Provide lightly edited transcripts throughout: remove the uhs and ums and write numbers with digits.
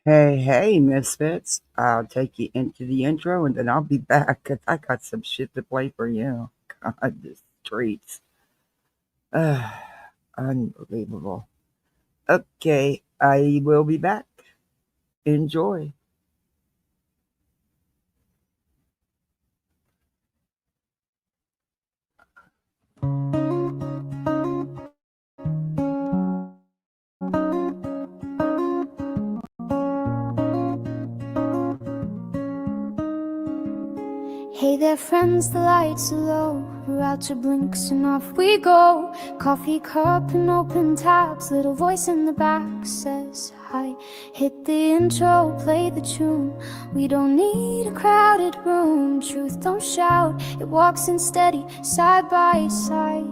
Hey, Misfits. I'll take you into the intro and then I'll be back 'cause I got some shit to play for you. God, this treats. Unbelievable. Okay, I will be back. Enjoy. Hey there friends, the lights are low. We're out to blinks and off we go. Coffee cup and open tabs. Little voice in the back says hi. Hit the intro, play the tune. We don't need a crowded room. Truth don't shout, it walks in steady, side by side.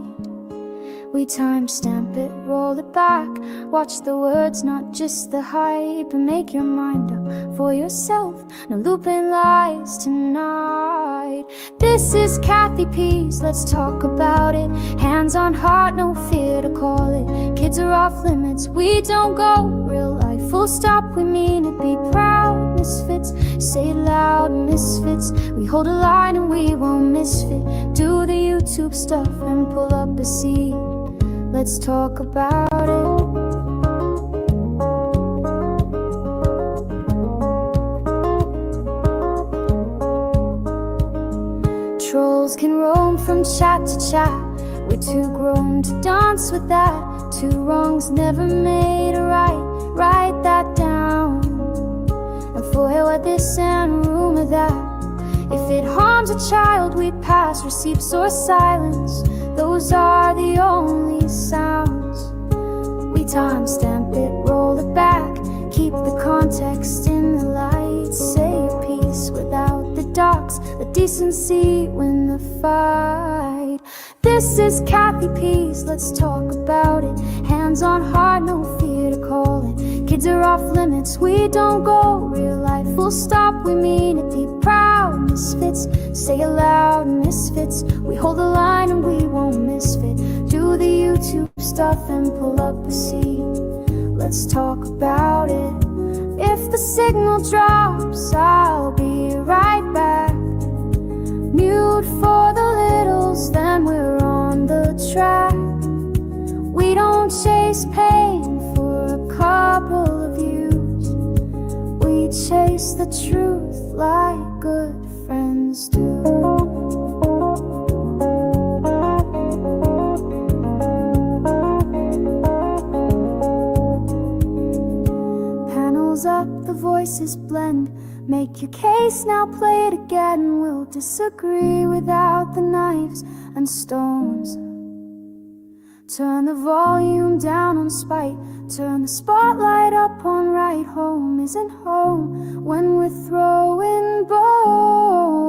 We timestamp it, roll it back. Watch the words, not just the hype. And make your mind up for yourself. No looping lies tonight. This is Kathy P's, let's talk about it. Hands on heart, no fear to call it. Kids are off limits, we don't go. Real life, full stop, we mean it. Be proud, misfits. Say it loud, misfits. We hold a line and we won't misfit. Do the YouTube stuff and pull up a seat. Let's talk about it. Trolls can roam from chat to chat. We're too grown to dance with that. Two wrongs never made a right. Write that down. And forward this and rumor that. If it harms a child, we pass receipts or silence. Those are the only sounds. We timestamp it, roll it back. Keep the context in the light. Say a piece without the docs. Let decency win the fight. This is Kathy P's, let's talk about it. Hands on heart, no fear to call it. Kids are off limits, we don't go. Real life, full stop, we mean it. Be proud, misfits. Say it loud, misfits. We hold the line and we won't misfit. Do the YouTube stuff and pull up a seat. Let's talk about it. If the signal drops, I'll be right back. Mute for the littles, then we're on the track. We don't chase pain for a couple of views. We chase the truth like good friends do. Panels up, the voices blend. Make your case, now play it again. We'll disagree without the knives and stones. Turn the volume down on spite. Turn the spotlight up on right. Home isn't home when we're throwing bones.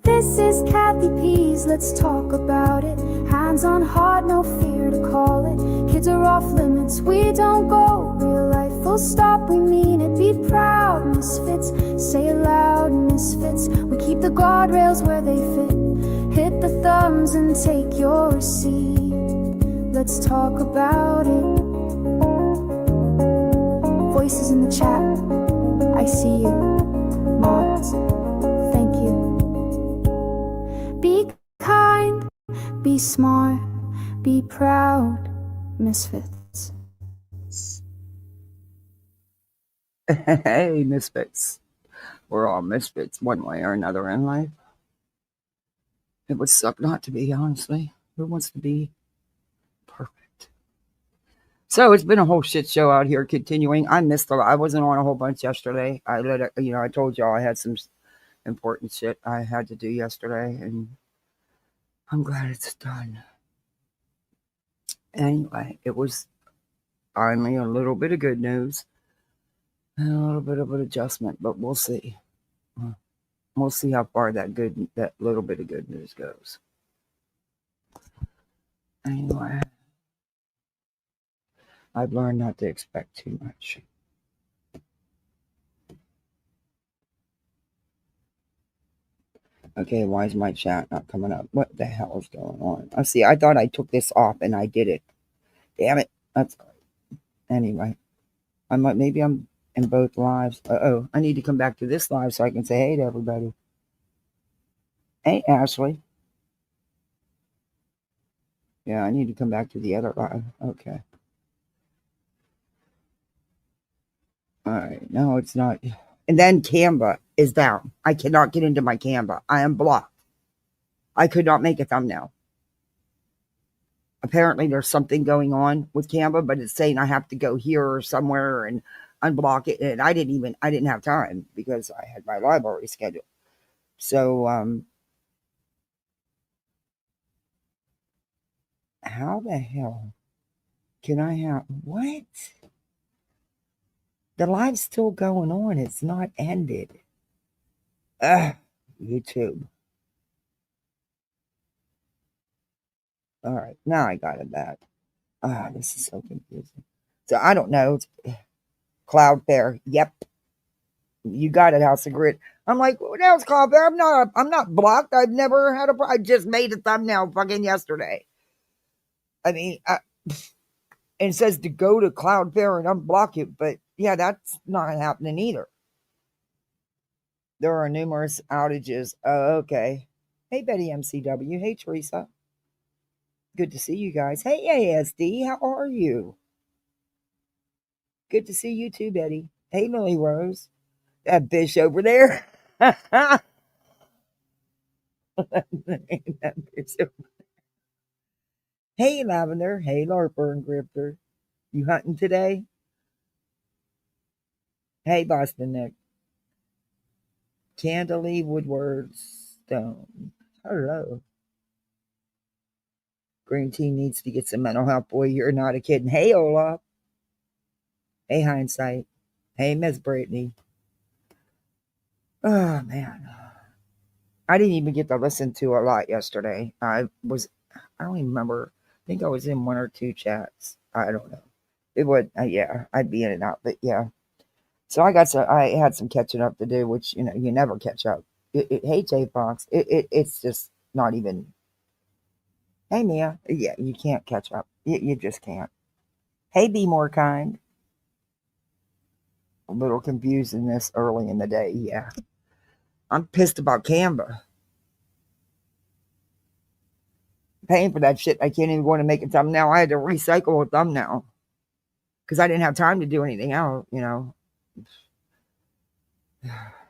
This is Kathy P's, let's talk about it. Hands on heart, no fear to call it. Kids are off limits, we don't go. Real life, full stop, we mean it. Be proud, misfits. Say it loud, misfits. We keep the guardrails where they fit. Hit the thumbs and take your receipt. Let's talk about it. Voices in the chat, I see you. Mods, thank you. Be kind, be smart, be proud, misfits. Hey, Misfits. We're all misfits one way or another in life. It would suck not to be, honestly. Who wants to be perfect? So it's been a whole shit show out here continuing. I missed a lot. I wasn't on a whole bunch yesterday. I let it, I told y'all I had some important shit I had to do yesterday, and I'm glad it's done. Anyway, it was finally a little bit of good news and a little bit of an adjustment, but we'll see. We'll see how far that little bit of good news goes. Anyway, I've learned not to expect too much. Okay, why is my chat not coming up? What the hell is going on? I see. I thought I took this off and I did it. Damn it. That's all right. Anyway. Maybe I'm in both lives. Oh, I need to come back to this live so I can say hey to everybody. Hey, Ashley. Yeah, I need to come back to the other live. Okay. All right. No, it's not. And then Canva is down. I cannot get into my Canva. I am blocked. I could not make a thumbnail. Apparently, there's something going on with Canva, but it's saying I have to go here or somewhere and unblock it. And I didn't have time because I had my library scheduled. So, how the hell can I have what? The live's still going on. It's not ended. YouTube. All right, now I got it back. This is so confusing. So I don't know. Cloudflare. Yep, you got it, House of Grit. I'm like, what else, Cloudflare? I'm not blocked. I've never had I just made a thumbnail fucking yesterday. I mean, and it says to go to Cloudflare and unblock it, but yeah, that's not happening either. There are numerous outages. Oh, okay. Hey, Betty MCW. Hey, Teresa. Good to see you guys. Hey, ASD. How are you? Good to see you too, Betty. Hey, Millie Rose. That bitch over there. That bitch over there. Hey, Lavender. Hey, Larper and Grifter. You hunting today? Hey, Boston Nick. Candlely Woodward Stone. Hello. Green Tea needs to get some mental health. Boy, you're not a kid. Hey, Olaf. Hey, Hindsight. Hey, Miss Brittany. Oh, man. I didn't even get to listen to a lot yesterday. I don't even remember. I think I was in one or two chats. I don't know. It would, yeah, I'd be in and out, but yeah. So I had some catching up to do, which, you never catch up. Hey, J Fox. It's just not even. Hey, Mia. Yeah, you can't catch up. You just can't. Hey, be more kind. A little confused in this early in the day. Yeah. I'm pissed about Canva. Paying for that shit. I can't even go in and make a thumbnail. I had to recycle a thumbnail because I didn't have time to do anything else,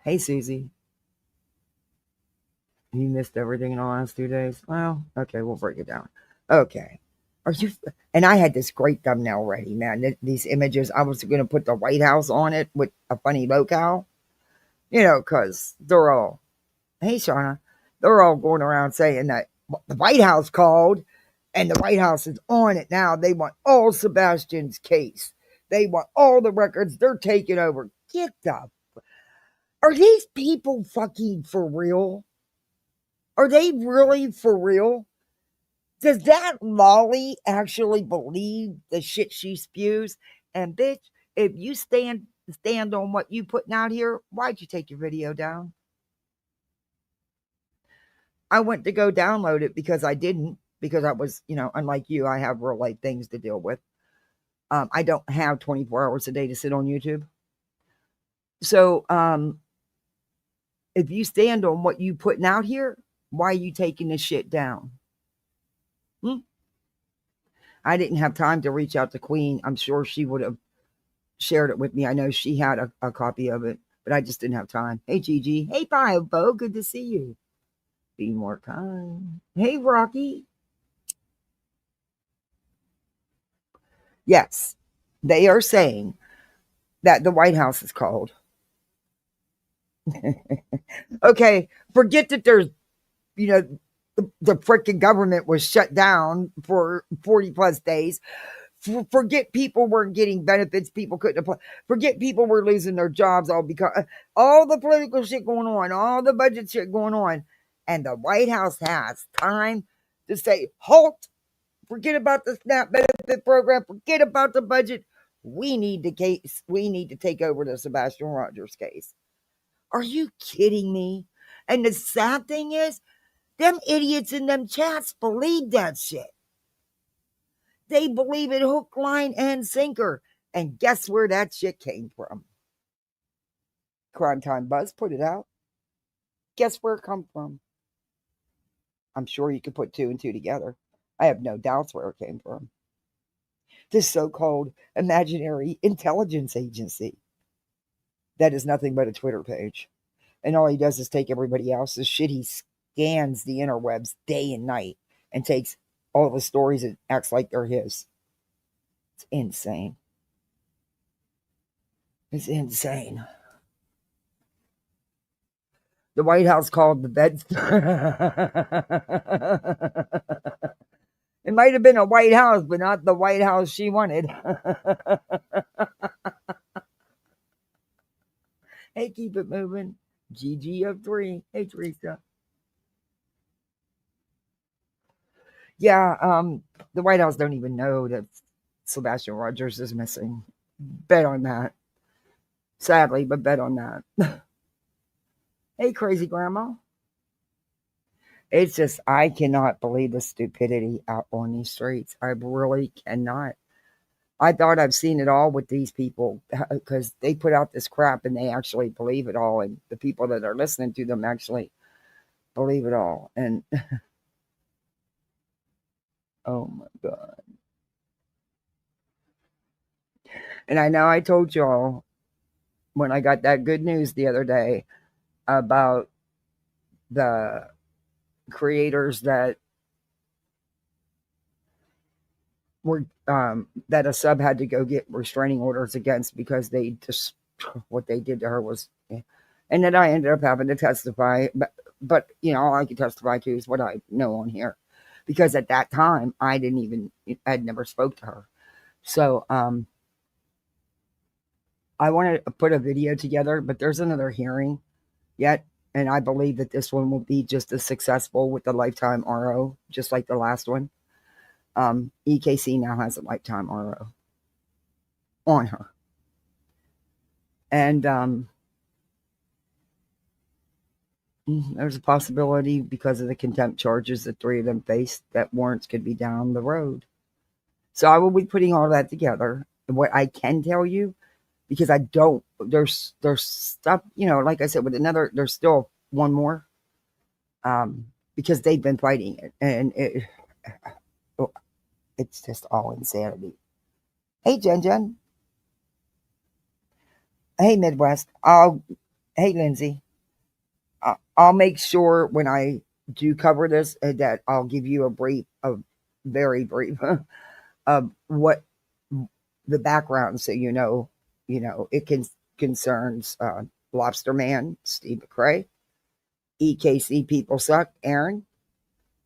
Hey, Susie. You missed everything in the last 2 days? Well, okay, we'll break it down. Okay. Are you? And I had this great thumbnail ready, man. These images, I was going to put the White House on it with a funny locale, because they're all, hey, Shauna, they're all going around saying that the White House called and the White House is on it now. They want all Sebastian's case. They want all the records. They're taking over. Get the. Are these people fucking for real? Are they really for real? Does that Lolli actually believe the shit she spews? And bitch, if you stand on what you putting out here, why'd you take your video down? I went to go download it because I didn't, because I was, unlike you, I have real life things to deal with. I don't have 24 hours a day to sit on YouTube. So if you stand on what you putting out here, why are you taking this shit down? I didn't have time to reach out to Queen. I'm sure she would have shared it with me. I know she had a copy of it, but I just didn't have time. Hey, Gigi. Hey, Bo. Good to see you. Be more kind. Hey, Rocky. Yes, they are saying that the White House is called. Okay, forget that there's, the freaking government was shut down for 40 plus days. Forget people weren't getting benefits. People couldn't apply. Forget people were losing their jobs all because all the political shit going on, all the budget shit going on. And the White House has time to say, halt, forget about the SNAP benefit program, forget about the budget. We need to take over the Sebastian Rodgers case. Are you kidding me? And the sad thing is, them idiots in them chats believe that shit. They believe it hook, line, and sinker. And guess where that shit came from? Crime Time Buzz put it out. Guess where it come from? I'm sure you could put two and two together. I have no doubts where it came from. This so-called imaginary intelligence agency that is nothing but a Twitter page. And all he does is take everybody else's shit. He scans the interwebs day and night and takes all the stories and acts like they're his. It's insane. It's insane. The White House called the bed. It might have been a White House, but not the White House she wanted. Hey, keep it moving. GG of 3. Hey, Teresa. Yeah, the White House don't even know that Sebastian Rodgers is missing. Bet on that. Sadly, but bet on that. Hey, crazy grandma. It's just, I cannot believe the stupidity out on these streets. I really cannot. I thought I've seen it all with these people because they put out this crap and they actually believe it all. And the people that are listening to them actually believe it all. And oh my God. And I know I told y'all when I got that good news the other day about the creators that were that a sub had to go get restraining orders against because they just what they did to her was, and then I ended up having to testify. But you know, all I could testify to is what I know on here, because at that time I'd never spoke to her. So I want to put a video together, but there's another hearing yet. And I believe that this one will be just as successful with the lifetime RO, just like the last one. EKC now has a lifetime RO on her. And there's a possibility, because of the contempt charges the three of them faced, that warrants could be down the road. So I will be putting all that together. And what I can tell you, because I don't, there's stuff, you know, like I said, with another, there's still one more, because they've been fighting it, and it's just all insanity. Hey, Jen. Hey, Midwest. Hey, Lindsay. I'll make sure when I do cover this that I'll give you a very brief of what the background, so you know, it concerns Lobster Man, Steve McRae, EKC People Suck, Aaron,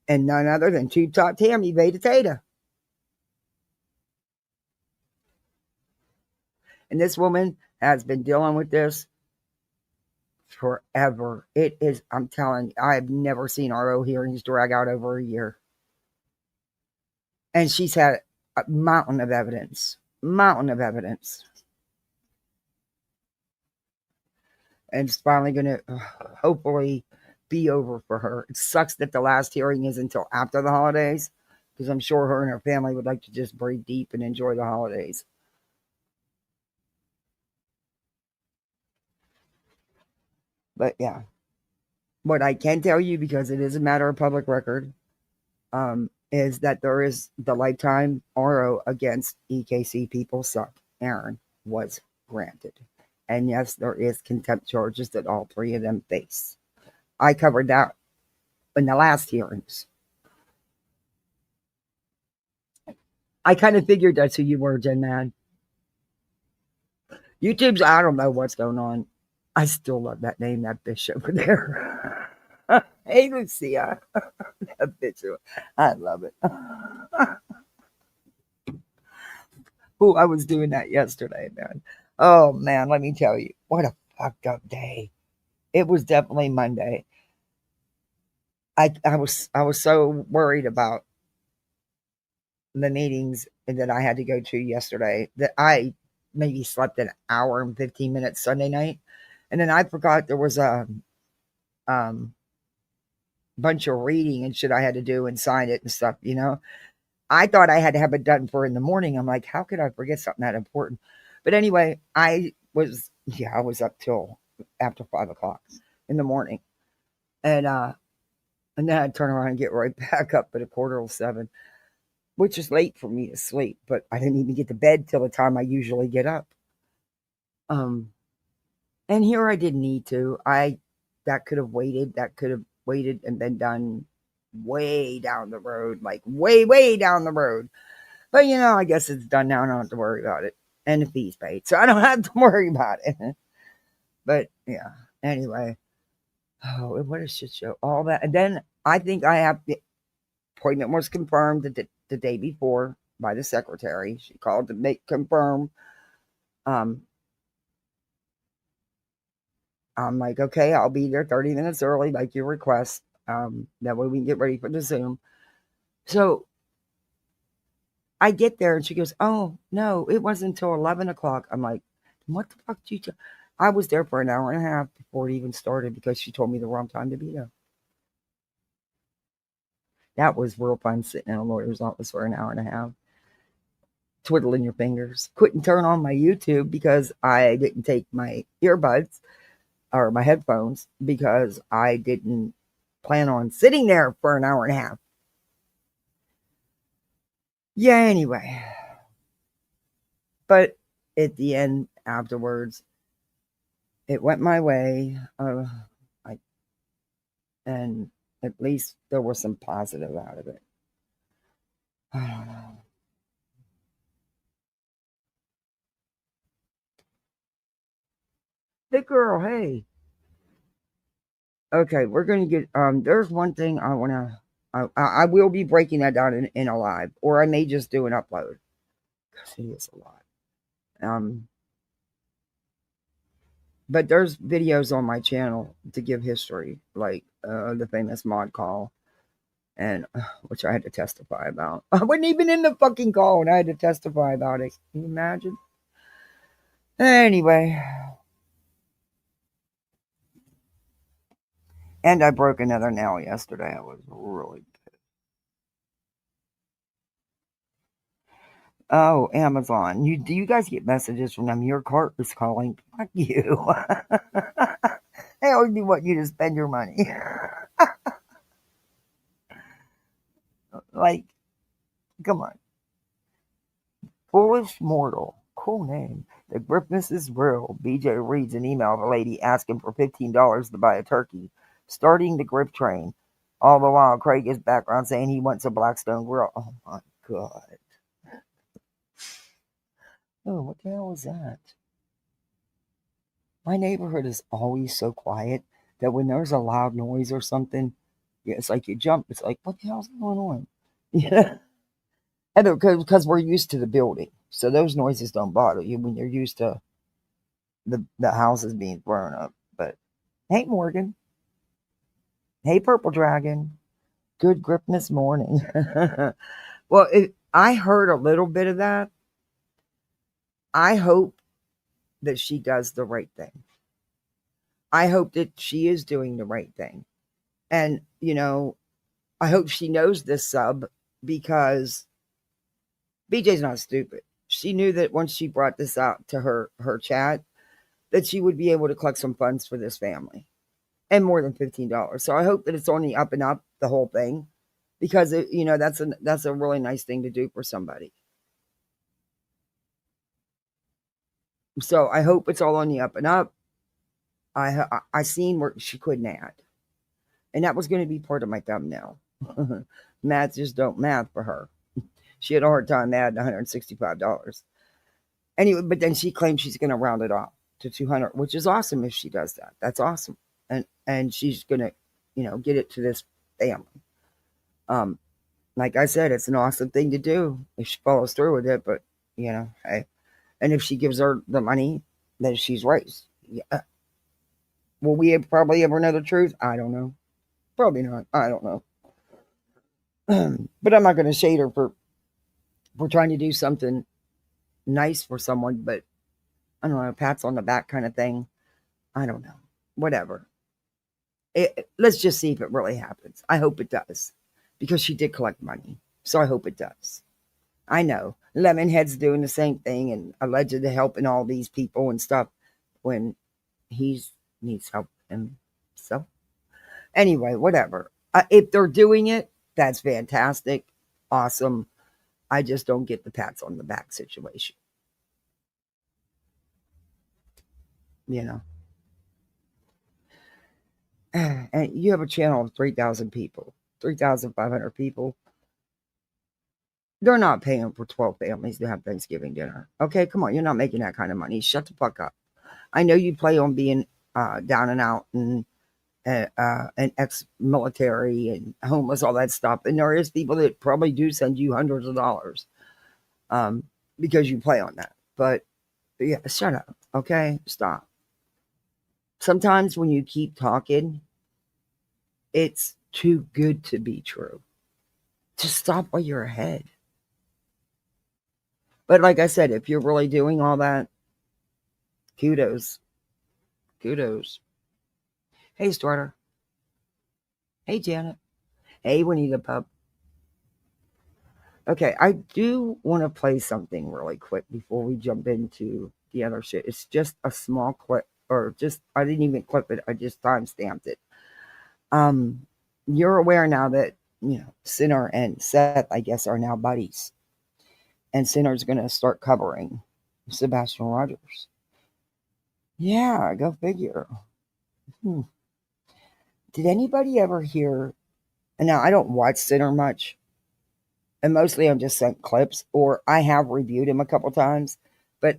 and none other than Tube Top Tammy Beta Tata. And this woman has been dealing with this forever. It is, I'm telling you, I have never seen RO hearings drag out over a year. And she's had a mountain of evidence. And it's finally going to hopefully be over for her. It sucks that the last hearing is until after the holidays, because I'm sure her and her family would like to just breathe deep and enjoy the holidays. But yeah, what I can tell you, because it is a matter of public record, is that there is the lifetime RO against EKC People Suck, Aaron, was granted. And yes, there is contempt charges that all three of them face. I covered that in the last hearings. I kind of figured that's who you were, Jen Man. YouTube's, I don't know what's going on. I still love that name, that bitch over there. Hey, Lucia. That bitch. I love it. Oh, I was doing that yesterday, man. Oh, man, let me tell you. What a fucked up day. It was definitely Monday. I was so worried about the meetings that I had to go to yesterday that I maybe slept an hour and 15 minutes Sunday night. And then I forgot there was a bunch of reading and shit I had to do and sign it and stuff, you know. I thought I had to have it done for in the morning. I'm like, how could I forget something that important? But anyway, I was up till after 5 o'clock in the morning. And and then I'd turn around and get right back up at 6:45, which is late for me to sleep, but I didn't even get to bed till the time I usually get up. Um and here I didn't need to. That could have waited. That could have waited and been done way down the road, like way, way down the road. But I guess it's done now. I don't have to worry about it. And the fee's paid. So I don't have to worry about it. But yeah. Anyway. Oh, what a shit show. All that. And then I think I have the appointment was confirmed the day before by the secretary. She called to confirm. Um, I'm like, okay, I'll be there 30 minutes early, like you request. That way we can get ready for the Zoom. So I get there and she goes, oh, no, it wasn't until 11 o'clock. I'm like, what the fuck did you I was there for an hour and a half before it even started because she told me the wrong time to be there. That was real fun sitting in a lawyer's office for an hour and a half, twiddling your fingers. Couldn't turn on my YouTube because I didn't take my earbuds or my headphones because I didn't plan on sitting there for an hour and a half. Yeah, anyway. But at the end, afterwards, it went my way. And at least there was some positive out of it. I don't know. Hey, girl, hey. Okay, we're gonna get. There's one thing I wanna. I will be breaking that down in a live, or I may just do an upload because it is a lot. But there's videos on my channel to give history, like the famous mod call, and which I had to testify about. I wasn't even in the fucking call, and I had to testify about it. Can you imagine? Anyway, and I broke another nail yesterday. I was really. Oh, Amazon. Do you guys get messages from them? Your cart is calling. Fuck you. They always want you to spend your money. Like, come on. Foolish mortal. Cool name. The gripness is real. BJ reads an email of a lady asking for $15 to buy a turkey, starting the grip train. All the while, Craig is background saying he wants a Blackstone grill. Oh my God. Oh, what the hell is that? My neighborhood is always so quiet that when there's a loud noise or something, yeah, it's like you jump. It's like, what the hell's going on? Yeah. And because we're used to the building. So those noises don't bother you when you're used to the houses being blown up. But hey, Morgan. Hey, Purple Dragon. Good gripness morning. Well, I heard a little bit of that. I hope that she does the right thing. I hope that she is doing the right thing. And, I hope she knows this sub because BJ's not stupid. She knew that once she brought this out to her chat, that she would be able to collect some funds for this family and more than $15. So I hope that it's on the up and up, the whole thing, because that's a really nice thing to do for somebody. So I hope it's all on the up and up. I seen where she couldn't add, and that was going to be part of my thumbnail. Math just don't math for her. She had a hard time adding $165. Anyway, but then she claims she's going to round it off to 200, which is awesome if she does that. That's awesome, and she's going to, get it to this family. Like I said, it's an awesome thing to do if she follows through with it. But hey, and if she gives her the money that she's raised, yeah. Will we probably ever know the truth? I don't know. Probably not. I don't know. But I'm not going to shade her for trying to do something nice for someone. But I don't know, pats on the back kind of thing. I don't know. Whatever. Let's just see if it really happens. I hope it does, because she did collect money. So I hope it does. I know Lemonhead's doing the same thing and allegedly helping all these people and stuff when he needs help. And so, anyway, whatever. If they're doing it, that's fantastic. Awesome. I just don't get the pats on the back situation. You know, and you have a channel of 3,000 people, 3,500 people. They're not paying for 12 families to have Thanksgiving dinner. Okay, come on. You're not making that kind of money. Shut the fuck up. I know you play on being down and out and ex-military and homeless, all that stuff. And there is people that probably do send you hundreds of dollars um, because you play on that. But yeah, shut up. Okay, stop. Sometimes when you keep talking, it's too good to be true. Just stop while you're ahead. But like I said, if you're really doing all that, kudos. Kudos. Hey, Starter. Hey, Janet. Hey, Winnie the Pup. Okay, I do want to play something really quick before we jump into the other shit. It's just a small clip, or just, I didn't even clip it, I just time stamped it. Um, you're aware now that, Sinner and Seth, I guess, are now buddies. And Sinner's going to start covering Sebastian Rodgers. Yeah, go figure. Hmm. Did anybody ever hear? And now I don't watch Sinner much, and mostly I'm just sent clips, or I have reviewed him a couple times, but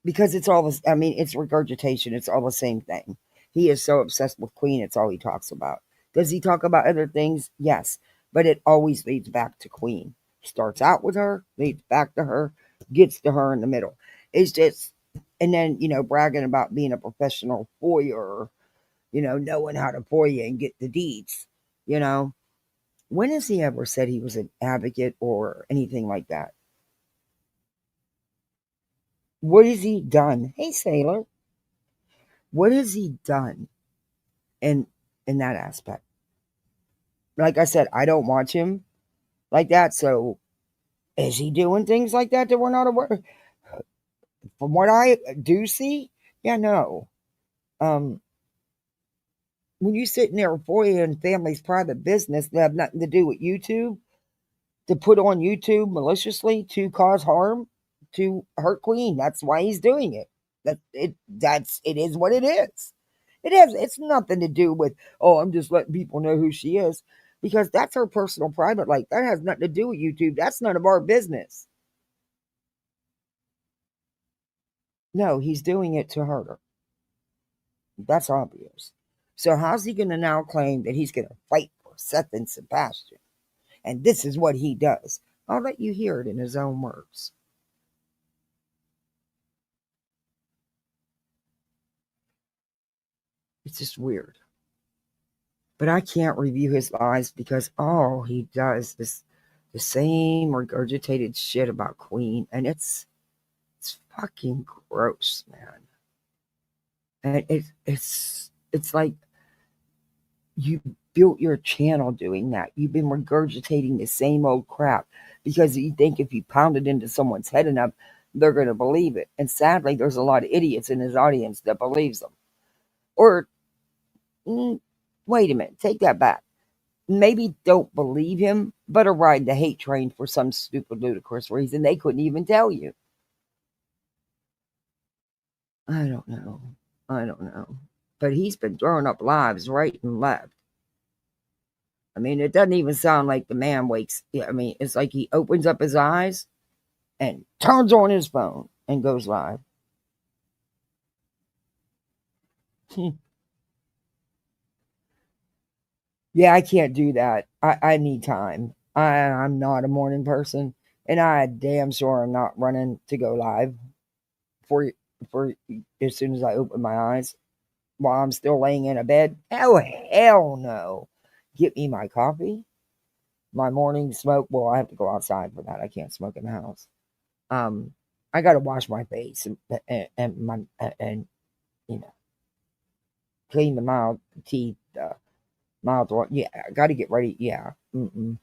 because it's all this, I mean, it's regurgitation, it's all the same thing. He is so obsessed with Queen, it's all he talks about. Does he talk about other things? Yes, but it always leads back to Queen. Starts out with her, leads back to her, gets to her in the middle. It's just, and then, bragging about being a professional foyer, knowing how to foyer and get the deeds, you know when has he ever said he was an advocate or anything like that? What has he done? Hey, Sailor. What has he done in that aspect? Like I said, I don't watch him like that. So is he doing things like that we're not aware? From what I do see, yeah, no. Um, when you sit in there for you and family's private business that have nothing to do with YouTube, to put on YouTube maliciously to cause harm to hurt Queen. That's why he's doing it. It is what it is. It's nothing to do with, oh, I'm just letting people know who she is, because that's her personal private life. That has nothing to do with YouTube. That's none of our business. No, he's doing it to hurt her. That's obvious. So how's he gonna now claim that he's gonna fight for Seth and Sebastian? And this is what he does. I'll let you hear it in his own words. It's just weird. But I can't review his lies because all he does is the same regurgitated shit about Queen, and it's fucking gross, man. And it's like you built your channel doing that. You've been regurgitating the same old crap because you think if you pound it into someone's head enough, they're going to believe it. And sadly, there's a lot of idiots in his audience that believes them. Or wait a minute, take that back. Maybe don't believe him, but are riding the hate train for some stupid, ludicrous reason they couldn't even tell you. I don't know. I don't know. But he's been throwing up lives right and left. I mean, it doesn't even sound like the man wakes. Yeah, I mean, it's like he opens up his eyes and turns on his phone and goes live. Yeah, I can't do that. I need time. I'm not a morning person, and I damn sure am not running to go live for for as soon as I open my eyes while I'm still laying in a bed. Oh hell no! Get me my coffee, my morning smoke. Well, I have to go outside for that. I can't smoke in the house. Um, I got to wash my face and my and you know clean the mouth, teeth, mouth. Yeah, I got to get ready. Yeah. Mm-mm.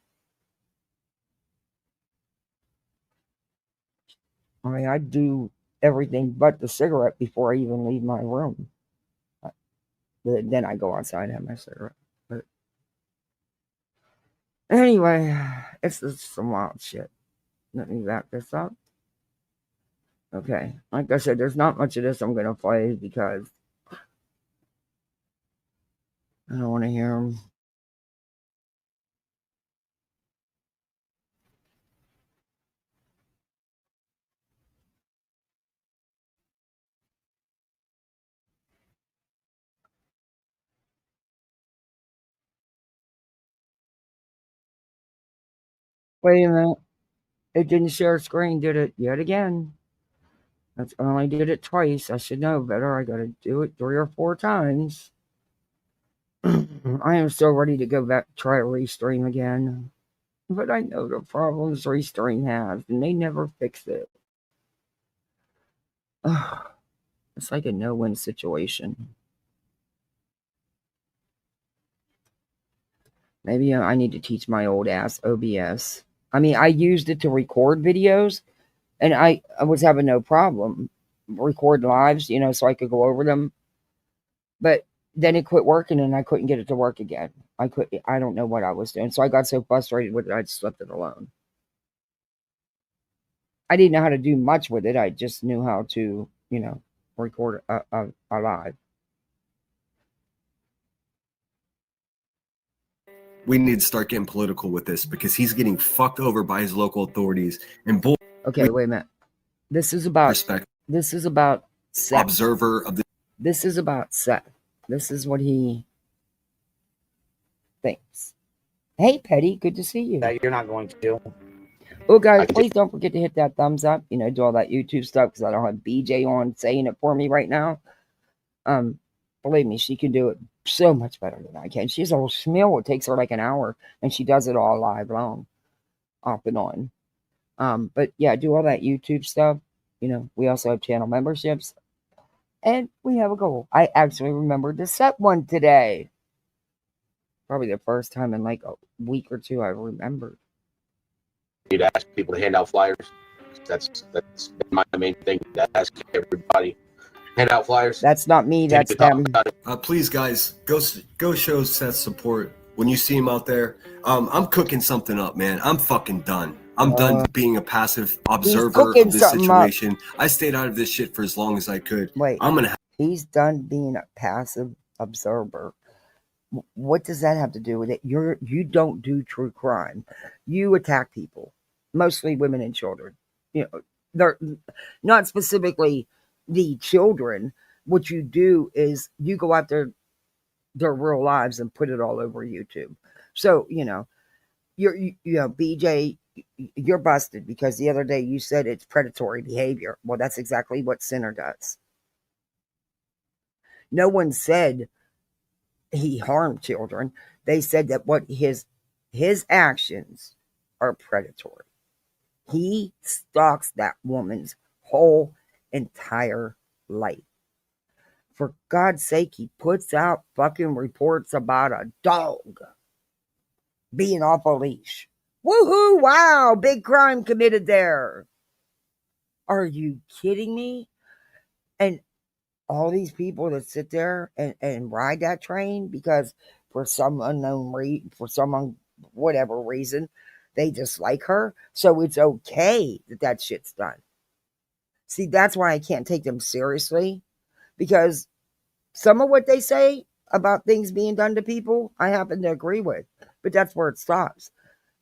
I mean, I do everything but the cigarette before I even leave my room. Then I go outside and have my cigarette. But anyway, it's just some wild shit. Let me back this up. Okay, like I said, there's not much of this I'm going to play because I don't want to hear them. Wait a minute. It didn't share screen, did it? Yet again. I only did it twice. I should know better. I got to do it 3 or 4 times. I am so ready to go back try a restream again. But I know the problems restream has, and they never fix it. It's like a no-win situation. Maybe I need to teach my old ass OBS. I mean, I used it to record videos, and I was having no problem record lives, so I could go over them. But then it quit working, and I couldn't get it to work again. I don't know what I was doing. So I got so frustrated with it, I just left it alone. I didn't know how to do much with it. I just knew how to, record a live. We need to start getting political with this because he's getting fucked over by his local authorities. And okay, wait a minute. This is about Seth. Observer of the. This is about Seth. This is what he thinks. Hey, Petty, good to see you. That you're not going to do. Oh, guys, please don't forget to hit that thumbs up. Do all that YouTube stuff because I don't have BJ on saying it for me right now. Believe me, she can do it so much better than I can. She's a whole schmill. It takes her like an hour, and she does it all live long, off and on. But yeah, do all that YouTube stuff. We also have channel memberships, and we have a goal. I actually remembered to set one today. Probably the first time in like a week or two I remembered. You'd ask people to hand out flyers. That's my main thing. To ask everybody hand out flyers. That's not me. That's them. Please, guys, go show Seth support when you see him out there. I'm cooking something up, man. I'm fucking done. I'm done being a passive observer of this situation. I stayed out of this shit for as long as I could. Wait, he's done being a passive observer. What does that have to do with it? You don't do true crime. You attack people, mostly women and children. They're not specifically the children. What you do is you go after their real lives and put it all over YouTube. So BJ, you're busted because the other day you said it's predatory behavior. Well, that's exactly what Sinner does. No one said he harmed children. They said that what his actions are predatory. He stalks that woman's whole entire life. For God's sake, he puts out fucking reports about a dog being off a leash. Woohoo! Wow, big crime committed there. Are you kidding me? And all these people that sit there and ride that train because for some unknown reason, whatever reason, they dislike her. So it's okay that shit's done. See, that's why I can't take them seriously, because some of what they say about things being done to people, I happen to agree with, but that's where it stops,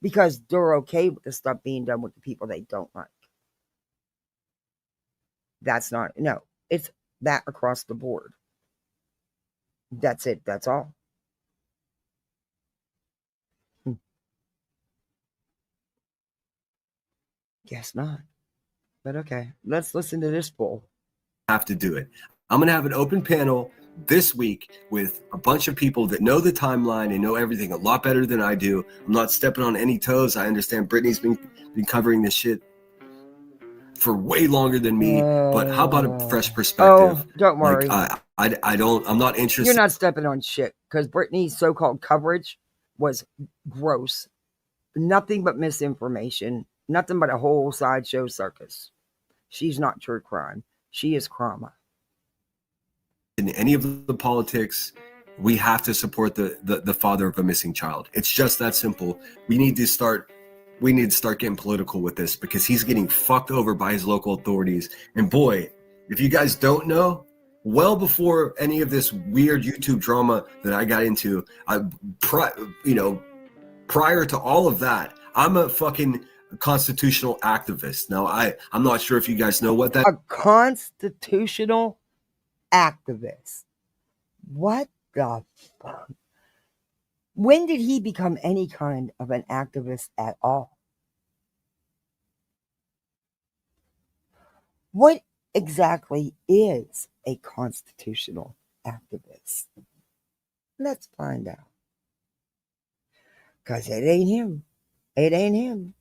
because they're okay with the stuff being done with the people they don't like. It's that across the board. That's it. That's all. Guess not. But okay, let's listen to this poll. Have to do it. I'm going to have an open panel this week with a bunch of people that know the timeline and know everything a lot better than I do. I'm not stepping on any toes. I understand Brittany's been covering this shit for way longer than me, but how about a fresh perspective? Oh, don't worry. I'm not interested. You're not stepping on shit, because Brittany's so-called coverage was gross. Nothing but misinformation. Nothing but a whole sideshow circus. She's not true crime. She is crime. In any of the politics, we have to support the father of a missing child. It's just that simple. We need to start getting political with this, because he's getting fucked over by his local authorities. And boy, if you guys don't know, well before any of this weird YouTube drama that I got into, prior to all of that, I'm a fucking constitutional activist. Now, I'm not sure if you guys know what that. A constitutional activist. What the fuck? When did he become any kind of an activist at all? What exactly is a constitutional activist? Let's find out. Because it ain't him. It ain't him.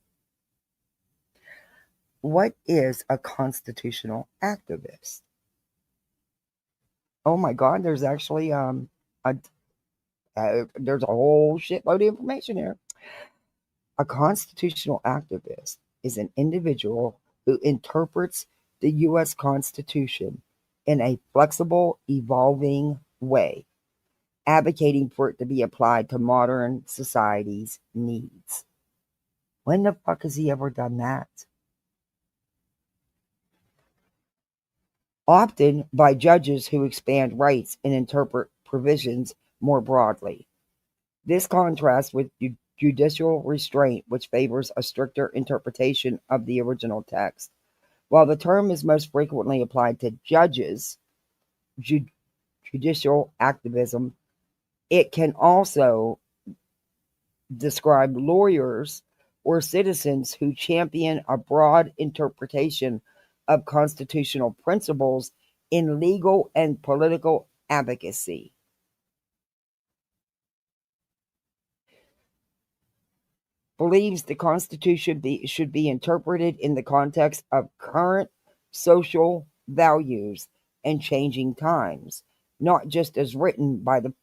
What is a constitutional activist? Oh my God, there's actually there's a whole shitload of information here. A constitutional activist is an individual who interprets the U.S. Constitution in a flexible, evolving way, advocating for it to be applied to modern society's needs. When the fuck has he ever done that? Often by judges who expand rights and interpret provisions more broadly. This contrasts with judicial restraint, which favors a stricter interpretation of the original text. While the term is most frequently applied to judges, judicial activism, it can also describe lawyers or citizens who champion a broad interpretation of constitutional principles in legal and political advocacy. Believes the Constitution should be interpreted in the context of current social values and changing times, not just as written by the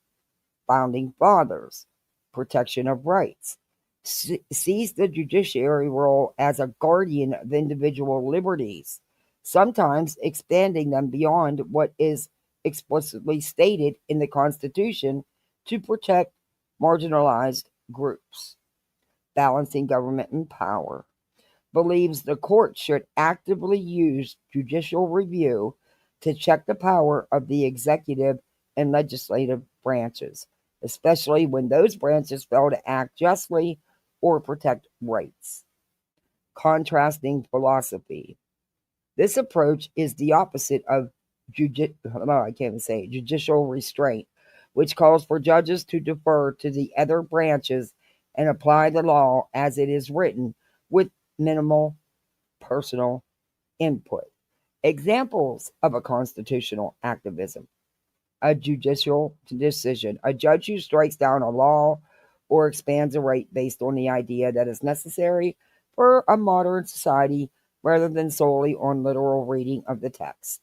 founding fathers. Protection of rights. Sees the judiciary role as a guardian of individual liberties, sometimes expanding them beyond what is explicitly stated in the Constitution to protect marginalized groups. Balancing government and power. Believes the court should actively use judicial review to check the power of the executive and legislative branches, especially when those branches fail to act justly or protect rights. Contrasting philosophy. This approach is the opposite of judicial restraint, which calls for judges to defer to the other branches and apply the law as it is written with minimal personal input. Examples of a constitutional activism. A judicial decision. A judge who strikes down a law or expands a right based on the idea that is necessary for a modern society rather than solely on literal reading of the text.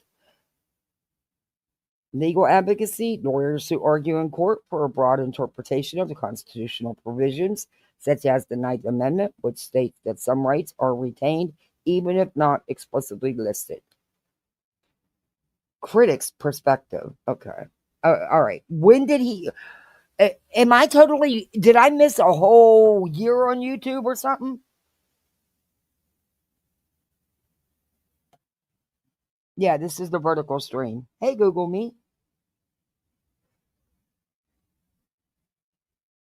Legal advocacy. Lawyers who argue in court for a broad interpretation of the constitutional provisions, such as the Ninth Amendment, which states that some rights are retained even if not explicitly listed. Critics' perspective. Okay. All right. When did he... did I miss a whole year on YouTube or something? Yeah, this is the vertical stream. Hey, Google me.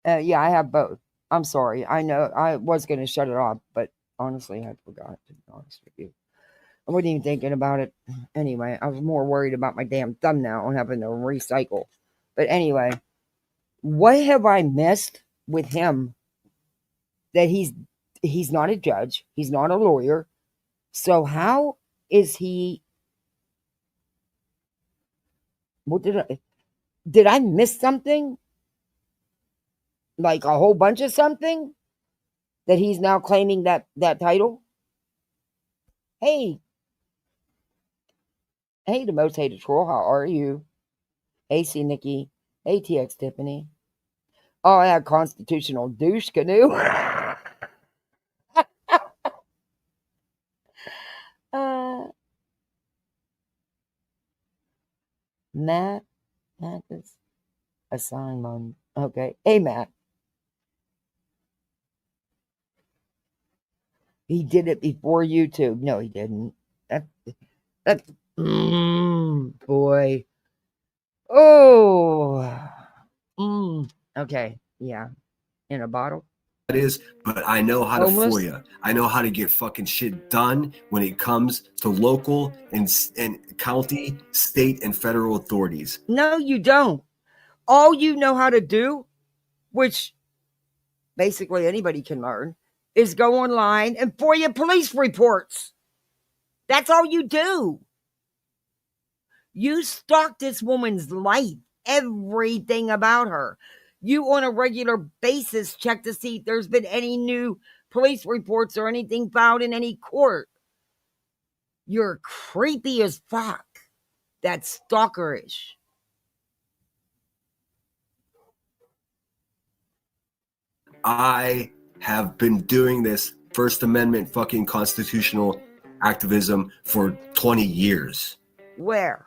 Yeah, I have both. I'm sorry. I know I was going to shut it off, but honestly, I forgot, to be honest with you. I wasn't even thinking about it. Anyway, I was more worried about my damn thumbnail and having to recycle. But anyway, what have I missed with him that he's not a judge, he's not a lawyer. So how is he... What did I miss something? Like a whole bunch of something that he's now claiming that title? Hey, the most hated troll, how are you? Hey, C Nikki. Hey, TX Tiffany. Oh, I had constitutional douche canoe. Matt is assigned on. Okay. Hey, Matt. He did it before YouTube. No, he didn't. That boy. Oh. Okay. Yeah. In a bottle. That is, but I know how to Homeless? fool you. I know how to get fucking shit done when it comes to local and county, state, and federal authorities. No, you don't. All you know how to do, which basically anybody can learn, is go online and FOIA police reports. That's all you do. You stalk this woman's life, everything about her. You on a regular basis check to see if there's been any new police reports or anything filed in any court. You're creepy as fuck. That's stalkerish. I have been doing this First Amendment fucking constitutional activism for 20 years. Where?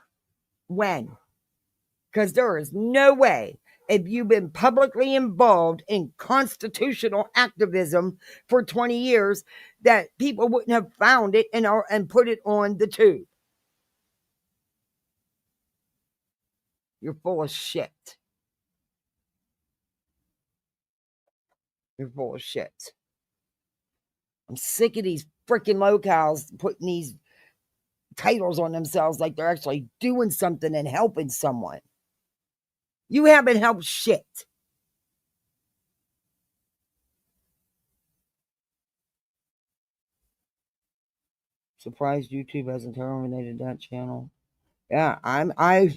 When? Because there is no way, if you've been publicly involved in constitutional activism for 20 years, that people wouldn't have found it and put it on the tube. You're full of shit. You're full of shit. I'm sick of these freaking locals putting these titles on themselves like they're actually doing something and helping someone. You haven't helped shit. Surprised YouTube hasn't terminated that channel. Yeah,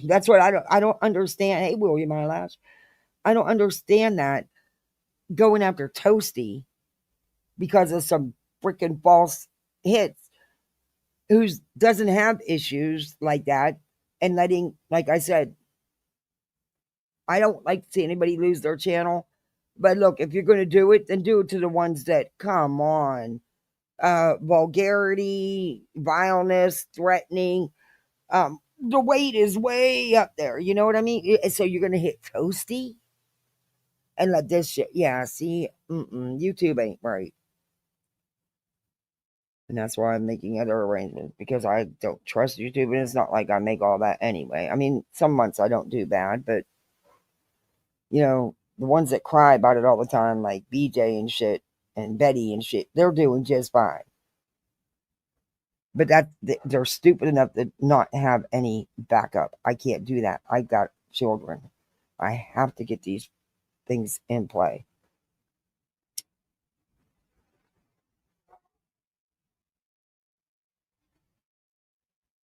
that's what I don't understand. Hey, William Eyelash. I don't understand that going after Toasty because of some freaking false hits who doesn't have issues like that and letting, like I said, I don't like to see anybody lose their channel. But look, if you're going to do it, then do it to the ones that, come on, vulgarity, vileness, threatening. The weight is way up there. You know what I mean? So you're going to hit Toasty and let this shit. Yeah, see, YouTube ain't right. And that's why I'm making other arrangements, because I don't trust YouTube. And it's not like I make all that anyway. I mean, some months I don't do bad, but you know, the ones that cry about it all the time, like BJ and shit and Betty and shit, they're doing just fine. But they're stupid enough to not have any backup. I can't do that. I got children. I have to get these things in play.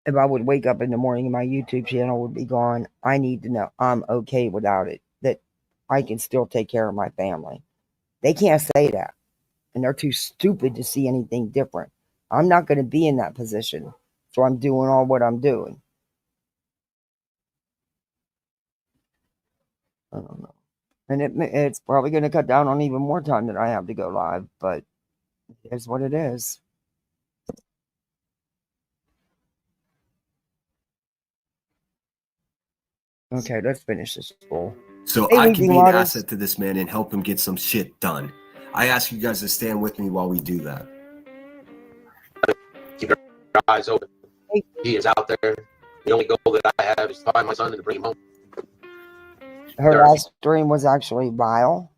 If I would wake up in the morning and my YouTube channel would be gone, I need to know I'm okay without it, that I can still take care of my family. They can't say that. And they're too stupid to see anything different. I'm not going to be in that position. So I'm doing all what I'm doing. I don't know. And it's probably going to cut down on even more time that I have to go live. But it is what it is. Okay, let's finish this bowl. So Hey, I can be an Waters. asset to this man and help him get some shit done. I ask you guys to stand with me while we do that. Keep your eyes open. He is out there. The only goal that I have is to find my son and to bring him home. Her last stream was actually vile.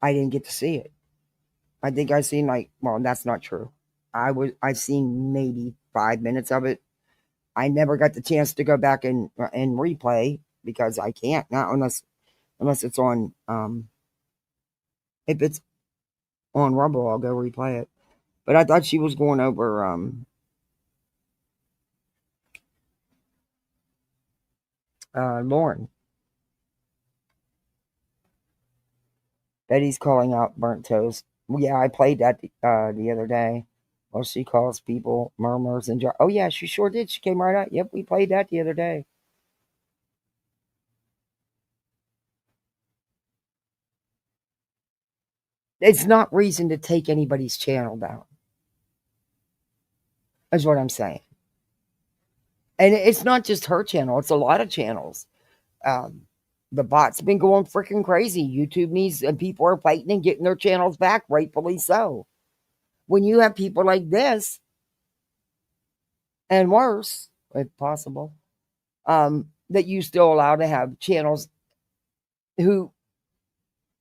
I didn't get to see it. I think I seen that's not true. I've seen maybe 5 minutes of it. I never got the chance to go back and replay because I can't, not unless it's on if it's on Rumble, I'll go replay it. But I thought she was going over Lauren. Betty's calling out burnt toast. Well, yeah, I played that the other day. Well, she calls people murmurs and oh yeah, she sure did. She came right out. Yep, we played that the other day. It's not reason to take anybody's channel down. That's what I'm saying. And it's not just her channel, it's a lot of channels. The bot's been going freaking crazy. YouTube needs, and people are fighting and getting their channels back, rightfully so. When you have people like this, and worse, if possible, that you still allow to have channels who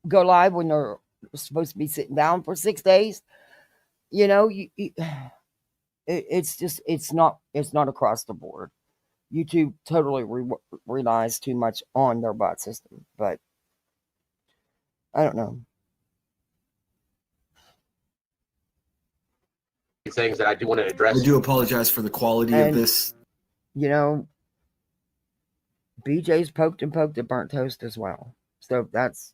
go live when they're supposed to be sitting down for 6 days, it's not across the board. YouTube totally relies too much on their bot system, but I don't know. Things that I do want to address. I do apologize for the quality of this. BJ's poked and poked at burnt toast as well. So that's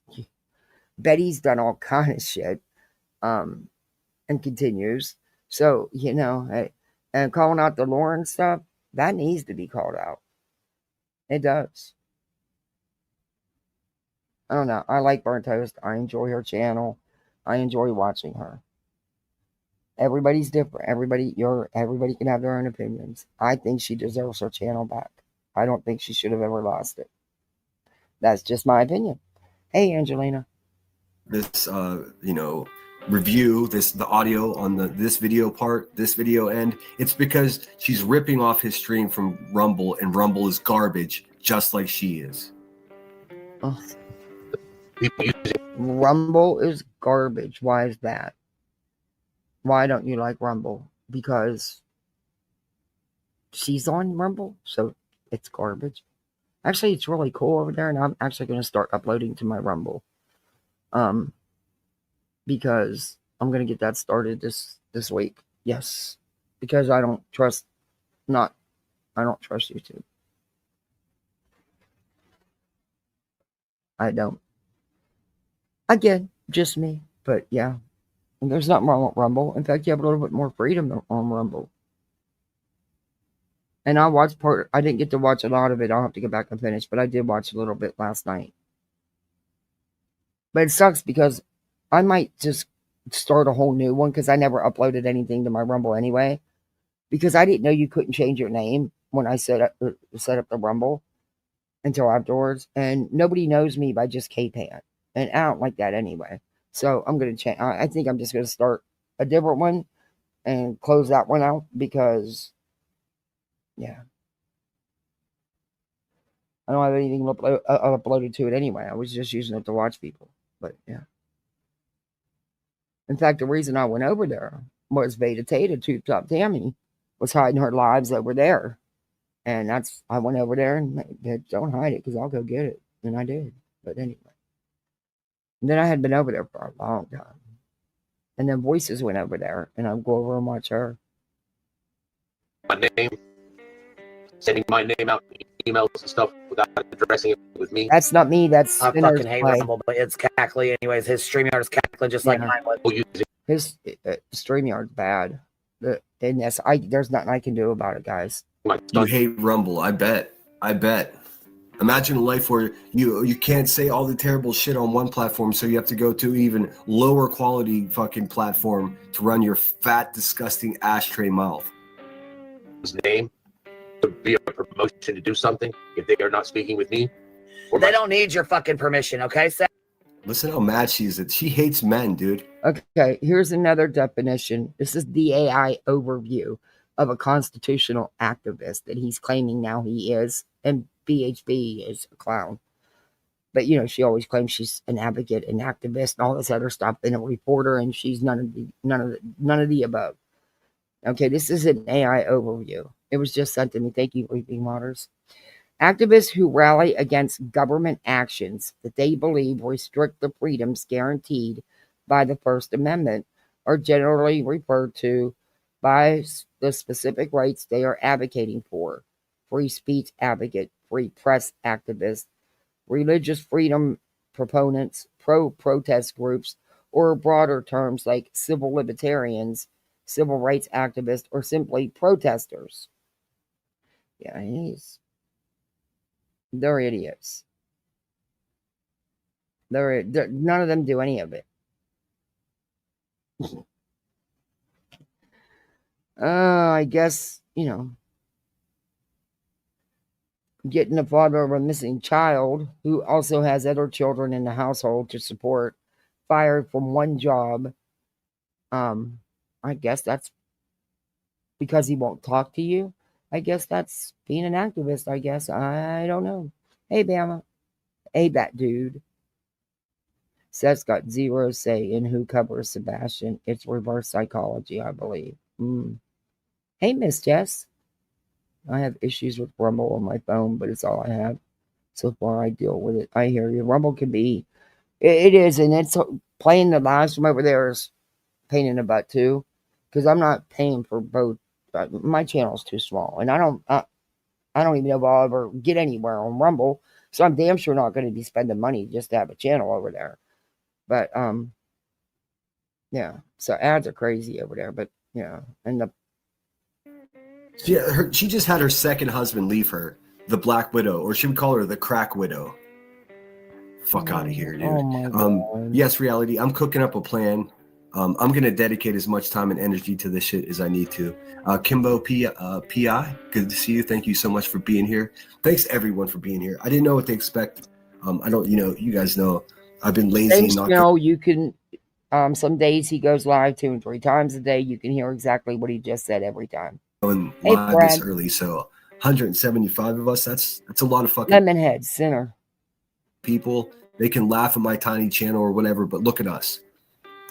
Betty's done all kind of shit, and continues. So and calling out the Lauren stuff, that needs to be called out. It does. I don't know. I like burnt toast. I enjoy her channel. I enjoy watching her. Everybody's different. Everybody can have their own opinions. I think she deserves her channel back. I don't think she should have ever lost it. That's just my opinion. Hey, Angelina. This, review, the audio on this video end, it's because she's ripping off his stream from Rumble, and Rumble is garbage, just like she is. Oh. Rumble is garbage. Why is that? Why don't you like Rumble? Because she's on Rumble, so it's garbage. Actually, it's really cool over there, and I'm actually going to start uploading to my Rumble. Because I'm going to get that started this week. Yes. Because I don't trust YouTube. I don't. Again, just me. But yeah. And there's nothing wrong with Rumble. In fact, you have a little bit more freedom on Rumble. And I didn't get to watch a lot of it. I'll have to go back and finish. But I did watch a little bit last night. But it sucks because I might just start a whole new one because I never uploaded anything to my Rumble anyway. Because I didn't know you couldn't change your name when I set up the Rumble until afterwards. And nobody knows me by just K-Pan. And I don't like that anyway. So I'm going to change. I think I'm just going to start a different one and close that one out because, yeah. I don't have anything uploaded to it anyway. I was just using it to watch people. But, yeah. In fact, the reason I went over there was Veda Tata, Tube Top Tammy, was hiding her lives over there. And I went over there and don't hide it because I'll go get it. And I did. But anyway. And then I had been over there for a long time. And then Voices went over there, and I'd go over and watch her. My name, sending my name out, emails and stuff without addressing it with me. That's not me. That's I fucking hate Rumble, but it's cackly anyways. His StreamYard is cackling just like mine was. His StreamYard's bad. And there's nothing I can do about it, guys. You hate Rumble, I bet. Imagine a life where you can't say all the terrible shit on one platform, so you have to go to even lower quality fucking platform to run your fat, disgusting ashtray mouth. His name to be a promotion to do something if they are not speaking with me. They don't need your fucking permission, okay, Seth? Listen how mad she is. She hates men, dude. Okay, here's another definition. This is the AI overview of a constitutional activist that he's claiming now he is, and BHB is a clown. But, she always claims she's an advocate, an activist, and all this other stuff, and a reporter, and she's none of the above. Okay, this is an AI overview. It was just sent to me. Thank you, Reaping Waters. Activists who rally against government actions that they believe restrict the freedoms guaranteed by the First Amendment are generally referred to by the specific rights they are advocating for. Free speech advocate, free press activist, religious freedom proponents, pro-protest groups, or broader terms like civil libertarians, civil rights activists, or simply protesters. Yeah, they're idiots. None of them do any of it. I guess, getting the father of a missing child who also has other children in the household to support fired from one job. I guess that's because he won't talk to you. I guess that's being an activist, I guess. I don't know. Hey, Bama. Hey, that dude. Seth's got zero say in who covers Sebastian. It's reverse psychology, I believe. Hey, Miss Jess. I have issues with Rumble on my phone, but it's all I have. So far, I deal with it. I hear you. Rumble can be, it is, and it's playing the lives from over there is pain in the butt too, because I'm not paying for both. My channel's too small, and I don't even know if I'll ever get anywhere on Rumble. So I'm damn sure not going to be spending money just to have a channel over there. But yeah. So ads are crazy over there, but yeah, and the she just had her second husband leave her, the Black Widow, or should we call her the Crack Widow? Fuck out of here, dude. Oh my God. Yes, reality. I'm cooking up a plan. I'm gonna dedicate as much time and energy to this shit as I need to. Kimbo PI, good to see you. Thank you so much for being here. Thanks everyone for being here. I didn't know what to expect. I don't, you guys know I've been lazy. Thanks, you can. Some days he goes live 2 and 3 times a day. You can hear exactly what he just said every time. Going live this early, so 175 of us. That's a lot of fucking Lemonhead Center people. They can laugh at my tiny channel or whatever, but look at us.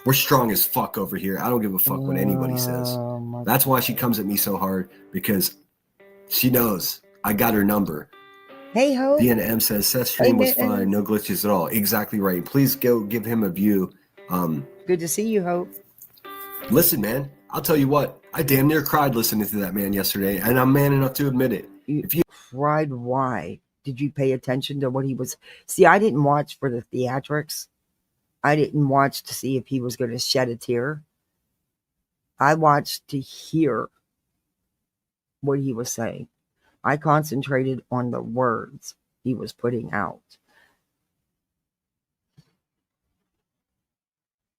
We're strong as fuck over here. I don't give a fuck what anybody says. That's why she comes at me so hard, because she knows I got her number. Hey ho. DNM says Seth's stream was fine, no glitches at all. Exactly right. Please go give him a view. Good to see you, Hope. Listen, man, I'll tell you what. I damn near cried listening to that man yesterday, and I'm man enough to admit it. If you cried, why? Did you pay attention to what he was? See, I didn't watch for the theatrics. I didn't watch to see if he was going to shed a tear. I watched to hear what he was saying. I concentrated on the words he was putting out.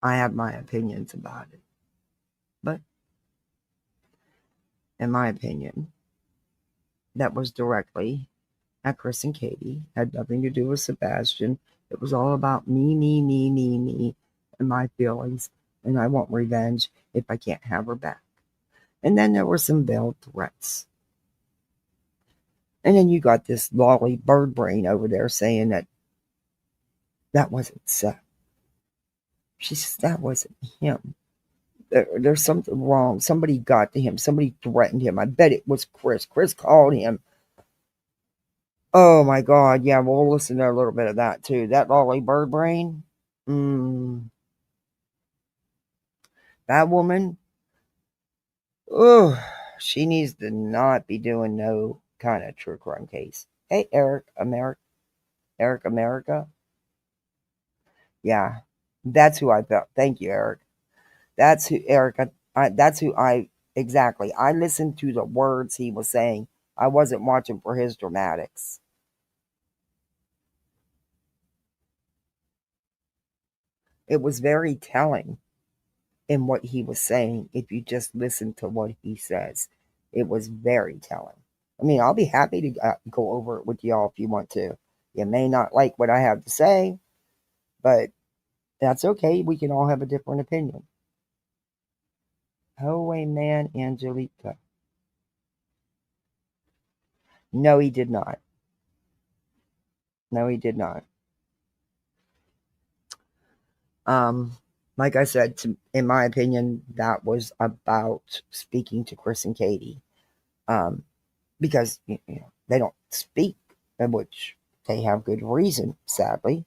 I have my opinions about it. But in my opinion, that was directly at Chris and Katie. Had nothing to do with Sebastian. It was all about me, and my feelings. And I want revenge if I can't have her back. And then there were some veiled threats. And then you got this Lolli bird brain over there saying that wasn't Seth. She says that wasn't him. There's something wrong. Somebody got to him. Somebody threatened him. I bet it was Chris. Chris called him. Oh my God. Yeah, we'll listen to a little bit of that too. That Lolli bird brain. That woman. Oh, she needs to not be doing no kind of true crime case. Hey, Eric America. Yeah, that's who I felt. Thank you, Eric. That's who Eric. That's who I exactly. I listened to the words he was saying. I wasn't watching for his dramatics. It was very telling in what he was saying. If you just listen to what he says, it was very telling. I mean, I'll be happy to go over it with y'all if you want to. You may not like what I have to say, but that's okay. We can all have a different opinion. Oh, man, Angelica. No, he did not. No, he did not. Like I said, in my opinion, that was about speaking to Chris and Katie. Because they don't speak, which they have good reason, sadly,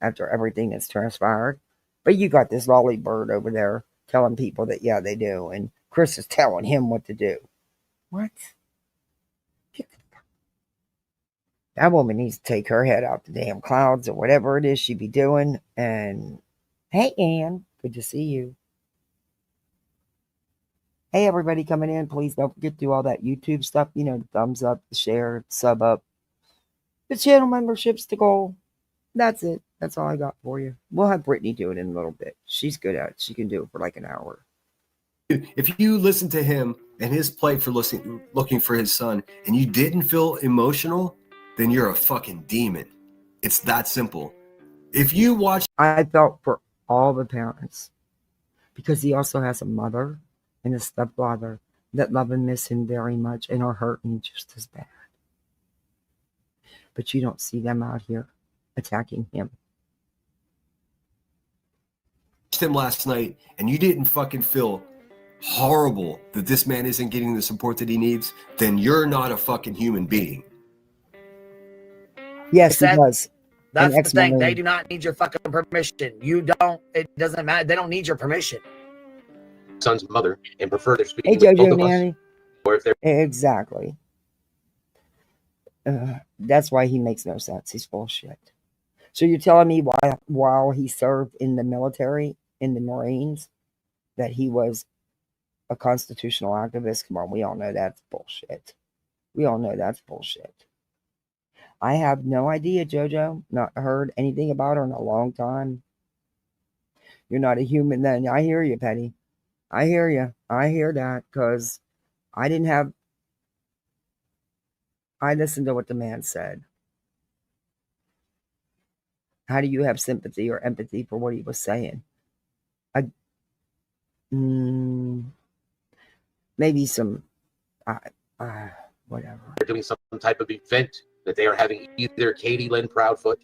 after everything that's transpired. But you got this Lolli bird over there telling people that, yeah, they do. And Chris is telling him what to do. What? That woman needs to take her head out the damn clouds or whatever it is she be doing. And hey, Ann, good to see you. Hey, everybody coming in, please don't forget to do all that YouTube stuff. The thumbs up, the share, sub up. The channel membership's the goal. That's it. That's all I got for you. We'll have Brittany do it in a little bit. She's good at it. She can do it for like an hour. If you listen to him and his plight for looking for his son, and you didn't feel emotional, then you're a fucking demon. It's that simple. If you watch, I felt for all the parents because he also has a mother and a stepfather that love and miss him very much and are hurting just as bad. But you don't see them out here attacking him. him last night and you didn't fucking feel horrible that this man isn't getting the support that he needs, then you're not a fucking human being. Yes, he was. That's An the thing. ex-Marine. They do not need your fucking permission. You don't. It doesn't matter. They don't need your permission. Son's mother and prefer they're Hey, speaking with both JoJo of us, Nanny. or if they're Exactly. That's why he makes no sense. He's full of shit. So you're telling me while he served in the military, in the Marines, that he was a constitutional activist? Come on, we all know that's bullshit. We all know that's bullshit. I have no idea, JoJo. Not heard anything about her in a long time. You're not a human then. I hear you, Penny. I hear you. I hear that because I listened to what the man said. How do you have sympathy or empathy for what he was saying? Maybe some, whatever. doing some type of event that they are having either Katie Lynn Proudfoot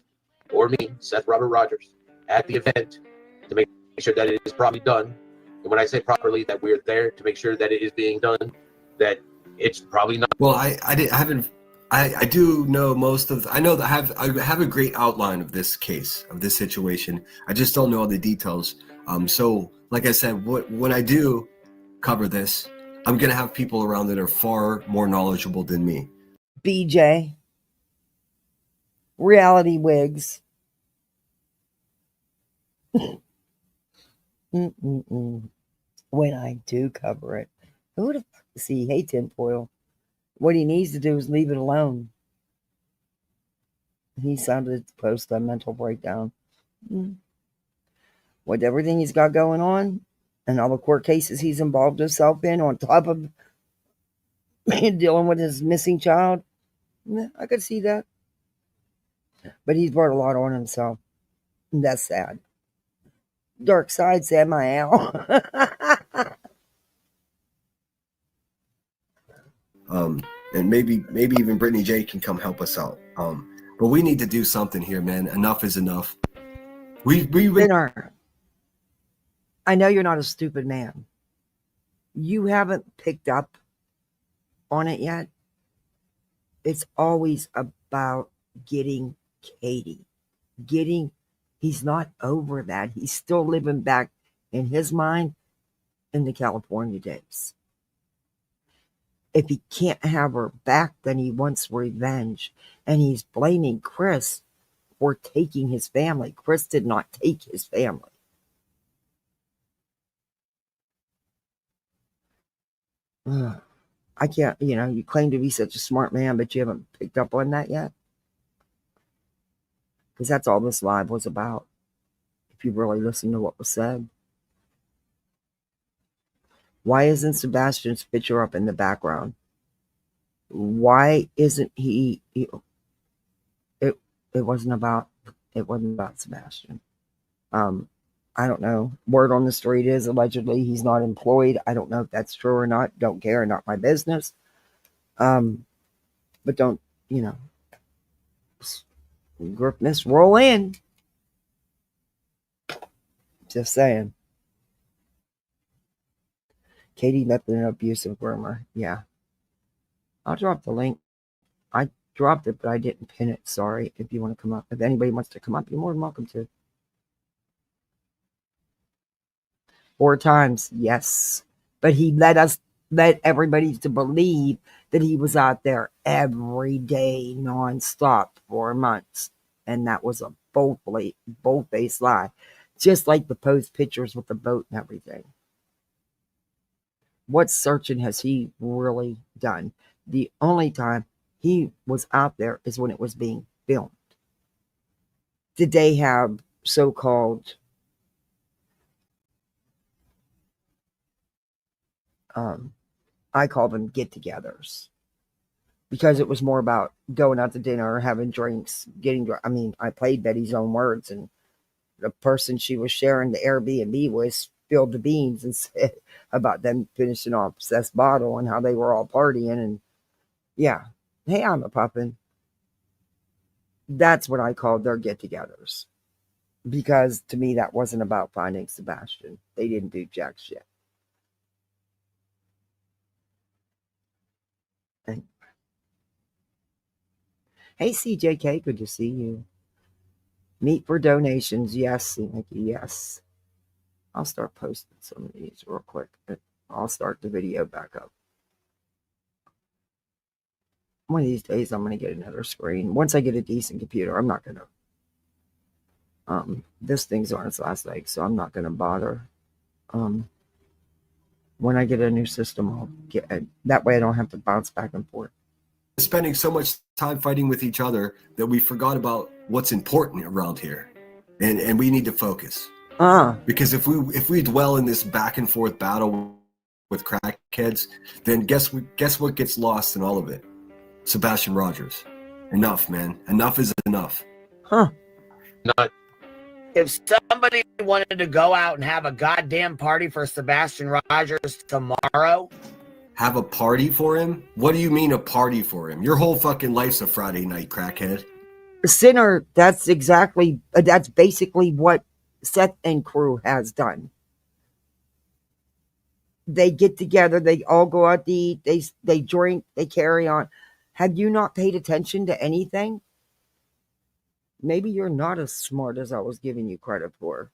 or me, Seth Robert Rogers, at the event to make sure that it is properly done. And when I say properly, that we're there to make sure that it is being done, that it's probably not. Well, I do know most of. I know that I have a great outline of this case, of this situation. I just don't know all the details. So like I said, when I do cover this, I'm gonna have people around that are far more knowledgeable than me. BJ, reality wigs. When I do cover it, who the fuck see? Hey, tinfoil. What he needs to do is leave it alone. He sounded post a mental breakdown. With everything he's got going on and all the court cases he's involved himself in, on top of dealing with his missing child, I could see that. But he's brought a lot on himself. And that's sad. Dark side, Samael. And maybe even Brittany J can come help us out. But we need to do something here, man. Enough is enough. I know you're not a stupid man. You haven't picked up on it yet. It's always about getting Katie. He's not over that. He's still living back in his mind in the California days. If he can't have her back, then he wants revenge. And he's blaming Chris for taking his family. Chris did not take his family. I can't, you claim to be such a smart man, but you haven't picked up on that yet. Because that's all this live was about. If you really listen to what was said. Why isn't Sebastian's picture up in the background? Why isn't he? It wasn't about Sebastian. I don't know. Word on the street is allegedly he's not employed. I don't know if that's true or not. Don't care. Not my business. But don't, Griffness roll in. Just saying. Katie left an abusive groomer. Yeah. I'll drop the link. I dropped it, but I didn't pin it. Sorry. If you want to come up. If anybody wants to come up, you're more than welcome to. 4 times, yes. But he let everybody to believe that he was out there every day, nonstop, for months. And that was a bold-faced lie. Just like the post pictures with the boat and everything. What searching has he really done? The only time he was out there is when it was being filmed. Did they have so-called I call them get-togethers because it was more about going out to dinner, having drinks, getting. I mean, I played Betty's own words, and the person she was sharing the Airbnb with spilled the beans and said about them finishing off Seth's bottle and how they were all partying. And yeah, hey, I'm a puppin. That's what I called their get-togethers. Because to me, that wasn't about finding Sebastian. They didn't do jack shit. And, hey, CJK, good to see you. Meet for donations. Yes, Nikki, yes. I'll start posting some of these real quick. I'll start the video back up. One of these days, I'm going to get another screen. Once I get a decent computer, I'm not going to. This thing's on its last leg, so I'm not going to bother. When I get a new system, I'll get it. That way I don't have to bounce back and forth. Spending so much time fighting with each other that we forgot about what's important around here. And we need to focus. Because if we dwell in this back and forth battle with crackheads, then guess what gets lost in all of it? Sebastian Rodgers. Enough, man. Enough is enough. Not. If somebody wanted to go out and have a goddamn party for Sebastian Rodgers tomorrow. Have a party for him? What do you mean a party for him? Your whole fucking life's a Friday night, crackhead. Sinner, that's basically what Seth and crew has done. They get together, they all go out to eat, they drink, they carry on. Have you not paid attention to anything? Maybe you're not as smart as I was giving you credit for.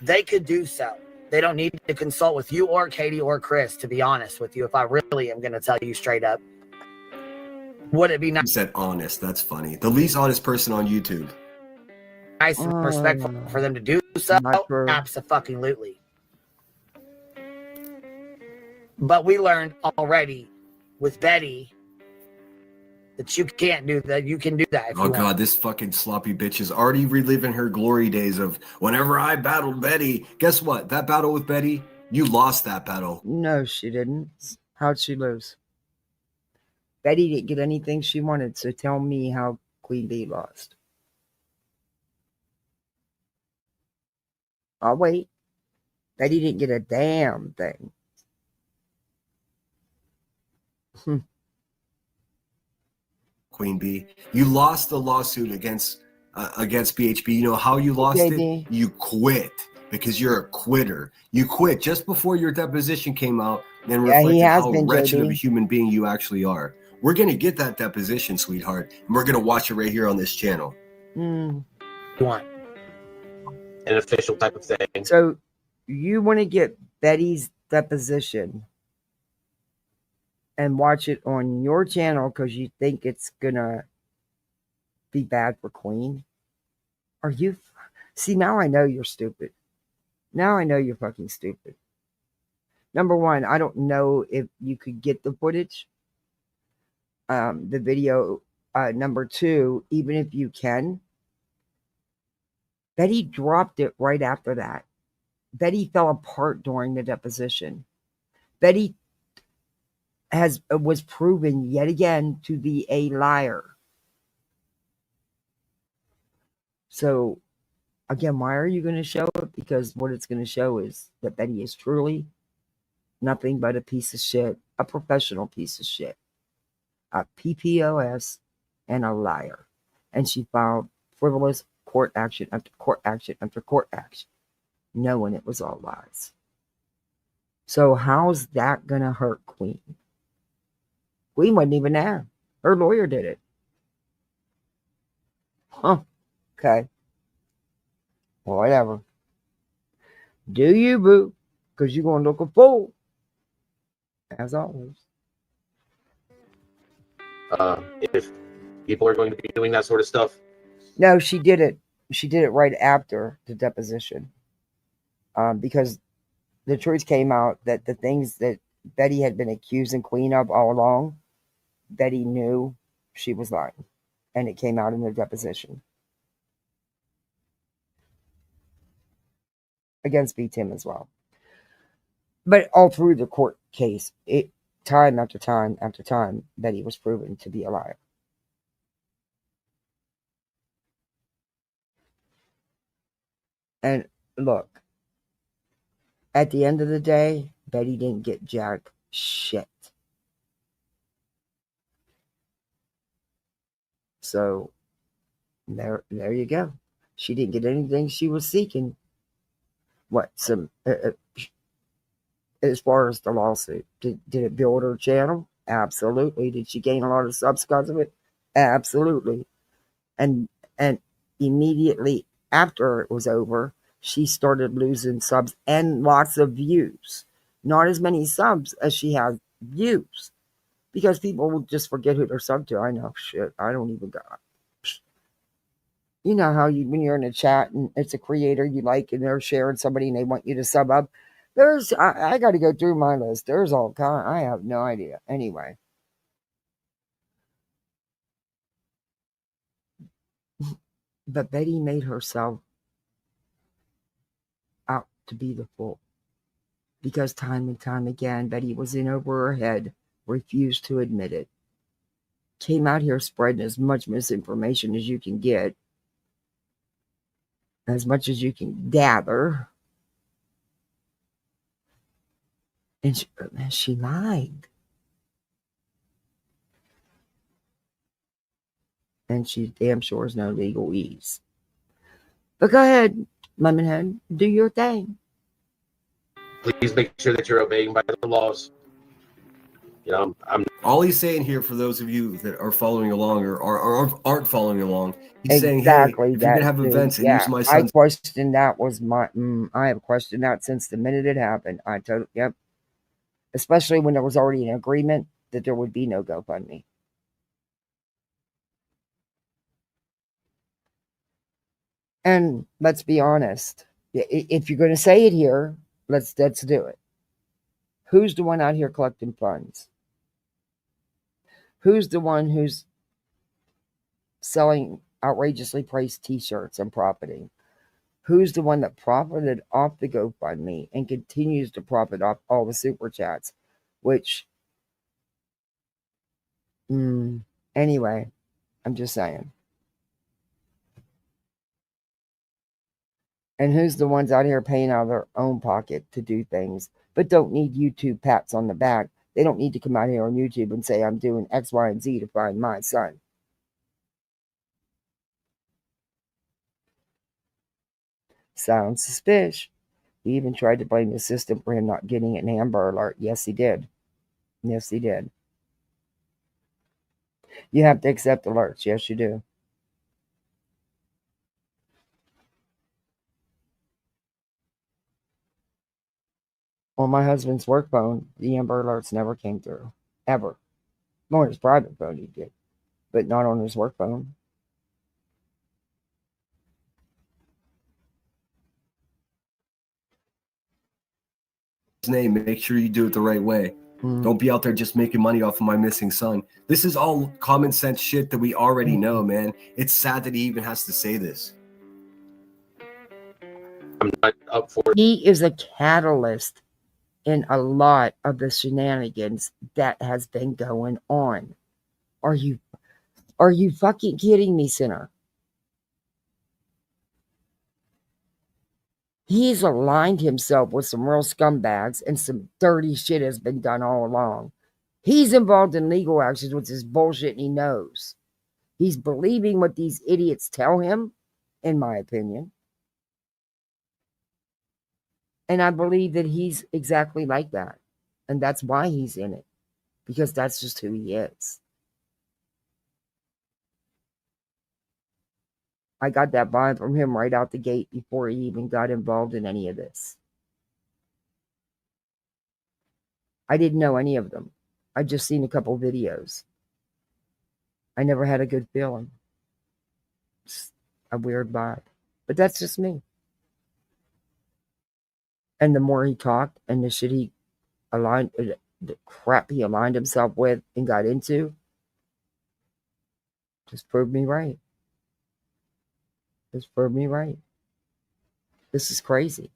They could do so. They don't need to consult with you or Katie or Chris, to be honest with you, if I really am going to tell you straight up. Would it be nice? You said honest. That's funny. The least honest person on YouTube. Nice and respectful for them to do so? Absolutely. But we learned already with Betty that you can't do that. You can do that. Oh, God, this fucking sloppy bitch is already reliving her glory days of whenever I battled Betty. Guess what? That battle with Betty, you lost that battle. No, she didn't. How'd she lose? Betty didn't get anything she wanted, so tell me how Queen Bee lost. I'll wait. Betty didn't get a damn thing. Queen Bee, you lost the lawsuit against BHB. You know how you lost it? You quit because you're a quitter. You quit just before your deposition came out and reflected how wretched of a human being you actually are. We're going to get that deposition, sweetheart, and we're going to watch it right here on this channel. You want an official type of thing. So you want to get Betty's deposition and watch it on your channel because you think it's gonna be bad for Queen? Are you? See, now I know you're stupid. Now I know you're fucking stupid. Number one, I don't know if you could get the footage, the video. Number two, even if you can, Betty dropped it right after that. Betty fell apart during the deposition. Betty was proven yet again to be a liar. So, again, why are you going to show it? Because what it's going to show is that Betty is truly nothing but a piece of shit, a professional piece of shit, a PPOS, and a liar. And she filed frivolous court action after court action after court action, knowing it was all lies. So how's that going to hurt Queen? Queen wasn't even there. Her lawyer did it. Huh. Okay. Well, whatever. Do you, boo? Because you're going to look a fool. As always. If people are going to be doing that sort of stuff. No, she did it. She did it right after the deposition. Because the truth came out that the things that Betty had been accusing Queen of all along, Betty knew she was lying. And it came out in the deposition. against B Tim as well. But all through the court case, time after time after time, Betty was proven to be a liar. And look, at the end of the day, Betty didn't get jack shit. So there you go. She didn't get anything she was seeking. What, some as far as the lawsuit, did it build her channel? Absolutely. Did she gain a lot of subs because of it? Absolutely. And immediately after it was over, she started losing subs and lots of views. Not as many subs as she has views, because people will just forget who they're sub to. I know, shit, I don't even got. You know how when you're in a chat and it's a creator you like and they're sharing somebody and they want you to sub up. I got to go through my list. There's all kind. I have no idea. Anyway. But Betty made herself out to be the fool. Because time and time again, Betty was in over her head, refused to admit it. Came out here spreading as much misinformation as you can get, as much as you can gather. And she lied. And she damn sure is no legal ease. But go ahead, Lemonhead, do your thing. Please make sure that you're obeying by the laws. You know, I'm all he's saying here, for those of you that are following along or aren't following along, he's exactly saying, hey, if you're that, gonna have events and use my I son's, questioned that was my. I have questioned that since the minute it happened. I told, yep. Especially when there was already an agreement that there would be no GoFundMe. And let's be honest. If you're going to say it here, let's do it. Who's the one out here collecting funds? Who's the one who's selling outrageously priced t-shirts and profiting? Who's the one that profited off the GoFundMe and continues to profit off all the super chats? Which, anyway, I'm just saying. And who's the ones out here paying out of their own pocket to do things, but don't need YouTube pats on the back? They don't need to come out here on YouTube and say, I'm doing X, Y, and Z to find my son. Sounds suspicious. He even tried to blame the system for him not getting an Amber Alert. Yes, he did. Yes, he did. You have to accept alerts. Yes, you do. On my husband's work phone, the Amber Alerts never came through. Ever. On his private phone, he did. But not on his work phone. name, make sure you do it the right way. Don't be out there just making money off of my missing son. This is all common sense shit that we already know, man. It's sad that he even has to say this. I'm not up for it. He is a catalyst in a lot of the shenanigans that has been going on. Are you fucking kidding me, sinner? He's aligned himself with some real scumbags, and some dirty shit has been done all along. He's involved in legal actions with this bullshit, and he knows. He's believing what these idiots tell him, in my opinion. And I believe that he's exactly like that. And that's why he's in it. Because that's just who he is. I got that vibe from him right out the gate before he even got involved in any of this. I didn't know any of them. I'd just seen a couple videos. I never had a good feeling. It's a weird vibe. But that's just me. And the more he talked and the shit he aligned, the crap he aligned himself with and got into, just proved me right. Just proved me right. This is crazy.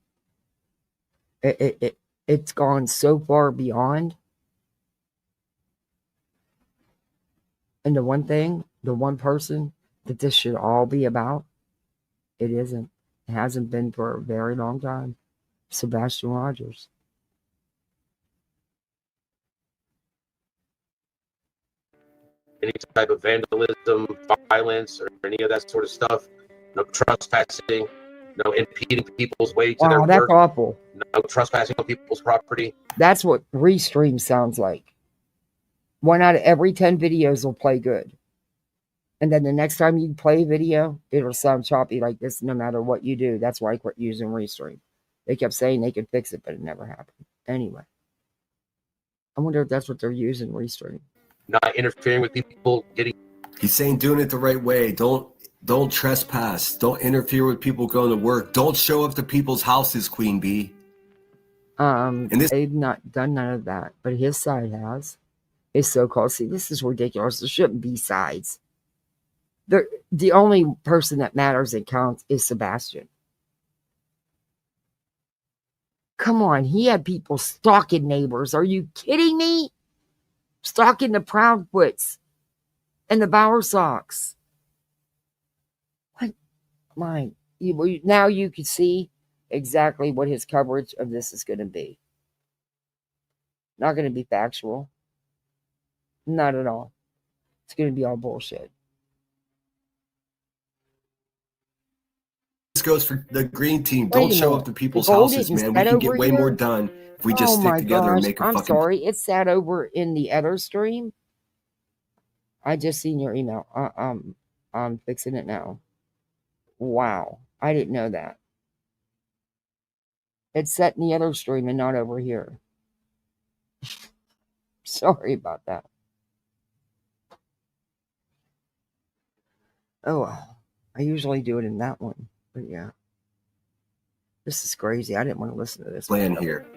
It's gone so far beyond. And the one person that this should all be about, it isn't. It hasn't been for a very long time. Sebastian Rodgers. Any type of vandalism, violence, or any of that sort of stuff. No trespassing, no impeding people's way to their Wow, that's work, awful. no trespassing on people's property. That's what restream sounds like. 1 out of every 10 videos will play good. And then the next time you play a video, it'll sound choppy like this no matter what you do. That's why I quit using restream. They kept saying they could fix it, but it never happened. Anyway. I wonder if that's what they're using, restream. Not interfering with people getting. He's saying doing it the right way. Don't trespass. Don't interfere with people going to work. Don't show up to people's houses, Queen Bee. They've not done none of that, but his side has. His so-called, see, this is ridiculous. There shouldn't be sides. The only person that matters and counts is Sebastian. Come on, he had people stalking neighbors. Are you kidding me? Stalking the Proudfoots and the Bowersocks. What? Now you can see exactly what his coverage of this is going to be. Not going to be factual. Not at all. It's going to be all bullshit. This goes for the green team. Wait a Don't show minute. up to people's The gold houses, isn't man. We set can get over way here? more done if we just stick together and make a I'm fucking. sorry. It's sat over in the other stream. I just seen your email. I'm fixing it now. Wow. I didn't know that. It's set in the other stream and not over here. Sorry about that. Oh, well. I usually do it in that one. But yeah. This is crazy. I didn't want to listen to this. Plan here.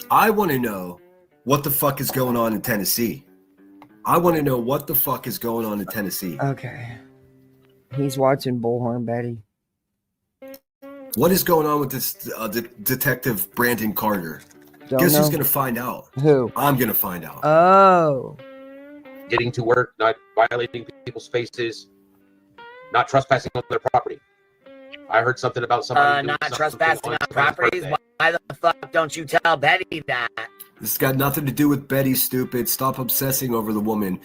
I want to know what the fuck is going on in Tennessee. I want to know what the fuck is going on in Tennessee. Okay. He's watching Bullhorn Betty. What is going on with this Detective Brandon Carter? Guess who's going to find out? Who? I'm going to find out. Oh. Getting to work, not violating people's spaces, not trespassing on their property. I heard something about somebody not trespassing on properties. Why the fuck don't you tell Betty that? This has got nothing to do with Betty, stupid. Stop obsessing over the woman.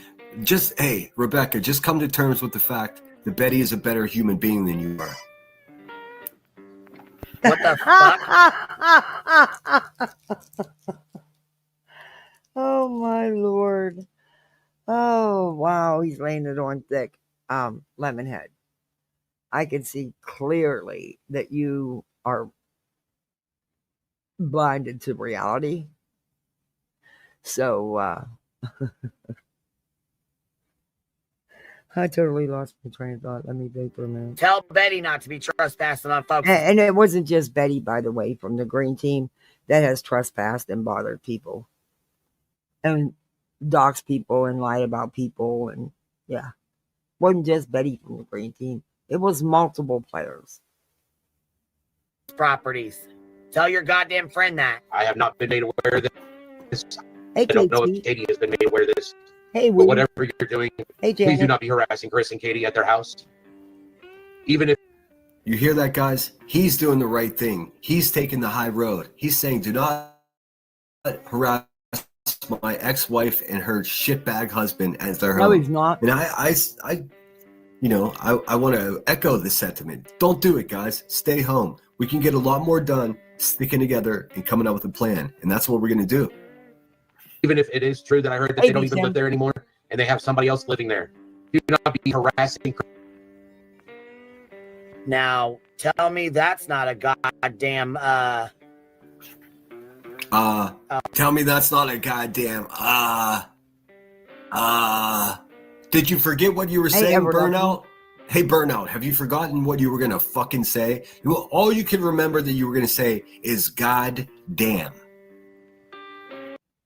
Hey, Rebecca, just come to terms with the fact that Betty is a better human being than you are. What the fuck? Oh my Lord. Oh wow, he's laying it on thick. Lemonhead. I can see clearly that you are blinded to reality. So I totally lost my train of thought. Let me think for a minute. Tell Betty not to be trespassing on folks. And it wasn't just Betty, by the way, from the green team that has trespassed and bothered people. And doxed people and lied about people. And yeah. Wasn't just Betty from the green team. It was multiple players. Properties. Tell your goddamn friend that. I have not been made aware of this. Hey, I don't know Katie. if Katie has been made aware of this. Hey, But Willie. whatever you're doing, Hey, please do Janet. not be harassing Chris and Katie at their house. Even if You hear that, guys? He's doing the right thing. He's taking the high road. He's saying, do not harass my ex-wife and her shitbag husband as their No, home. he's not. And I want to echo this sentiment. Don't do it, guys. Stay home. We can get a lot more done sticking together and coming up with a plan. And that's what we're going to do. even if it is true that I heard that Hey, they don't even Sam. live there anymore and they have somebody else living there, do not be harassing. Now, tell me that's not a goddamn, Tell me that's not a goddamn, did you forget what you were Hey, saying, Everett, Burnout? Hey, Burnout, have you forgotten what you were going to fucking say? All you can remember that you were going to say is God damn.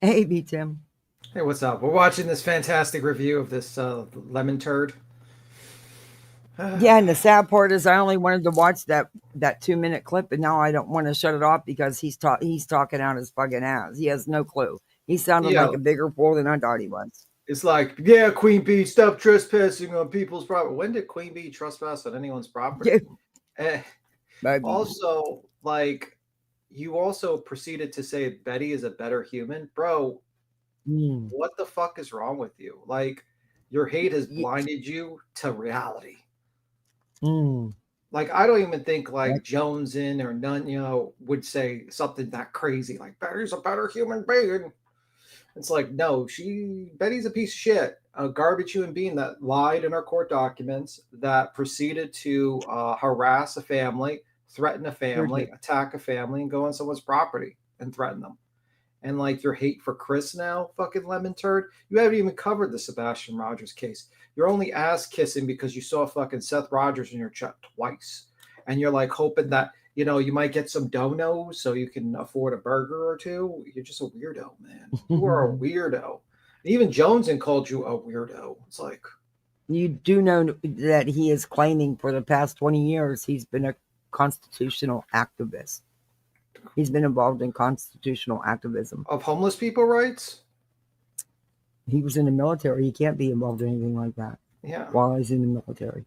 Hey, B. Tim. Hey, what's up? We're watching this fantastic review of this lemon turd. Yeah, and the sad part is I only wanted to watch that 2-minute clip, and now I don't want to shut it off because he's talking out his fucking ass. He has no clue. He sounded like a bigger fool than I thought he was. It's like, yeah, Queen Bee, stop trespassing on people's property. When did Queen Bee trespass on anyone's property? Also, like, you also proceeded to say Betty is a better human. Bro, what the fuck is wrong with you? Like, your hate has blinded you to reality. Like, I don't even think like Jonesin or Nunya would say something that crazy like Betty's a better human being. It's like, no, Betty's a piece of shit, a garbage human being that lied in our court documents, that proceeded to harass a family, threaten a family, attack a family, and go on someone's property and threaten them. And like your hate for Chris now, fucking lemon turd, you haven't even covered the Sebastian Rodgers case. You're only ass kissing because you saw fucking Seth Rodgers in your chat twice. And you're like hoping that, you know, you might get some donos so you can afford a burger or two. You're just a weirdo, man. You are a weirdo. Even Jonesin called you a weirdo. It's like, you do know that he is claiming for the past 20 years he's been a constitutional activist. He's been involved in constitutional activism. Of homeless people rights? He was in the military. He can't be involved in anything like that. Yeah. While he's in the military.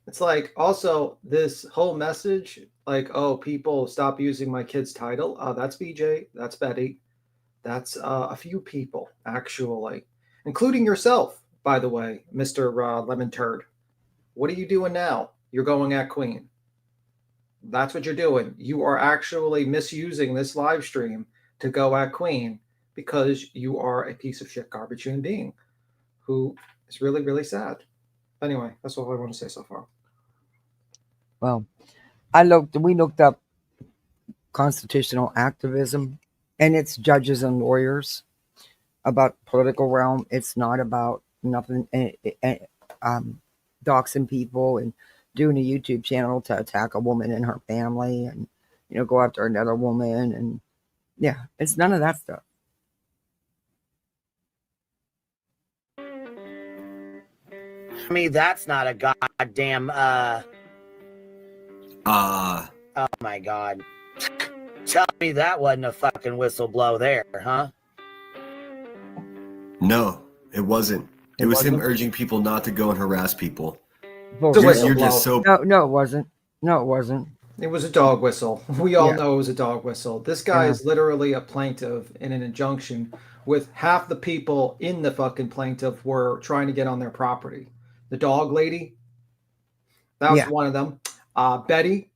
It's like, also, this whole message, like, oh, people stop using my kid's title. That's BJ. That's Betty. That's a few people, actually, including yourself, by the way, Mr. Lemon Turd. What are you doing now? You're going at Queen. That's what you're doing. You are actually misusing this live stream to go at Queen because you are a piece of shit garbage human being who is really, really sad. Anyway, that's all I want to say so far. Well, we looked up constitutional activism, and it's judges and lawyers about political realm. It's not about nothing, doxing people and doing a YouTube channel to attack a woman and her family and, you know, go after another woman. And yeah, it's none of that stuff. I mean, that's not a goddamn, oh my God. Tell me that wasn't a fucking whistle blow there, huh? No, it wasn't. It was him urging people not to go and harass people. You're just so... No, it wasn't. No, it wasn't. It was a dog whistle. We all know it was a dog whistle. This guy is literally a plaintiff in an injunction with half the people in the fucking plaintiff were trying to get on their property. The dog lady, that was one of them. Betty,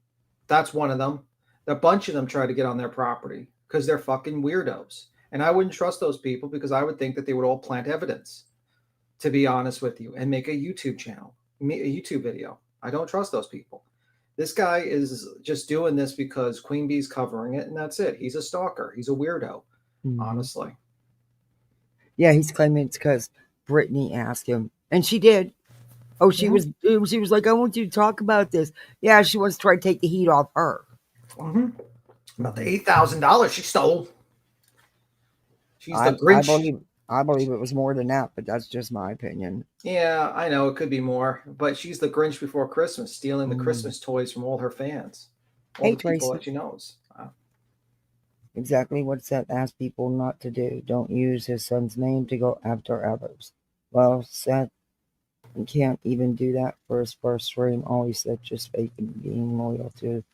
that's one of them. A bunch of them tried to get on their property because they're fucking weirdos. And I wouldn't trust those people because I would think that they would all plant evidence, to be honest with you, and make a YouTube channel, a YouTube video. I don't trust those people. This guy is just doing this because Queen Bee's covering it, and that's it. He's a stalker. He's a weirdo, honestly. Yeah, he's claiming it's because Brittany asked him, and she did. Oh, she was like, I want you to talk about this. Yeah, she wants to try to take the heat off her. About the $8,000 she stole. She's the Grinch. I believe it was more than that, but that's just my opinion. Yeah, I know it could be more, but she's the Grinch before Christmas, stealing the Christmas toys from all her fans, all the people that she knows. Wow. Exactly what Seth asked people not to do. Don't use his son's name to go after others. Well, Seth can't even do that for his first stream. Always said just faking being loyal to his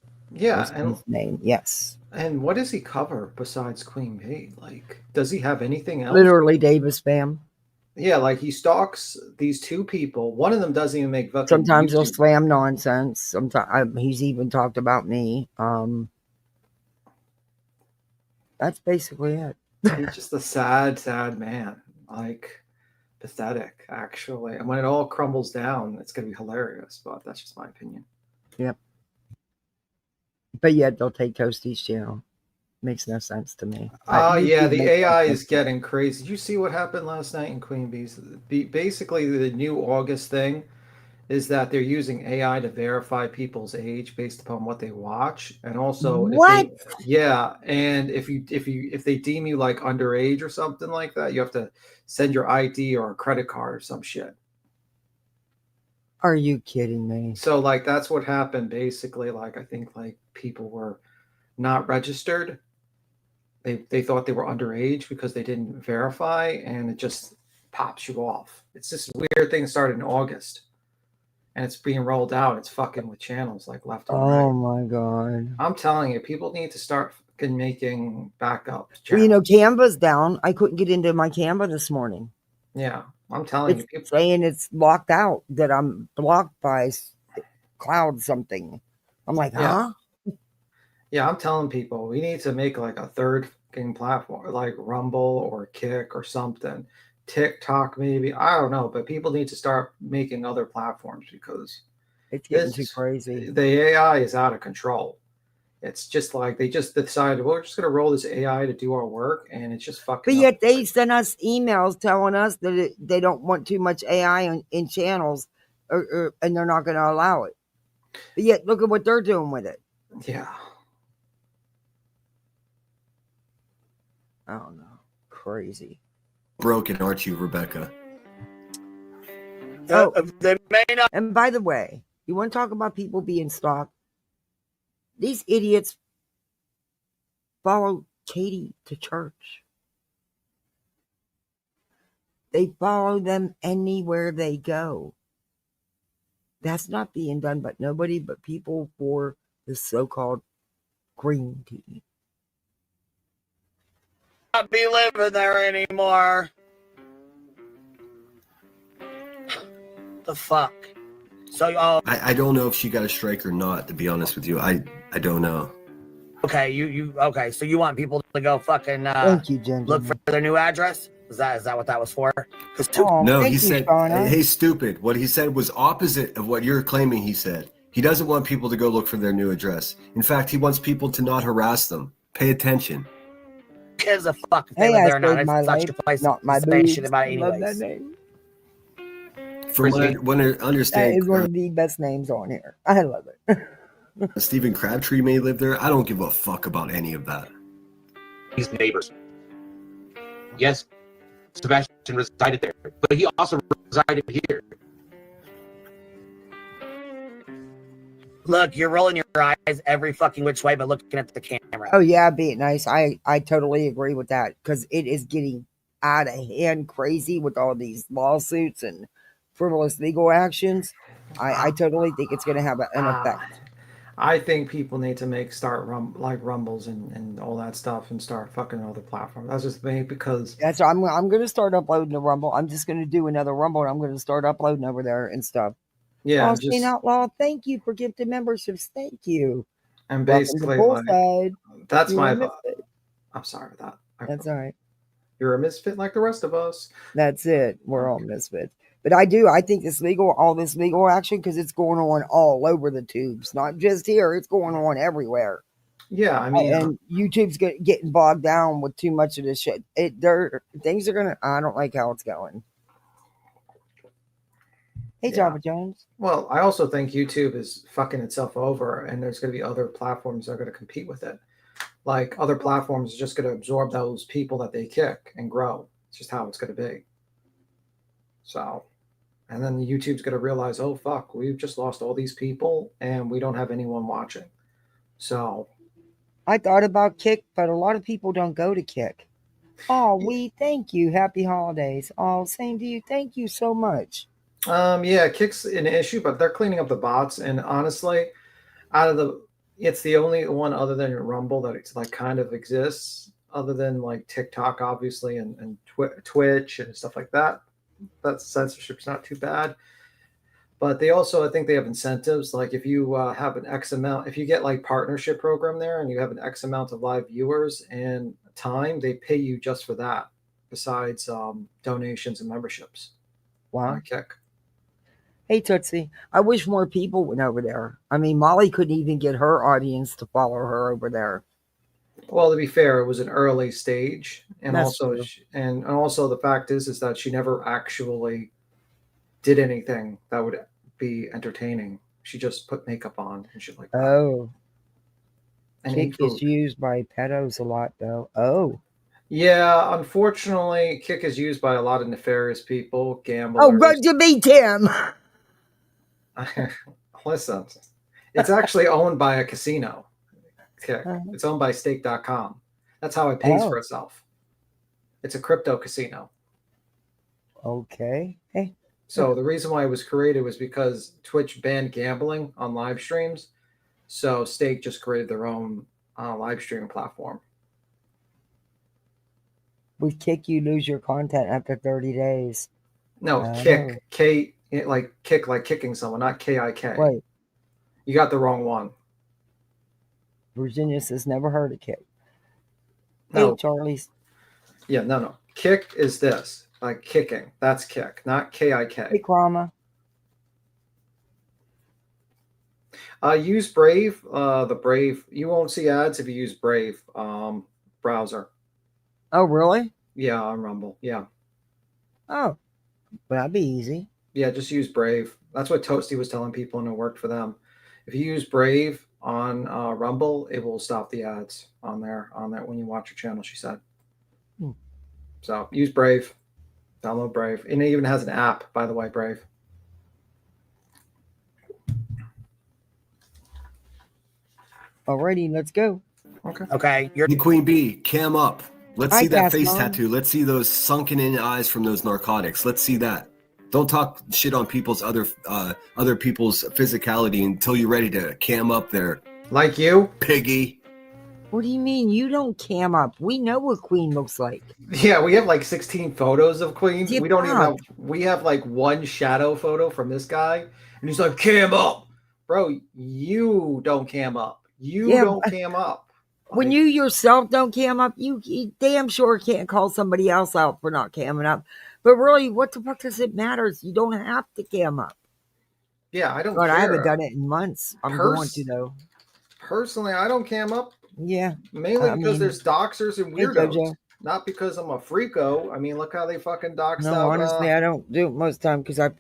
name. Yes. And what does he cover besides Queen Bee? Like, does he have anything else? Literally Davis spam. Yeah, like he stalks these two people. One of them doesn't even make fucking Sometimes he'll slam nonsense. Sometimes he's even talked about me. That's basically it. He's just a sad, sad man. Like, pathetic, actually. And when it all crumbles down, it's going to be hilarious. But that's just my opinion. Yep. But yet they'll take Toasty's channel. Makes no sense to me. Yeah, the AI is getting crazy. Did you see what happened last night in Queen Bee's? Basically, the new August thing is that they're using AI to verify people's age based upon what they watch, and also and if they deem you like underage or something like that, you have to send your ID or a credit card or some shit. Are you kidding me? So like that's what happened basically. Like I think like people were not registered. They thought they were underage because they didn't verify, and it just pops you off. It's this weird thing that started in August, and it's being rolled out. It's fucking with channels like left and right. Oh my God. I'm telling you, people need to start fucking making backup channels. Well, you know, Canva's down. I couldn't get into my Canva this morning. Yeah, I'm telling you, It's people. saying it's locked out, that I'm blocked by cloud something. I'm like, huh? Yeah, I'm telling people we need to make like a third fucking platform, like Rumble or Kick or something. TikTok, maybe. I don't know, but people need to start making other platforms because It's getting too crazy. the AI is out of control. It's just like they just decided, well, we're just going to roll this AI to do our work, and it's just fucking. But yet they send us emails telling us that they don't want too much AI in channels, and they're not going to allow it. But yet, look at what they're doing with it. Yeah. I don't know. Crazy. Broken, aren't you, Rebecca? Oh, they may not. And by the way, you want to talk about people being stalked? These idiots follow Katie to church. They follow them anywhere they go. That's not being done by nobody but people for the so-called green tea. Not be living there anymore. The fuck? So, I don't know if she got a strike or not, to be honest with you. I don't know. okay, you okay, so you want people to go fucking Thank you, Ginger. look for their new address? Is that what that was for? No, he thank you, said, Shauna. hey, stupid. What he said was opposite of what you're claiming he said. He doesn't want people to go look for their new address. In fact, he wants people to not harass them. Pay attention. Gives a fuck if they Hey, live I there or not. saved my It's not life, your place not my to say boobs. shit about it I love that anyways. name. From what I That understand, is one of the best names on here. I love it. Stephen Crabtree may live there. I don't give a fuck about any of that. These neighbors. Yes, Sebastian resided there, but he also resided here. Look, you're rolling your eyes every fucking which way, but looking at the camera. Oh yeah, be it nice. I totally agree with that because it is getting out of hand crazy with all these lawsuits and frivolous legal actions. I totally think it's going to have an effect. I think people need to start rumbles and all that stuff and start fucking other platforms. That's just me because That's I'm going to start uploading the Rumble. I'm just going to do another Rumble and I'm going to start uploading over there and stuff. yeah, Austin Outlaw, thank you for gifted memberships. Thank you. and Welcome to basically Poolside. that's You're my. a misfit. I'm sorry about that. That's all right. You're a misfit like the rest of us. That's it. We're all misfits. But I think all this legal action, because it's going on all over the tubes, not just here. It's going on everywhere. Yeah, I mean, and YouTube's getting bogged down with too much of this shit. Things are gonna. I don't like how it's going. Hey, Yeah. Java Jones. well, I also think YouTube is fucking itself over, and there's going to be other platforms that are going to compete with it. Like other platforms are just going to absorb those people that they kick and grow. It's just how it's going to be. So, and then YouTube's going to realize, oh fuck, we've just lost all these people, and we don't have anyone watching. So, I thought about Kick, but a lot of people don't go to Kick. Oh, we thank you. Happy holidays. Oh, same to you. Thank you so much. yeah, Kick's an issue, but they're cleaning up the bots, and honestly, it's the only one other than Rumble that it's like kind of exists, other than like TikTok, obviously, and Twitch and stuff like that. That censorship's not too bad. But they also, I think they have incentives. Like if you have an X amount, if you get like partnership program there and you have an X amount of live viewers and time, they pay you just for that, besides donations and memberships. Wow. Kick. Hey, Tootsie. I wish more people went over there. I mean, Molly couldn't even get her audience to follow her over there. Well, to be fair, it was an early stage, and That's also, true. and also the fact is that she never actually did anything that would be entertaining. She just put makeup on and shit like that. Oh. And Kick is used by pedos a lot, though. Oh. Yeah, unfortunately, Kick is used by a lot of nefarious people, gamblers. Oh, good to meet him. Listen, it's actually owned by a casino. Kick. It's owned by stake.com. That's how it pays for itself. It's a crypto casino. Okay. Hey. So the reason why it was created was because Twitch banned gambling on live streams. So Stake just created their own live streaming platform. With Kick, you lose your content after 30 days. No, Kick. K, like kick, like kicking someone, not K-I-K. Right. You got the wrong one. Virginia says never heard of Kick. No. Hey, Charlie's. Yeah, no. Kick is this. Like kicking. That's Kick, not K-I-K. Hey, Krama. Use Brave. The Brave. You won't see ads if you use Brave browser. Oh, really? Yeah, on Rumble. Yeah. Oh, well, that'd be easy. Yeah, just use Brave. That's what Toasty was telling people, and it worked for them. If you use Brave on Rumble, it will stop the ads on there when you watch your channel, she said. So use Brave. Download Brave. And it even has an app, by the way, Brave. Alrighty, let's go. Okay. You're Hey, Queen Bee, cam up. Let's Hi, see that Cass face Mom. tattoo. Let's see those sunken in eyes from those narcotics. Let's see that. Don't talk shit on people's other people's physicality until you're ready to cam up there. Like you? Piggy. What do you mean? You don't cam up. We know what Queen looks like. Yeah, we have like 16 photos of Queen. Get We don't even up. have. We have like one shadow photo from this guy, and he's like, "Cam up, bro. You don't cam up. You Yeah, don't cam up." When Like, you yourself don't cam up, you damn sure can't call somebody else out for not camming up. But really, what the fuck does it matter? You don't have to cam up. yeah, I don't. But care. I haven't done it in months. I'm going to though. Personally, I don't cam up. Yeah. Mainly I because mean, there's doxers and hey, weirdos. Jojo. Not because I'm a freako. I mean, look how they fucking doxed No, out. honestly, I don't do it most of the time because I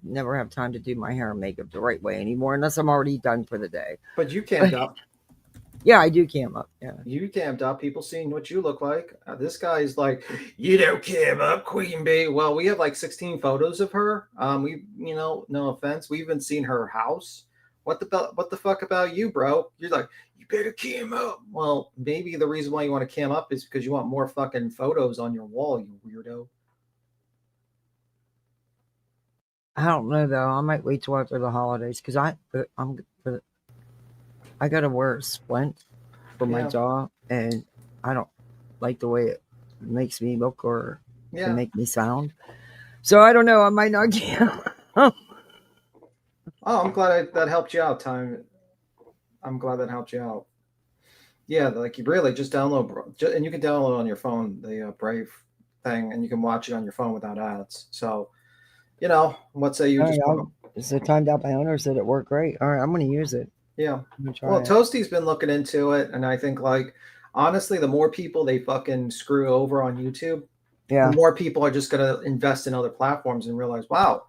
never have time to do my hair and makeup the right way anymore unless I'm already done for the day. But you cammed up. Yeah, I do cam up. Yeah. You cammed up. People seeing what you look like. This guy's like, you don't cam up, Queen Bee. Well, we have like 16 photos of her. No offense. We even seen her house. What the fuck about you, bro? You're like, you better cam up. Well, maybe the reason why you want to cam up is because you want more fucking photos on your wall, you weirdo. I don't know though. I might wait till after the holidays because I gotta wear a splint for my Yeah. jaw, and I don't like the way it makes me look or Yeah. can make me sound. So I don't know. I might not cam. Oh, I'm glad that helped you out, Time. I'm glad that helped you out. Yeah, like you really just download, and you can download on your phone the Brave thing, and you can watch it on your phone without ads. So, what say you All just? right, so timed out by owner said it worked great. All right, I'm going to use it. Yeah. I'm gonna try Well, it. Toasty's been looking into it, and I think like honestly, the more people they fucking screw over on YouTube, Yeah. the more people are just gonna invest in other platforms and realize, wow,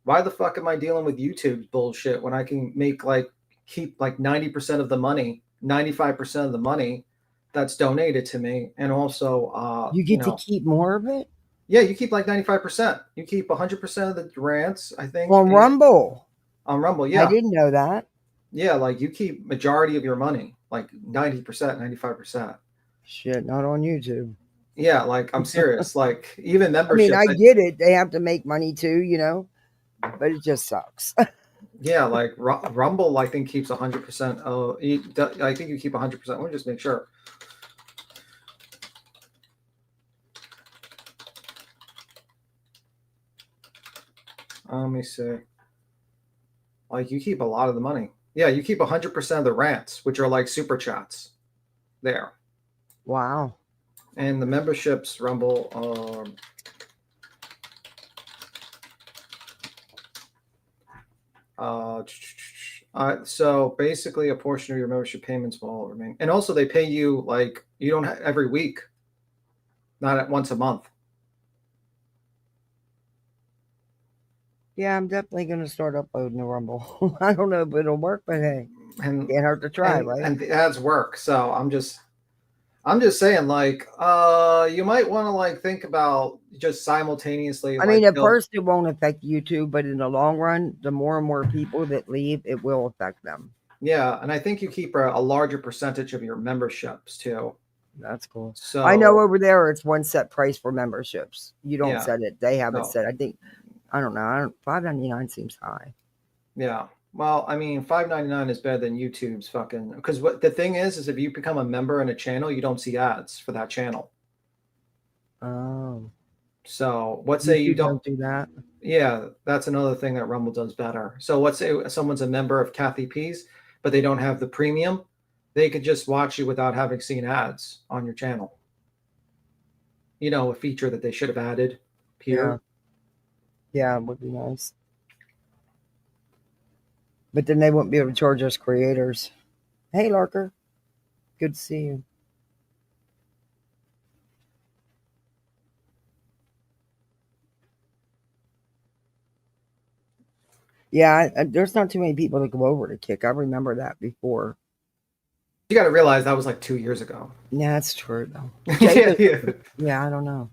why the fuck am I dealing with YouTube's bullshit when I can keep 90% of the money, 95% of the money that's donated to me, and also You get to keep more of it? Yeah, you keep like 95%. You keep 100% of the rants, I think. On Rumble. On Rumble, yeah. I didn't know that. Yeah, like you keep majority of your money, like 90%, 95%. Shit, not on YouTube. Yeah, like I'm serious. Like even memberships. I get it. They have to make money too, but it just sucks. Yeah, like Rumble, I think keeps 100%. Oh, I think you keep 100%. Let me just make sure. Let me see. Like you keep a lot of the money. Yeah, you keep 100% of the rants, which are like super chats. There. Wow. And the memberships, Rumble. So basically, a portion of your membership payments will remain, and also they pay you like you don't have every week, not at once a month. Yeah, I'm definitely going to start uploading the Rumble. I don't know if it'll work, but hey, And can't hurt to try, right? And the ads work. So I'm just saying, like, you might want to like think about just simultaneously. I mean, at first it won't affect YouTube, but in the long run, the more and more people that leave, it will affect them. Yeah, and I think you keep a larger percentage of your memberships too. That's cool. So I know over there it's one set price for memberships. You don't Yeah. set it; they have it No. set. I think I don't know. $5.99 seems high. Yeah. Well, I mean, $5.99 is better than YouTube's fucking. Because what the thing is if you become a member in a channel, you don't see ads for that channel. Oh, So let's say you YouTube don't. do that. Yeah, that's another thing that Rumble does better. So let's say someone's a member of Kathy P's, but they don't have the premium. They could just watch you without having seen ads on your channel. You know, a feature that they should have added here. Yeah, it would be nice. But then they wouldn't be able to charge us creators. Hey, Larker. Good to see you. Yeah, there's not too many people that go over to Kick. I remember that before. You got to realize that was like 2 years ago. Yeah, that's true, though. Yeah. I don't know.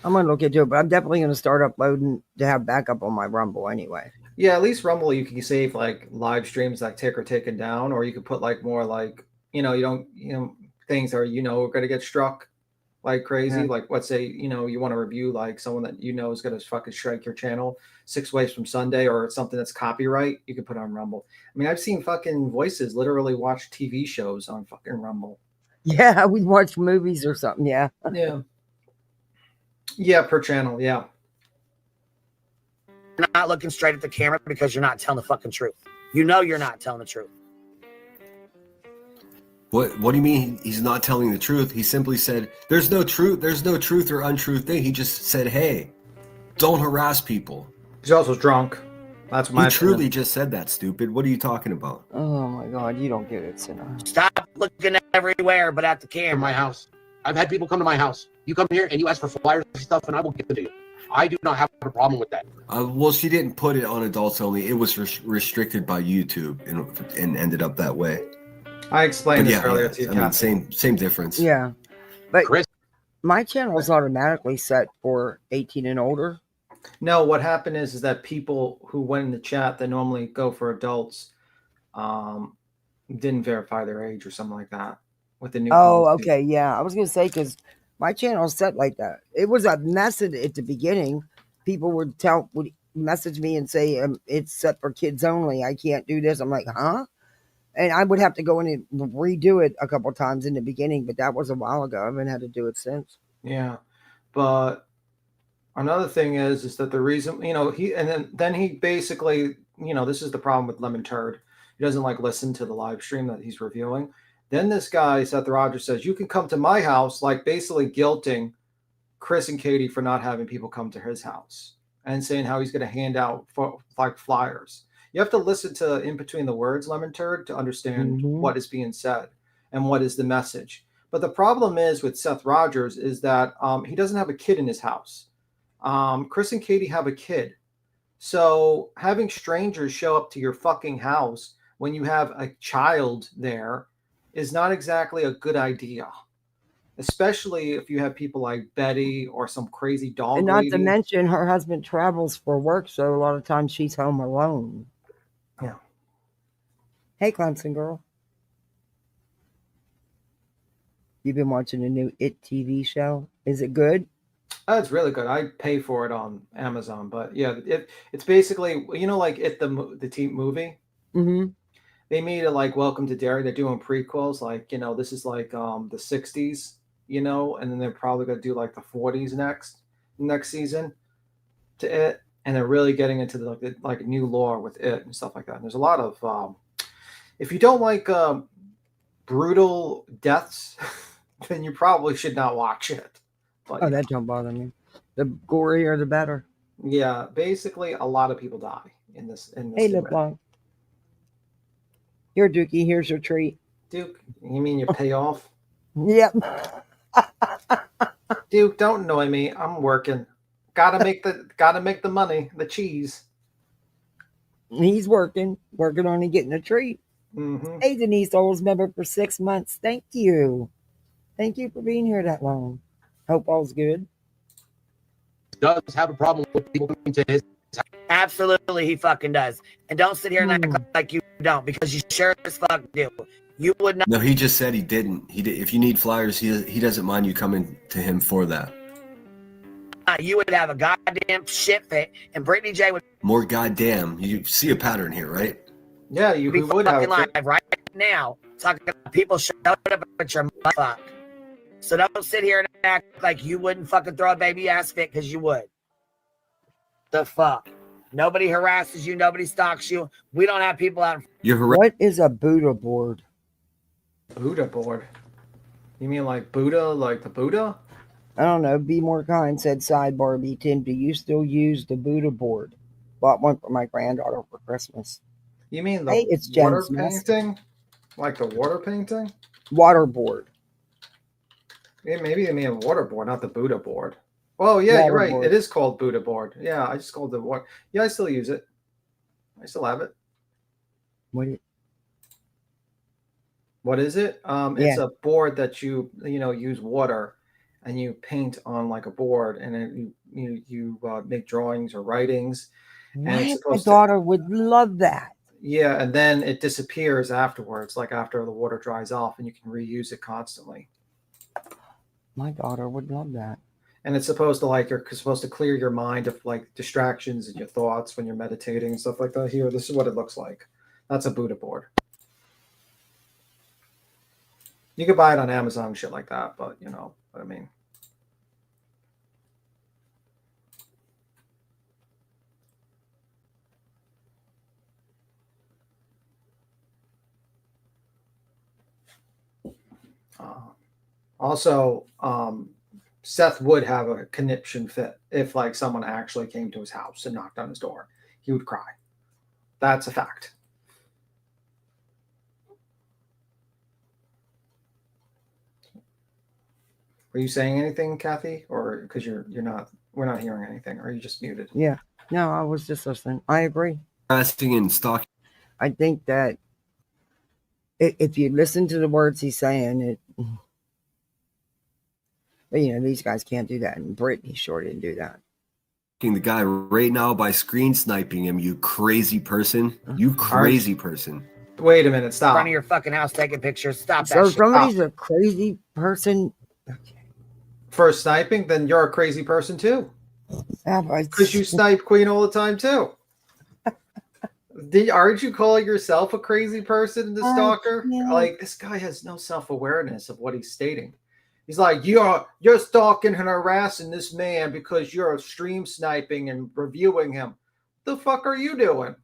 I'm going to look into it, but I'm definitely going to start uploading to have backup on my Rumble anyway. Yeah, at least Rumble, you can save like live streams that are taken down, or you could put like more like, you don't, things are, are going to get struck like crazy. Yeah. Like, let's say, you want to review like someone that is going to fucking strike your channel 6 ways from Sunday, or something that's copyright, you can put on Rumble. I mean, I've seen fucking voices literally watch TV shows on fucking Rumble. Yeah, we watch movies or something. Yeah. Yeah. Yeah, per channel. Yeah. You're not looking straight at the camera because you're not telling the fucking truth. You know you're not telling the truth. What do you mean he's not telling the truth? He simply said, there's no truth or untruth thing. He just said, hey, don't harass people. He's also drunk. That's my He truly just said that, stupid. What are you talking about? Oh my God, you don't get it, Sinner. Stop looking everywhere but at the In camera. my house. I've had people come to my house. You come here and you ask for flyers and stuff, and I will give them to you. I do not have a problem with that. Well, she didn't put it on adults only. It was restricted by YouTube and ended up that way. I explained this earlier to you, I mean, same difference. Yeah. But Chris, my channel is automatically set for 18 and older. No, what happened is that people who went in the chat that normally go for adults didn't verify their age or something like that with the new policy. Okay, yeah. I was going to say, because my channel is set like that. It was a message at the beginning. People would message me and say, it's set for kids only. I can't do this. I'm like, huh? And I would have to go in and redo it a couple of times in the beginning, but that was a while ago. I haven't had to do it since. Yeah, but another thing is that the reason, then he basically, this is the problem with Lemonhead. He doesn't like listen to the live stream that he's reviewing. Then this guy, Seth Rodgers, says, you can come to my house, like basically guilting Chris and Katie for not having people come to his house and saying how he's going to hand out like flyers. You have to listen to in between the words, Lemonhead, to understand what is being said and what is the message. But the problem is with Seth Rodgers is that he doesn't have a kid in his house. Chris and Katie have a kid. So having strangers show up to your fucking house when you have a child there is not exactly a good idea. Especially if you have people like Betty or some crazy dog And not lady. to mention her husband travels for work, so a lot of times she's home alone. Yeah. Hey, Clemson girl. You've been watching the new It TV show. Is it good? Oh, it's really good. I pay for it on Amazon, but yeah, it's basically, like the team movie. Mm-hmm. They made it like Welcome to Derry. They're doing prequels, like this is like the 60s, and then they're probably gonna do like the 40s next season to it, and they're really getting into the like new lore with it and stuff like that. And there's a lot of if you don't like brutal deaths, then you probably should not watch it. But, that don't bother me. The gorier, the better. Yeah, basically, a lot of people die in this. Hey, Lip Long. Here, Dookie. Here's your treat. Duke, you mean you pay off? Yep. Duke, don't annoy me. I'm working. Gotta make the money, the cheese. He's working on getting a treat. Mm-hmm. Hey, Denise, always member for 6 months. Thank you. Thank you for being here that long. Hope all's good. Does have a problem with people coming to his Absolutely, he fucking does. And don't sit here and act like you don't, because you sure as fuck do. You would not. No, he just said he didn't. He did. If you need flyers, he doesn't mind you coming to him for that. You would have a goddamn shit fit, and Brittany J would More goddamn. You see a pattern here, right? Yeah, you be would have fucking live right now talking about people showing up at your motherfucker. So don't sit here and act like you wouldn't fucking throw a baby ass fit, because you would. The fuck? Nobody harasses you. Nobody stalks you. We don't have people out. You're What is a Buddha board? Buddha board. You mean like Buddha, like the Buddha? I don't know. Be more kind, said Sidebar B. Tim. Do you still use the Buddha board? Bought one for my granddaughter for Christmas. You mean the Hey, it's water Jen's mess. painting? Like the water painting? Water board. Yeah, maybe they mean water board, not the Buddha board. Oh yeah, Water you're right. board. It is called Buddha board. Yeah, I just called it water. Yeah, I still use it. I still have it. What is it? It's a board that you use water, and you paint on like a board, and then you make drawings or writings. And it's My supposed daughter would love that. Yeah, and then it disappears afterwards, like after the water dries off, and you can reuse it constantly. My daughter would love that. And it's supposed to you're supposed to clear your mind of like distractions and your thoughts when you're meditating and stuff like that. Here, this is what it looks like. That's a Buddha board. You could buy it on Amazon and shit like that, but you know what I mean. Also, Seth would have a conniption fit if like someone actually came to his house and knocked on his door. He would cry. That's a fact. Are you saying anything, Kathy? Or because we're not hearing anything, or are you just muted? Yeah. No, I was just listening. I agree. Harassing and stalking. I think that if you listen to the words he's saying, but these guys can't do that, and Brittany sure didn't do that. The guy right now by screen sniping him, you crazy person. You crazy person. Wait a minute, In stop. front of your fucking house taking pictures. Stop that So shit. somebody's a crazy person. Okay. For sniping, then you're a crazy person too. Because you snipe Queen all the time too. Aren't you calling yourself a crazy person, the stalker? Yeah. Like, this guy has no self-awareness of what he's stating. He's like, you're stalking and harassing this man because you're stream sniping and reviewing him. The fuck are you doing?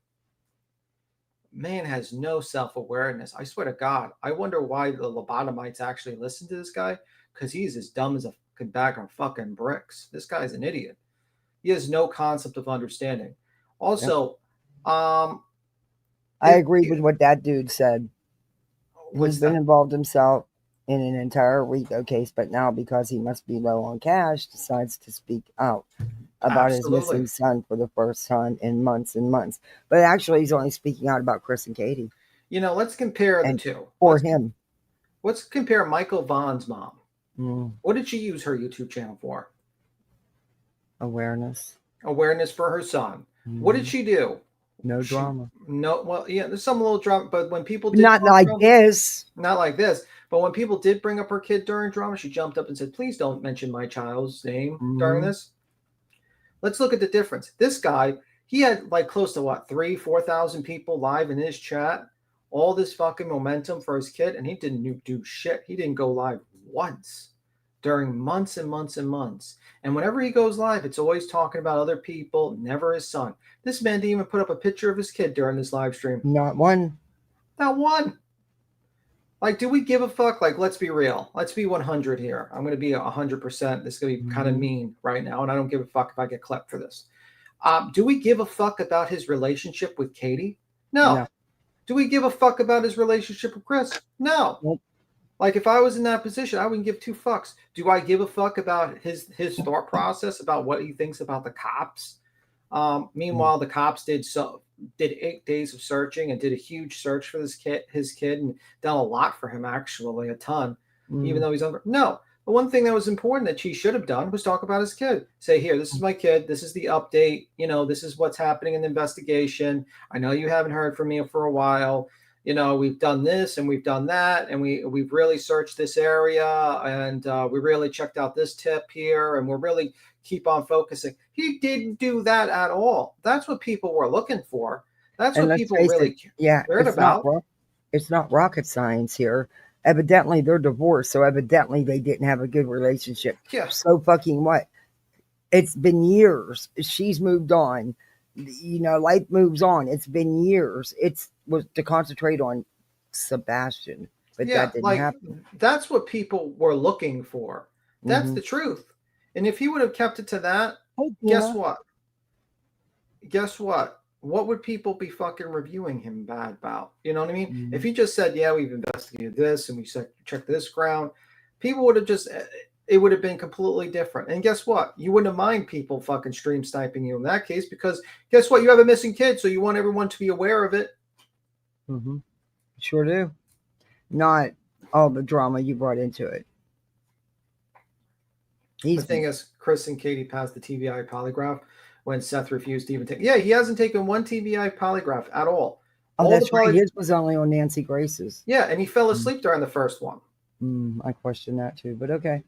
Man has no self-awareness. I swear to God. I wonder why the lobotomites actually listen to this guy, because he's as dumb as a bag of fucking bricks. This guy's an idiot. He has no concept of understanding. Also, I agree with what that dude said. He's been involved himself in an entire RICO case, but now because he must be low on cash, decides to speak out about his missing son for the first time in months and months. But actually, he's only speaking out about Chris and Katie. Let's compare the two. Him. Let's compare Michael Vaughn's mom. What did she use her YouTube channel for? Awareness for her son. What did she do? No drama. No, well, yeah, there's some little drama, but when people did not like this. But when people did bring up her kid during drama, she jumped up and said, "Please don't mention my child's name during this." Let's look at the difference. This guy, he had like close to 3,000-4,000 people live in his chat, all this fucking momentum for his kid, and he didn't do shit. He didn't go live once during months and months and months. And whenever he goes live, it's always talking about other people, never his son. This man didn't even put up a picture of his kid during this live stream. Not one. Not one. Like, do we give a fuck? Like, let's be real. Let's be 100 here. I'm going to be 100%. This is going to be kind of mean right now, and I don't give a fuck if I get clept for this. Do we give a fuck about his relationship with Katie? No. Do we give a fuck about his relationship with Chris? No. Nope. Like, if I was in that position, I wouldn't give two fucks. Do I give a fuck about his thought process about what he thinks about the cops? Meanwhile, the cops did 8 days of searching and did a huge search for his kid, and done a lot for him, actually, a ton. even though he's under. No, the one thing that was important that she should have done was talk about his kid. Say, here, this is my kid. This is the update. You know, this is what's happening in the investigation. I know you haven't heard from me for a while. You know, we've done this and we've done that, and we've really searched this area, and we really checked out this tip here, and we're really keep on focusing. He didn't do that at all. That's what people were looking for. That's what people really cared about. It's not rocket science here. Evidently, they're divorced, so evidently they didn't have a good relationship. Yeah. So fucking what? It's been years. She's moved on. You know, life moves on. It's been years. It was to concentrate on Sebastian, but that didn't happen. That's what people were looking for. That's the truth. And if he would have kept it to that, guess what? Guess what? What would people be fucking reviewing him bad about? You know what I mean? If he just said, yeah, we've investigated this and we checked this ground, people would have just, it would have been completely different. And guess what? You wouldn't have mind people fucking stream sniping you in that case, because guess what? You have a missing kid, so you want everyone to be aware of it. Sure do. Not all the drama you brought into it. The thing is, Chris and Katie passed the TBI polygraph when Seth refused to even take. Yeah, he hasn't taken one TBI polygraph at all. Oh, that's right. His was only on Nancy Grace's. Yeah, and he fell asleep during the first one. I question that too, but okay.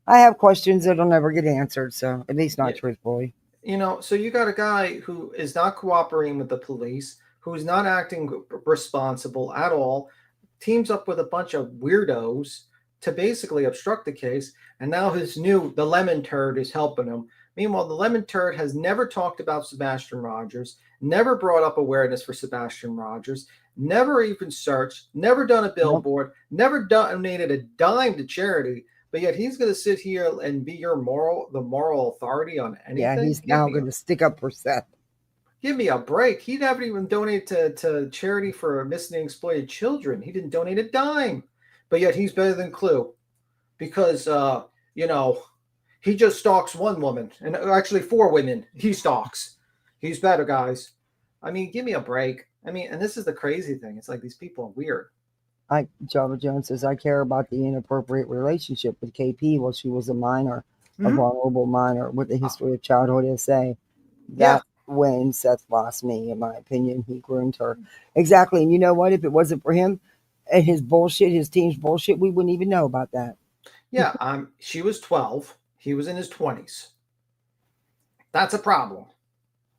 I have questions that'll never get answered, so at least not truthfully. You know, so you got a guy who is not cooperating with the police, who's not acting responsible at all, teams up with a bunch of weirdos to basically obstruct the case, and now the lemon turd is helping him. Meanwhile, the lemon turd has never talked about Sebastian Rodgers, never brought up awareness for Sebastian Rodgers, never even searched, never done a billboard, never donated a dime to charity, but yet he's going to sit here and be the moral authority on anything. Yeah, he's now going to stick up for Seth. Give me a break. He haven't even donated to charity for missing and exploited children. He didn't donate a dime, but yet he's better than Clue because, you know, he just stalks one woman, and actually 4 women he stalks. He's better, guys. I mean, give me a break. I mean, and this is the crazy thing. It's like these people are weird. Java Jones says, I care about the inappropriate relationship with KP while she was a minor, a vulnerable minor with a history of childhood SA. That's when Seth lost me, in my opinion. He groomed her. Exactly. And you know what? If it wasn't for him and his bullshit, his team's bullshit, we wouldn't even know about that. Yeah. She was 12. He was in his 20s. That's a problem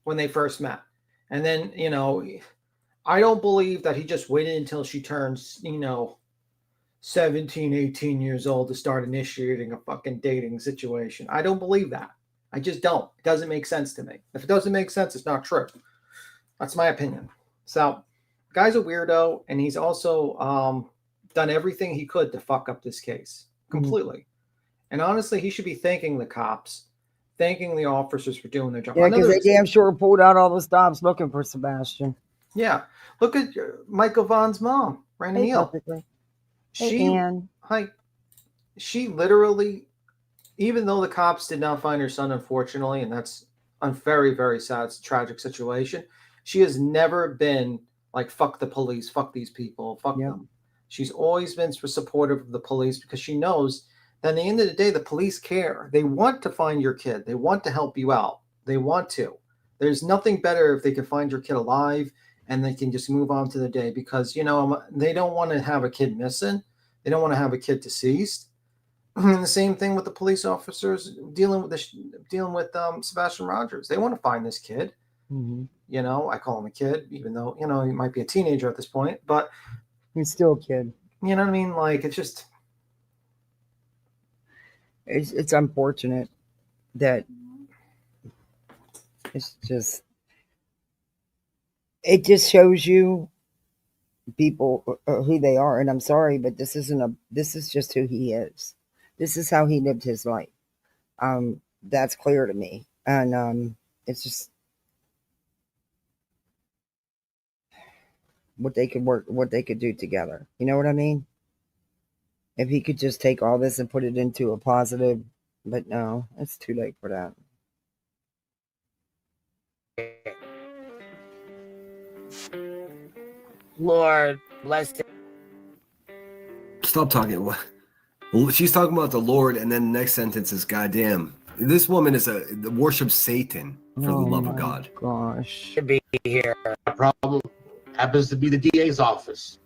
when they first met. And then, you know, I don't believe that he just waited until she turns, you know, 17, 18 years old to start initiating a fucking dating situation. I don't believe that. I just don't. It doesn't make sense to me. If it doesn't make sense, it's not true. That's my opinion. So, the guy's a weirdo, and he's also done everything he could to fuck up this case completely. And honestly, he should be thanking the cops, thanking the officers for doing their job. Yeah, because they damn sure pulled out all the stops looking for Sebastian. Yeah. Look at Michael Vaughn's mom, Brandon Neal. She literally, even though the cops did not find her son, unfortunately, and that's a very, very sad, tragic situation, she has never been like, fuck the police, fuck these people, fuck them. She's always been supportive of the police because she knows that at the end of the day, the police care. They want to find your kid. They want to help you out. They want to. There's nothing better if they can find your kid alive and they can just move on to the day because, you know, they don't want to have a kid missing. They don't want to have a kid deceased. And the same thing with the police officers dealing with Sebastian Rodgers. They want to find this kid. You know, I call him a kid, even though, you know, he might be a teenager at this point, but he's still a kid. You know what I mean? Like, it's just, it's unfortunate that it just shows you people who they are. And I'm sorry, but this is just who he is. This is how he lived his life. That's clear to me. And it's just what they could do together. You know what I mean? If he could just take all this and put it into a positive, but no, it's too late for that. Lord bless him. Stop talking. Well, she's talking about the Lord, and then the next sentence is, "Goddamn, this woman worships Satan for the love of God." Gosh. Should be here. The problem happens to be the DA's office.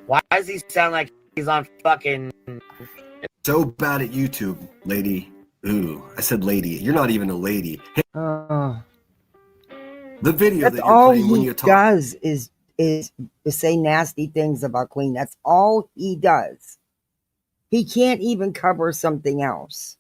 Why does he sound like he's on fucking? So bad at YouTube, lady. Ooh, I said lady. You're not even a lady. Hey, the video That's that you're all playing when he you talk. does is say nasty things about Queen. That's all he does. He can't even cover something else.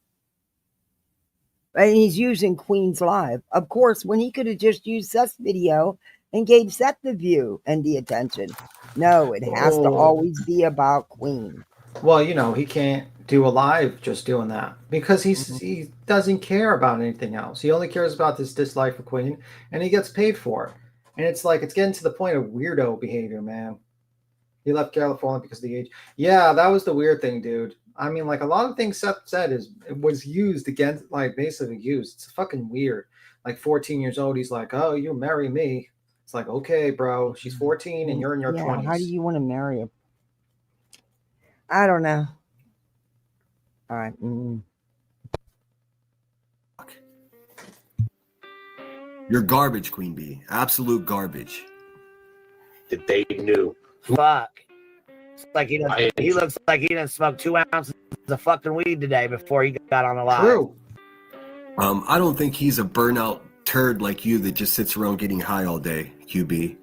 And he's using Queen's live. Of course, when he could have just used Seth's video and gave Seth the view and the attention. No, it has to always be about Queen. Well, you know, he can't do a live just doing that because he doesn't care about anything else. He only cares about this dislike for Queen, and he gets paid for it. And it's like, it's getting to the point of weirdo behavior, man. He left California because of the age. Yeah, that was the weird thing, dude. I mean, like, a lot of things Seth said was used against, like, basically used. It's fucking weird. Like, 14 years old, he's like, "Oh, you marry me." It's like, okay, bro, she's 14 and you're in your 20s. How do you want to marry her? I don't know. All right. You're garbage, Queen Bee. Absolute garbage. That they knew. Fuck. It's like he looks like he didn't smoke 2 ounces of fucking weed today before he got on the live. True. I don't think he's a burnout turd like you that just sits around getting high all day, QB.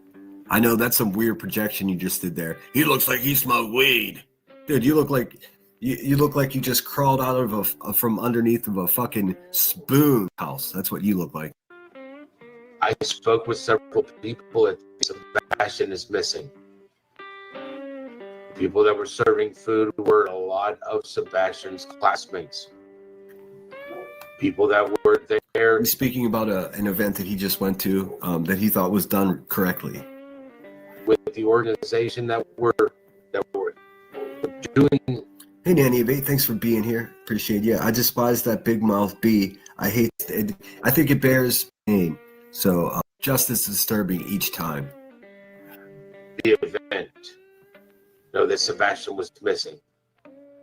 I know that's some weird projection you just did there. He looks like he smoked weed. Dude, you look like you just crawled out of from underneath of a fucking spoon house. That's what you look like. I spoke with several people that Sebastian is missing. People that were serving food were a lot of Sebastian's classmates. People that were there. He's speaking about an event that he just went to that he thought was done correctly. With the organization that were doing. Hey, Nanny Abate, thanks for being here. Appreciate you. I despise that big mouth bee. I hate it. I think it bears name. So just as disturbing each time. The event. Know that Sebastian was missing.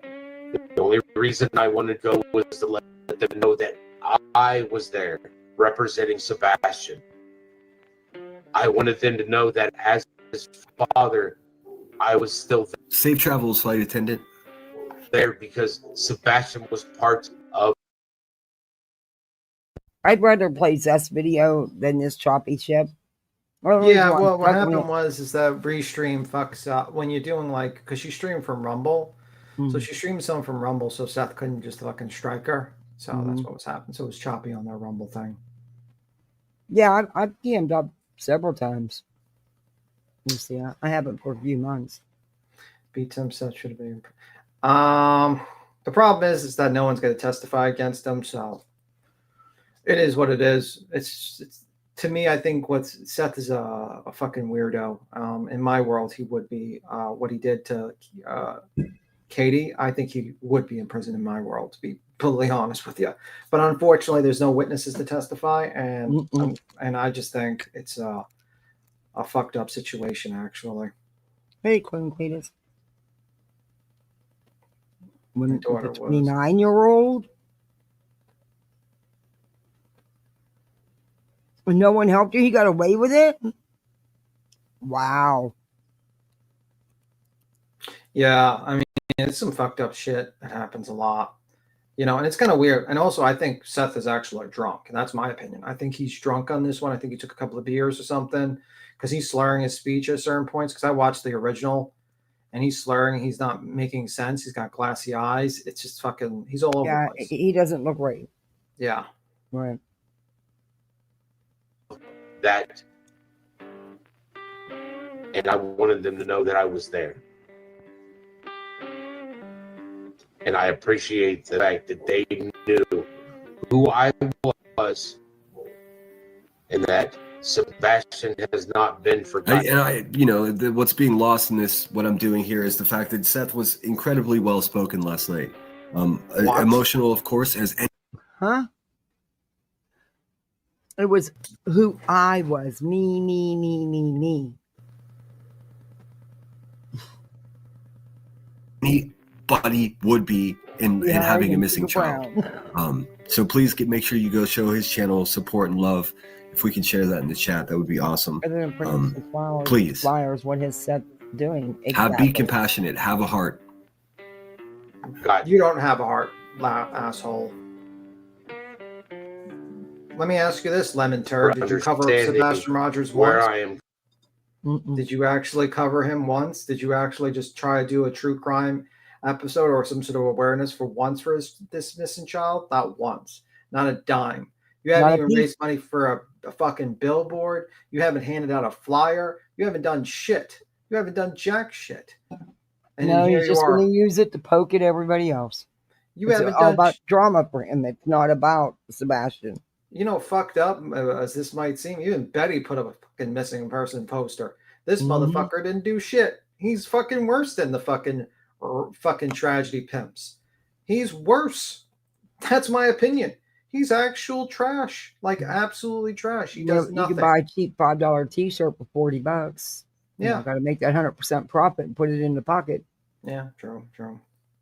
The only reason I wanted to go was to let them know that I was there representing Sebastian. I wanted them to know that as his father, I was still there. Safe travels, flight attendant. There because Sebastian was part of. I'd rather play Zest video than this choppy shit. Yeah, well, what happened is that Restream fucks up when you're doing, like, because she streamed from Rumble. So she streamed some from Rumble, so Seth couldn't just fucking strike her. So that's what was happening. So it was choppy on their Rumble thing. Yeah, I've DM'd up several times. You see, I haven't for a few months. Beat him, Seth should have been. The problem is that no one's going to testify against him, so it is what it is. It's to me, I think Seth is a fucking weirdo. In my world, he would be. What he did to Katie, I think he would be in prison in my world, to be totally honest with you. But unfortunately, there's no witnesses to testify, and I just think it's a fucked up situation, actually. Hey, Queen Cletus. When My daughter the 29-year-old? When no one helped you, he got away with it? Wow. Yeah, I mean, it's some fucked up shit that happens a lot. You know, and it's kind of weird. And also, I think Seth is actually drunk, and that's my opinion. I think he's drunk on this one. I think he took a couple of beers or something, because he's slurring his speech at certain points, because I watched the original, and he's slurring. He's not making sense. He's got glassy eyes. It's just fucking, he's all over the place. He doesn't look right. Yeah. Right. That. And I wanted them to know that I was there. And I appreciate the fact that they knew who I was and that Sebastian has not been forgotten. What's being lost in this, what I'm doing here, is the fact that Seth was incredibly well-spoken last night. Emotional, of course, as any. Huh? It was who I was. Me. Any buddy would be in having a missing child. So please make sure you go show his channel support and love. If we can share that in the chat, that would be awesome. Please. Flyers, what his set doing? Be compassionate. Have a heart. God. You don't have a heart, asshole. Let me ask you this, Lemon Turd. Did you cover Sebastian Rodgers once? Where I am. Did you actually cover him once? Did you actually just try to do a true crime episode or some sort of awareness for once for this missing child? Not once. Not a dime. You haven't even raised money for a fucking billboard. You haven't handed out a flyer. You haven't done shit. You haven't done jack shit. And no, he's just going to use it to poke at everybody else. It's all about drama for him. It's not about Sebastian. You know, fucked up as this might seem, even Betty put up a fucking missing person poster. This motherfucker didn't do shit. He's fucking worse than the fucking tragedy pimps. He's worse. That's my opinion. He's actual trash, like absolutely trash. He does nothing. You can buy a cheap $5 T-shirt for $40. Yeah, got to make that 100% profit and put it in the pocket. Yeah, true.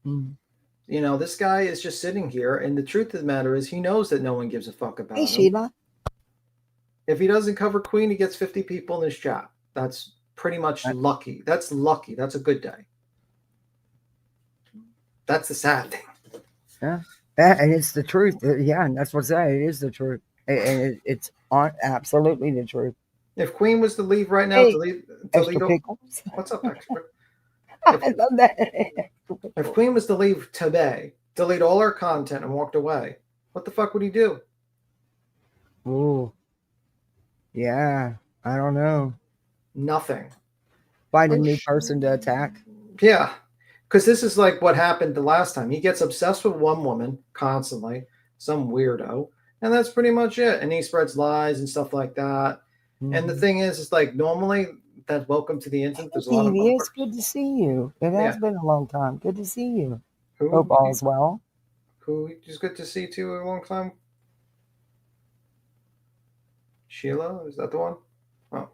You know, this guy is just sitting here, and the truth of the matter is he knows that no one gives a fuck about him. Sheila. If he doesn't cover Queen, he gets 50 people in his chat. That's pretty much lucky. That's lucky. That's a good day. That's the sad thing. Yeah. And it's the truth. Yeah, and that's what's that. It is the truth. And it's absolutely the truth. If Queen was to leave right now, delete what's up, expert? I love that. If Queen was to leave today, delete all her content and walked away, what the fuck would he do? Ooh. Yeah. I don't know. Nothing. Find a new person to attack. Yeah. Because this is like what happened the last time. He gets obsessed with one woman constantly, some weirdo, and that's pretty much it. And he spreads lies and stuff like that. And the thing is, it's like normally that welcome to the internet. There's a lot of it's good to see you. It has been a long time. Good to see you. Hope all's well. Who is good to see too a long time? Sheila, is that the one? Oh.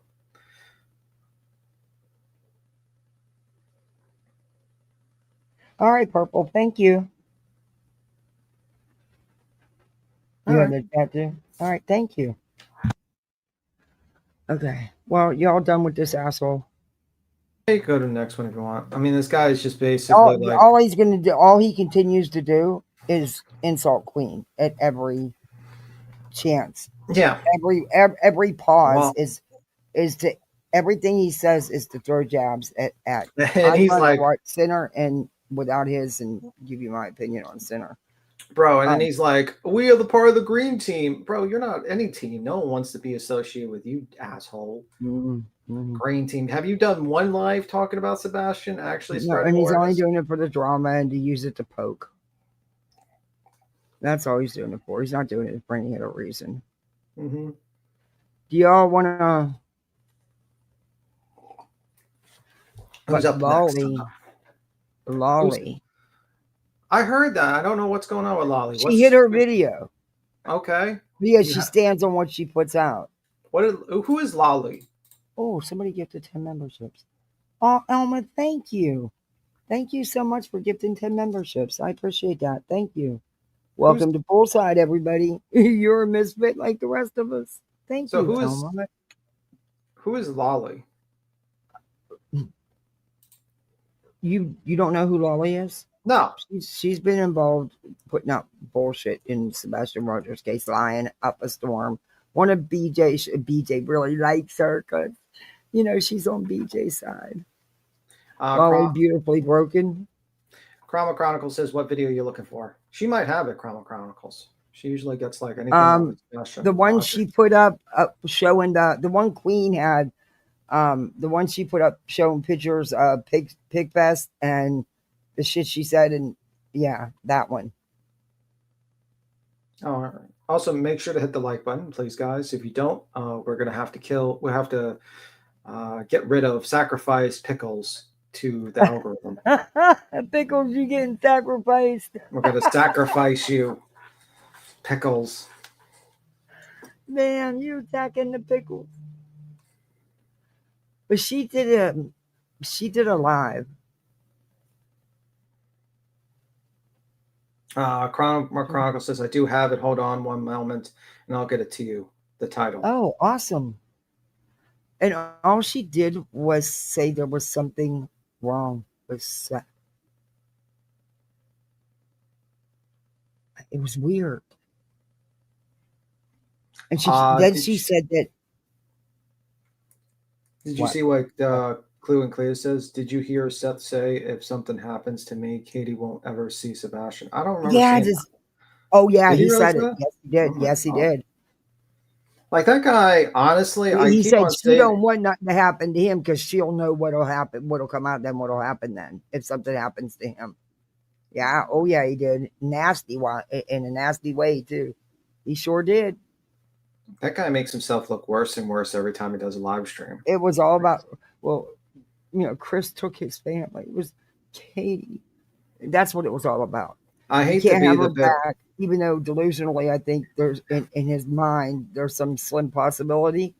All right, Purple. Thank you. You have the chat too? All right, thank you. Okay. Well, y'all done with this asshole? Hey, go to the next one if you want. I mean, this guy is just basically all he's gonna do. All he continues to do is insult Queen at every chance. Yeah. Every pause is to everything he says is to throw jabs at. And he's like Sinner and without his and give you my opinion on Sinner. Bro, and then he's like, we are the part of the green team. Bro, you're not any team. No one wants to be associated with you, asshole. Green team. Have you done one live talking about Sebastian? Actually, no, and he's only doing it for the drama and to use it to poke. That's all he's doing it for. He's not doing it for any other reason. Do y'all want to... Who's up Lolli. I heard that. I don't know what's going on with Lolli. She hit her video. Okay. Because she stands on what she puts out. Who is Lolli? Oh, somebody gifted 10 memberships. Oh, Elma, thank you. Thank you so much for gifting 10 memberships. I appreciate that. Thank you. Welcome to Poolside, everybody. You're a misfit like the rest of us. Thank you, Elma. Who is Lolli? You don't know who Lolli is? No. She's been involved putting up bullshit in Sebastian Rodgers' case, lying up a storm. One of BJ really likes her because, she's on BJ's side. Lolli beautifully broken. Chroma Chronicles says, what video are you looking for? She might have it, Chroma Chronicles. She usually gets like anything. The one she put up showing the one Queen had, the one she put up showing pictures of Pig Fest and the shit she said, and yeah, that one. All right. Also, make sure to hit the like button, please, guys. If you don't, we're gonna have to get rid of sacrifice pickles to the algorithm. Pickles, you getting sacrificed. We're gonna sacrifice you, pickles. Man, you attacking the pickles. But she did a live. Chronicle says, I do have it. Hold on one moment, and I'll get it to you. The title. Oh, awesome. And all she did was say there was something wrong with Seth. It was weird. And she said that. Did you see what Clue and Cleo says? Did you hear Seth say, if something happens to me, Katie won't ever see Sebastian? I don't remember seeing that. Oh, yeah, Did he really said say it. that? Yes, he did. Oh my Yes, he God. did. Like that guy, honestly, He said she don't want nothing to happen to him because she'll know what'll happen, what'll come out, then what'll happen then if something happens to him. Yeah. Oh, yeah, he did. Nasty one, in a nasty way, too. He sure did. That guy makes himself look worse and worse every time he does a live stream. It was all about, well, Chris took his family. It was Katie. That's what it was all about. I hate you can't to be have the her back, even though delusionally, I think there's in his mind there's some slim possibility,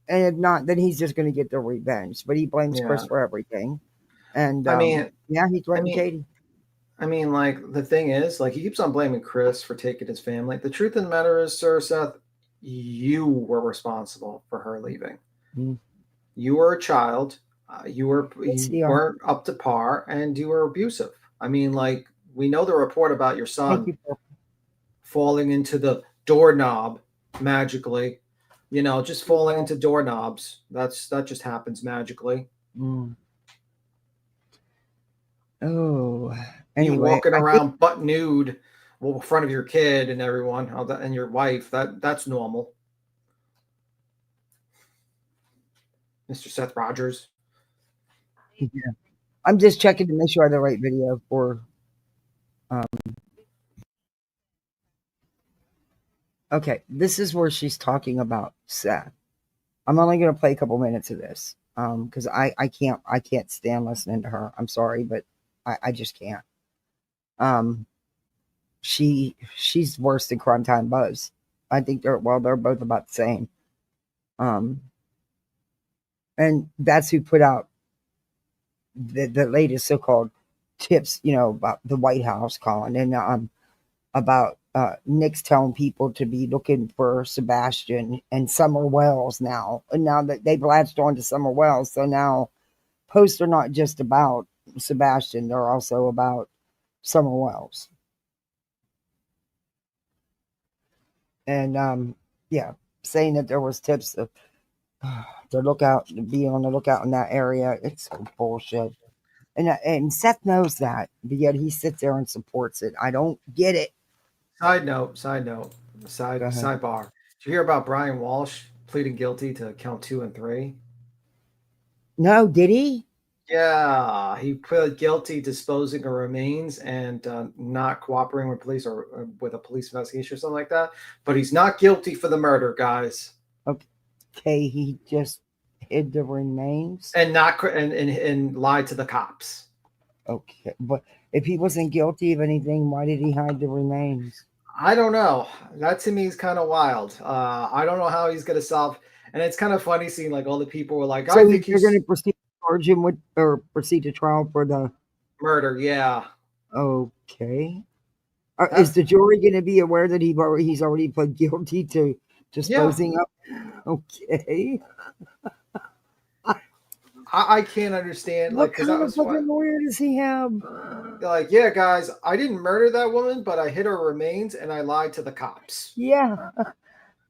and if not, then he's just going to get the revenge. But he blames Chris for everything, and he threatened Katie. I mean, like the thing is, like he keeps on blaming Chris for taking his family. The truth of the matter is, Sir Seth, you were responsible for her leaving. Mm. You were a child. You weren't up to par, and you were abusive. I mean, like. We know the report about your son falling into the doorknob magically, just falling into doorknobs. That just happens magically. Mm. Oh, anyway, you walking around butt nude in front of your kid and everyone, and your wife. That's normal. Mr. Seth Rodgers. Yeah. I'm just checking to make sure I have the right video for. Okay, this is where she's talking about Seth. I'm only going to play a couple minutes of this because I can't stand listening to her. I'm sorry, but I just can't. She's worse than Crime Time Buzz. I think they're both about the same. And that's who put out the latest so-called tips, about the White House, Colin, and about Nick's telling people to be looking for Sebastian and Summer Wells now. And now that they've latched on to Summer Wells, so now posts are not just about Sebastian, they're also about Summer Wells. And saying that there was tips of be on the lookout in that area. It's so bullshit. And Seth knows that, but yet he sits there and supports it. I don't get it. Sidebar. Did you hear about Brian Walsh pleading guilty to count 2 and 3? No, did he? Yeah, he pled guilty disposing of remains and not cooperating with police or with a police investigation or something like that. But he's not guilty for the murder, guys. Okay, he just hid the remains and lied to the cops. Okay, but if he wasn't guilty of anything, why did he hide the remains? I don't know. That to me is kind of wild. I don't know how he's going to solve. And it's kind of funny seeing like all the people were like, so I think you're going to proceed to charge him with or proceed to trial for the murder. Yeah. Okay. Is the jury going to be aware that he's already pled guilty to disposing of? Okay. I can't understand. What kind of fucking lawyer does he have? Like, yeah, guys, I didn't murder that woman, but I hid her remains and I lied to the cops. Yeah.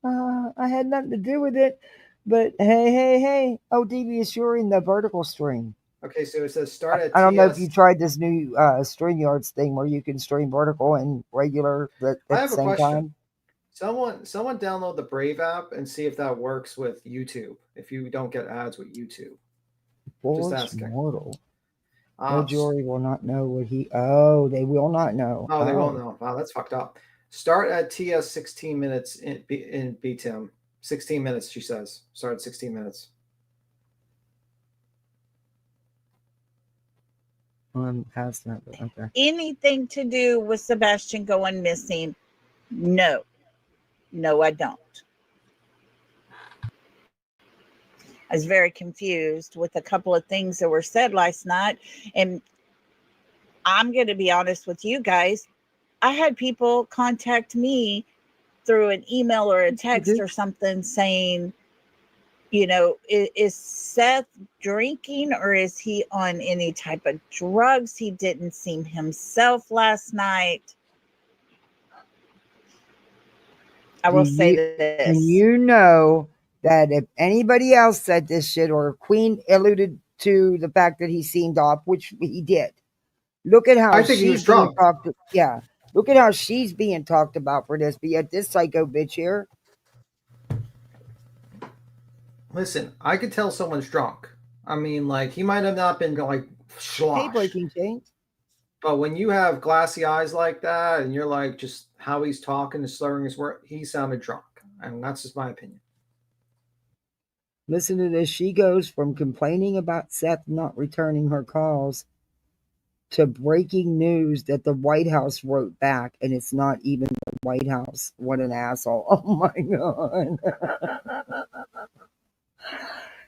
I had nothing to do with it. But hey. Oh, devious jury in the vertical stream. Okay, so it says start at I don't know if you tried this new StreamYards thing where you can stream vertical and regular at the same time. Someone download the Brave app and see if that works with YouTube. If you don't get ads with YouTube. Just asking. Mortal. No jury will not know what he. Oh, they will not know. Oh, they won't know. Wow, that's fucked up. Start at TS 16 minutes in BTM. 16 minutes, she says. Start at 16 minutes. Past that, okay. Anything to do with Sebastian going missing? No, I don't. I was very confused with a couple of things that were said last night. And I'm going to be honest with you guys. I had people contact me through an email or a text or something saying, you know, is Seth drinking or is he on any type of drugs? He didn't seem himself last night. I will say this. And you know that if anybody else said this shit or Queen alluded to the fact that he seemed off, which he did, look at how I think he was drunk. Yeah. Look at how she's being talked about for this, but yet this psycho bitch here. Listen, I could tell someone's drunk. I mean, like, he might have not been like Hey, slosh. breaking chains. But when you have glassy eyes like that, and you're like, just how he's talking and slurring his word, he sounded drunk. And that's just my opinion. Listen to this. She goes from complaining about Seth not returning her calls to breaking news that the White House wrote back, and it's not even the White House. What an asshole. Oh my God.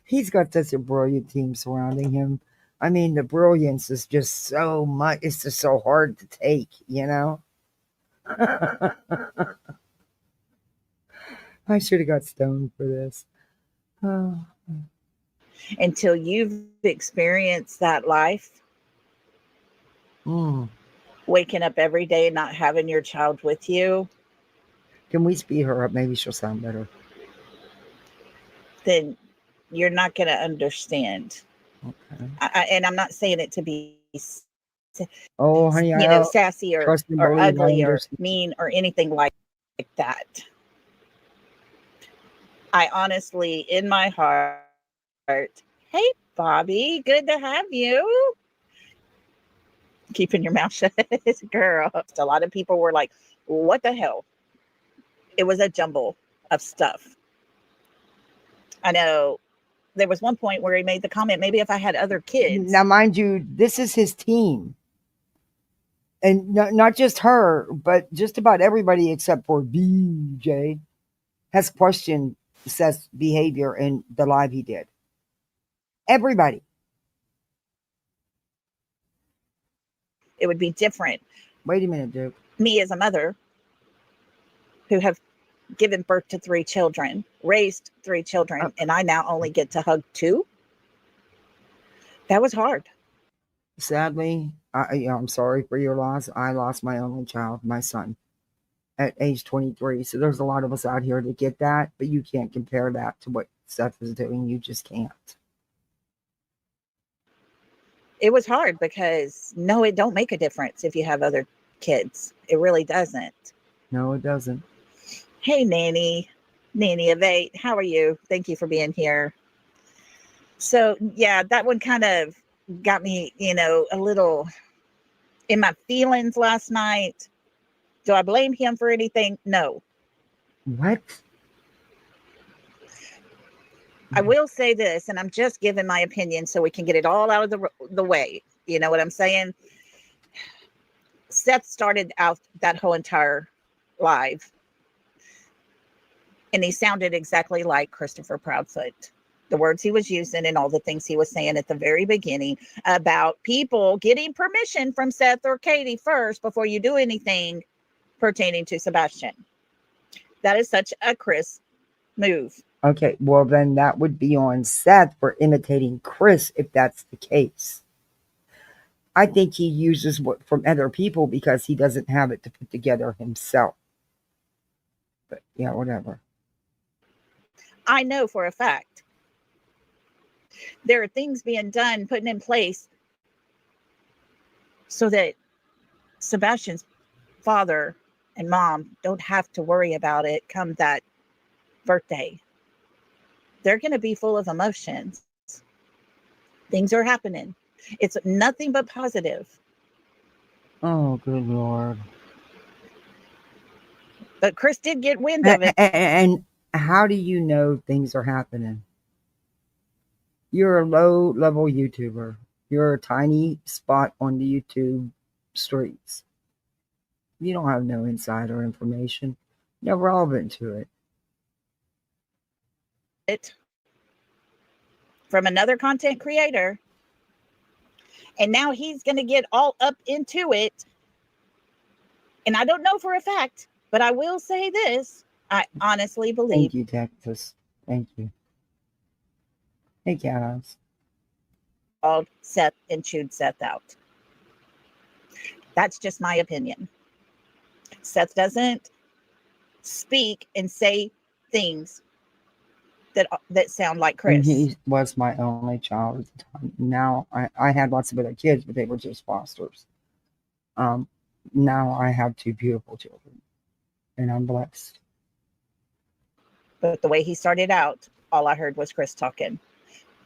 He's got such a brilliant team surrounding him. I mean, the brilliance is just so much. It's just so hard to take, you know? I should have got stoned for this. Oh. Until you've experienced that life, waking up every day and not having your child with you. Can we speed her up? Maybe she'll sound better. Then you're not going to understand. Okay. And I'm not saying it to be, oh, honey, sassy or ugly or mean or anything like that. I honestly, in my heart, hey, Bobby, good to have you. Keeping your mouth shut, girl. A lot of people were like, what the hell? It was a jumble of stuff. I know there was one point where he made the comment, maybe if I had other kids. Now, mind you, this is his team. And not just her, but just about everybody except for BJ has questioned Seth's behavior in the live he did. Everybody. It would be different. Wait a minute, Duke. Me as a mother who have given birth to 3 children, raised 3 children, and I now only get to hug 2. That was hard. Sadly, I'm sorry for your loss. I lost my only child, my son, at age 23. So there's a lot of us out here that get that, but you can't compare that to what Seth is doing. You just can't. It was hard because no, it don't make a difference if you have other kids. It really doesn't. No, it doesn't. Hey, Nanny of 8. How are you? Thank you for being here. So yeah, that one kind of got me, a little in my feelings last night. Do I blame him for anything? No. What? I will say this, and I'm just giving my opinion so we can get it all out of the way. You know what I'm saying? Seth started out that whole entire live, and he sounded exactly like Christopher Proudfoot. The words he was using and all the things he was saying at the very beginning about people getting permission from Seth or Katie first before you do anything pertaining to Sebastian. That is such a Chris move. Okay, well then that would be on Seth for imitating Chris if that's the case. I think he uses what from other people because he doesn't have it to put together himself. But yeah, whatever. I know for a fact there are things being done, put in place so that Sebastian's father and mom don't have to worry about it come that birthday. They're going to be full of emotions. Things are happening. It's nothing but positive. Oh, good Lord. But Chris did get wind of it. And how do you know things are happening? You're a low-level YouTuber. You're a tiny spot on the YouTube streets. You don't have no insider information. You're relevant to it. From another content creator, and now he's going to get all up into it And I don't know for a fact, but I will say this. I honestly believe Thank you, Texas. Thank you. Hey, guys. called Seth and chewed Seth out. That's just my opinion. Seth doesn't speak and say things that sound like And Chris. he was my only child at the time. Now I had lots of other kids, but they were just fosters. Now I have 2 beautiful children, and I'm blessed. But the way he started out, all I heard was Chris talking.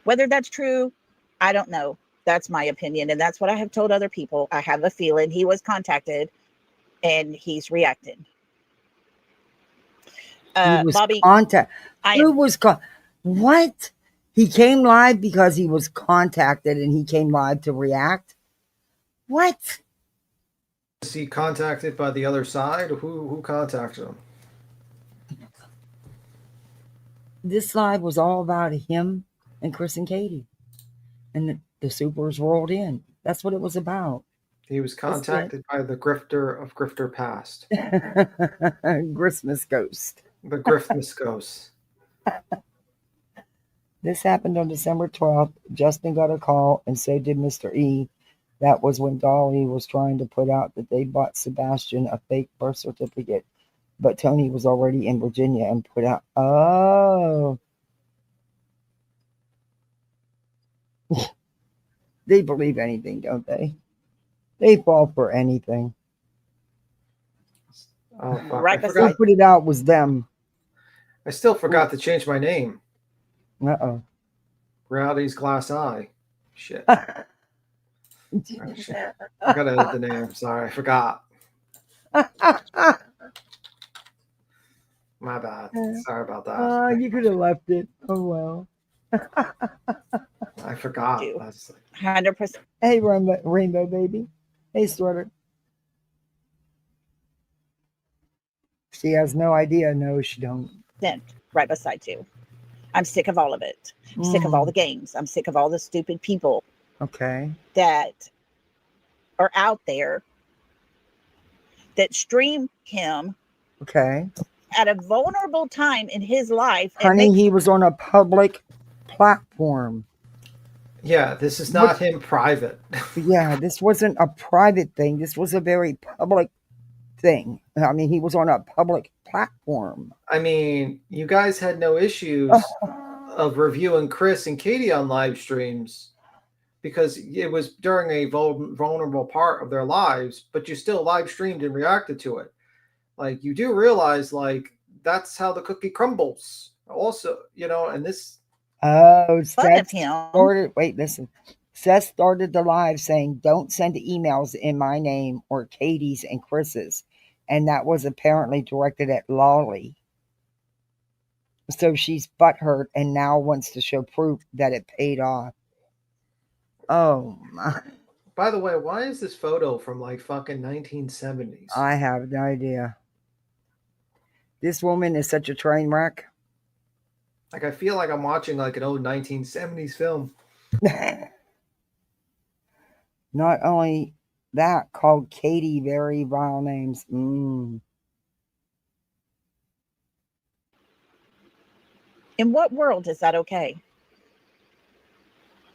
Whether that's true, I don't know. That's my opinion, and that's what I have told other people. I have a feeling he was contacted, and he's reacted. He was Bobby, what? He came live because he was contacted, and he came live to react? What? Was he contacted by the other side? Who contacted him? This live was all about him and Chris and Katie. And the supers rolled in. That's what it was about. He was contacted by the grifter of Grifter Past. Christmas ghost. The Griftmas Ghost. This happened on December 12th. Justin got a call, and so did Mr. E. That was when Dolly was trying to put out that they bought Sebastian a fake birth certificate. But Tony was already in Virginia and put out. Oh. They believe anything, don't they? They fall for anything. Oh, fuck. Right I beside- Who forgot. put it out was them. I still forgot to change my name. Uh-oh. Rowdy's Glass Eye. Shit. Oh, shit. I gotta edit the name. Sorry, I forgot. My bad. Sorry about that. You could have left it. Oh, well. I forgot. Do. That's 100%. Hey, Rainbow Baby. Hey, Sweater. She has no idea. No, she don't. Right beside you. I'm sick of all of it. I'm sick of all the games. I'm sick of all the stupid people Okay. that are out there that stream him Okay. at a vulnerable time in his life. And Honey, he was on a public platform. yeah, this is not him private. Yeah, this wasn't a private thing. This was a very public thing. I mean, he was on a public platform. I mean, you guys had no issues of reviewing Chris and Katie on live streams because it was during a vulnerable part of their lives, but you still live streamed and reacted to it. Like, you do realize, like, that's how the cookie crumbles. Also, you know, and this. Oh, fun of Seth him. started. Wait, listen. Seth started the live saying, "Don't send emails in my name or Katie's and Chris's," and that was apparently directed at Lolli. So she's butthurt and now wants to show proof that it paid off. Oh my! By the way, why is this photo from like fucking 1970s? I have no idea. This woman is such a train wreck. Like, I feel like I'm watching like an old 1970s film. Not only that, called Katie very vile names. In what world is that okay?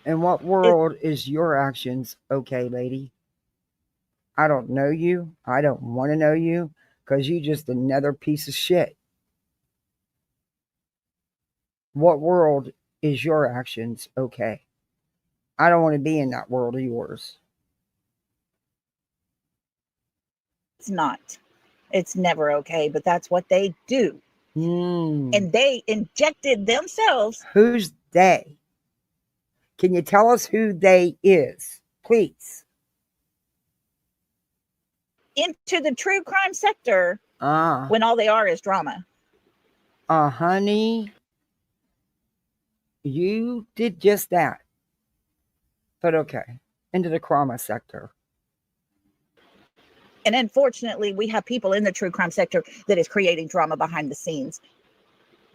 In what world is your actions okay, lady? I don't know you. I don't want to know you because you just another piece of shit. What world is your actions okay? I don't want to be in that world of yours. It's not. It's never okay, but that's what they do. And they injected themselves. Who's they? Can you tell us who they is, please? Into the true crime sector when all they are is drama. Honey, you did just that. But okay, into the crime sector. And unfortunately, we have people in the true crime sector that is creating drama behind the scenes.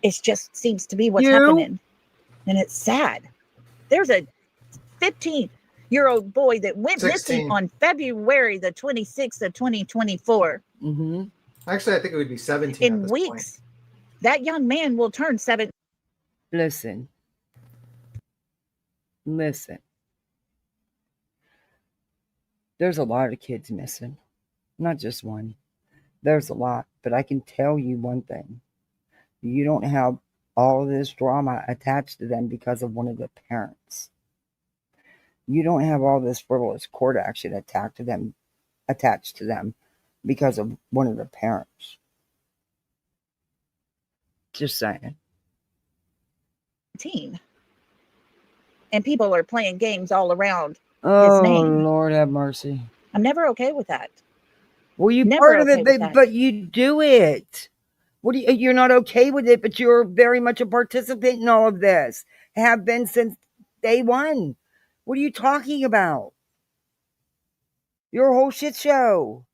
It just seems to be what's happening. And it's sad. There's a 15-year-old boy that went 16. missing on February the 26th of 2024. Mm-hmm. Actually, I think it would be 17 at In this weeks. point. That young man will turn 7. Listen. There's a lot of kids missing. Not just one. There's a lot. But I can tell you one thing. You don't have all of this drama attached to them because of one of the parents. You don't have all this frivolous court action attached to them because of one of the parents. Just saying. And people are playing games all around Oh, his name. Lord have mercy. I'm never okay with that. Well, you're Never part of okay it, with that. but you do it. What do you're not okay with it, but you're very much a participant in all of this. Have been since day one. What are you talking about? You're a whole shit show.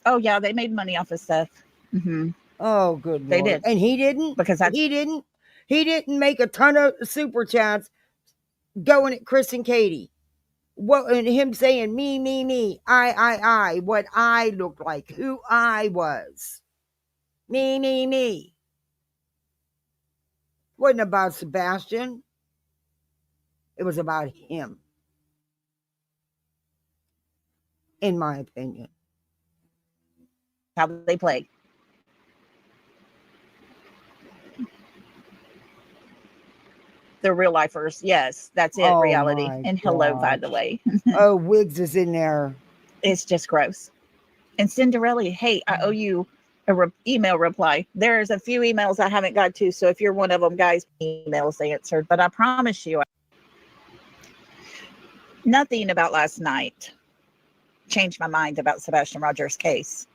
Oh yeah, they made money off of Seth. Mm-hmm. Oh, good They Lord. did. And he didn't? Because he didn't make a ton of super chats going at Chris and Katie. Well, and him saying me, I, what I looked like, who I was. Me. Wasn't about Sebastian. It was about him. In my opinion. How they play. The real lifers. Yes, that's it. Reality. And hello, by the way. Oh, Wiggs is in there. It's just gross. And Cinderella, hey, I owe you a email reply. There's a few emails I haven't got to. So if you're one of them, guys, emails answered. But I promise you, nothing about last night changed my mind about Sebastian Rodgers' case.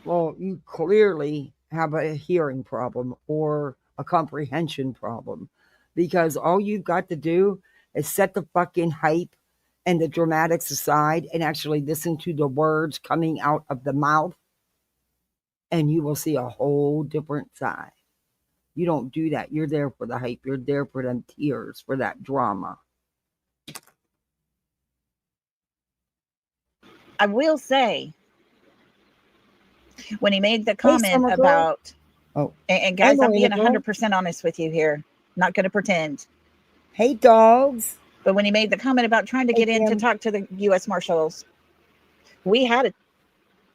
Well, you clearly have a hearing problem or a comprehension problem, because all you've got to do is set the fucking hype and the dramatics aside and actually listen to the words coming out of the mouth, and you will see a whole different side. You don't do that. You're there for the hype. You're there for them tears, for that drama. I will say, when he made the comment about, and guys, I'm being 100% honest with you here. Not going to pretend. Hey, dogs. But when he made the comment about trying to get in to talk to the U.S. Marshals, we had a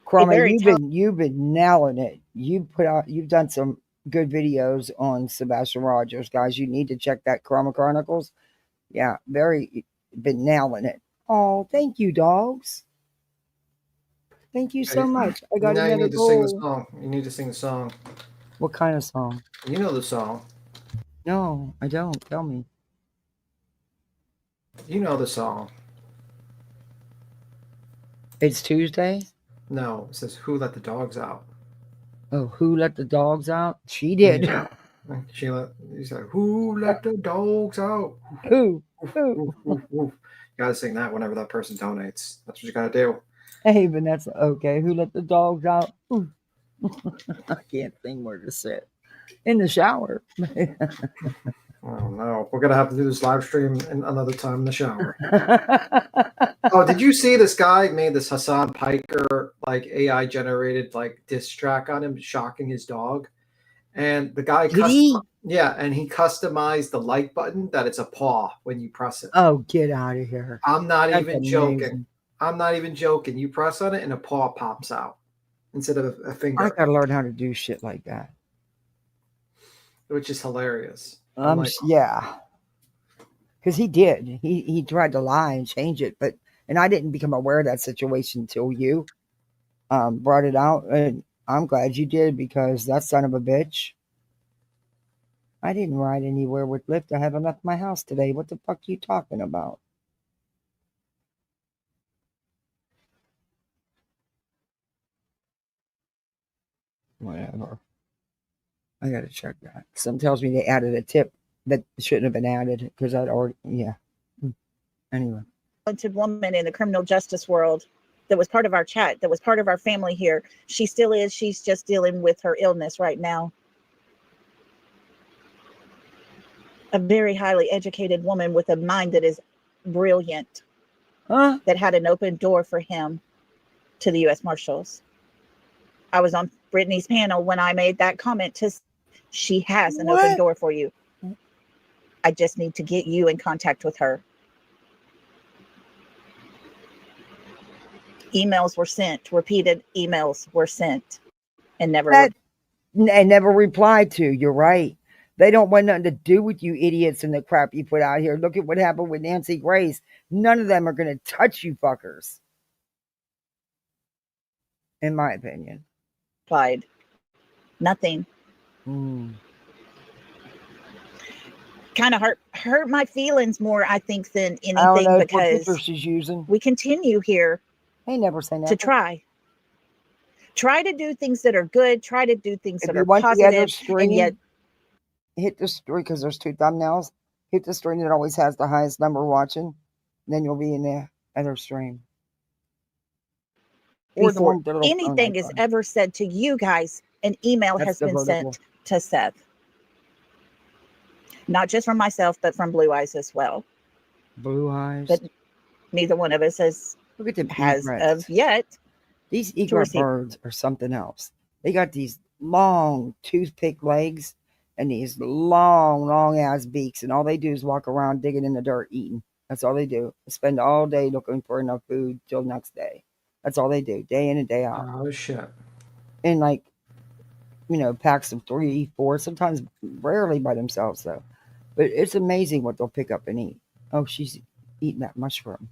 Chroma, you've been nailing it. You've done some good videos on Sebastian Rodgers, guys. You need to check that Chroma Chronicles. Yeah, been nailing it. Oh, thank you, dogs. Thank you so much. I got now another you need goal. to sing the song. You need to sing the song. What kind of song? You know the song. No, I don't. Tell me. You know the song. It's Tuesday? No, it says "Who Let the Dogs Out." Oh, who let the dogs out? She did. Yeah. He said, "Who let the dogs out?" Who? You gotta sing that whenever that person donates. That's what you gotta do. Hey, Vanessa. Okay, who let the dogs out? I can't think where to sit. In the shower. Oh no, we're gonna have to do this live stream another time in the shower. Oh, did you see this guy made this Hassan Piker like AI generated like diss track on him, shocking his dog? And the guy, and he customized the like button that it's a paw when you press it. Oh, get out of here! I'm not even joking. I'm not even joking. You press on it and a paw pops out instead of a finger. I gotta learn how to do shit like that, which is hilarious. Yeah, because he did. He tried to lie and change it, and I didn't become aware of that situation until you brought it out, and I'm glad you did, because that son of a bitch. I didn't ride anywhere with Lyft. I haven't left my house today. What the fuck are you talking about? Whatever. I gotta check that. Some tells me they added a tip that shouldn't have been added because I'd already, Anyway. Talented woman in the criminal justice world that was part of our chat, that was part of our family here. She still is. She's just dealing with her illness right now. a very highly educated woman with a mind that is brilliant, Huh? that had an open door for him to the U.S. Marshals. I was on Brittany's panel when I made that comment. She has an open What? door for you. I just need to get you in contact with her. Emails were sent, repeated emails were sent, and never. And never replied to. You're right. They don't want nothing to do with you idiots and the crap you put out here. Look at what happened with Nancy Grace. None of them are going to touch you fuckers. In my opinion. Replied. Nothing. Mm. Kind of hurt my feelings more, I think, than anything, I don't know what because picture she's using. we continue here They never say never. to try to do things that are good, try to do things If that you are want the other positive, stream, and yet hit the stream, because there's 2 thumbnails. Hit the stream that always has the highest number watching. Then you'll be in the other stream. or Before the little phone anything is icon. ever said to you guys, an email That's has the been vertical. sent to Seth. Not just from myself, but from Blue Eyes as well. Blue eyes. But neither one of us has Look at them of egrets. yet. These egret receive. birds are something else. They got these long toothpick legs and these long ass beaks, and all they do is walk around digging in the dirt eating. That's all they do. They spend all day looking for enough food till next day. That's all they do, day in and day out. Oh shit. And like, packs of 3, 4, sometimes rarely by themselves though. But it's amazing what they'll pick up and eat. Oh, she's eating that mushroom.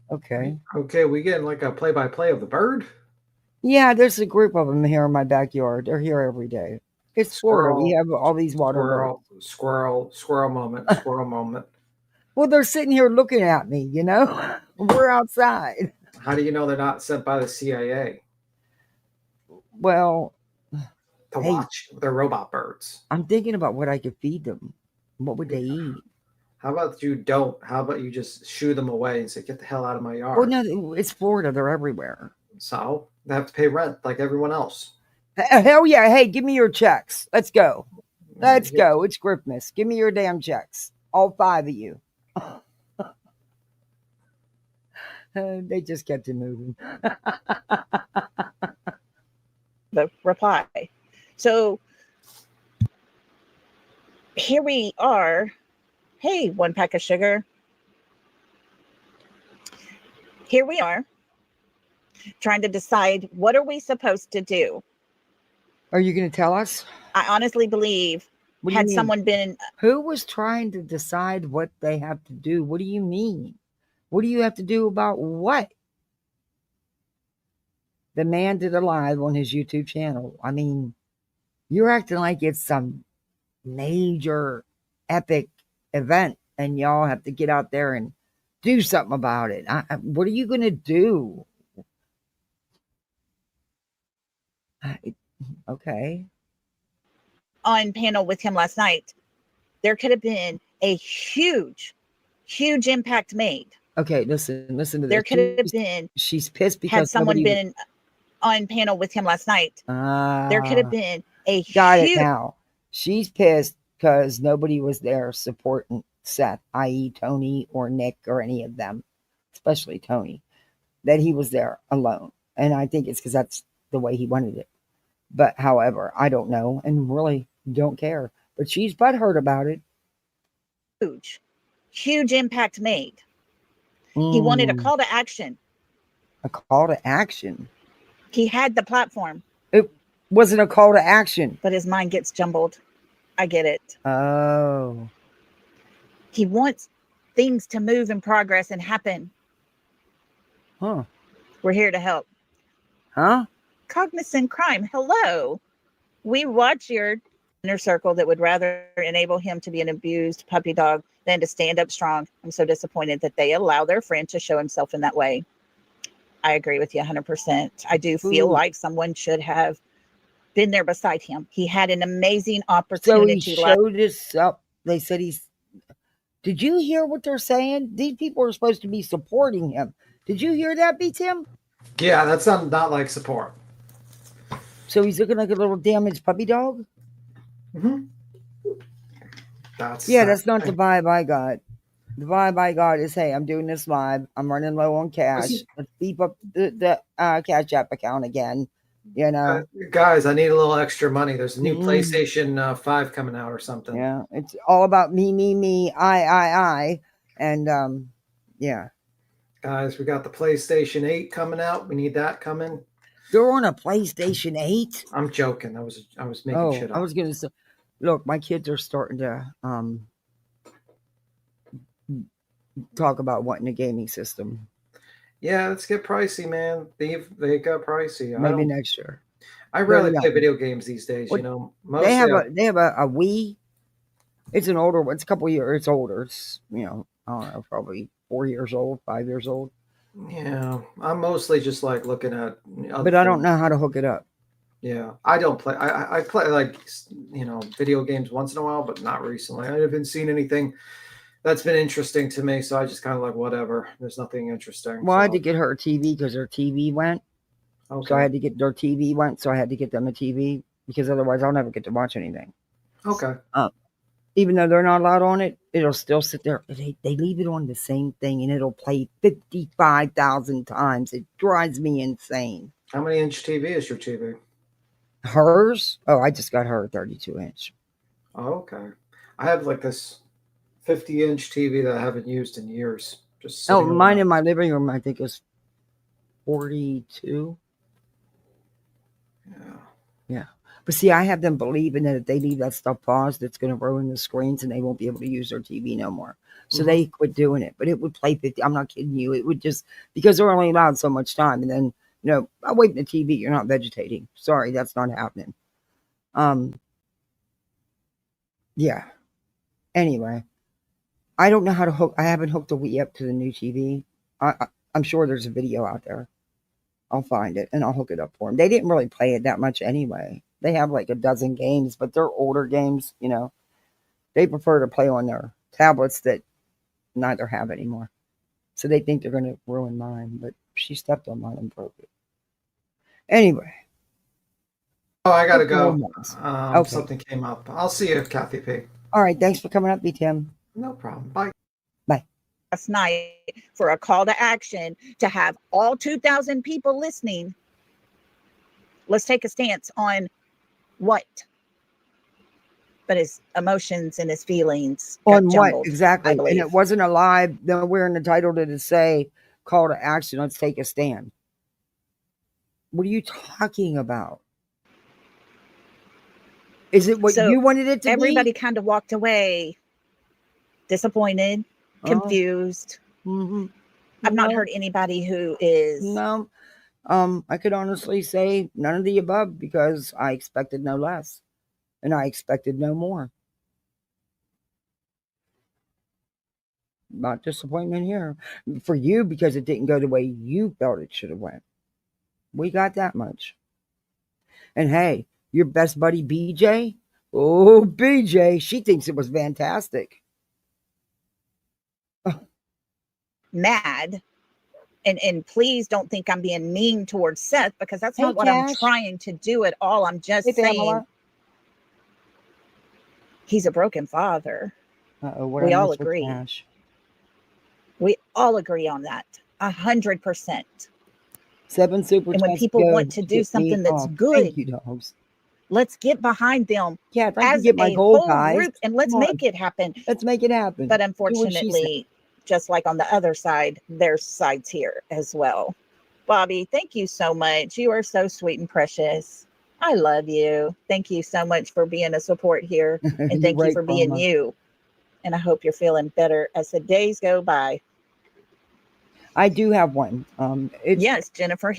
Okay. Okay, we getting like a play-by-play of the bird? Yeah, there's a group of them here in my backyard. They're here every day. It's Florida. We have all these water birds. Squirrel moment. Well, they're sitting here looking at me, We're outside. How do you know they're not sent by the CIA Well, to watch their robot birds? I'm thinking about what I could feed them. What would they eat? How about you don't? How about you just shoo them away and say, get the hell out of my yard? Well, no, it's Florida. They're everywhere. So they have to pay rent like everyone else. Hell yeah. Hey, give me your checks. Let's go. Let's go. It's Christmas. Give me your damn checks. All 5 of you. They just kept it moving. The reply. So here we are. Hey, 1 pack of sugar. Here we are trying to decide, what are we supposed to do? Are you going to tell us? I honestly believe, What do you had mean? someone been, Who was trying to decide what they have to do? What do you mean? What do you have to do about what? The man did a live on his YouTube channel. I mean, you're acting like it's some major epic event and y'all have to get out there and do something about it. What are you going to do? Okay. on panel with him last night, there could have been a huge impact made. Okay, listen to this. There could have been, She's pissed because had someone nobody- been on panel with him last night, there could have been a Got huge, it now. She's pissed because nobody was there supporting Seth, i.e. Tony or Nick or any of them, especially Tony, that he was there alone. And I think it's because that's the way he wanted it. But however, I don't know and really don't care. But she's butthurt about it. huge impact made. He wanted a call to action. A call to action. He had the platform, It wasn't a call to action. but his mind gets jumbled. I get it. Oh. He wants things to move and progress and happen. Huh. We're here to help. Huh? Cognizant crime. Hello. We watch your inner circle that would rather enable him to be an abused puppy dog than to stand up strong. I'm so disappointed that they allow their friend to show himself in that way. I agree with you 100%. I do feel Ooh. like someone should have been there beside him. He had an amazing So opportunity. he showed us up. They said he's. Did you hear what they're saying? These people are supposed to be supporting him. Did you hear that, B. Tim? Yeah, that's not like support. So he's looking like a little damaged puppy dog? Mm-hmm. That's That's not the vibe I got. The vibe I got is, hey, I'm doing this live. I'm running low on cash. Let's beef up the Cash App account again. Guys, I need a little extra money. There's a new Mhm. PlayStation 5 coming out or something. Yeah, it's all about me, I, and yeah. Guys, we got the PlayStation 8 coming out. We need that coming. You're on a PlayStation 8? I'm joking. I was making shit up. I was gonna say, look, my kids are starting to talk about wanting a gaming system. Yeah, let's get pricey, man. They got pricey. Maybe next year. I rarely play video games these days. Mostly they have a Wii. It's an older one. It's a couple years. It's older. It's I don't know, probably 4 years old, 5 years old. Yeah, I'm mostly just like looking at. But I don't know how to hook it up. Yeah, I don't play. I play like video games once in a while, but not recently. I haven't seen anything that's been interesting to me, so I just kind of like whatever. There's nothing interesting. Well, I had to get her a TV because her TV went. Okay. So I had to get their TV went. So I had to get them a TV because otherwise I'll never get to watch anything. Okay. Even though they're not allowed on it, it'll still sit there. They leave it on the same thing and it'll play 55,000 times. It drives me insane. How many inch TV is your TV? Hers? Oh, I just got her a 32 inch. Oh, okay. I have like this 50-inch TV that I haven't used in years. Just mine in my living room, I think, is 42. Yeah. But see, I have them believing that if they leave that stuff paused, it's going to ruin the screens and they won't be able to use their TV no more. So they quit doing it. But it would play 50. I'm not kidding you. It would just, because they're only allowed so much time. And then, I'm waiting the TV. You're not vegetating. Sorry, that's not happening. Yeah. Anyway, I don't know how to hook. I haven't hooked the Wii up to the new TV. I'm sure there's a video out there. I'll find it and I'll hook it up for them. They didn't really play it that much anyway. They have like a dozen games, but they're older games, They prefer to play on their tablets that neither have anymore. So they think they're going to ruin mine, but she stepped on mine and broke it. Anyway. Oh, I got to go. Okay. Something came up. I'll see you, Kathy P. All right. Thanks for coming up, BTM. No problem. Bye. Bye. Last night for a call to action to have all 2,000 people listening. Let's take a stance on what? But his emotions and his feelings. On what? Jumbled, Exactly. And it wasn't a live. Then we're entitled to say call to action. Let's take a stand. What are you talking about? Is it what you wanted it to be? Everybody kind of walked away disappointed, confused. I've not heard anybody who is. No. I could honestly say none of the above because I expected no less and I expected no more. Not disappointment here for you because it didn't go the way you felt it should have went. We got that much. And hey, your best buddy BJ, BJ, she thinks it was fantastic. Mad. And please don't think I'm being mean towards Seth because that's not what I'm trying to do at all. I'm just saying he's a broken father. We all agree. We all agree on that. 100%. 7 super. And when people want to do something that's good, thank you, dogs. Let's get behind them as get my goal, guys. Group, and let's make it happen. Let's make it happen. But unfortunately, just like on the other side, there's sides here as well. Bobby, thank you so much. You are so sweet and precious. I love you. Thank you so much for being a support here. And thank you for being you. And I hope you're feeling better as the days go by. I do have one. Yes, Jennifer.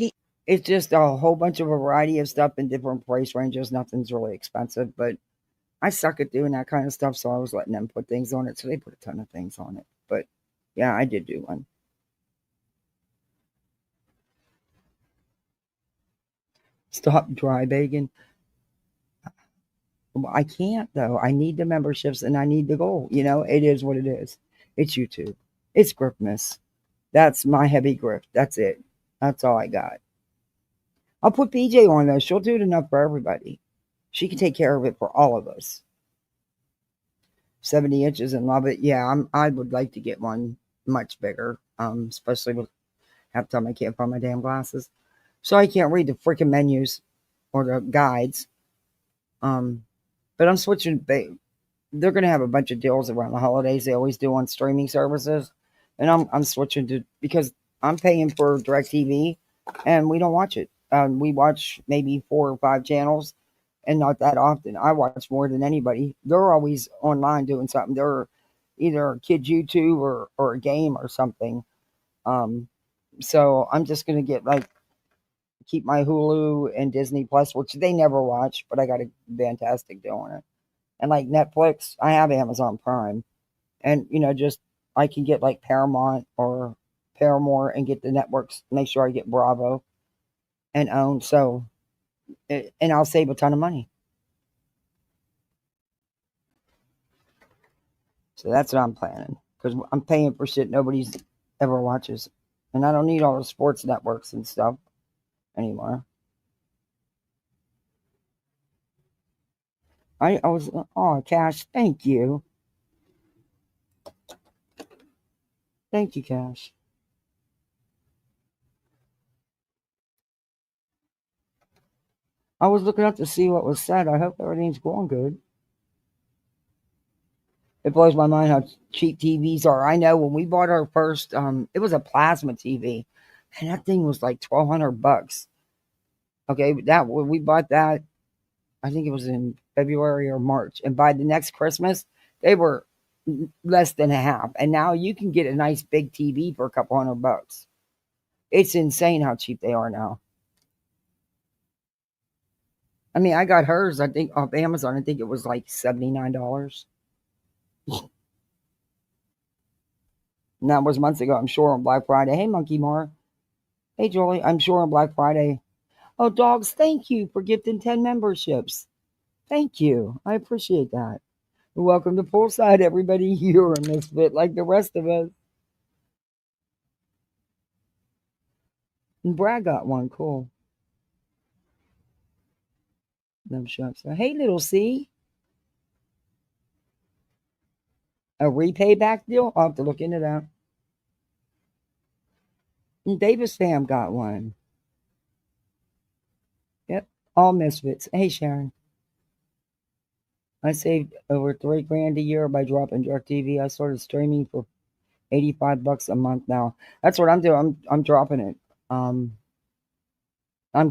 It's just a whole bunch of variety of stuff in different price ranges. Nothing's really expensive, but I suck at doing that kind of stuff. So I was letting them put things on it. So they put a ton of things on it. But yeah, I did do one. Stop dry begging. I can't though. I need the memberships and I need the goal. It is what it is. It's YouTube. It's Gripmas. That's my heavy grip. That's it. That's all I got. I'll put BJ on though. She'll do it enough for everybody. She can take care of it for all of us. 70 inches and love it. Yeah, I would like to get one much bigger, especially with half the time I can't find my damn glasses. So I can't read the freaking menus or the guides. But I'm switching. They're going to have a bunch of deals around the holidays. They always do on streaming services. And I'm switching to, because I'm paying for DirecTV and we don't watch it. We watch maybe 4 or 5 channels and not that often. I watch more than anybody. They're always online doing something. They're either kids YouTube or a game or something. So I'm just going to get like, keep my Hulu and Disney Plus, which they never watch, but I got a fantastic deal on it. And like Netflix, I have Amazon Prime. And, just I can get like Paramount or Paramore and get the networks, make sure I get Bravo and OWN. So, and I'll save a ton of money. So that's what I'm planning, because I'm paying for shit nobody's ever watches. And I don't need all the sports networks and stuff anymore. I was, oh, Cash, thank you. Thank you, Cash. I was looking up to see what was said. I hope everything's going good. It blows my mind how cheap TVs are. I know when we bought our first, it was a plasma TV, and that thing was like $1,200. Okay, that when we bought that, I think it was in February or March, and by the next Christmas, they were less than half. And now you can get a nice big TV for a couple $100. It's insane how cheap they are now. I mean, I got hers, I think, off Amazon. I think it was like $79. And that was months ago, I'm sure, on Black Friday. Hey, Monkey Mar. Hey, Julie. I'm sure on Black Friday. Oh, dogs, thank you for gifting 10 memberships. Thank you. I appreciate that. Welcome to Poolside, everybody. You're a misfit like the rest of us. And Brad got one. Cool. Them shucks. Hey, little C. A repay back deal? I'll have to look into that. And Davis fam got one. Yep. All misfits. Hey, Sharon. I saved over $3,000 a year by dropping DirecTV. I started streaming for $85 a month now. That's what I'm doing. I'm dropping it. I'm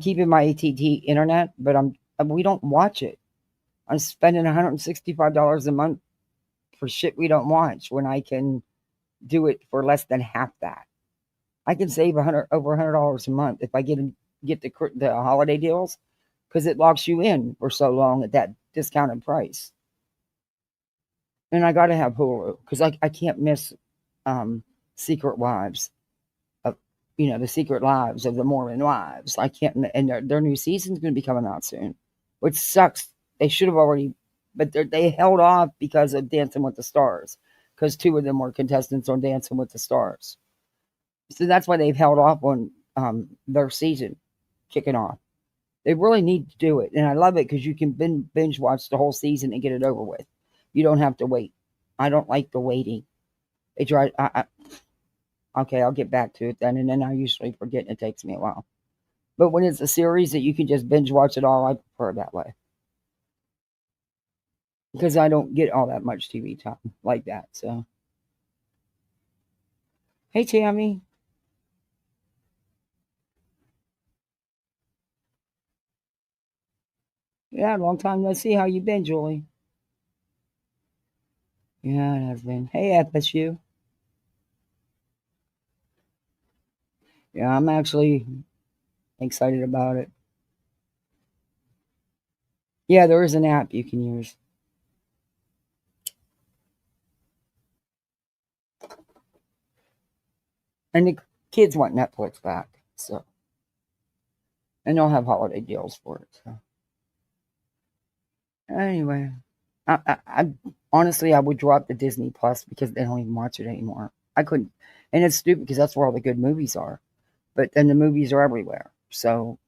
keeping my AT&T internet, but we don't watch it. I'm spending $165 a month for shit we don't watch when I can do it for less than half that. I can save over $100 a month if I get the holiday deals, because it locks you in for so long at that discounted price. And I got to have Hulu because I can't miss Secret Wives of the Secret Lives of the Mormon Wives. I can't, and their new season's going to be coming out soon, which sucks. They should have already, but they held off because of Dancing with the Stars, because 2 of them were contestants on Dancing with the Stars. So that's why they've held off on their season kicking off. They really need to do it. And I love it because you can binge watch the whole season and get it over with. You don't have to wait. I don't like the waiting. Okay, I'll get back to it then. And then I usually forget, and it takes me a while. But when it's a series that you can just binge watch it all, I prefer it that way. Because I don't get all that much TV time like that. So, hey, Tammy. Yeah, long time no see. How you been, Julie? Yeah, it has been. Hey, FSU. Yeah, I'm actually excited about it. Yeah, there is an app you can use. And the kids want Netflix back, so. And they'll have holiday deals for it. So. Anyway, I honestly, I would drop the Disney Plus because they don't even watch it anymore. I couldn't, and it's stupid because that's where all the good movies are. But then the movies are everywhere. So,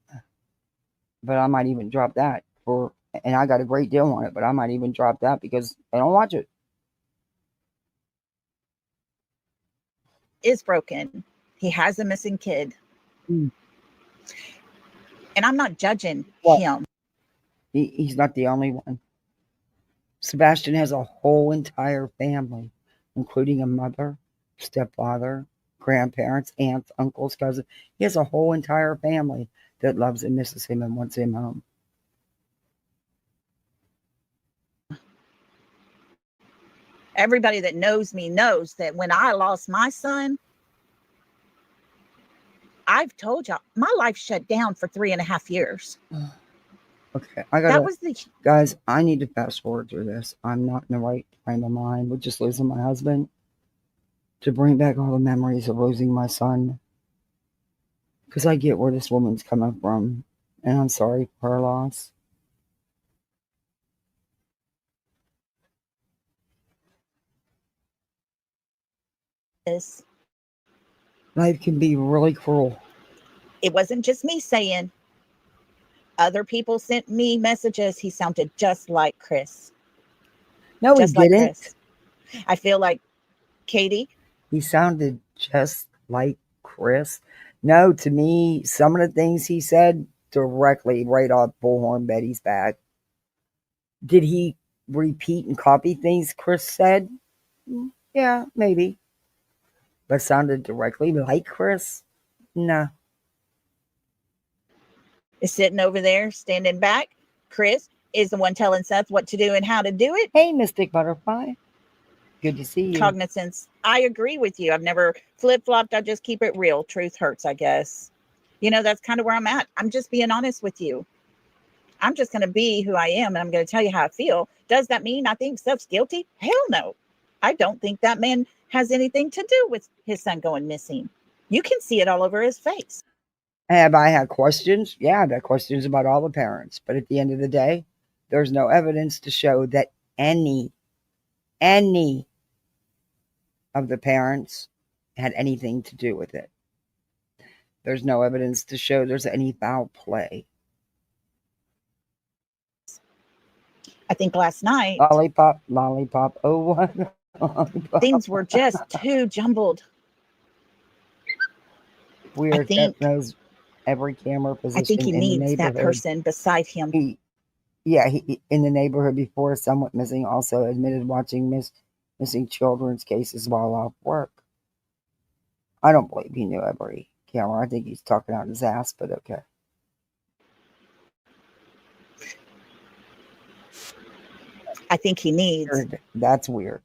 but I might even drop that and I got a great deal on it. But I might even drop that because they don't watch it. is broken. He has a missing kid. Mm. And I'm not judging Well, him. He's not the only one. Sebastian has a whole entire family, including a mother, stepfather, grandparents, aunts, uncles, cousins. He has a whole entire family that loves and misses him and wants him home. Everybody that knows me knows that when I lost my son, I've told y'all my life shut down for 3.5 years. Okay, guys, I need to fast forward through this. I'm not in the right frame of mind with just losing my husband to bring back all the memories of losing my son. Because I get where this woman's coming from, and I'm sorry for her loss. Life can be really cruel. It wasn't just me saying. Other people sent me messages. He sounded just like Chris. No, just he didn't. Like Chris. I feel like Katie. He sounded just like Chris. No, to me, some of the things he said directly right off Bullhorn Betty's back. Did he repeat and copy things Chris said? Yeah, maybe. But sounded directly like Chris? Nah. Is sitting over there, standing back. Chris is the one telling Seth what to do and how to do it. Hey, Mystic Butterfly. Good to see you. Cognizance. I agree with you. I've never flip-flopped. I just keep it real. Truth hurts, I guess. You know, that's kind of where I'm at. I'm just being honest with you. I'm just going to be who I am, and I'm going to tell you how I feel. Does that mean I think Seth's guilty? Hell no. I don't think that man has anything to do with his son going missing. You can see it all over his face. Have I had questions? Yeah, I've had questions about all the parents. But at the end of the day, there's no evidence to show that any of the parents had anything to do with it. There's no evidence to show there's any foul play. I think last night, lollipop, oh what? Lollipop. Things were just too jumbled. Weird. I think that knows every camera position. I think he in needs the neighborhood. that person beside him. He in the neighborhood before someone missing also admitted watching missing children's cases while off work. I don't believe he knew every camera. I think he's talking out his ass, but okay. I think he needs. Weird. That's weird.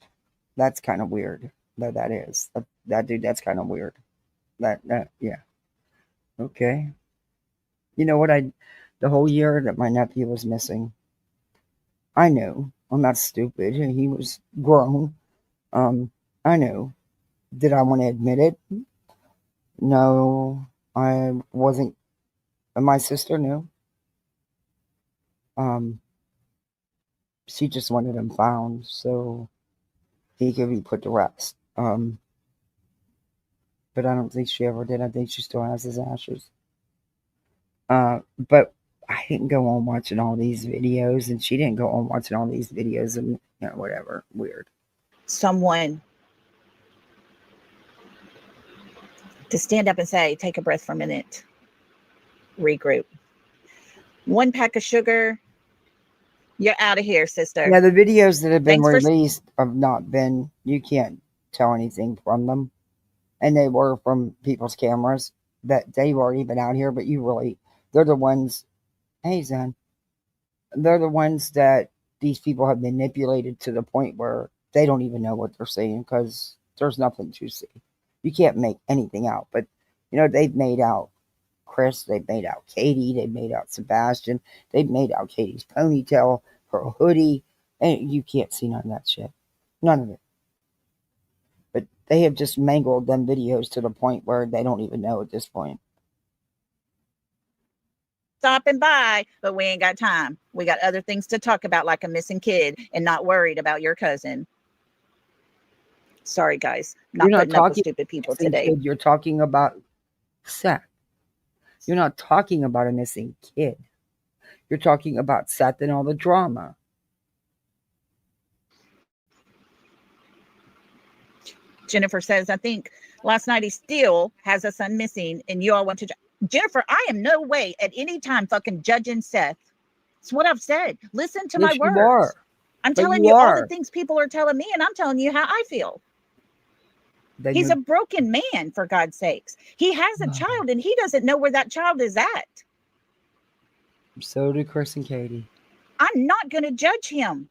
That's kind of weird. That is. That dude, that's kind of weird. That yeah. Okay. You know what? The whole year that my nephew was missing, I knew. I'm not stupid. He was grown. I knew. Did I want to admit it? No, I wasn't. My sister knew. She just wanted him found so he could be put to rest. But I don't think she ever did. I think she still has his ashes. But I didn't go on watching all these videos, and she didn't go on watching all these videos, and whatever. Weird. Someone to stand up and say, take a breath for a minute, regroup. 1 pack of sugar, you're out of here, sister. Yeah, the videos that have been released have not been, you can't tell anything from them. And they were from people's cameras that they've already been out here, but they're the ones, hey, Zen, they're the ones that these people have manipulated to the point where they don't even know what they're saying because there's nothing to see. You can't make anything out, but they've made out Chris, they've made out Katie, they've made out Sebastian, they've made out Katie's ponytail, her hoodie, and you can't see none of that shit. None of it. But they have just mangled them videos to the point where they don't even know at this point. Stopping by, but we ain't got time. We got other things to talk about, like a missing kid, and not worried about your cousin. Sorry, guys. Not putting up with stupid people today. Kid, you're talking about Seth. You're not talking about a missing kid. You're talking about Seth and all the drama. Jennifer says, I think last night he still has a son missing and you all want to. Jennifer, I am no way at any time fucking judging Seth. It's what I've said. Listen to my Yes, words. you are. I'm But telling you you all the are. things people are telling me, and I'm telling you how I feel. Then He's you're- a broken man, for God's sakes. He has a child, and he doesn't know where that child is at. So do Chris and Katie. I'm not going to judge him.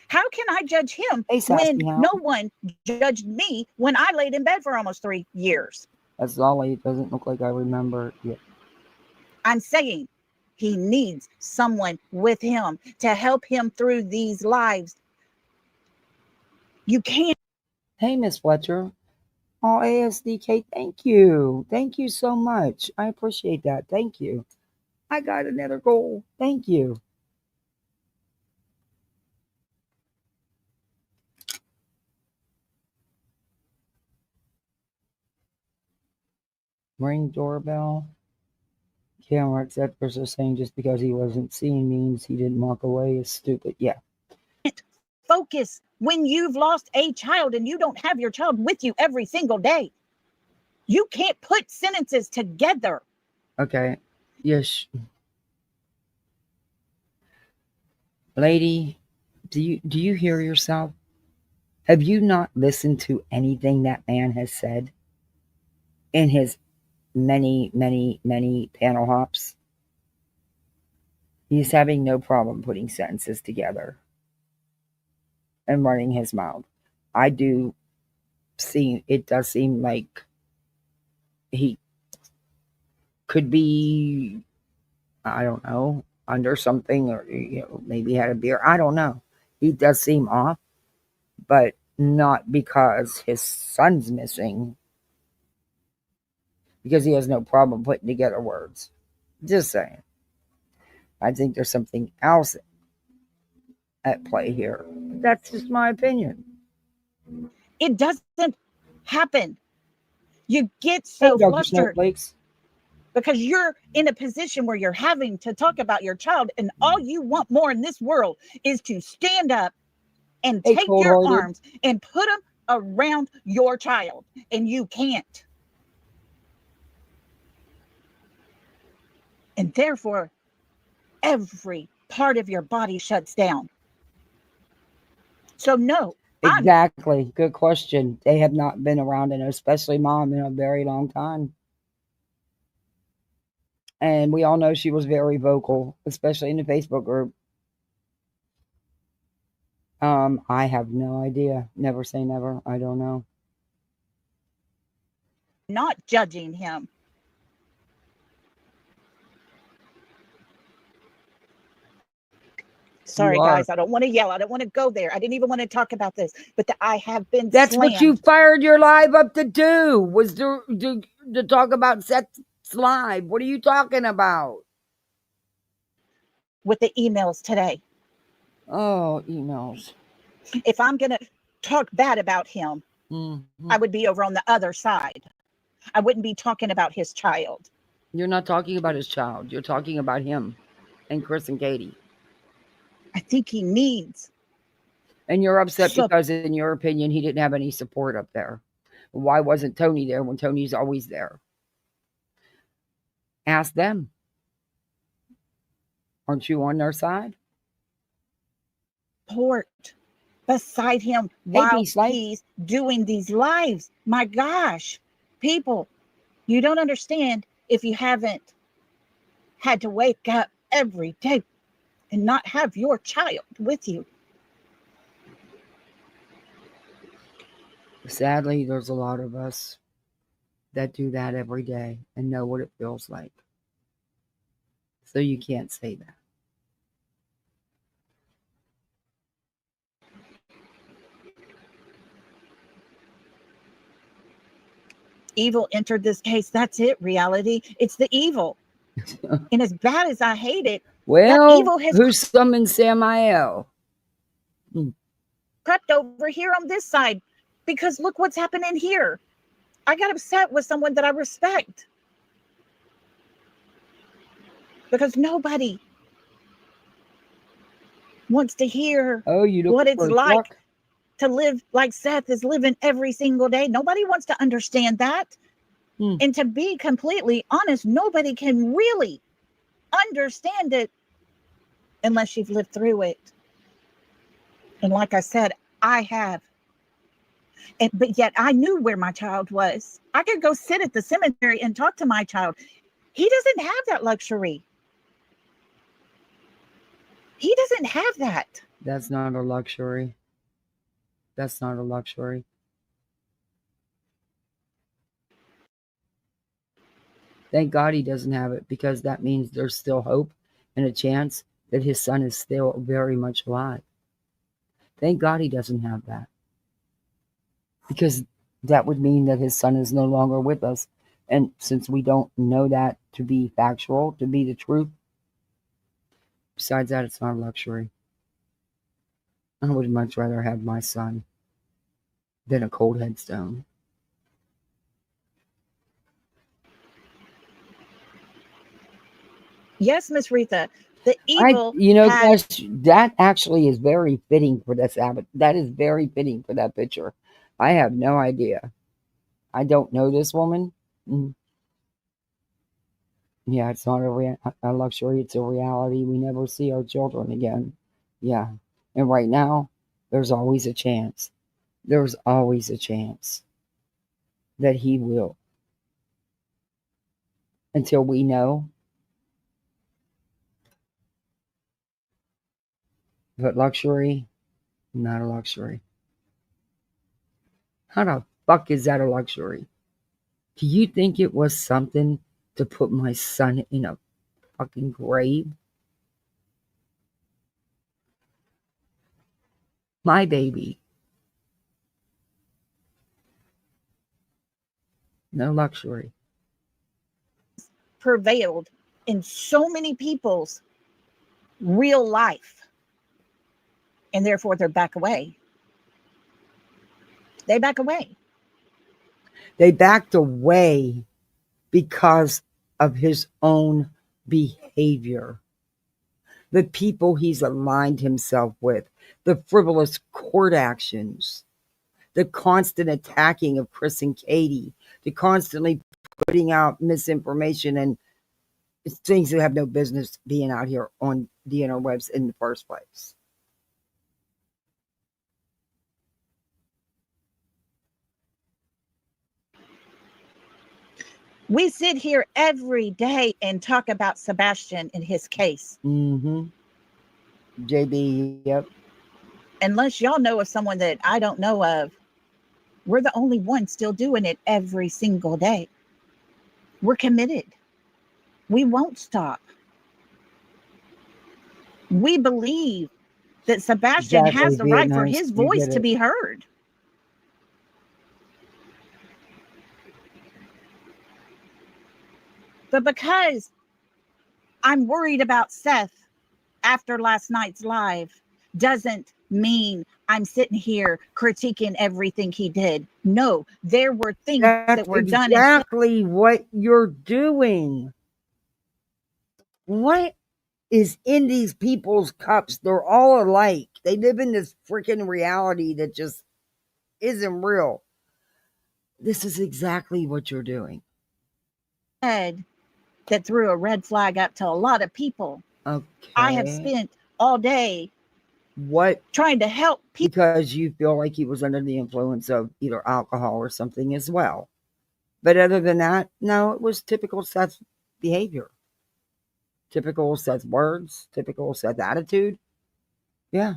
How can I judge him Hey, Sassy when Hound. no one judged me when I laid in bed for almost 3 years? That's Lolli. It doesn't look like I remember it. I'm saying he needs someone with him to help him through these lives. You can't. Hey, Miss Fletcher. Oh, ASDK, thank you. Thank you so much. I appreciate that. Thank you. I got another goal. Thank you. Ring doorbell. Camera executives are saying just because he wasn't seen means he didn't walk away is stupid. Yeah. Focus when you've lost a child and you don't have your child with you every single day. You can't put sentences together. Okay. Yes. Lady, do you hear yourself? Have you not listened to anything that man has said in his many, many, many panel hops? He's having no problem putting sentences together and running his mouth. I do see, it does seem like he could be, I don't know, under something, or maybe had a beer. I don't know. He does seem off, but not because his son's missing, because he has no problem putting together words. Just saying. I think there's something else at play here. That's just my opinion. It doesn't happen. You get so flustered because you're in a position where you're having to talk about your child, and all you want more in this world is to stand up and take your arms and put them around your child, and you can't. And therefore, every part of your body shuts down. So no. Exactly. Good question. They have not been around, and especially mom, in a very long time. And we all know she was very vocal, especially in the Facebook group. I have no idea. Never say never. I don't know. Not judging him. Sorry, guys. I don't want to yell. I don't want to go there. I didn't even want to talk about this, but I have been. That's slammed. What you fired your live up to do, was to talk about Seth's live. What are you talking about? With the emails today. Oh, emails. If I'm going to talk bad about him, I would be over on the other side. I wouldn't be talking about his child. You're not talking about his child. You're talking about him and Chris and Katie. I think he needs. And you're upset because, in your opinion, he didn't have any support up there. Why wasn't Tony there when Tony's always there? Ask them. Aren't you on their side? Support beside him while he's doing these lives. My gosh, people, you don't understand if you haven't had to wake up every day and not have your child with you. Sadly, there's a lot of us that do that every day and know what it feels like. So you can't say that. Evil entered this case. That's it, reality. It's the evil. And as bad as I hate it, well, evil has who summoned Samael? Crept over here on this side, because look what's happening here. I got upset with someone that I respect. Because nobody wants to hear what it's like to live like Seth is living every single day. Nobody wants to understand that. And to be completely honest, nobody can really understand it unless you've lived through it. And like I said, I have. But yet I knew where my child was. I could go sit at the cemetery and talk to my child. He doesn't have that luxury. He doesn't have that. That's not a luxury. That's not a luxury. Thank God he doesn't have it, because that means there's still hope and a chance that his son is still very much alive. Thank God he doesn't have that, because that would mean that his son is no longer with us. And since we don't know that to be factual, to be the truth, besides that, it's not a luxury. I would much rather have my son than a cold headstone. Yes, Miss Rita, the evil that actually is very fitting for this habit. That is very fitting for that picture. I have no idea. I don't know this woman. Yeah, it's not a luxury. It's a reality. We never see our children again. Yeah. And right now, there's always a chance. There's always a chance that he will. Until we know. But luxury, not a luxury. How the fuck is that a luxury? Do you think it was something to put my son in a fucking grave? My baby. No luxury. Prevailed in so many people's real life, and therefore they back away. They back away. They backed away because of his own behavior. The people he's aligned himself with, the frivolous court actions, the constant attacking of Chris and Katie, the constantly putting out misinformation and things that have no business being out here on the interwebs in the first place. We sit here every day and talk about Sebastian and his case. JB, yep. Unless y'all know of someone that I don't know of, we're the only ones still doing it every single day. We're committed. We won't stop. We believe that Sebastian has the right for his voice to be heard. But because I'm worried about Seth after last night's live doesn't mean I'm sitting here critiquing everything he did. No, there were things that were done. Exactly what you're doing. What is in these people's cups? They're all alike. They live in this freaking reality that just isn't real. This is exactly what you're doing. That threw a red flag up to a lot of people. Okay. I have spent all day trying to help people. Because you feel like he was under the influence of either alcohol or something as well. But other than that, no, it was typical Seth's behavior. Typical Seth's words, typical Seth's attitude. Yeah.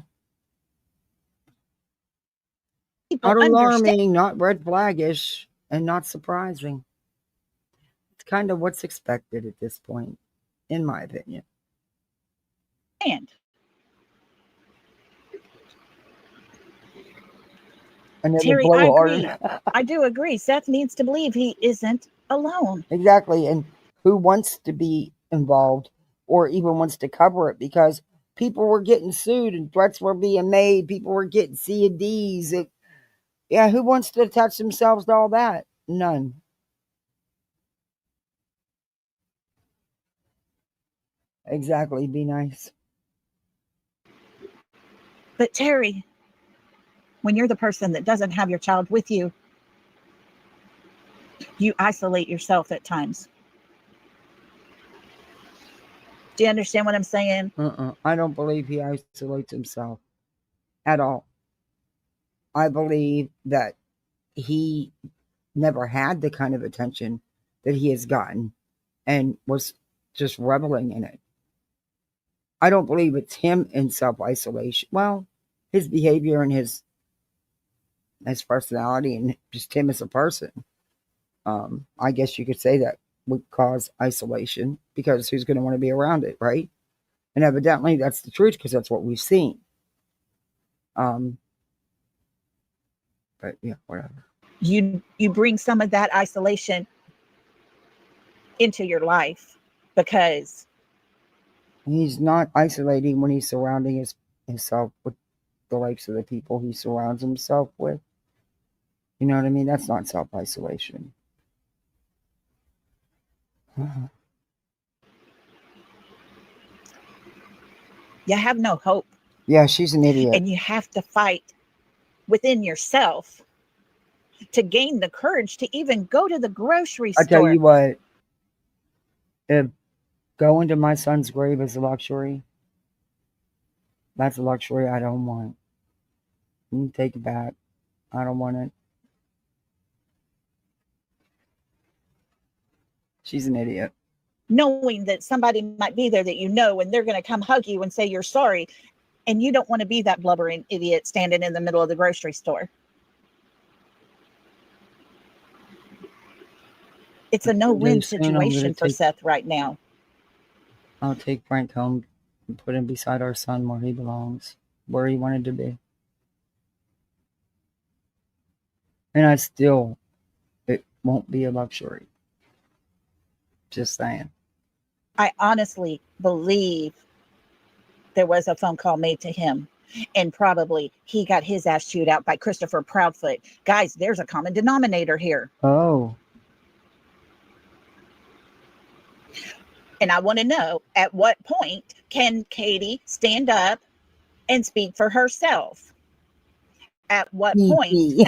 Not alarming, not red flaggish, and not surprising. It's kind of what's expected at this point, in my opinion. And Terry, I agree. I do agree. Seth needs to believe he isn't alone. Exactly. And who wants to be involved or even wants to cover it? Because people were getting sued and threats were being made. People were getting C&Ds. Yeah, who wants to attach themselves to all that? None. Exactly. Be nice. But Terry, when you're the person that doesn't have your child with you, you isolate yourself at times. Do you understand what I'm saying? I don't believe he isolates himself at all. I believe that he never had the kind of attention that he has gotten and was just reveling in it. I don't believe it's him in self-isolation. Well, his behavior and his personality and just him as a person. I guess you could say that would cause isolation because who's going to want to be around it, right? And evidently that's the truth because that's what we've seen. But yeah, whatever. You bring some of that isolation into your life because he's not isolating when he's surrounding himself with the likes of the people he surrounds himself with. You know what I mean? That's not self-isolation. you have no hope. Yeah, she's an idiot. And you have to fight within yourself to gain the courage to even go to the grocery store. I tell you what, if going to my son's grave is a luxury, that's a luxury I don't want. You can take it back. I don't want it. She's an idiot. Knowing that somebody might be there that you know, and they're going to come hug you and say you're sorry, and you don't want to be that blubbering idiot standing in the middle of the grocery store. It's a no-win situation for Seth right now. I'll take Frank home and put him beside our son where he belongs, where he wanted to be. And it won't be a luxury. Just saying. I honestly believe there was a phone call made to him, and probably he got his ass chewed out by Christopher Proudfoot. Guys, there's a common denominator here. Oh. And I want to know, at what point can Katie stand up and speak for herself? At what point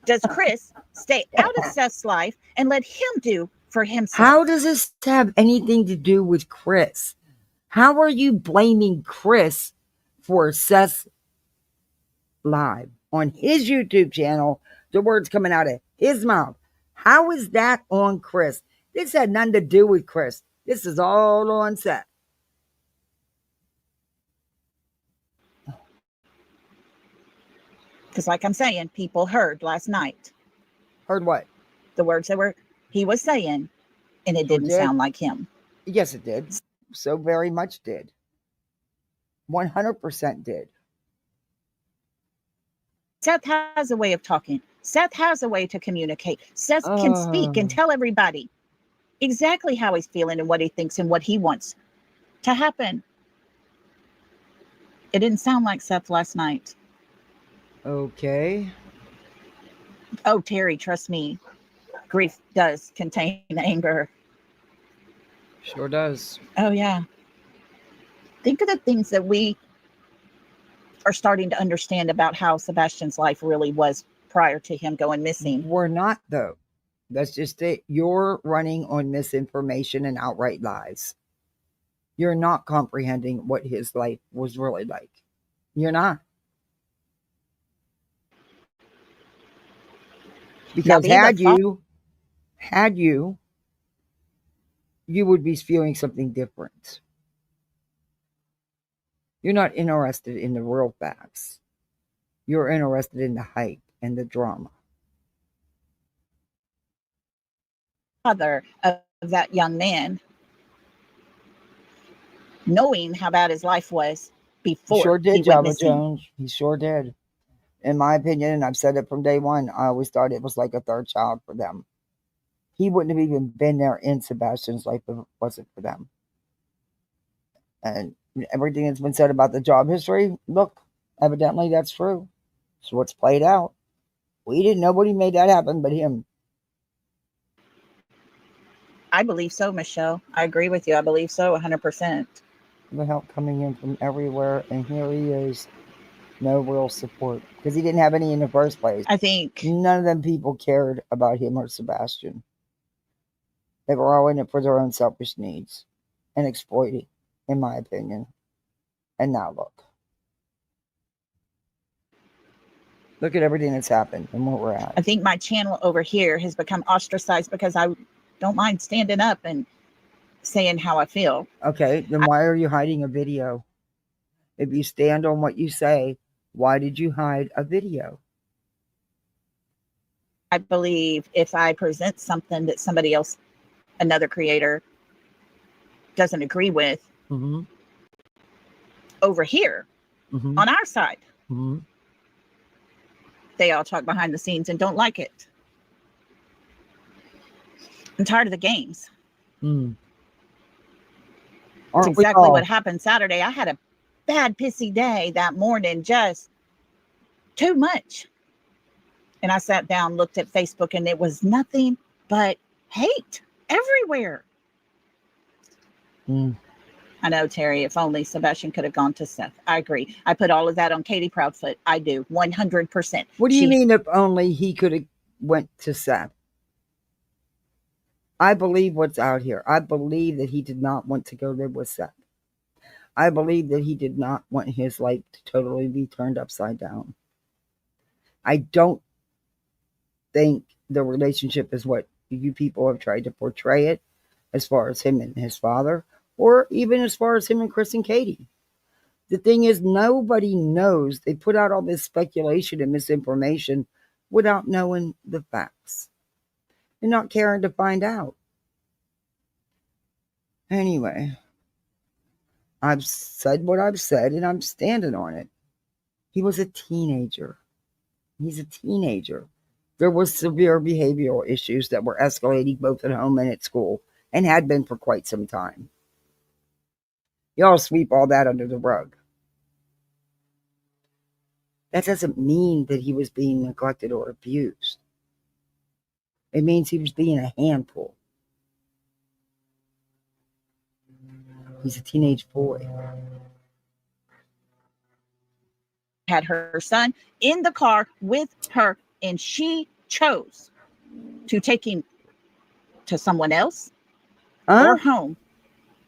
does Chris stay out of Seth's life and let him do for himself? How does this have anything to do with Chris? How are you blaming Chris for Seth's live on his YouTube channel? The words coming out of his mouth. How is that on Chris? This had nothing to do with Chris. This is all on Seth. Because like I'm saying, people heard last night. Heard what? The words that he was saying, and it didn't sound like him. Yes, it did. So very much did. 100% did. Seth has a way of talking. Seth has a way to communicate. Seth can speak and tell everybody exactly how he's feeling and what he thinks and what he wants to happen. It didn't sound like Seth last night. Okay. Oh, Terry, trust me. Grief does contain anger. Sure does. Oh, yeah. Think of the things that we are starting to understand about how Sebastian's life really was prior to him going missing. We're not, though. That's just it. You're running on misinformation and outright lies. You're not comprehending what his life was really like. You're not. Because had you would be feeling something different. You're not interested in the real facts. You're interested in the hype and the drama. Father of that young man, knowing how bad his life was before he sure did, he went Java missing. Jones. He sure did. In my opinion, and I've said it from day one, I always thought it was like a third child for them. He wouldn't have even been there in Sebastian's life if it wasn't for them. And everything that's been said about the job history, look, evidently that's true. So what's played out. We didn't know nobody made that happen but him. I believe so, Michelle. I agree with you. I believe so 100%. The help coming in from everywhere, and here he is No real support because he didn't have any in the first place. I think None of them people cared about him or Sebastian. They were all in it for their own selfish needs and exploiting, in my opinion. And now look at everything that's happened and where we're at. I think my channel over here has become ostracized because I don't mind standing up and saying how I feel. Okay, then why are you hiding a video? If you stand on what you say, why did you hide a video? I believe if I present something that somebody else, another creator, doesn't agree with over here on our side, they all talk behind the scenes and don't like it. I'm tired of the games. That's exactly what happened Saturday. I had a bad pissy day that morning, just too much. And I sat down, looked at Facebook, and it was nothing but hate everywhere. I know, Terry, if only Sebastian could have gone to Seth. I agree. I put all of that on Katie Proudfoot. I do, 100%. What do you mean if only he could have went to Seth? I believe what's out here. I believe that he did not want to go live with Seth. I believe that he did not want his life to totally be turned upside down. I don't think the relationship is what you people have tried to portray it, as far as him and his father, or even as far as him and Chris and Katie. The thing is, nobody knows. They put out all this speculation and misinformation without knowing the facts and not caring to find out. Anyway, I've said what I've said and I'm standing on it. He was a teenager. He's a teenager. There was severe behavioral issues that were escalating both at home and at school and had been for quite some time. Y'all sweep all that under the rug. That doesn't mean that he was being neglected or abused. It means he was being a handful. He's a teenage boy. Had her son in the car with her, and she chose to take him to someone else or home,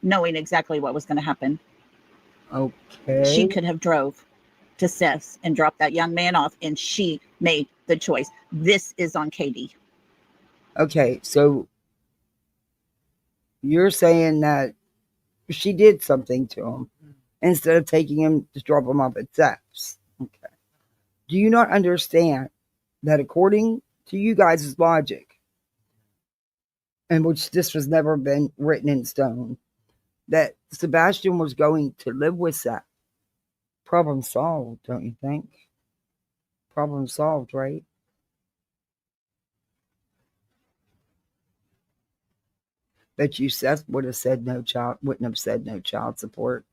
knowing exactly what was going to happen. Okay. She could have drove to Seth's and dropped that young man off, and she made the choice. This is on Katie. Okay, so you're saying that she did something to him instead of taking him to drop him off at Seth's. Okay. Do you not understand that according to you guys' logic, in which this was never been written in stone, that Sebastian was going to live with Seth? Problem solved, don't you think? Problem solved, right? Bet you Seth would have said wouldn't have said no child support.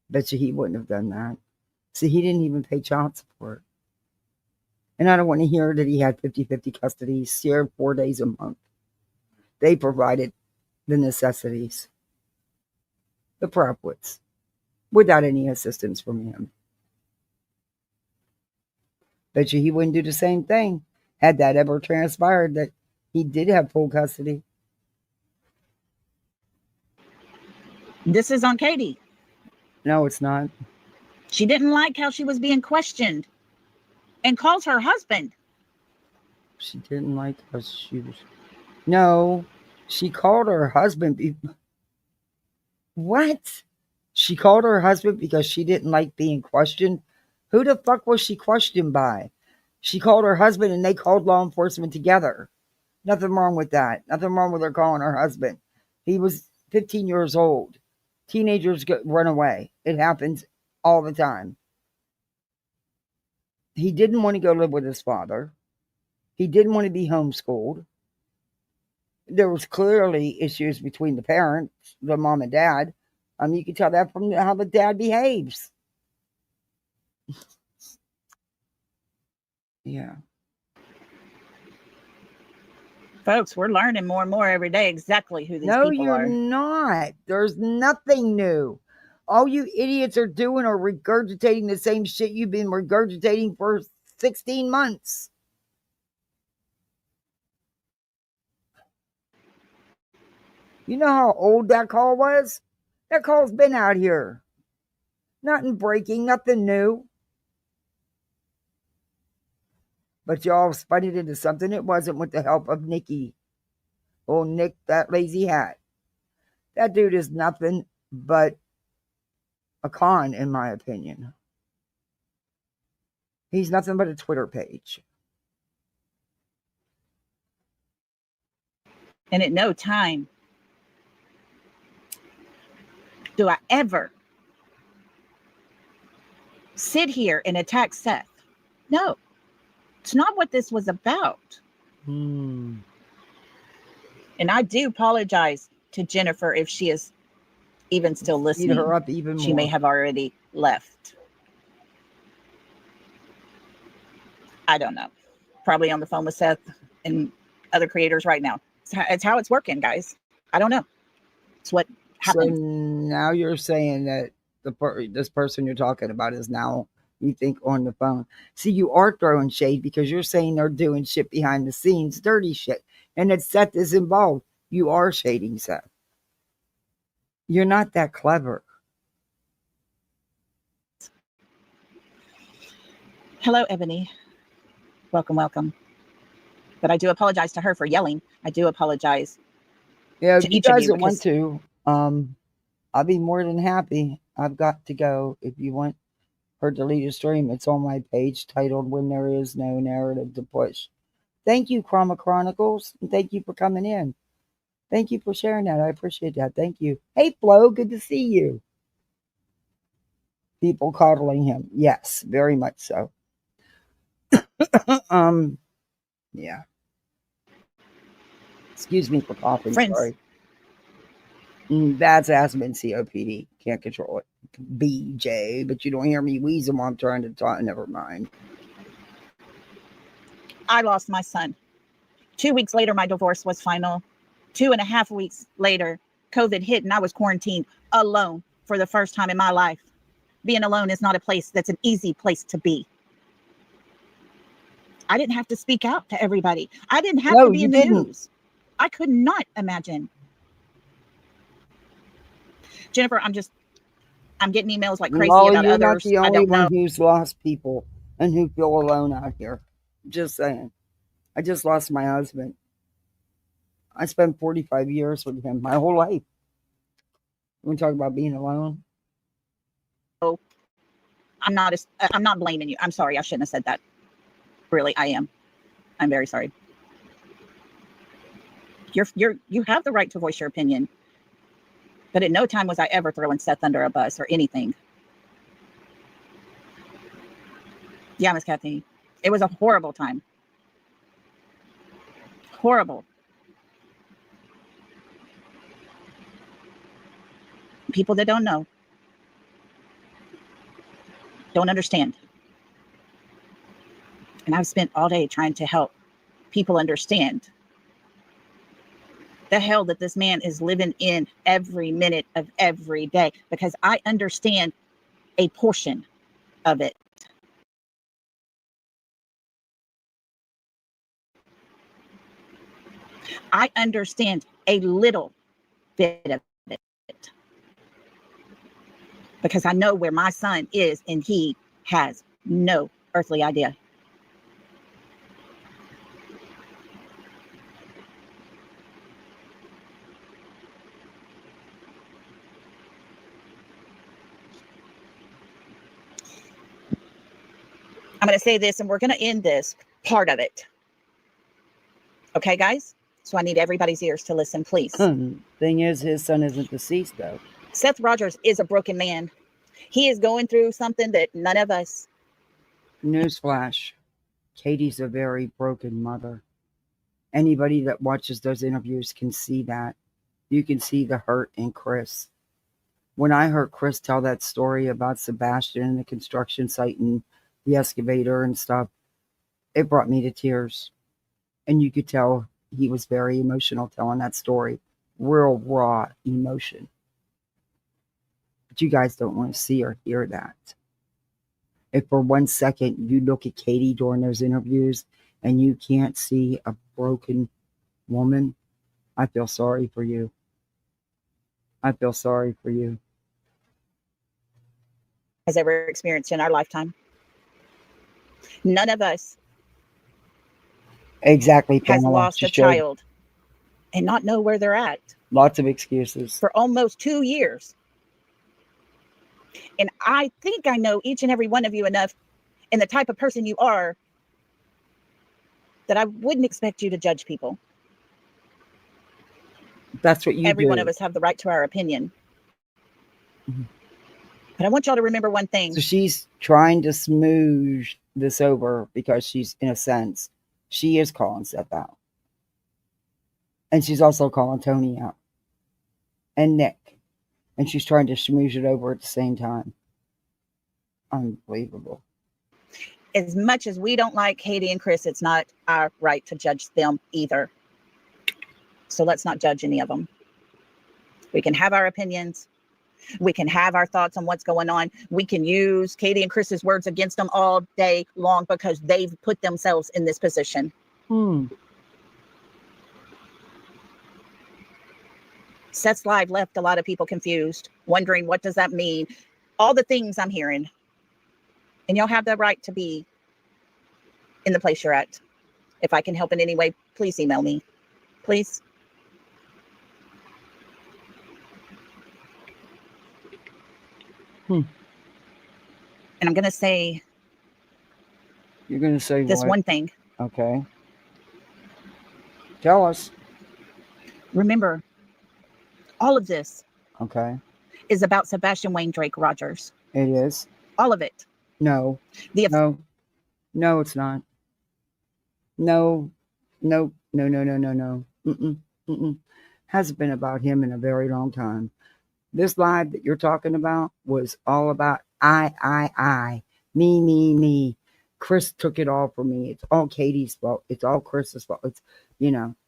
Bet you he wouldn't have done that. See, he didn't even pay child support. And I don't want to hear that he had 50-50 custody, shared 4 days a month. They provided the necessities. The Proudfoots, without any assistance from him. Bet you he wouldn't do the same thing had that ever transpired that he did have full custody. This is on Katie. No, it's not. She didn't like how she was being questioned and calls her husband. She didn't like how she was. No, she called her husband. What? She called her husband because she didn't like being questioned? Who the fuck was she questioned by? She called her husband and they called law enforcement together. Nothing wrong with that. Nothing wrong with her calling her husband. He was 15 years old. Teenagers run away. It happens all the time. He didn't want to go live with his father. He didn't want to be homeschooled. There was clearly issues between the parents, the mom and dad. You can tell that from how the dad behaves. Yeah. Folks, we're learning more and more every day exactly who these people are. No, you're not. There's nothing new. All you idiots are doing are regurgitating the same shit you've been regurgitating for 16 months. You know how old that call was? That call's been out here. Nothing breaking, nothing new. But y'all spun it into something it wasn't with the help of Nikki. Oh, Nick, that lazy hat. That dude is nothing but a con, in my opinion. He's nothing but a Twitter page. And at no time do I ever sit here and attack Seth. No, it's not what this was about. And I do apologize to Jennifer if she is even still listening. Eat her up even more. She may have already left. I don't know. Probably on the phone with Seth and other creators right now. It's how it's working, guys. I don't know. It's what happens. So now you're saying that this person you're talking about is now, you think, on the phone. See, you are throwing shade because you're saying they're doing shit behind the scenes, dirty shit, and that Seth is involved. You are shading Seth. You're not that clever. Hello, Ebony. Welcome. But I do apologize to her for yelling. I do apologize. Yeah, to if you each of guys you that want because to, I'll be more than happy. I've got to go. If you want her to lead a stream, it's on my page titled When There Is No Narrative to Push. Thank you, Chroma Chronicles, and thank you for coming in. Thank you for sharing that. I appreciate that. Thank you. Hey, Flo, good to see you. People coddling him. Yes, very much so. Yeah. Excuse me for coughing. Friends. Sorry. That's asthma and COPD. Can't control it. BJ, but you don't hear me wheezing while I'm trying to talk. Never mind. I lost my son. 2 weeks later, my divorce was final. 2.5 weeks later, COVID hit and I was quarantined alone for the first time in my life. Being alone is not a place that's an easy place to be. I didn't have to speak out to everybody. I didn't have to be in the news. I could not imagine. Jennifer, I'm getting emails like crazy Lolli, about you're others. not the I only don't know. one who's lost people and who feel alone out here. Just saying. I just lost my husband. I spent 45 years with him, my whole life. We talk about being alone. Oh, I'm not blaming you. I'm sorry. I shouldn't have said that. Really, I am. I'm very sorry. You have the right to voice your opinion. But at no time was I ever throwing Seth under a bus or anything. Yeah, Miss Kathy. It was a horrible time. Horrible. People that don't know, don't understand. And I've spent all day trying to help people understand the hell that this man is living in every minute of every day, because I understand a portion of it. I understand a little bit of it because I know where my son is and he has no earthly idea. I'm going to say this and we're going to end this part of it. Okay, guys? So I need everybody's ears to listen, please. Thing is, his son isn't deceased, though. Seth Rodgers is a broken man. He is going through something that none of us. Newsflash. Katie's a very broken mother. Anybody that watches those interviews can see that. You can see the hurt in Chris. When I heard Chris tell that story about Sebastian and the construction site and the excavator and stuff, it brought me to tears. And you could tell he was very emotional telling that story. Real raw emotion. But you guys don't want to see or hear that. If for 1 second you look at Katie during those interviews and you can't see a broken woman, I feel sorry for you. I feel sorry for you. Has ever experienced in our lifetime. None of us Exactly, has Pamela. lost She a should. child and not know where they're at Lots of excuses. for almost 2 years. And I think I know each and every one of you enough and the type of person you are that I wouldn't expect you to judge people. That's what you Every do. one of us have the right to our opinion. Mhm. But I want y'all to remember one thing. So she's trying to smooth this over because she's, in a sense, she is calling Seth out. And she's also calling Tony out. And Nick. And she's trying to smooth it over at the same time. Unbelievable. As much as we don't like Katie and Chris, it's not our right to judge them either. So let's not judge any of them. We can have our opinions. We can have our thoughts on what's going on. We can use Katie and Chris's words against them all day long because they've put themselves in this position. Seth's live left a lot of people confused, wondering what does that mean? All the things I'm hearing. And y'all have the right to be in the place you're at. If I can help in any way, please email me. Please. Hmm. And I'm going to say You're going to say this what? one thing. Okay. Tell us. Remember, all of this Okay. is about Sebastian Wayne Drake Rodgers. It is. All of it. No. The No. No, it's not. No. No. No, no, no, no, no. Mm-mm. Mm-mm. Hasn't been about him in a very long time. This live that you're talking about was all about I, me. Chris took it all from me. It's all Katie's fault. It's all Chris's fault. It's,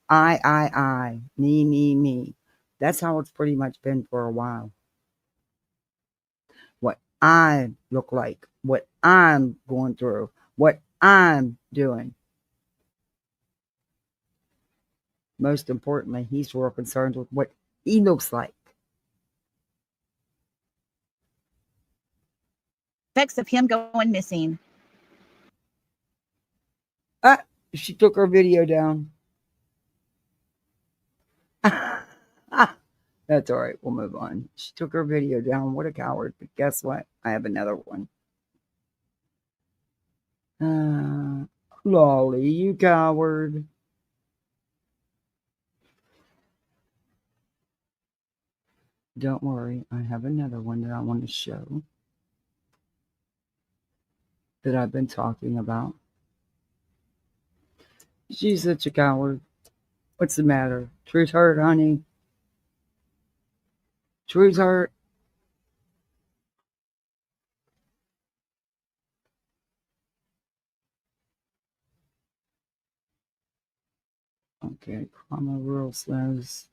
I, me. That's how it's pretty much been for a while. What I look like, what I'm going through, what I'm doing. Most importantly, he's more concerned with what he looks like. effects of him going missing. She took her video down. That's all right. We'll move on. She took her video down. What a coward. But guess what? I have another one. Lolli, you coward. Don't worry. I have another one that I want to show that I've been talking about. She's such a coward. What's the matter? Truth hurt, honey. Truth hurt. Okay, Karma Rule says.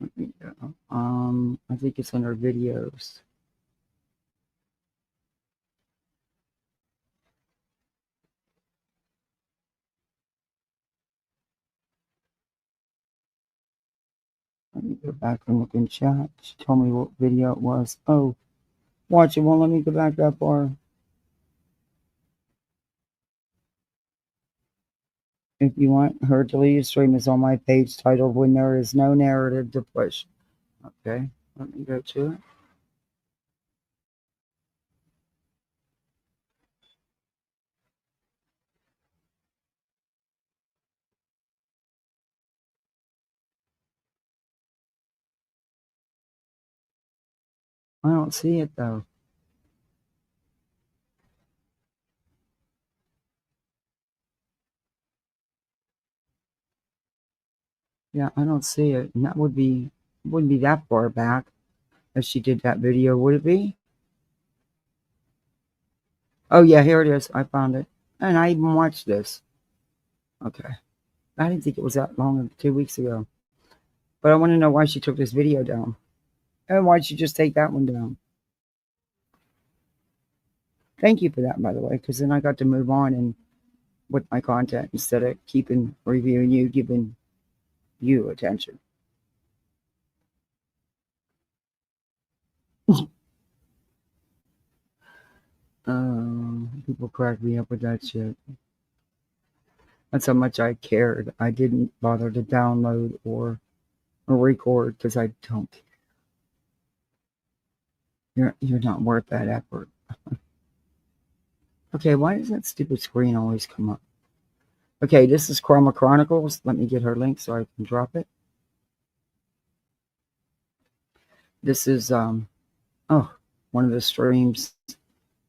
Let me go. I think it's under videos. Let me go back and look in chat. She told me what video it was. Oh, watch it. Won't let me go back that far. If you want her to leave, stream is on my page titled When There Is No Narrative to Push. Okay, let me go to it. I don't see it though. Yeah, I don't see it. And that wouldn't be that far back if she did that video, would it be? Oh yeah, here it is. I found it. And I even watched this. Okay. I didn't think it was that long, 2 weeks ago. But I want to know why she took this video down. And why don't you just take that one down? Thank you for that, by the way, because then I got to move on and with my content instead of keeping reviewing you, giving you attention. People crack me up with that shit. That's how much I cared. I didn't bother to download or record because I don't care. You're not worth that effort. Okay, why does that stupid screen always come up? Okay, this is Chroma Chronicles. Let me get her link so I can drop it. This is one of the streams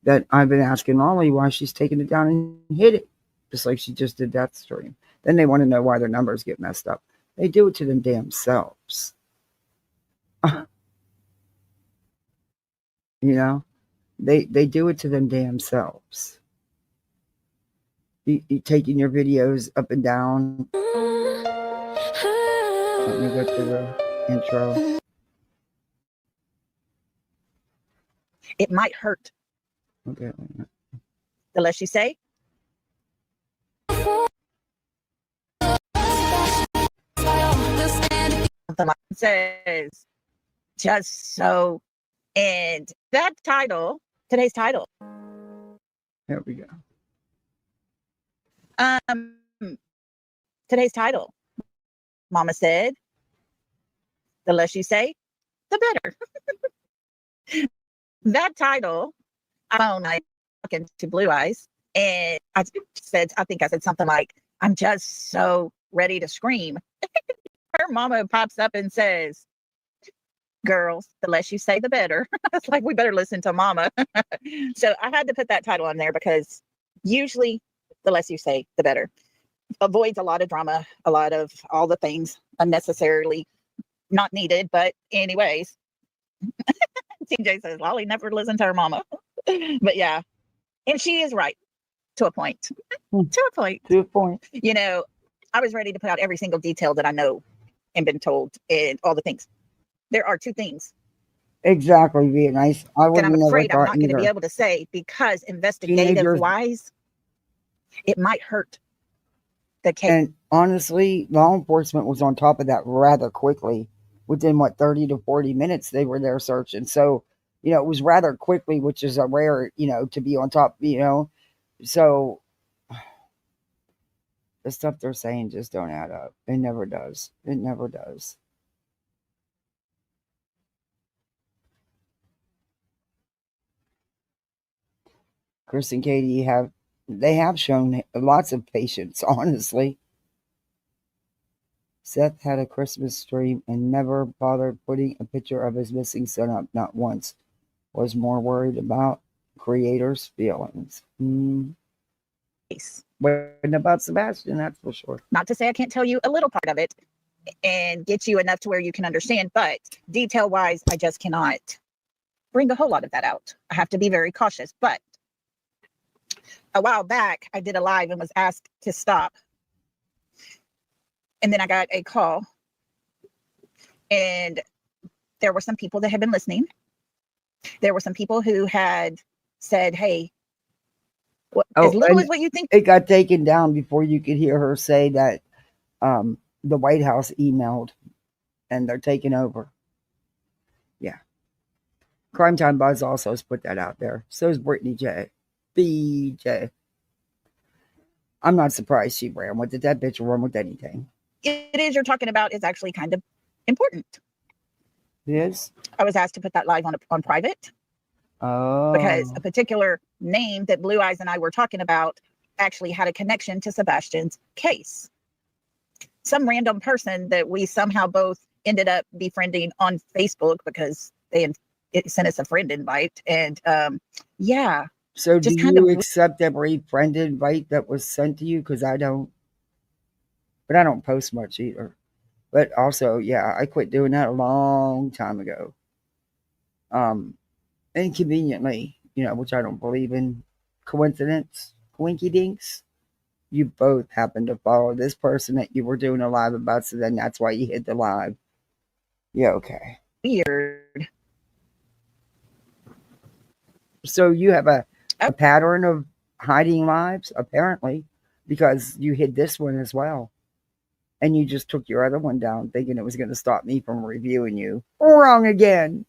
that I've been asking Lolli why she's taking it down and hit it, just like she just did that stream. Then they want to know why their numbers get messed up. They do it to them damn selves. You know, they do it to them damn selves. You taking your videos up and down. Let me go to the intro. It might hurt. Okay. The less you say. The line says, just so. And that title, today's title. There we go. Today's title. Mama said, the less you say, the better. That title, I talking to Blue Eyes, and I think I said something like, I'm just so ready to scream. Her mama pops up and says, girls, the less you say, the better. It's like, we better listen to mama. So I had to put that title on there because usually the less you say, the better. Avoids a lot of drama, a lot of all the things unnecessarily not needed. But anyways, TJ says, Lolli never listened to her mama. But yeah, and she is right to a point. To a point. To a point. You know, I was ready to put out every single detail that I know and been told and all the things. There are two things. Exactly, being nice. I would that I'm never afraid I'm thought not going to be either. able to say because investigative wise, it might hurt the case. And honestly, law enforcement was on top of that rather quickly. Within 30 to 40 minutes, they were there searching. So, it was rather quickly, which is a rare, to be on top, So the stuff they're saying just don't add up. It never does. It never does. Chris and Katie have shown lots of patience, honestly. Seth had a Christmas stream and never bothered putting a picture of his missing son up, not once. Was more worried about creators' feelings. Wasn't about Sebastian, that's for sure. Not to say I can't tell you a little part of it and get you enough to where you can understand, but detail-wise, I just cannot bring a whole lot of that out. I have to be very cautious, but a while back, I did a live and was asked to stop. And then I got a call. And there were some people that had been listening. There were some people who had said, hey, as little as what you think. It got taken down before you could hear her say that the White House emailed and they're taking over. Yeah. Crime Time Buzz also has put that out there. So is Brittany J. BJ. I'm not surprised she ran with it. That bitch will run with anything. It is you're talking about is actually kind of important. It is? I was asked to put that live on private. Oh. Because a particular name that Blue Eyes and I were talking about actually had a connection to Sebastian's case. Some random person that we somehow both ended up befriending on Facebook because it sent us a friend invite. And yeah. So do you accept every friend invite that was sent to you? Because I don't. But I don't post much either. But also, yeah, I quit doing that a long time ago. Inconveniently, which I don't believe in. Coincidence, quinky dinks. You both happen to follow this person that you were doing a live about, so then that's why you hit the live. Yeah, okay. Weird. So you have a Oh. pattern of hiding lives, apparently, because you hid this one as well. And you just took your other one down thinking it was going to stop me from reviewing you. Wrong again.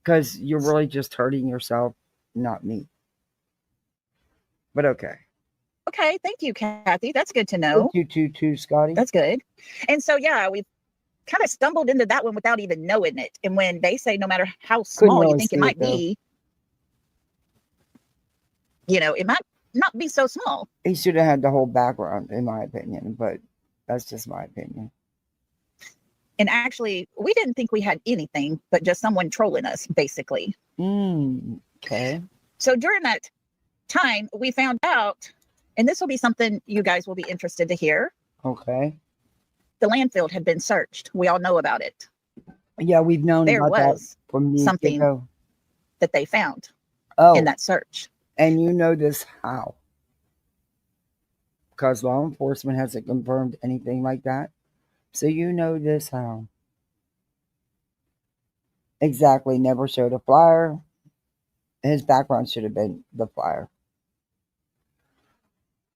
Because you're really just hurting yourself, not me. But okay. Okay, thank you, Kathy. That's good to know. Thank you too, Scotty. That's good. And so, yeah, we've kind of stumbled into that one without even knowing it. And when they say no matter how small really you think see it it, might though. be, it might not be so small. He should have had the whole background, in my opinion, but that's just my opinion. And actually, we didn't think we had anything, but just someone trolling us, basically. Okay. So during that time, we found out, and this will be something you guys will be interested to hear. Okay. The landfill had been searched. We all know about it. Yeah, we've known There about that was from the something get-go. that they found in that search. And you know this how? Because law enforcement hasn't confirmed anything like that. So you know this how? Exactly. Never showed a flyer. His background should have been the flyer.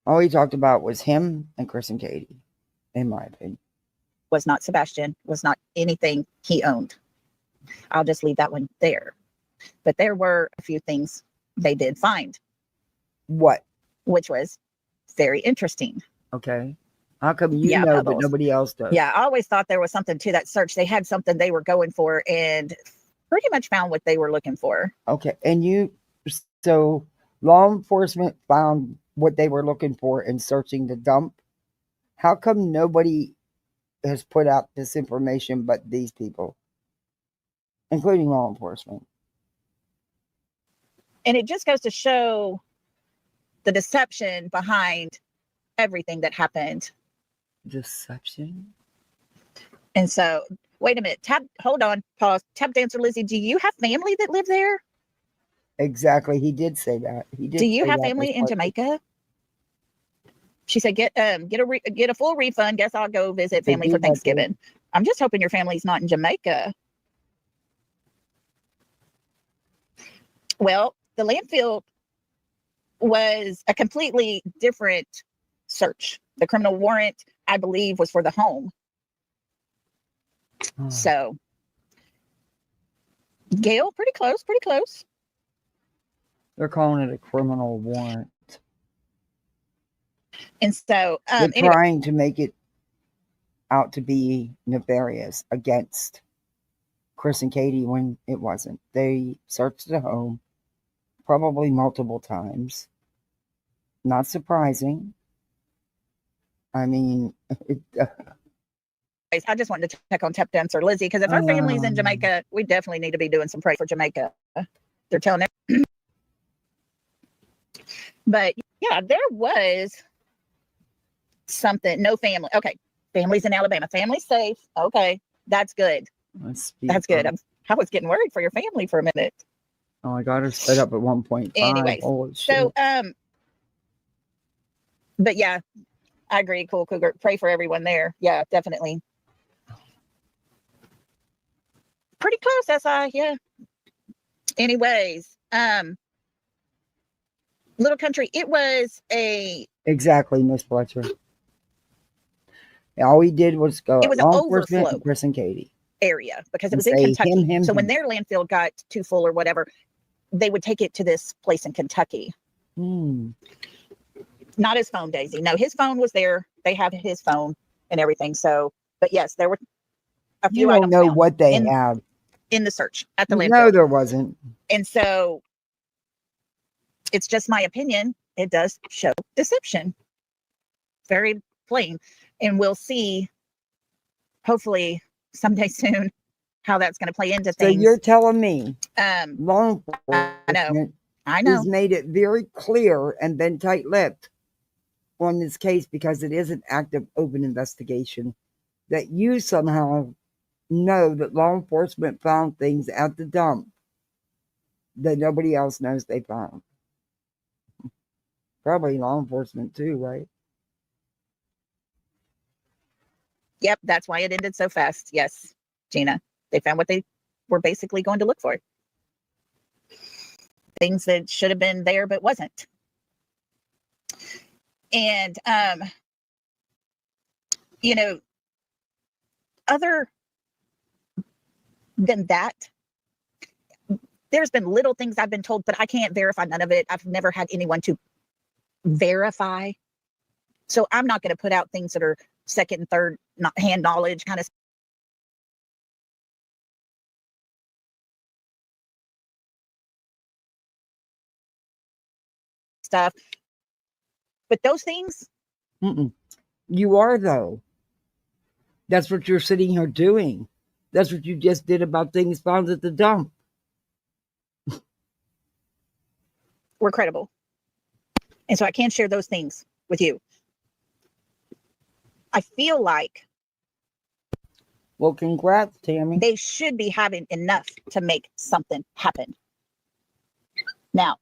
All he talked about was him and Chris and Katie, in my opinion. Was not Sebastian, was not anything he owned. I'll just leave that one there. But there were a few things they did find. What? Which was very interesting. Okay. How come you know but nobody else does? Yeah, I always thought there was something to that search. They had something they were going for and pretty much found what they were looking for. Okay. And so law enforcement found what they were looking for in searching the dump. How come nobody has put out this information but these people, including law enforcement? And it just goes to show the deception behind everything that happened. Deception? And so, wait a minute. Hold on. Pause. Tap dancer Lizzie, do you have family that live there? Exactly. He did say that. He did. Do you have family in Jamaica? She said, get a full refund. Guess I'll go visit family for Thanksgiving. I'm just hoping your family's not in Jamaica. Well, the landfill was a completely different search. The criminal warrant, I believe, was for the home. So, Gail, pretty close. They're calling it a criminal warrant. And so, they're trying to make it out to be nefarious against Chris and Katie when it wasn't. They searched the home probably multiple times. Not surprising. I mean, I just wanted to check on Tap Dancer Lizzie because if her family's in Jamaica, we definitely need to be doing some pray for Jamaica. They're telling it. But yeah, there was something. No family. Okay, family's in Alabama. Family's safe. Okay, that's good. That's good. I was getting worried for your family for a minute. Oh, I got her set up at 1.5. Anyways, so but yeah, I agree. Cool Cougar. Pray for everyone there. Yeah, definitely. Pretty close, SI. Yeah. Anyways, Little Country. It was exactly, Miss Fletcher. All we did was go. It was an overflow. Chris and Katie area because it was in Kentucky. So when their landfill got too full or whatever, they would take it to this place in Kentucky. Not his phone, Daisy. No, his phone was there. They have his phone and everything. So, but yes, there were a few items. You don't know what they had in the search at the landfill. No, there wasn't. And so, it's just my opinion. It does show deception. Very plain. And we'll see, hopefully, someday soon, how that's going to play into things. So you're telling me, law enforcement I know. He's made it very clear and been tight-lipped on this case because it is an active, open investigation, that you somehow know that law enforcement found things at the dump that nobody else knows they found. Probably law enforcement too, right? Yep, that's why it ended so fast. Yes, Gina. They found what they were basically going to look for. things that should have been there but wasn't. And you know, other than that, there's been little things I've been told, but I can't verify none of it. I've never had anyone to verify. So I'm not going to put out things that are second and third hand knowledge kind of stuff. But those things. You are, though. That's what you're sitting here doing. That's what you just did about things found at the dump. We're credible. And so I can share those things with you. I feel like, well, congrats, Tammy. They should be having enough to make something happen. Now,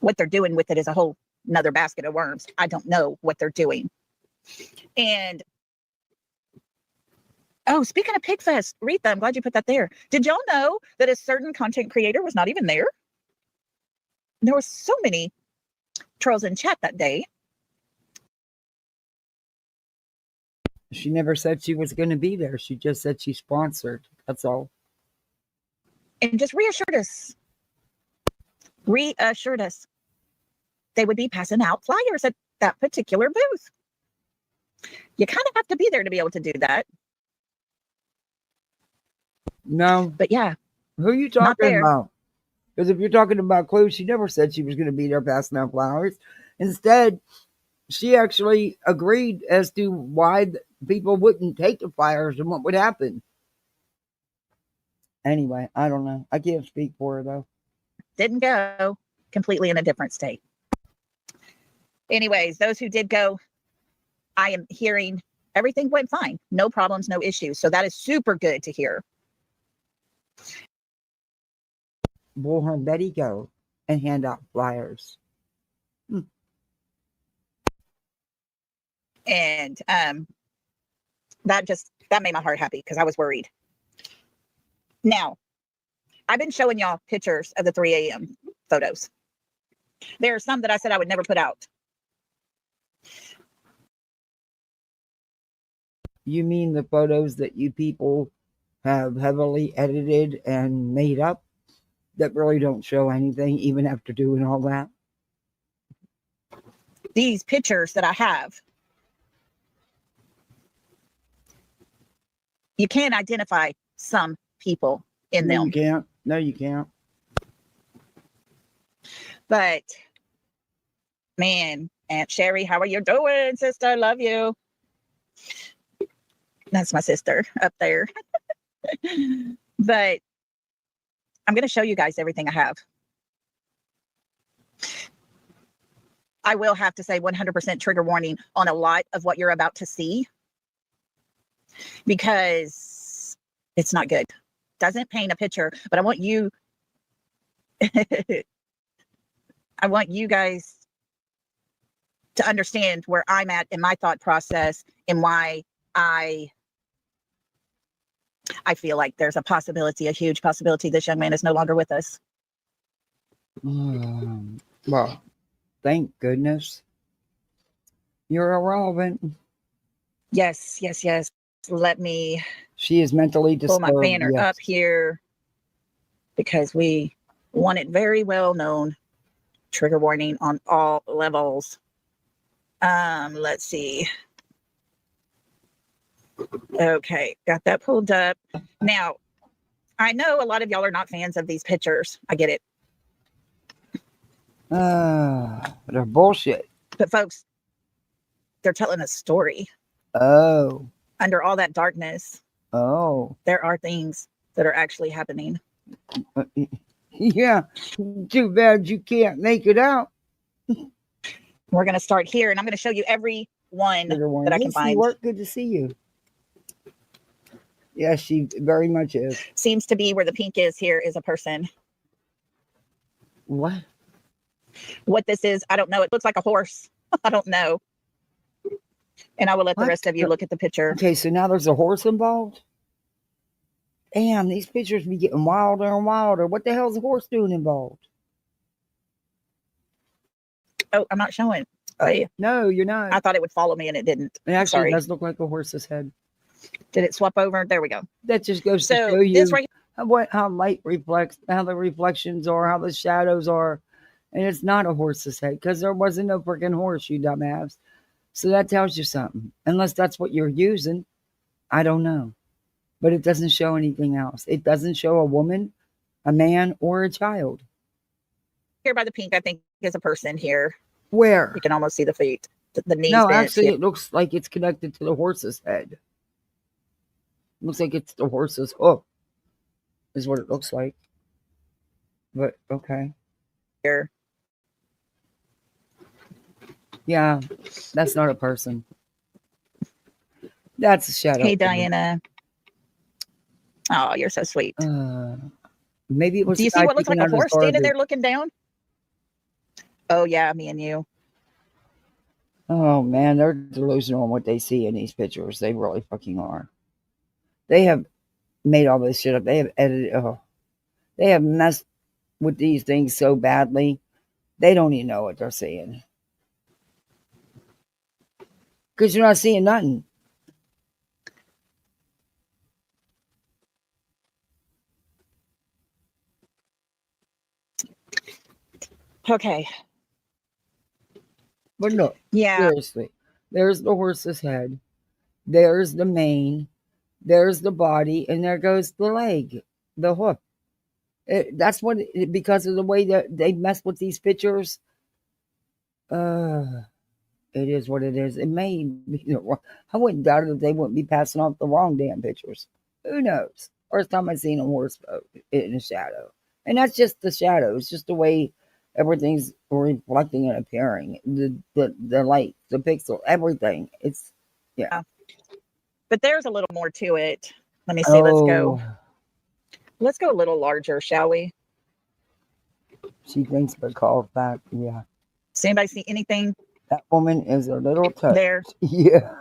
what they're doing with it is a whole another basket of worms. I don't know what they're doing. And oh, speaking of Pigfest, Retha, I'm glad you put that there. Did y'all know that a certain content creator was not even there? There were so many trolls in chat that day. She never said she was going to be there. She just said she sponsored. That's all. And just reassured us they would be passing out flyers at that particular booth. You kind of have to be there to be able to do that. No. But yeah. Who are you talking about? Because if you're talking about Clue, she never said she was going to be there passing out flowers. Instead, she actually agreed as to why people wouldn't take the flyers and what would happen. Anyway, I don't know. I can't speak for her, though. Didn't go. Completely in a different state. Anyways, those who did go, I am hearing everything went fine. No problems, no issues. So that is super good to hear. Will her Betty go and hand out flyers? And that made my heart happy because I was worried. Now, I've been showing y'all pictures of the 3 a.m. photos. There are some that I said I would never put out. You mean the photos that you people have heavily edited and made up that really don't show anything, even after doing all that? These pictures that I have, you can't identify some people in them. You can't. No, you can't. But, man, Aunt Sherry, how are you doing, sister? Love you. That's my sister up there. But I'm going to show you guys everything I have. I will have to say 100% trigger warning on a lot of what you're about to see, because it's not good. Doesn't paint a picture, but I want you I want you guys to understand where I'm at in my thought process and why I feel like there's a possibility, a huge possibility, this young man is no longer with us. Well, thank goodness. You're irrelevant. Yes. Let me She is mentally disturbed. pull my banner up here because we want it very well known. Trigger warning on all levels. Let's see. Okay, got that pulled up. Now, I know a lot of y'all are not fans of these pictures. I get it. They're bullshit. But folks, they're telling a story. Oh. Under all that darkness, there are things that are actually happening. Yeah. Too bad you can't make it out. We're going to start here, and I'm going to show you every one that I can find. Work, good to see you. Yeah, she very much is. Seems to be where the pink is here is a person. What? What this is, I don't know. It looks like a horse. I don't know. And I will let the rest of you look at the picture. Okay, so now there's a horse involved? Damn, these pictures be getting wilder and wilder. What the hell is a horse doing involved? Oh, I'm not showing. Oh, yeah. No, you're not. I thought it would follow me and it didn't. It actually Sorry. does look like a horse's head. Did it swap over? There we go. That just goes to So show you this right how light reflects, how the reflections are, how the shadows are. And it's not a horse's head because there wasn't no freaking horse, you dumbass. So that tells you something. Unless that's what you're using. I don't know. But it doesn't show anything else. It doesn't show a woman, a man, or a child. here by the pink, I think, is a person here. Where? You can almost see the feet, the knees. No, bent. actually, Yeah. it looks like it's connected to the horse's head. Looks like it's the horse's hoof, is what it looks like. But okay. Here. Yeah, that's not a person. That's a shadow. Hey, Diana. Oh, you're so sweet. Maybe it was. Do you the see guy what looks like picking a out his horse standing garbage. there looking down? Oh, yeah, me and you. Oh man, they're delusional on what they see in these pictures. They really fucking are. They have made all this shit up. They have edited. Oh, they have messed with these things so badly. They don't even know what they're seeing. Because you're not seeing nothing. Okay. But look, Yeah. seriously. There's the horse's head. There's the mane. There's the body. And there goes the leg, the hoof. That's what, because of the way that they mess with these pictures. It is what it is. It may be, I wouldn't doubt it if they wouldn't be passing off the wrong damn pictures. Who knows? First time I've seen a horse in a shadow. And that's just the shadow. It's just the way everything's reflecting and appearing. The light, the pixel, everything. It's, yeah. But there's a little more to it. Let me see. Let's go. Oh, Let's go a little larger, shall we? she thinks but calls back. Yeah. Does anybody see anything That woman is a little touch. there? Yeah.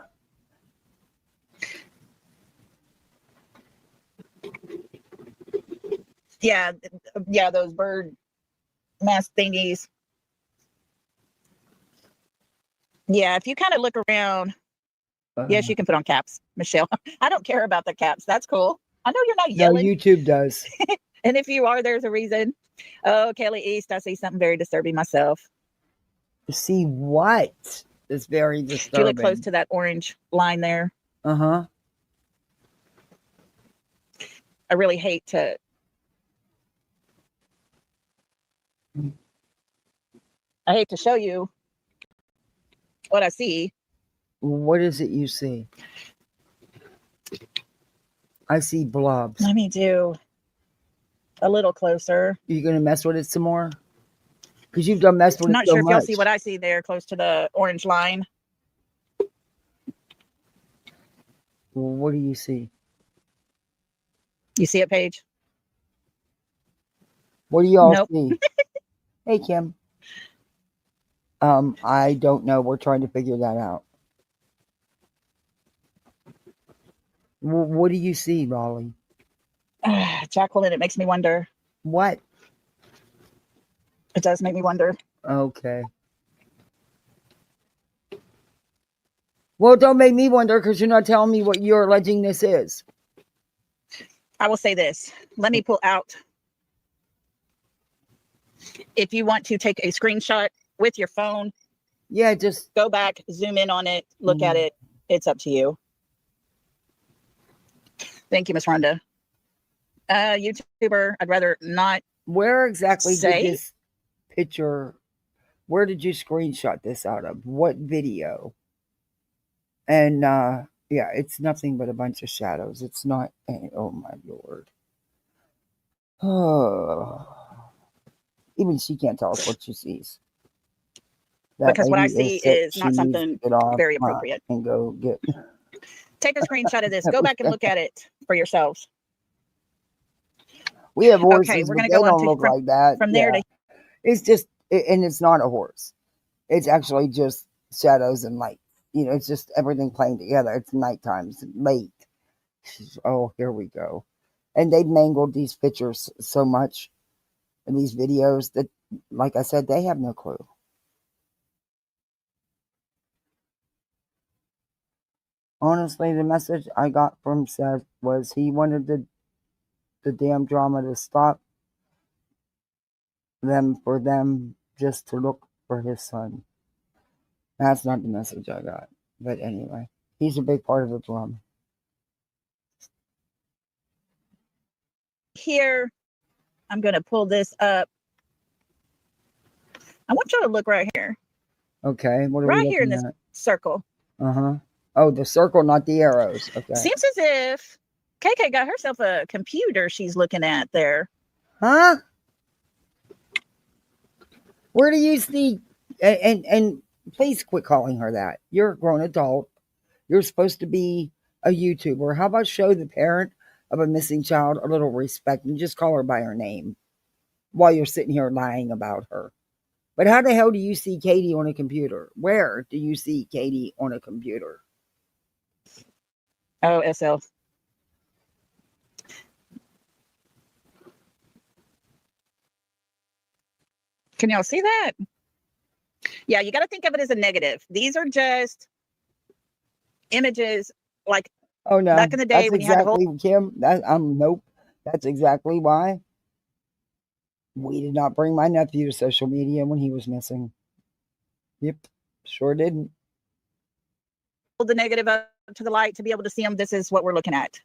Yeah. Yeah, those bird mask thingies. Yeah, if you kind of look around, yes, you can put on caps, Michelle. I don't care about the caps. That's cool. I know you're not No, yelling. YouTube does. And if you are, there's a reason. Oh, Kelly East, I see something very disturbing myself. See what? It's very If you disturbing. look close to that orange line there, Uh-huh. I really hate to. I hate to show you what I see. What is it you see? I see blobs. Let me do a little closer. You gonna mess with it some more? Because you've done messed with I'm it not so sure if y'all much. see what I see there close to the orange line. What do you see? You see it, Paige? What do y'all Nope. see? Hey, Kim. I don't know. We're trying to figure that out. What do you see, Lolli? Jacqueline, it makes me wonder. What? It does make me wonder. Okay. Well, don't make me wonder because you're not telling me what you're alleging this is. I will say this. Let me pull out. If you want to take a screenshot with your phone, Yeah, just go back, zoom in on it, look at it. It's up to you. Thank you, Miss Rhonda. YouTuber, I'd rather not. where exactly Say? did this picture, where did you screenshot this out of? What video? And yeah, it's nothing but a bunch of shadows. It's not, oh my lord. Oh, even she can't tell us what she sees. That Because what I lady see sick. is She not needs to something get off very my- appropriate. and go get. Take a screenshot of this. Go back and look at it for yourselves. We have horses, Okay, we're but gonna they go on don't to- look like that. From there Yeah. to It's just, and it's not a horse. It's actually just shadows and light. You know, it's just everything playing together. It's nighttime. It's late. Oh, here we go. And they've mangled these pictures so much in these videos that, like I said, they have no clue. Honestly, the message I got from Seth was he wanted the damn drama to stop for them just to look for his son. That's not the message I got. But anyway, he's a big part of the drama. Here, I'm going to pull this up. I want you to look right here. Okay, what are right we here in looking this at? circle. Uh-huh. Oh, the circle, not the arrows. Okay. Seems as if KK got herself a computer she's looking at there. Huh? Where do you see? And please quit calling her that. You're a grown adult. You're supposed to be a YouTuber. How about show the parent of a missing child a little respect and just call her by her name while you're sitting here lying about her? But how the hell do you see Katie on a computer? Where do you see Katie on a computer? Oh, SL. Can y'all see that? Yeah, you got to think of it as a negative. These are just images like Oh no, back in the day that's when you had to exactly hold. Kim. Nope. That's exactly why we did not bring my nephew to social media when he was missing. Yep, sure didn't. The negative up to the light to be able to see them. This is what we're looking at.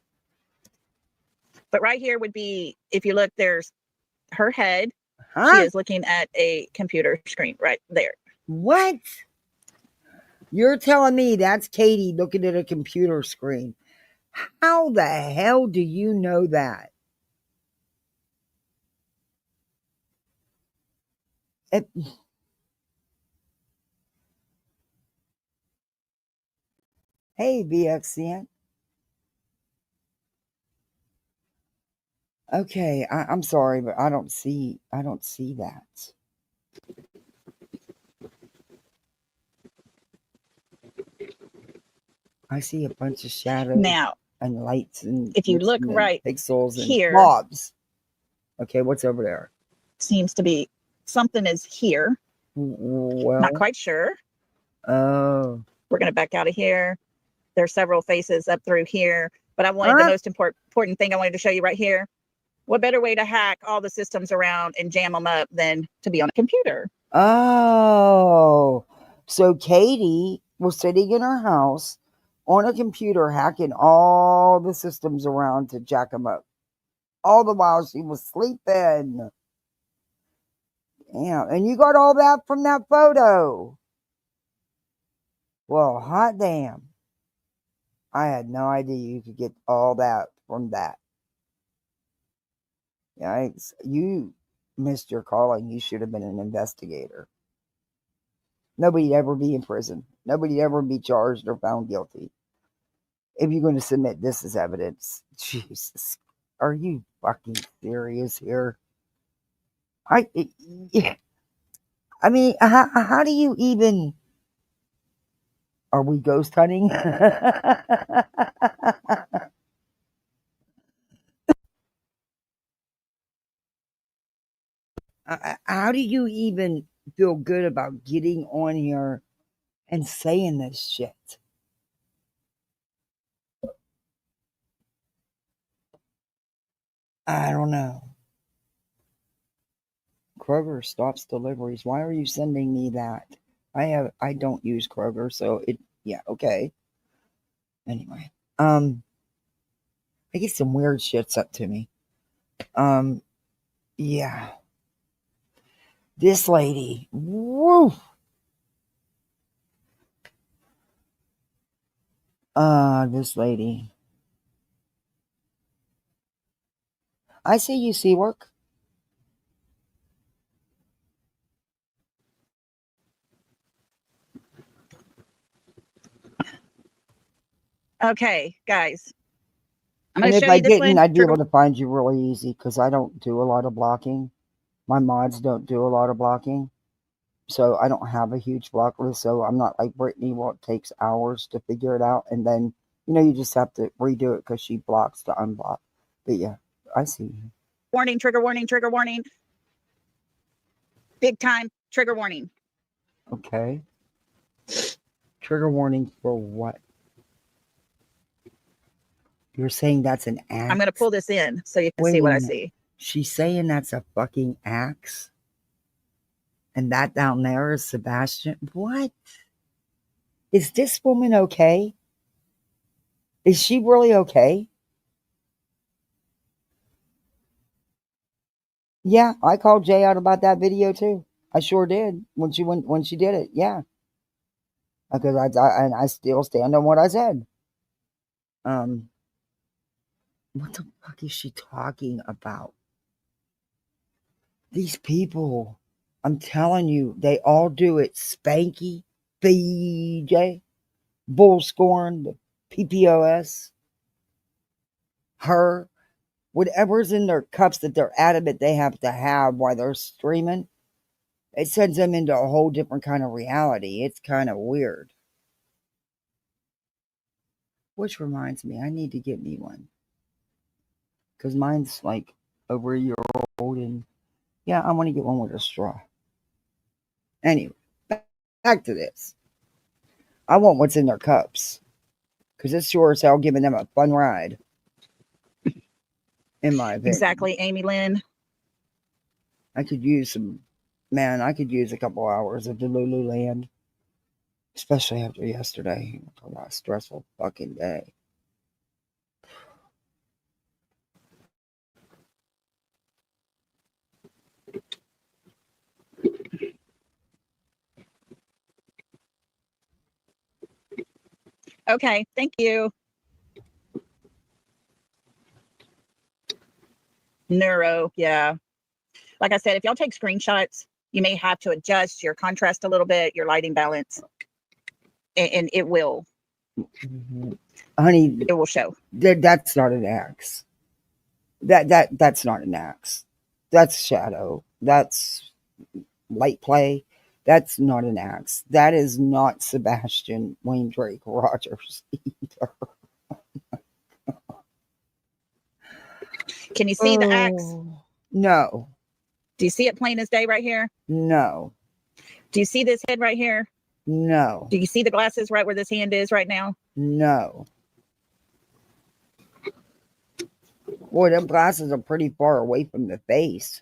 But right here would be, if you look, there's her head. Huh? She is looking at a computer screen right there. What? You're telling me that's Katie looking at a computer screen? How the hell do you know that? Hey, BXCN. Okay, I'm sorry, but I don't see that. I see a bunch of shadows Now, and lights and if you look right pixels and here, blobs. Okay, what's over there? seems to be something is here. Well, Not quite sure. Oh. We're going to back out of here. There's several faces up through here, but I wanted the most important thing I wanted to show you right here. What better way to hack all the systems around and jam them up than to be on a computer? Oh, so Katie was sitting in her house on a computer hacking all the systems around to jack them up. All the while she was sleeping. Yeah, and you got all that from that photo. Well, hot damn. I had no idea you could get all that from that. Yikes. You missed your calling. You should have been an investigator. Nobody'd ever be in prison. Nobody'd ever be charged or found guilty. If you're going to submit this as evidence. Jesus. Are you fucking serious here? I mean, how do you even... Are we ghost hunting? How do you even feel good about getting on here and saying this shit? I don't know. Kroger stops deliveries. Why are you sending me that? I don't use Kroger, so yeah, okay. Anyway, I get some weird shit's up to me. Yeah. This lady, woo. This lady. I see you, Seawork. Okay, guys. I'm And going to if show I you this didn't, one. I'd be able to find you really easy because I don't do a lot of blocking. My mods don't do a lot of blocking. So I don't have a huge block list. So I'm not like Brittany, well, it takes hours to figure it out. And then, you just have to redo it because she blocks to unblock. But yeah, I see. Warning, trigger warning, trigger warning. Big time trigger warning. Okay. Trigger warning for what? You're saying that's an axe? I'm going to pull this in so you can see what I see. She's saying that's a fucking axe? And that down there is Sebastian? What? Is this woman okay? Is she really okay? Yeah, I called Jay out about that video too. I sure did when she did it. Yeah, because I still stand on what I said. What the fuck is she talking about? These people, I'm telling you, they all do it. Spanky, BJ, Bull Scorn, the PPOS, her, whatever's in their cups that they're adamant they have to have while they're streaming, it sends them into a whole different kind of reality. It's kind of weird. Which reminds me, I need to get me one. Because mine's like over a year old, and yeah, I want to get one with a straw. Anyway, back to this. I want what's in their cups. Because it's sure as hell giving them a fun ride. In my opinion. Exactly, Amy Lynn. I could use a couple hours of the Lululand. Especially after yesterday. It was a stressful fucking day. Okay, thank you. Neuro, yeah. Like I said, if y'all take screenshots, you may have to adjust your contrast a little bit, your lighting balance, and it will. Honey, it will show. That's not an axe. That's not an axe. That's shadow. That's light play. That's not an axe. That is not Sebastian Wayne Drake Rodgers either. Can you see the axe? No. Do you see it plain as day right here? No. Do you see this head right here? No. Do you see the glasses right where this hand is right now? No. Boy, them glasses are pretty far away from the face.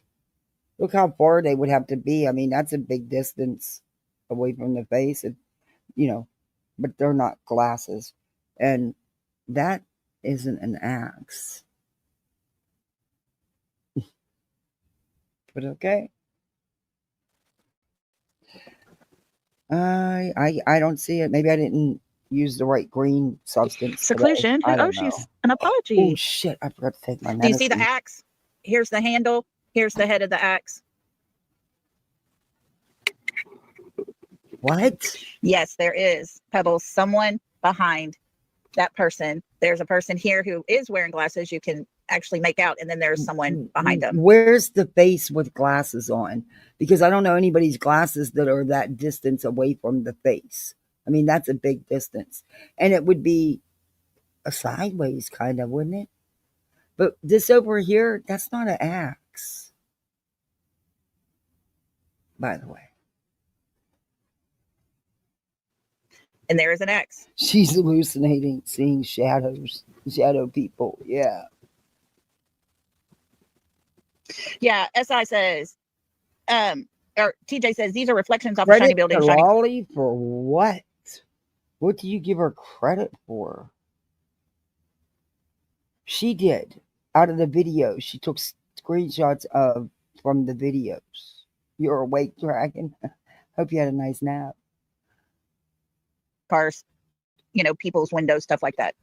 Look how far they would have to be. I mean, that's a big distance away from the face. But they're not glasses. And that isn't an axe. But okay. I don't see it. Maybe I didn't use the right green substance. Seclusion. Oh, she's an apology. Oh shit! I forgot to take my medicine. Do you see the axe? Here's the handle. Here's the head of the axe. What? Yes, there is. Pebbles. Someone behind that person. There's a person here who is wearing glasses. You can actually make out, and then there's someone behind them. Where's the face with glasses on? Because I don't know anybody's glasses that are that distance away from the face. I mean, that's a big distance. And it would be a sideways kind of, wouldn't it? But this over here, that's not an axe. By the way. And there is an axe. She's hallucinating, seeing shadows, shadow people. Yeah. Yeah, SI says, or TJ says, these are reflections off a shiny building. Lolli for what? What do you give her credit for? She did. Out of the video, she took screenshots from the videos. You're awake, Dragon. Hope you had a nice nap. Cars, people's windows, stuff like that.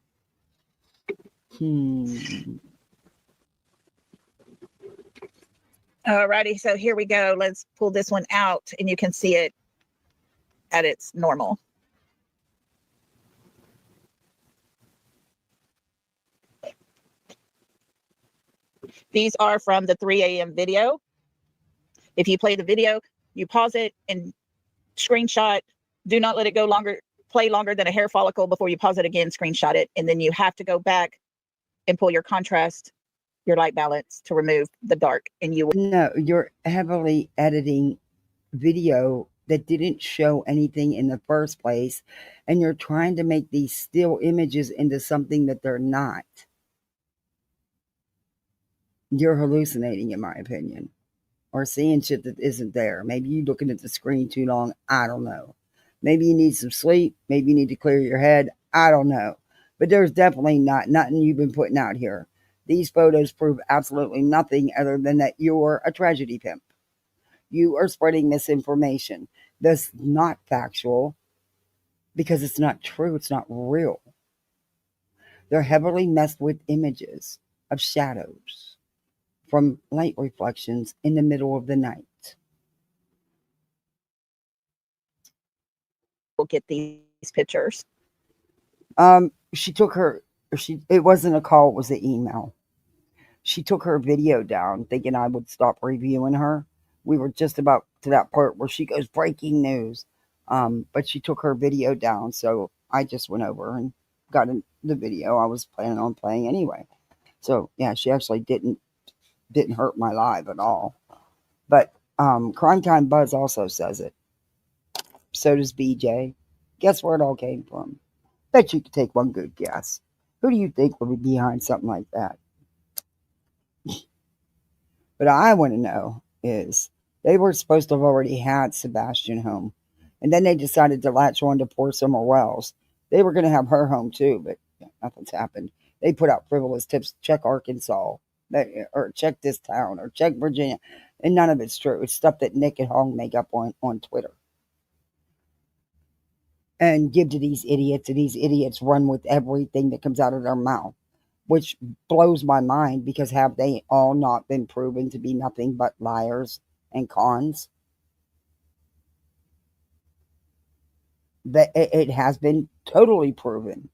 Alrighty, so here we go. Let's pull this one out, and you can see it at its normal. These are from the 3 a.m. video. If you play the video, you pause it and screenshot. Do not let it play longer than a hair follicle before you pause it again, screenshot it. And then you have to go back and pull your contrast your light balance to remove the dark, and you No, you're heavily editing video that didn't show anything in the first place, and you're trying to make these still images into something that they're not. You're hallucinating, in my opinion, or seeing shit that isn't there. Maybe you're looking at the screen too long. I don't know. Maybe you need some sleep. Maybe you need to clear your head. I don't know. But there's definitely nothing you've been putting out here. These photos prove absolutely nothing other than that you're a tragedy pimp. You are spreading misinformation. That's not factual because it's not true. It's not real. They're heavily messed with images of shadows from light reflections in the middle of the night. will get these pictures. She took her. It wasn't a call. It was an email. She took her video down, thinking I would stop reviewing her. We were just about to that part where she goes breaking news. But she took her video down, so I just went over and got the video I was planning on playing anyway. So yeah, she actually didn't hurt my live at all. But Crime Time Buzz also says it. So does BJ. Guess where it all came from? Bet you could take one good guess. Who do you think would be behind something like that? What I want to know is they were supposed to have already had Sebastian home. And then they decided to latch on to poor Summer Wells. They were going to have her home too, but nothing's happened. They put out frivolous tips. Check Arkansas, or check this town, or check Virginia. And none of it's true. It's stuff that Nick and Hong make up on Twitter. And give to these idiots, and these idiots run with everything that comes out of their mouth, which blows my mind because have they all not been proven to be nothing but liars and cons? That it has been totally proven.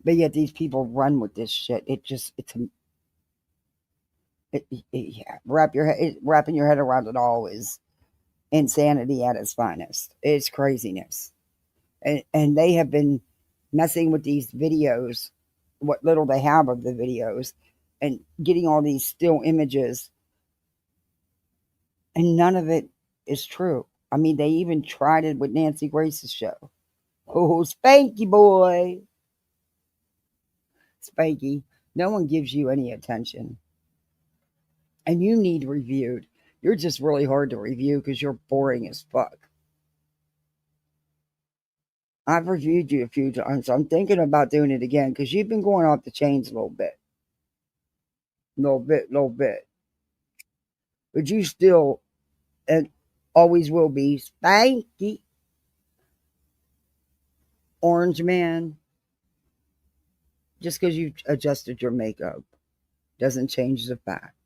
But yet these people run with this shit. Wrapping your head around it all is insanity at its finest. It's craziness. And they have been messing with these videos, what little they have of the videos, and getting all these still images, and none of it is true. I mean, they even tried it with Nancy Grace's show. Oh, Spanky boy. Spanky, no one gives you any attention. And you need reviewed. You're just really hard to review because you're boring as fuck. I've reviewed you a few times. So I'm thinking about doing it again because you've been going off the chains a little bit. Little bit. But you still, and always will be, Spanky. Orange man. Just because you adjusted your makeup doesn't change the fact.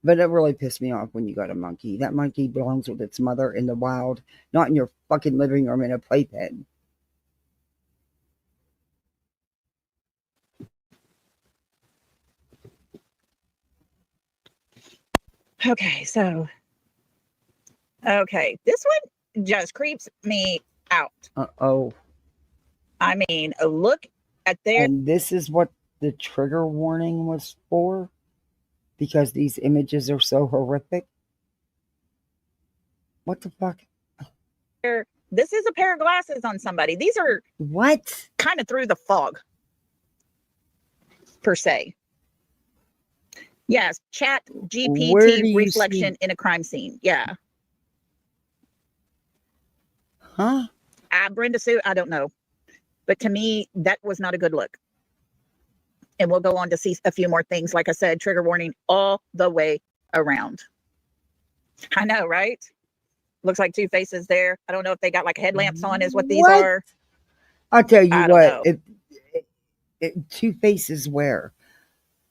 But it really pissed me off when you got a monkey. That monkey belongs with its mother in the wild, not in your fucking living room in a playpen. Okay, this one just creeps me out. Uh-oh. I mean, look at their... And this is what the trigger warning was for? Because these images are so horrific? What the fuck? This is a pair of glasses on somebody. These are... What? Kind of through the fog, per se. Yes, chat GPT reflection in a crime scene. Yeah. Huh? Brenda Sue, I don't know. But to me, that was not a good look. And we'll go on to see a few more things. Like I said, trigger warning all the way around. I know, right? Looks like two faces there. I don't know if they got like headlamps on is what these are. I'll tell you what. Two faces where?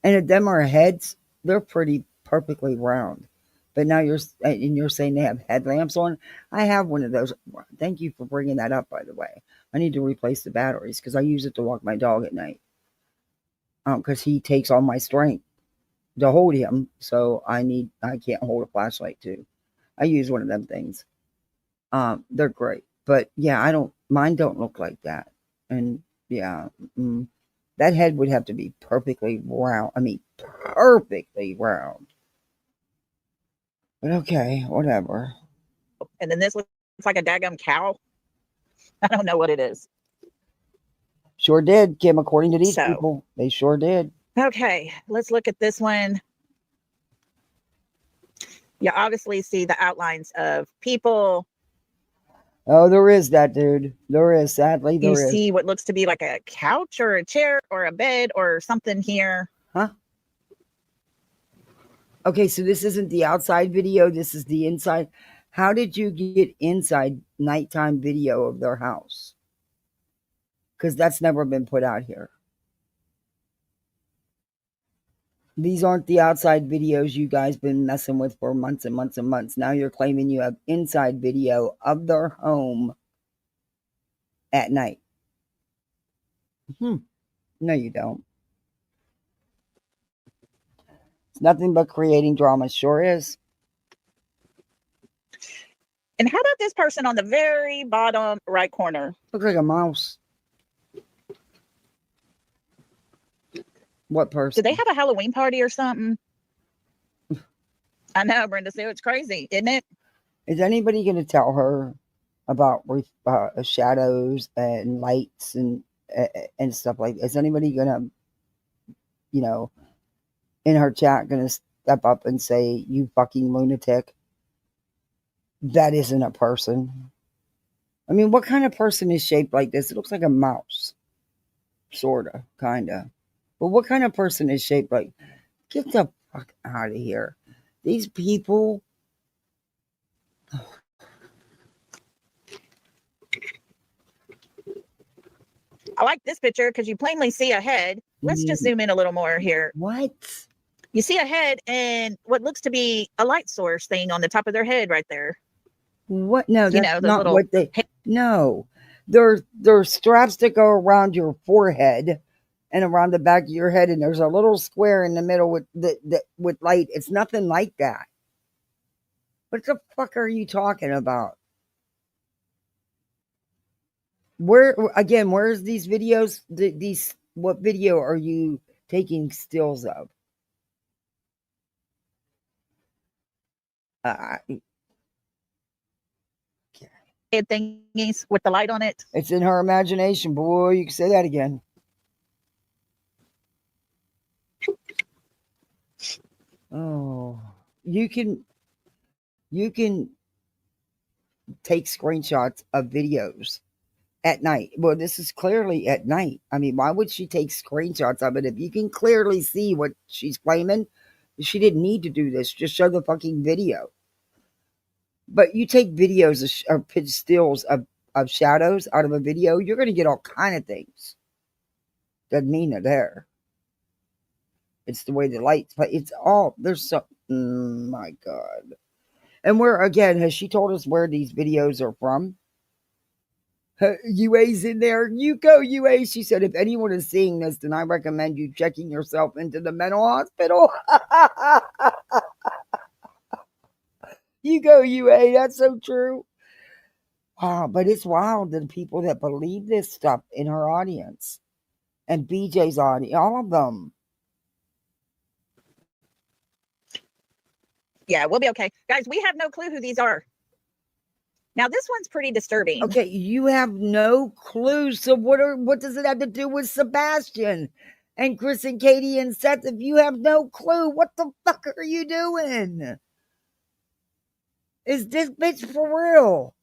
And if them are heads, they're pretty perfectly round. But now you're saying they have headlamps on. I have one of those. Thank you for bringing that up, by the way. I need to replace the batteries because I use it to walk my dog at night. Because he takes all my strength to hold him, so I can't hold a flashlight too. I use one of them things. They're great, but yeah, mine don't look like that, and yeah, That head would have to be perfectly round. I mean, perfectly round. But okay, whatever. And then this looks like a daggum cow. I don't know what it is. Sure did, Kim, according to these So. people. They sure did. Okay, let's look at this one. You obviously see the outlines of people. Oh, there is that, dude. There is, sadly, You there is. see what looks to be like a couch or a chair or a bed or something here. Huh? Okay, so this isn't the outside video. This is the inside. How did you get inside nighttime video of their house? Because that's never been put out here. These aren't the outside videos you guys been messing with for months and months and months. Now you're claiming you have inside video of their home at night. No, you don't. It's nothing but creating drama. Sure is. And how about this person on the very bottom right corner? Looks like a mouse. What person? Do they have a Halloween party or something? I know, Brenda. See, it's crazy, isn't it? Is anybody going to tell her about shadows and lights and stuff like that? Is anybody going to, you know, in her chat going to step up and say, you fucking lunatic? That isn't a person. I mean, what kind of person is shaped like this? It looks like a mouse. Sorta, kinda. But what kind of person is shaped like? Get the fuck out of here. These people. I like this picture because you plainly see a head. Let's just zoom in a little more here. What? You see a head and what looks to be a light source thing on the top of their head right there. What? No, that's the not little what they. No, there's straps that go around your forehead and around the back of your head, and there's a little square in the middle with with light. It's nothing like that. What the fuck are you talking about? Where's these videos? What video are you taking stills of? Thingies with the light on it. It's in her imagination, boy. You can say that again. Oh, you can take screenshots of videos at night. Well, this is clearly at night. I mean, why would she take screenshots of it if you can clearly see what she's claiming? She didn't need to do this. Just show the fucking video. But you take videos or pitch stills of shadows out of a video, you're going to get all kind of things. Doesn't mean they're there. It's the way the lights, but it's all, there's so, my God. And where, again, has she told us where these videos are from? UA's in there. You go, UA. She said, if anyone is seeing this, then I recommend you checking yourself into the mental hospital. You go, UA. That's so true. Wow, but it's wild the people that believe this stuff in her audience and BJ's audience, all of them. Yeah, we'll be okay. Guys, we have no clue who these are. Now, this one's pretty disturbing. Okay, you have no clue. So what does it have to do with Sebastian and Chris and Katie and Seth? If you have no clue, what the fuck are you doing? Is this bitch for real?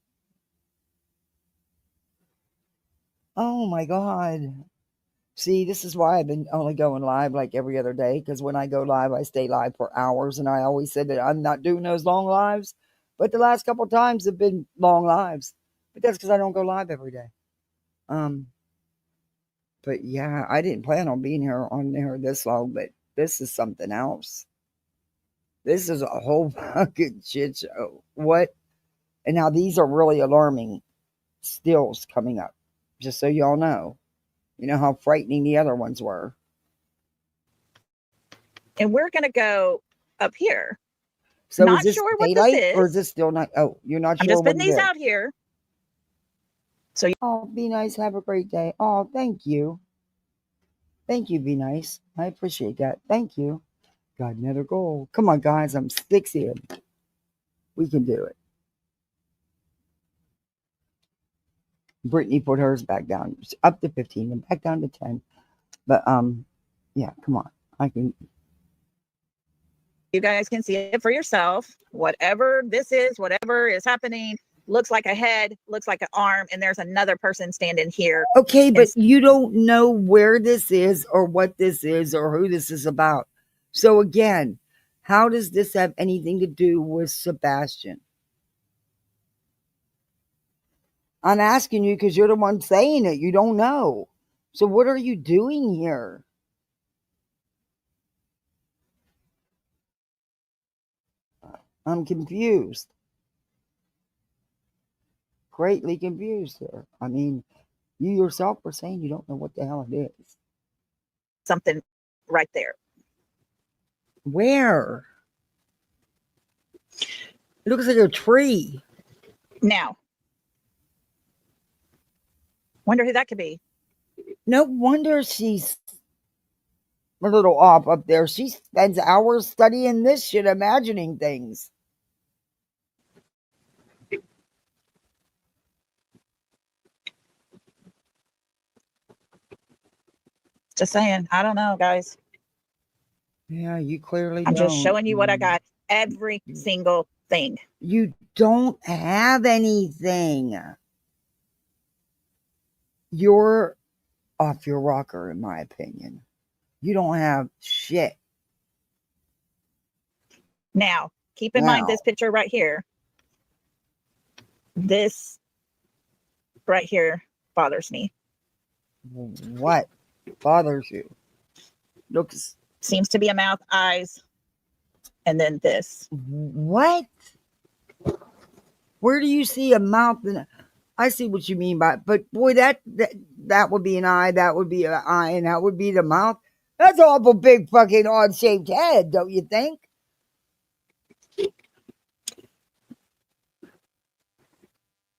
Oh my God. See, this is why I've been only going live like every other day, because when I go live, I stay live for hours, and I always said that I'm not doing those long lives, but the last couple of times have been long lives, but that's because I don't go live every day. But yeah, I didn't plan on being here on here this long, but this is something else. This is a whole fucking shit show. What? And now these are really alarming stills coming up, just so y'all know. You know how frightening the other ones were. And we're going to go up here. So not is this sure what daylight, this is. or is this still not? Oh, you're not I'm sure. just putting what these out here. So, oh, be nice. Have a great day. Oh, thank you. Thank you, Be Nice. I appreciate that. Thank you. Got another goal. Come on, guys. I'm 6 in. We can do it. Brittany put hers back down, up to 15 and back down to 10. But yeah, come on. I can. You guys can see it for yourself. Whatever this is, whatever is happening, looks like a head, looks like an arm, and there's another person standing here. Okay, but you don't know where this is or what this is or who this is about. So again, how does this have anything to do with Sebastian? I'm asking you because you're the one saying it. You don't know. So what are you doing here? I'm confused. Greatly confused here. I mean, you yourself were saying you don't know what the hell it is. Something right there. Where? It looks like a tree. Now, wonder who that could be. No wonder she's a little off up there. She spends hours studying this shit, imagining things. Just saying. I don't know, guys. Yeah, you clearly I'm don't. just showing you what I got. Every single thing. You don't have anything. You're off your rocker, in my opinion. You don't have shit. Now, keep in mind this picture right here. This right here bothers me. What bothers you? Looks. Seems to be a mouth, eyes, and then this. What? Where do you see a mouth? I see what you mean by, but boy, that would be an eye, that would be an eye, and that would be the mouth. That's an awful big fucking odd-shaped head, don't you think?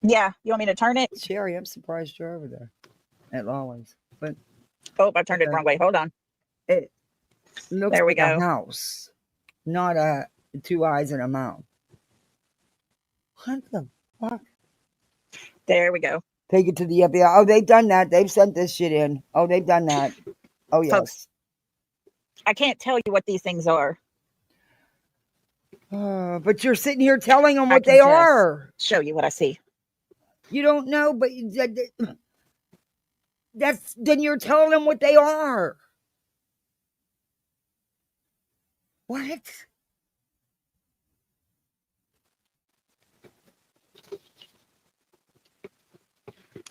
Yeah, you want me to turn it? Sherry, I'm surprised you're over there at Lolli's. But oh, I turned it the wrong way. Hold on. It looks there we like go. A house, not a 2 eyes and a mouth. What the fuck? There we go. Take it to the FBI. Oh, they've done that. They've sent this shit in. Oh, they've done that. Oh, yes. Folks, I can't tell you what these things are. But you're sitting here telling them what they are. Show you what I see. You don't know, but then you're telling them what they are. What?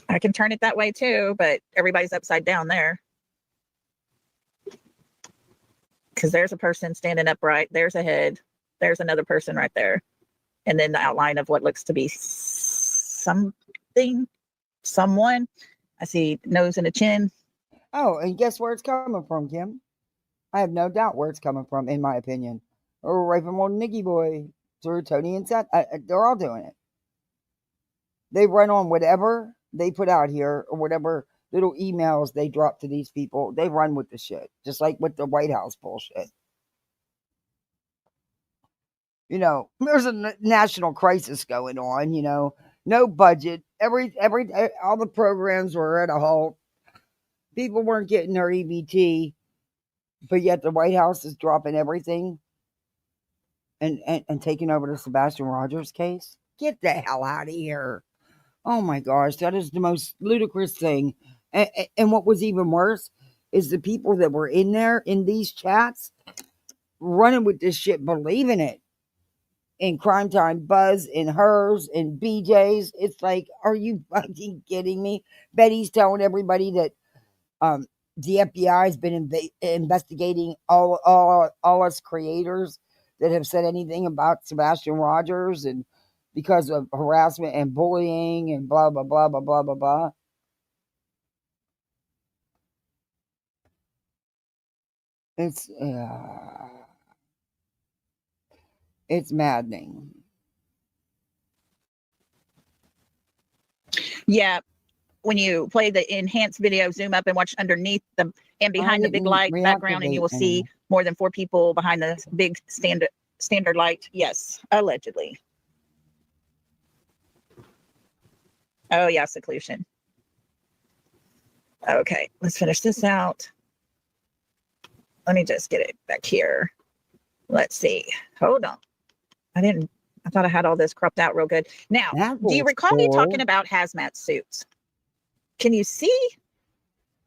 I can turn it that way too, but everybody's upside down there. Because there's a person standing upright. There's a head. There's another person right there. And then the outline of what looks to be something, someone. I see nose and a chin. Oh, and guess where it's coming from, Kim? I have no doubt where it's coming from, in my opinion. Or right from old Nicky Boy through Tony and Seth. They're all doing it. They run on whatever they put out here or whatever little emails they drop to these people. They run with the shit, just like with the White House bullshit. You know, there's a national crisis going on, you know, no budget. All the programs were at a halt. People weren't getting their EBT, but yet the White House is dropping everything and taking over the Sebastian Rodgers case. Get the hell out of here. Oh my gosh, that is the most ludicrous thing. And what was even worse is the people that were in there in these chats running with this shit, believing it. In Crime Time Buzz, in hers, in BJ's. It's like, are you fucking kidding me? Betty's telling everybody that the FBI has been investigating all us creators that have said anything about Sebastian Rodgers, and because of harassment and bullying and blah, blah, blah, blah, blah, blah, blah. It's maddening. Yeah. when you play the enhanced video, zoom up and watch underneath the and behind the big didn't light background, and you will reactivate see any. more than 4 people behind the big standard light. Yes, allegedly. Oh yeah, seclusion. Okay, let's finish this out. Let me just get it back here. Let's see. Hold on. I thought I had all this cropped out real good. Now, That do you was recall me talking cool. about hazmat suits? Can you see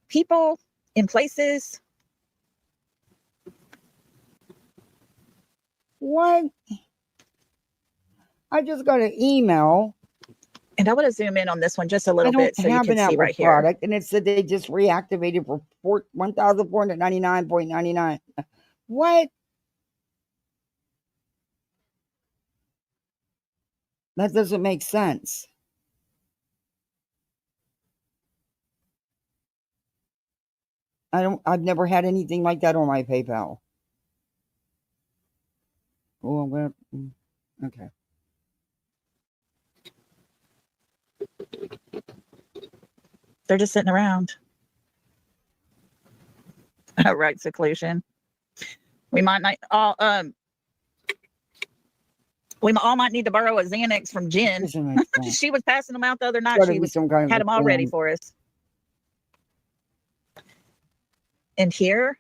people in places? What? I just got an email. And I want to zoom in on this one just a I little don't bit so you have can an see Apple right here. product, and it said they just reactivated for $1,499.99. What? That doesn't make sense. I've never had anything like that on my PayPal. Oh, well, okay. They're just sitting around. Oh, right, seclusion. We might not all we all might need to borrow a Xanax from Jen. Doesn't make sense. She was passing them out the other night. Gotta She be some kind of had a them all ready scam. for us. And here,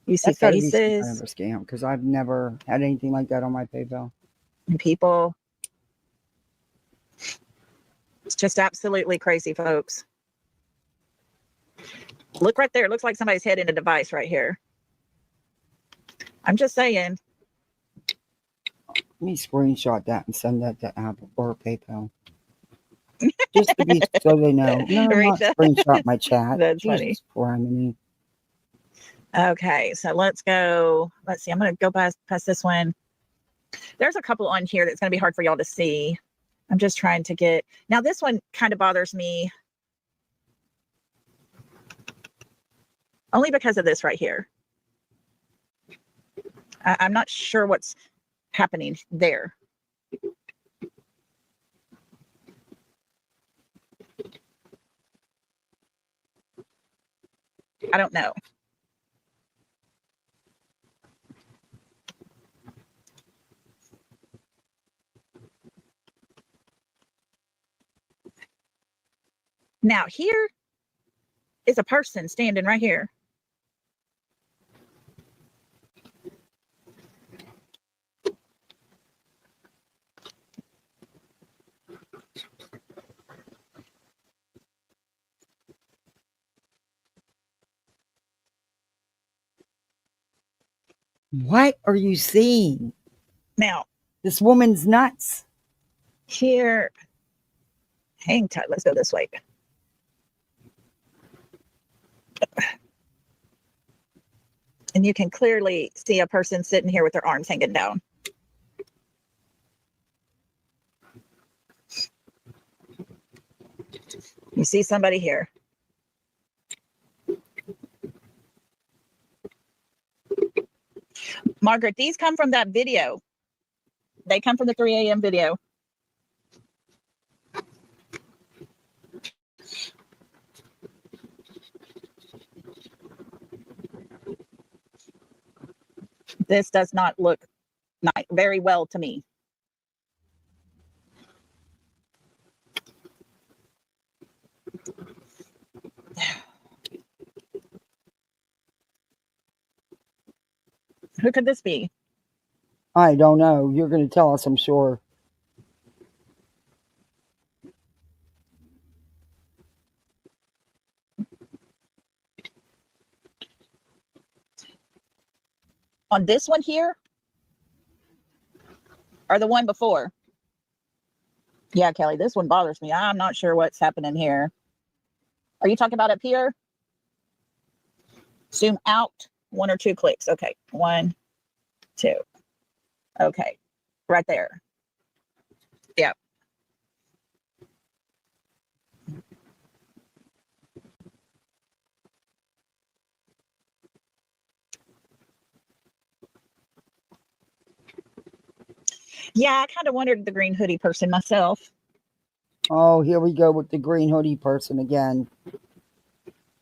you see That's gotta be some kind faces of a scam because I've never had anything like that on my PayPal. and people. It's just absolutely crazy, folks. Look right there. It looks like somebody's head in a device right here. I'm just saying. Let me screenshot that and send that to Apple or PayPal. Just to be so they know. No, I'm not Rachel. screenshot my chat. That's Jesus funny. Okay, so let's go. Let's see. I'm going to go past this one. There's a couple on here that's going to be hard for y'all to see. I'm just trying to get. Now, this one kind of bothers me only because of this right here. I'm not sure what's happening there. I don't know. Now, here is a person standing right here. What are you seeing? Now, This woman's nuts. here, hang tight. Let's go this way. And you can clearly see a person sitting here with their arms hanging down. You see somebody here. Margaret, these come from that video. They come from the 3 a.m. video. This does not look very well to me. Who could this be? I don't know. You're going to tell us, I'm sure. On this one here or the one before? Yeah, Kelly, this one bothers me. I'm not sure what's happening here. Are you talking about up here? Zoom out 1 or 2 clicks. Okay, 1, 2. Okay, right there. Yep. Yeah, I kind of wondered the green hoodie person myself. Oh, here we go with the green hoodie person again.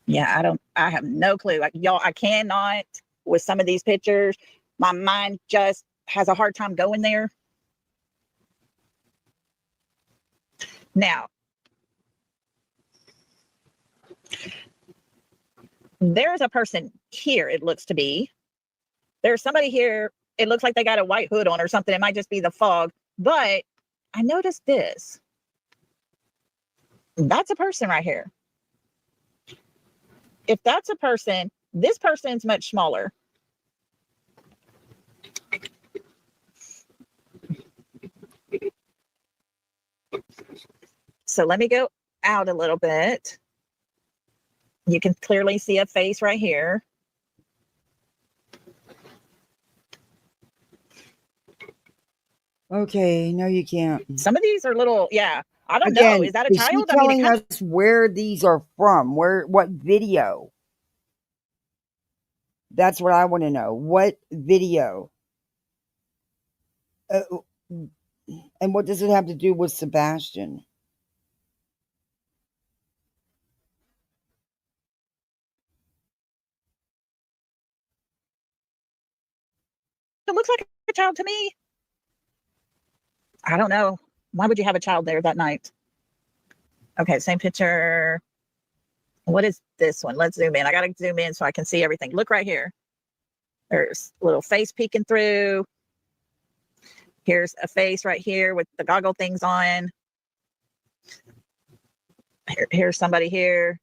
Yeah, I have no clue. Like, y'all, I cannot, with some of these pictures, my mind just has a hard time going there. Now, there's a person here, it looks to be. There's somebody here. It looks like they got a white hood on or something. It might just be the fog. But I noticed this. That's a person right here. If that's a person, this person's much smaller. So let me go out a little bit. You can clearly see a face right here. Okay, no, you can't. Some of these are little, yeah. I don't Again, know. Is that a is she child? telling us where these are from? What video? That's what I want to know. What video? And what does it have to do with Sebastian? it looks like a child to me. I don't know. Why would you have a child there that night? Okay, same picture. What is this one? Let's zoom in. I got to zoom in so I can see everything. Look right here. There's a little face peeking through. Here's a face right here with the goggle things on. Here's somebody here.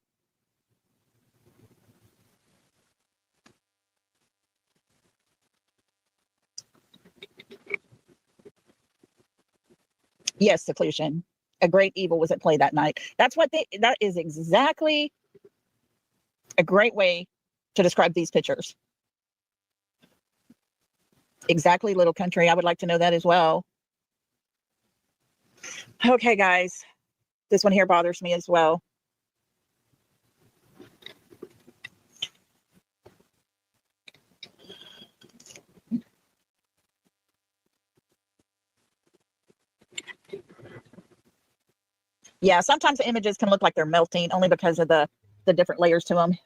Yes, seclusion. A great evil was at play that night. That is exactly a great way to describe these pictures. Exactly, little country. I would like to know that as well. Okay, guys. This one here bothers me as well. Yeah, sometimes the images can look like they're melting only because of the different layers to them.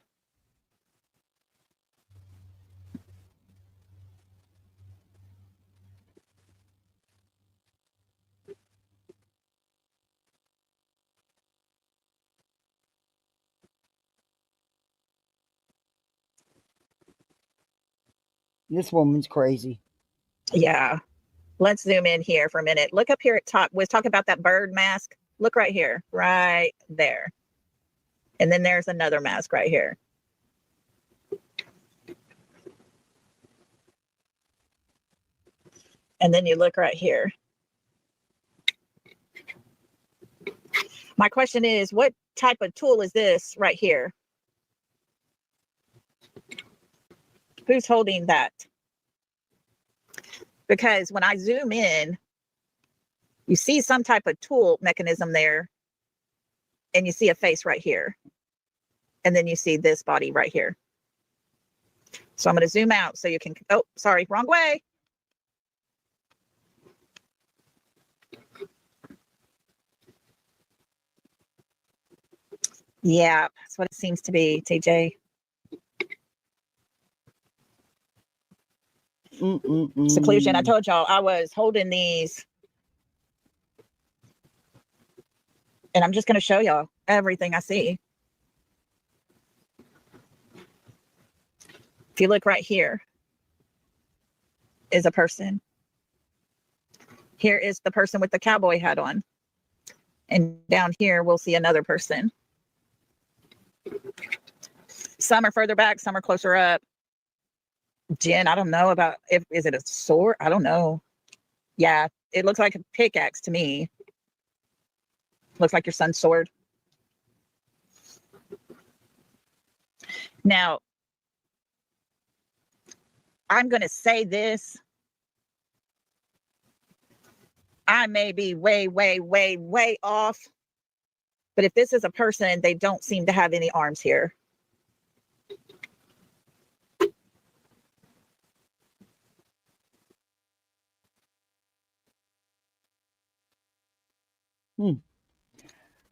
This woman's crazy. Yeah. Let's zoom in here for a minute. Look up here at top. We're talking about that bird mask. Look right here, right there. And then there's another mask right here. And then you look right here. My question is, what type of tool is this right here? Who's holding that? Because when I zoom in, you see some type of tool mechanism there, and you see a face right here. And then you see this body right here. So I'm going to zoom out so you can, oh, sorry, wrong way. Yeah, that's what it seems to be, TJ. Seclusion. I told y'all I was holding these. And I'm just going to show y'all everything I see. If you look right here is a person. Here is the person with the cowboy hat on. And down here, we'll see another person. Some are further back, some are closer up. Jen, I don't know about is it a sword? I don't know. Yeah, it looks like a pickaxe to me. Looks like your son's sword. Now, I'm going to say this. I may be way, way, way, way off. But if this is a person, they don't seem to have any arms here.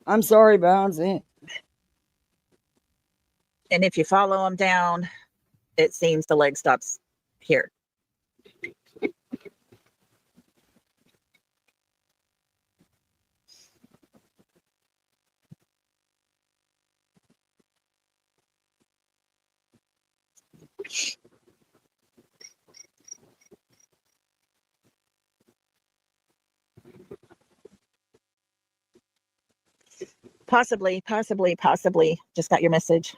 I'm sorry, but I don't see it. And if you follow them down, it seems the leg stops here. Possibly. Just got your message.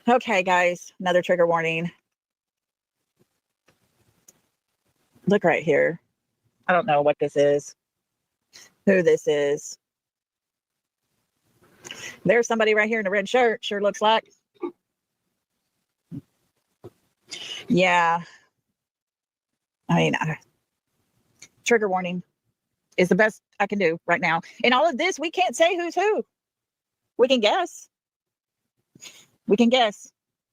Okay, guys, another trigger warning. Look right here. I don't know what this is, who this is. There's somebody right here in a red shirt, sure looks like. Yeah. I mean, trigger warning is the best I can do right now. In all of this, we can't say who's who. We can guess.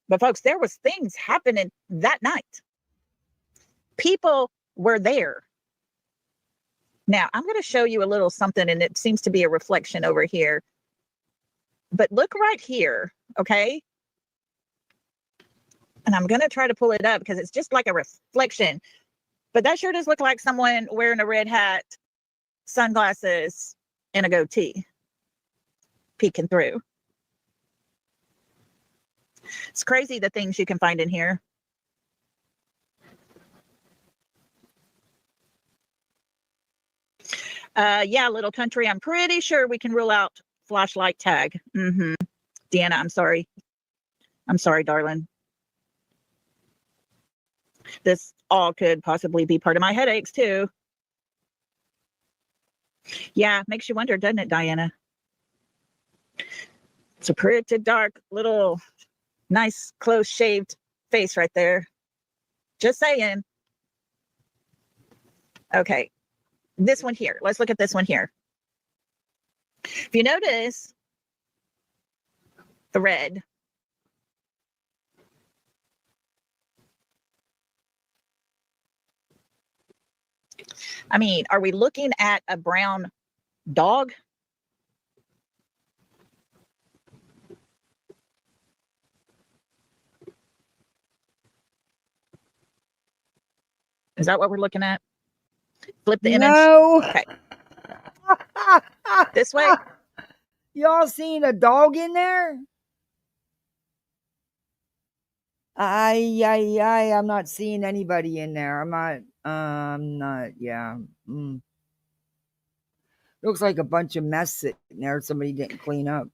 But folks, there was things happening that night. People were there. Now, I'm going to show you a little something, and it seems to be a reflection over here. But look right here, okay? And I'm going to try to pull it up because it's just like a reflection. But that sure does look like someone wearing a red hat, sunglasses, and a goatee peeking through. It's crazy the things you can find in here. Yeah, little country. I'm pretty sure we can rule out flashlight tag. Deanna, I'm sorry. I'm sorry, darling. This all could possibly be part of my headaches too. Yeah, makes you wonder, doesn't it, Diana? It's a pretty dark little nice close shaved face right there. Just saying. Okay. This one here. Let's look at this one here. If you notice the red, I mean, are we looking at a brown dog? Is that what we're looking at? Flip the image. No. Okay. This way. Y'all seen a dog in there? I'm not seeing anybody in there. I'm not, yeah. Looks like a bunch of mess sitting there somebody didn't clean up.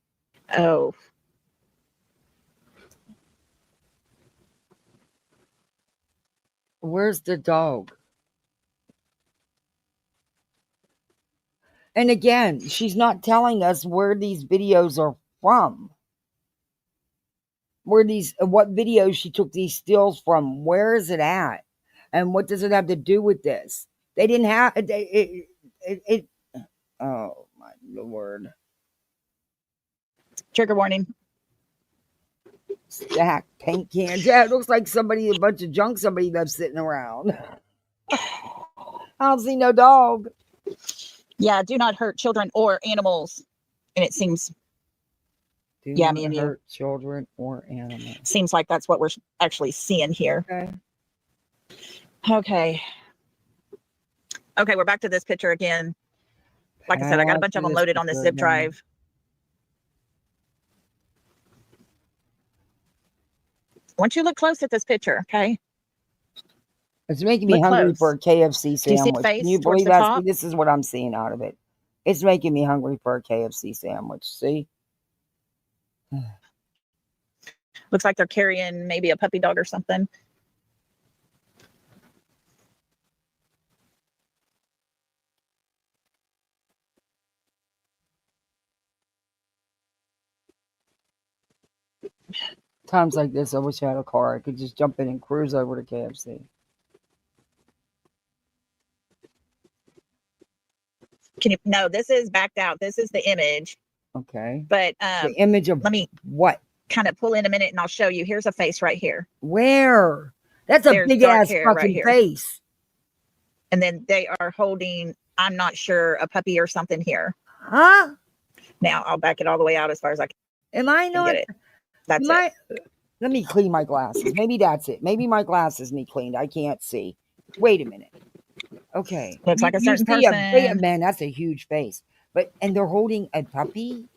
Oh. Where's the dog? And again, she's not telling us where these videos are from. What videos she took these stills from. Where is it at? And what does it have to do with this? They didn't have it. Oh my Lord. Trigger warning. Stack paint cans. Yeah, it looks like a bunch of junk somebody left sitting around. I don't see no dog. Yeah, do not hurt children or animals. And it seems, Do yeah, not me and hurt children or animals. Seems like that's what we're actually seeing here. Okay, we're back to this picture again. Like I said, I got a bunch of them loaded on this zip drive. Once you look close at this picture, okay? It's making me hungry for a KFC Do you see the sandwich. face Can you towards believe the that? top? See, this is what I'm seeing out of it. It's making me hungry for a KFC sandwich. See? Looks like they're carrying maybe a puppy dog or something. Times like this, I wish I had a car. I could just jump in and cruise over to KFC. No, this is backed out. This is the image. Okay. But the image of let me what? Kind of pull in a minute and I'll show you. Here's a face right here. Where? That's a big ass fucking face. And then they are holding, I'm not sure, a puppy or something here. Huh? Now I'll back it all the way out as far as I Am I can not? get it. That's it. Let me clean my glasses. Maybe that's it. Maybe my glasses need cleaned. I can't see. Wait a minute. Okay. Looks like a certain see person. man, that's a huge face. And they're holding a puppy?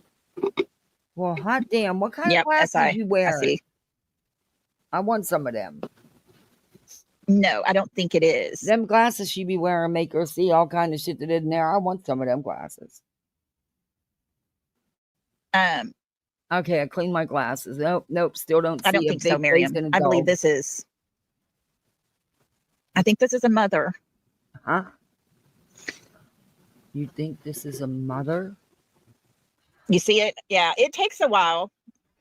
Well, hot damn. What kind of glasses SI. you I wear? see. I want some of them. No, I don't think it is. Them glasses she be wearing make her see all kind of shit that isn't there. I want some of them glasses. Okay, I cleaned my glasses. Nope, still don't see I don't a think big so, Miriam. face and a I believe dog. this is. I think this is a mother. Huh? You think this is a mother? You see it? Yeah, it takes a while.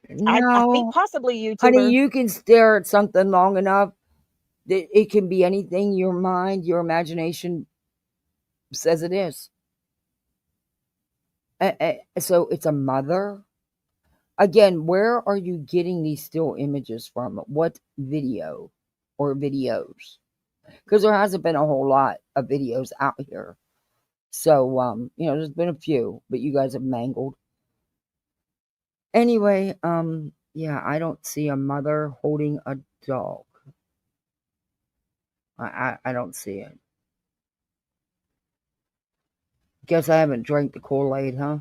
No, I think possibly YouTuber. honey, you can stare at something long enough that it can be anything your mind, your imagination says it is. So it's a mother. Again, where are you getting these still images from? What video or videos? Because there hasn't been a whole lot of videos out here. So, there's been a few, but you guys have mangled. Anyway, yeah, I don't see a mother holding a dog. I don't see it. Guess I haven't drank the Kool-Aid, huh?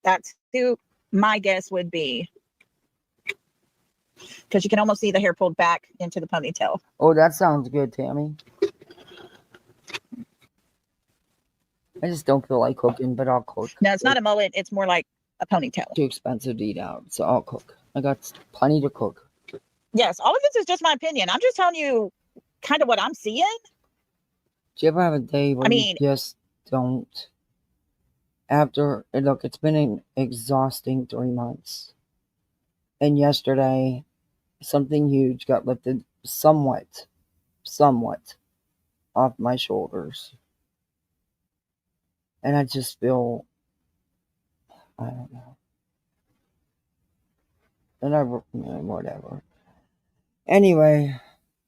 That's who my guess would be. Because you can almost see the hair pulled back into the ponytail. Oh, that sounds good, Tammy. I just don't feel like cooking, but I'll cook. No, it's not a mullet. It's more like a ponytail. Too expensive to eat out, so I'll cook. I got plenty to cook. Yes, all of this is just my opinion. I'm just telling you kind of what I'm seeing. Do you ever have a day where you just don't? Look, it's been an exhausting 3 months. And yesterday, something huge got lifted somewhat off my shoulders. And I just feel, I don't know. And whatever. Anyway,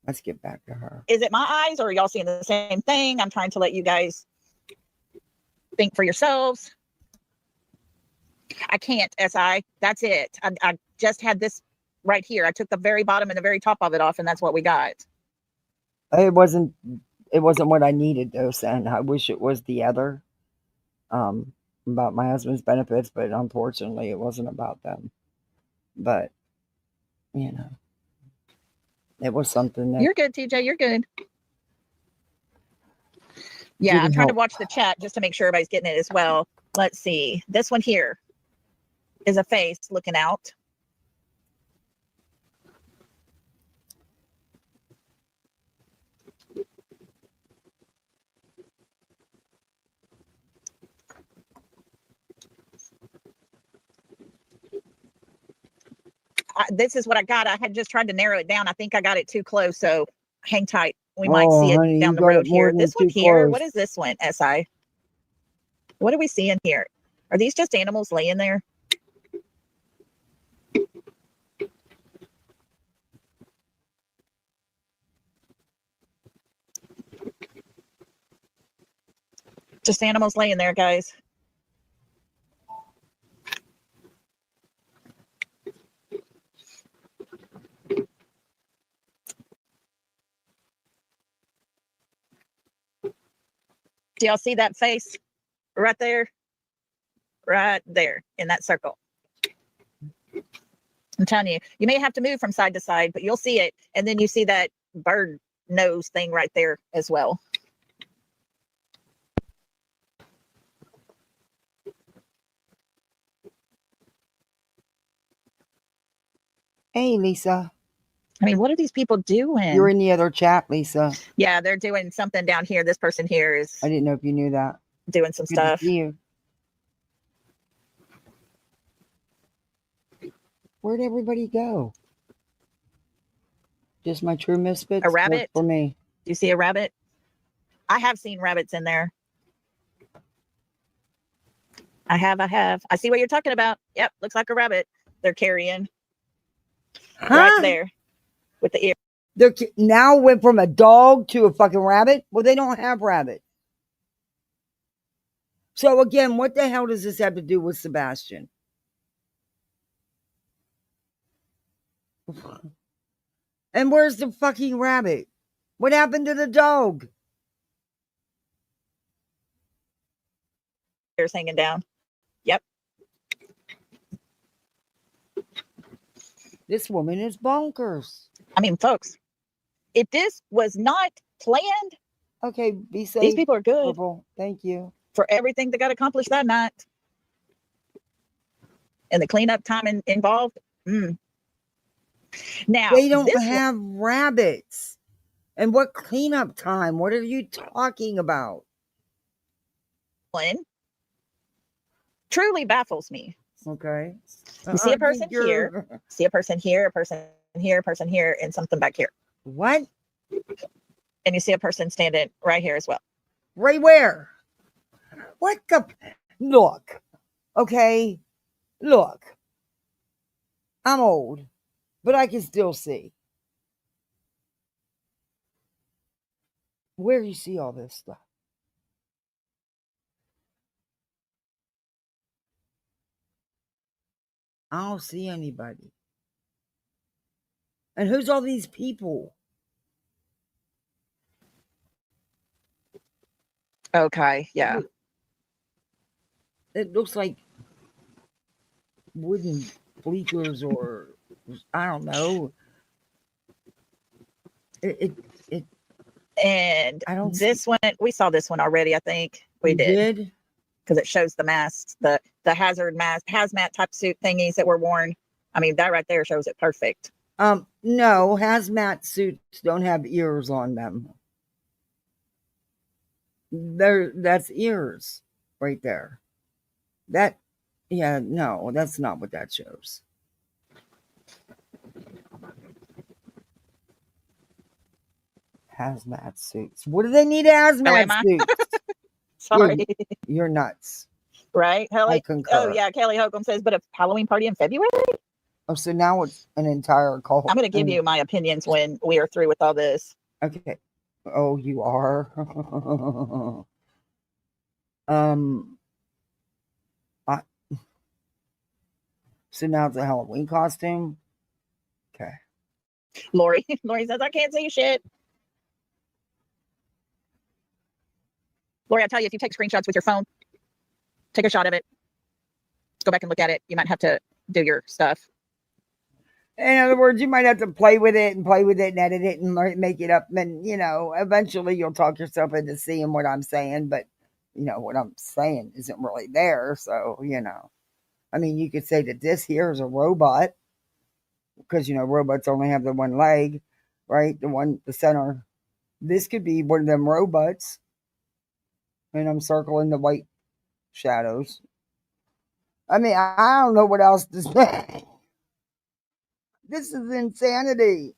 let's get back to her. Is it my eyes or are y'all seeing the same thing? I'm trying to let you guys think for yourselves. I can't, SI. That's it. I just had this right here. I took the very bottom and the very top of it off, and that's what we got. It wasn't what I needed, though, Sen. I wish it was the other. About my husband's benefits, but unfortunately it wasn't about them. But it was something that you're good, TJ. You're good. Yeah, I'm trying to watch the chat just to make sure everybody's getting it as well. Let's see. This one here is a face looking out. This is what I got. I had just tried to narrow it down. I think I got it too close, so hang tight. We might see it down the road here. This one here, what is this one, SI? What are we seeing here? Are these just animals laying there? Just animals laying there, guys. Do y'all see that face right there? Right there in that circle. I'm telling you, you may have to move from side to side, but you'll see it. And then you see that bird nose thing right there as well. Hey, Lisa. I mean, what are these people doing? You're in the other chat, Lisa. Yeah, they're doing something down here. This person here is. I didn't know if you knew that. Doing some stuff. To see you. Where'd everybody go? Just my true misfits? A rabbit? For me. Do you see a rabbit? I have seen rabbits in there. I have. I see what you're talking about. Yep, looks like a rabbit they're carrying. Right there with the ear. They're now went from a dog to a fucking rabbit. Well, they don't have rabbit. So again, what the hell does this have to do with Sebastian? And where's the fucking rabbit? What happened to the dog? Ears hanging down. Yep. This woman is bonkers. I mean, folks, if this was not planned, Okay, be safe. these people are good Purple. Thank you. for everything that got accomplished that night. And the cleanup time involved. Now, They don't have rabbits. And what cleanup time? What are you talking about? one truly baffles me. Okay. You see a person here, see a person here, a person here, a person here, and something back here. What? And you see a person standing right here as well. Right where? What the? Look. Okay. Look. I'm old, but I can still see. Where do you see all this stuff? I don't see anybody. And who's all these people? Okay, yeah. It looks like wooden bleachers, or I don't know. And I don't this one, we saw this one already, I think. We did. Because it shows the masks, the hazard mask, hazmat type suit thingies that were worn. I mean, that right there shows it perfect. No, hazmat suits don't have ears on them. That's ears right there. No, that's not what that shows. Hazmat suits. What do they need hazmat suits? Sorry. You're nuts. Right? I concur. Oh, yeah. Kelly Holcomb says, but a Halloween party in February? Oh, so now it's an entire cult. I'm going to give you my opinions when we are through with all this. Okay. Oh, you are? So now it's a Halloween costume? Okay. Lori says, I can't see shit. Lori, I tell you, if you take screenshots with your phone, take a shot of it, go back and look at it. You might have to do your stuff. In other words, you might have to play with it and edit it and make it up. And, eventually you'll talk yourself into seeing what I'm saying. But, what I'm saying isn't really there. So, I mean, you could say that this here is a robot because, robots only have the one leg, right? The center. This could be one of them robots. And I'm circling the white shadows. I mean, I don't know what else to say. This is insanity.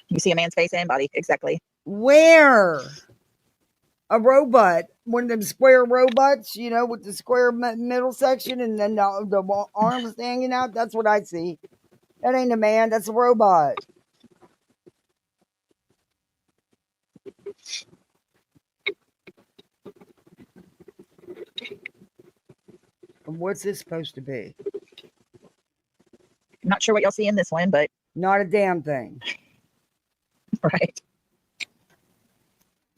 You see a man's face and body. Exactly. Where? A robot. One of them square robots, with the square middle section and then the arms hanging out. That's what I see. That ain't a man. That's a robot. What's this supposed to be? I'm not sure what y'all see in this one, but not a damn thing. Right.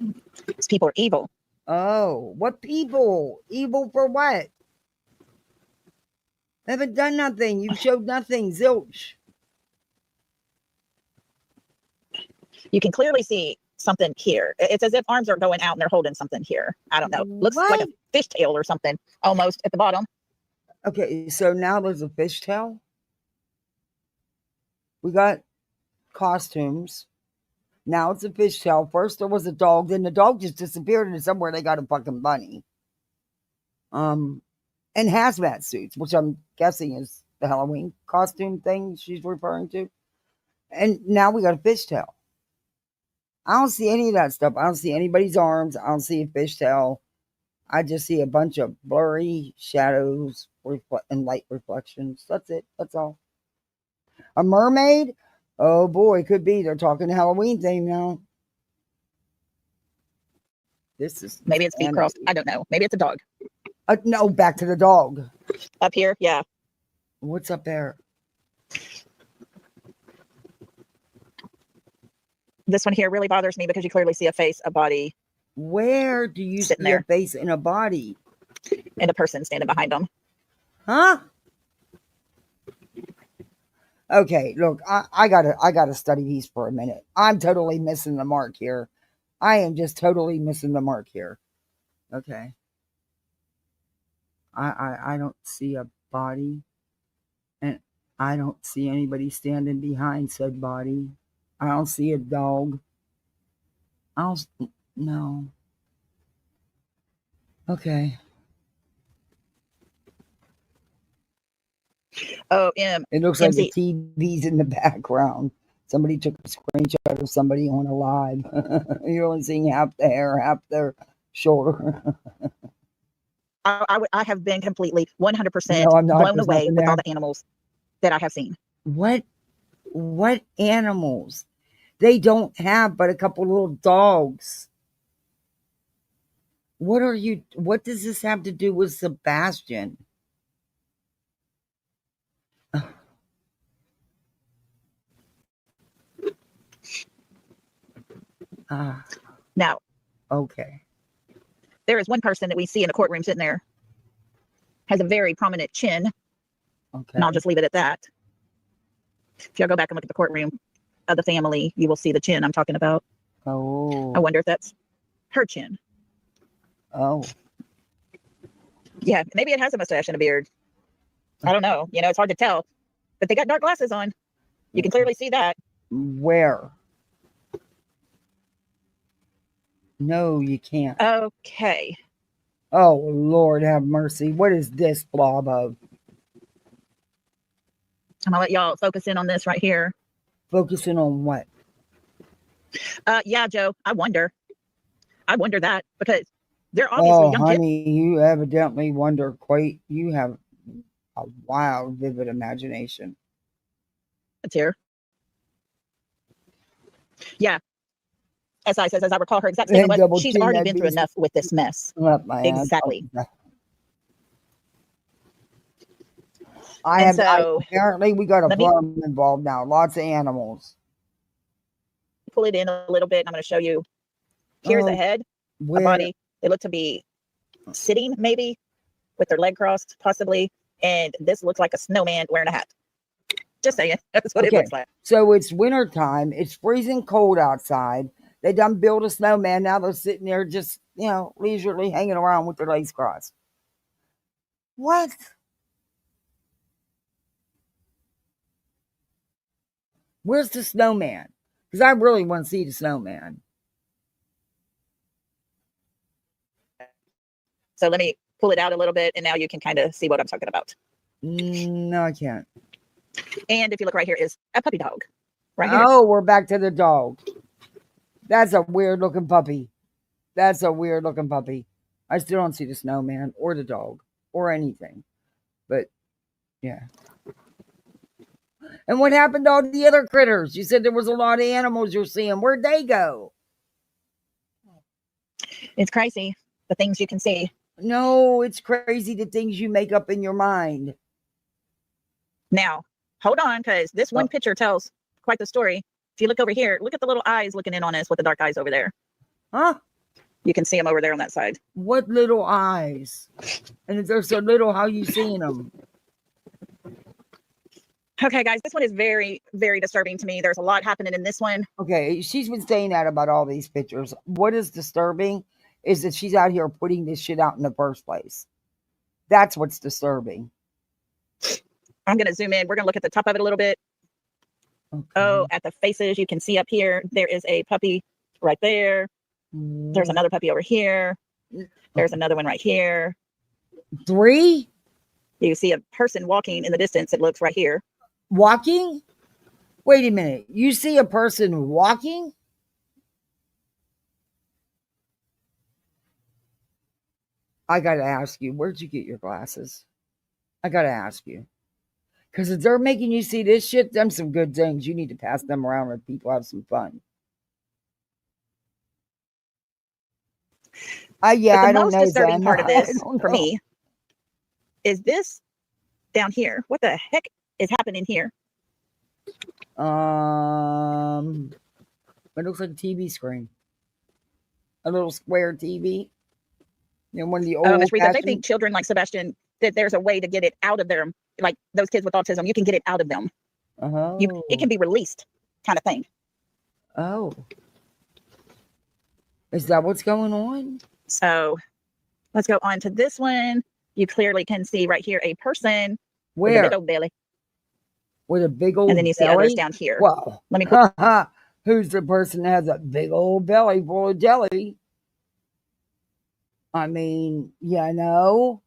These people are evil. Oh, what people? Evil for what? They haven't done nothing. You showed nothing. Zilch. You can clearly see something here. It's as if arms are going out and they're holding something here. I don't know. Looks like a fishtail or something almost at the bottom. Okay, so now there's a fishtail. We got costumes. Now it's a fishtail. First there was a dog, then the dog just disappeared and somewhere they got a fucking bunny. And hazmat suits, which I'm guessing is the Halloween costume thing she's referring to. And now we got a fishtail. I don't see any of that stuff. I don't see anybody's arms. I don't see a fishtail. I just see a bunch of blurry shadows and light reflections. That's it. That's all. A mermaid? Oh boy, could be. They're talking Halloween theme now. This is Maybe it's feet crossed. I don't know. Maybe it's a dog. No, back to the dog. Up here, yeah. What's up there? This one here really bothers me because you clearly see a face, a body, Where do you see Sitting there. a face in a body? and a person standing behind them. Huh? Okay, look, I gotta study these for a minute. I'm totally missing the mark here. I am just totally missing the mark here. Okay. I don't see a body, and I don't see anybody standing behind said body. I don't see a dog. No. Okay. Oh, It looks like the MC. TV's in the background. Somebody took a screenshot of somebody on a live. You're only seeing half the hair, half their shoulder. I have been completely 100% No, I'm not. blown There's away nothing with all there. the animals that I have seen. What animals? They don't have but a couple little dogs. What does this have to do with Sebastian? Now, Okay. there is one person that we see in a courtroom sitting there, has a very prominent chin, Okay. and I'll just leave it at that. If y'all go back and look at the courtroom of the family, you will see the chin I'm talking about. Oh. I wonder if that's her chin. Oh. Yeah, maybe it has a mustache and a beard. I don't know. It's hard to tell. But they got dark glasses on. You can clearly see that. Where? No, you can't. Okay. Oh, Lord have mercy. What is this blob of? I'm gonna let y'all focus in on this right here. Focusing on what? Yeah, Joe, I wonder that because they're obviously young kids. Honey, you evidently wonder you have a wild, vivid imagination. Here. Yeah. SI says, as I recall, her exact statement was, she's already been through enough with this mess. Exactly. Apparently we got a farm involved now. Lots of animals. Pull it in a little bit. And I'm going to show you. Here's a head, a body. They look to be sitting, maybe, with their leg crossed, possibly. And this looks like a snowman wearing a hat. Just saying. That's what it looks like. So it's winter time. It's freezing cold outside. They done build a snowman. Now they're sitting there just, leisurely hanging around with their legs crossed. What? Where's the snowman? Because I really want to see the snowman. So let me pull it out a little bit, and now you can kind of see what I'm talking about. No, I can't. And if you look right here is a puppy dog. Right here. Oh, we're back to the dog. That's a weird looking puppy. I still don't see the snowman or the dog or anything. But, yeah. And what happened to all the other critters? You said there was a lot of animals you're seeing. Where'd they go? It's crazy, the things you can see. No, it's crazy the things you make up in your mind. Now, hold on, because this one picture tells quite the story. If you look over here, look at the little eyes looking in on us with the dark eyes over there. Huh? You can see them over there on that side. What little eyes? And if they're so little, how you seeing them? Okay, guys, this one is very, very disturbing to me. There's a lot happening in this one. Okay, she's been saying that about all these pictures. What is disturbing is that she's out here putting this shit out in the first place. That's what's disturbing. I'm going to zoom in. We're going to look at the top of it a little bit. Okay. Oh, at the faces, you can see up here, there is a puppy right there. There's another puppy over here. There's another one right here. 3? You see a person walking in the distance. It looks right here. Walking? Wait a minute. You see a person walking? I got to ask you, where'd you get your glasses? I got to ask you. Because if they're making you see this shit, them some good things. You need to pass them around where people have some fun. Yeah, But I the don't most know. disturbing Zen. part of I this don't for know. me is this down here. What the heck is happening here? It looks like a TV screen. A little square TV. You know, one of the old Miss Rita, they fashioned. think children like Sebastian, that there's a way to get it out of them. Like those kids with autism, you can get it out of them. It can be released, kind of thing. Oh. Is that what's going on? So let's go on to this one. You clearly can see right here a person with a Where? big old belly. With a big old And then you see belly? others down here. Well, Let me put who's the person that has a big old belly full of jelly? I mean, yeah, no.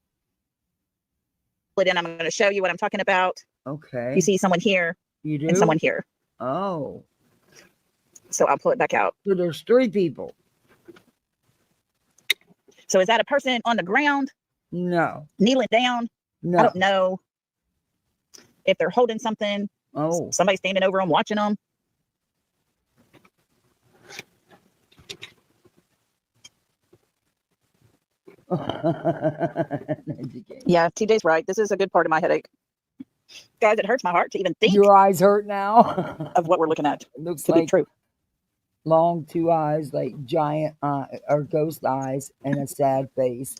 it in. I'm going to show you what I'm talking about. Okay. You see someone here You do? and someone here. Oh. So I'll pull it back out. So there's 3 people. So is that a person on the ground? No. Kneeling down? No. I don't know if they're holding something. Oh. Somebody standing over them, watching them. Yeah, TJ's right. This is a good part of my headache. Guys, it hurts my heart to even think Your eyes hurt now? of what we're looking at. It looks to like be true. long 2 eyes, like giant or ghost eyes, and a sad face.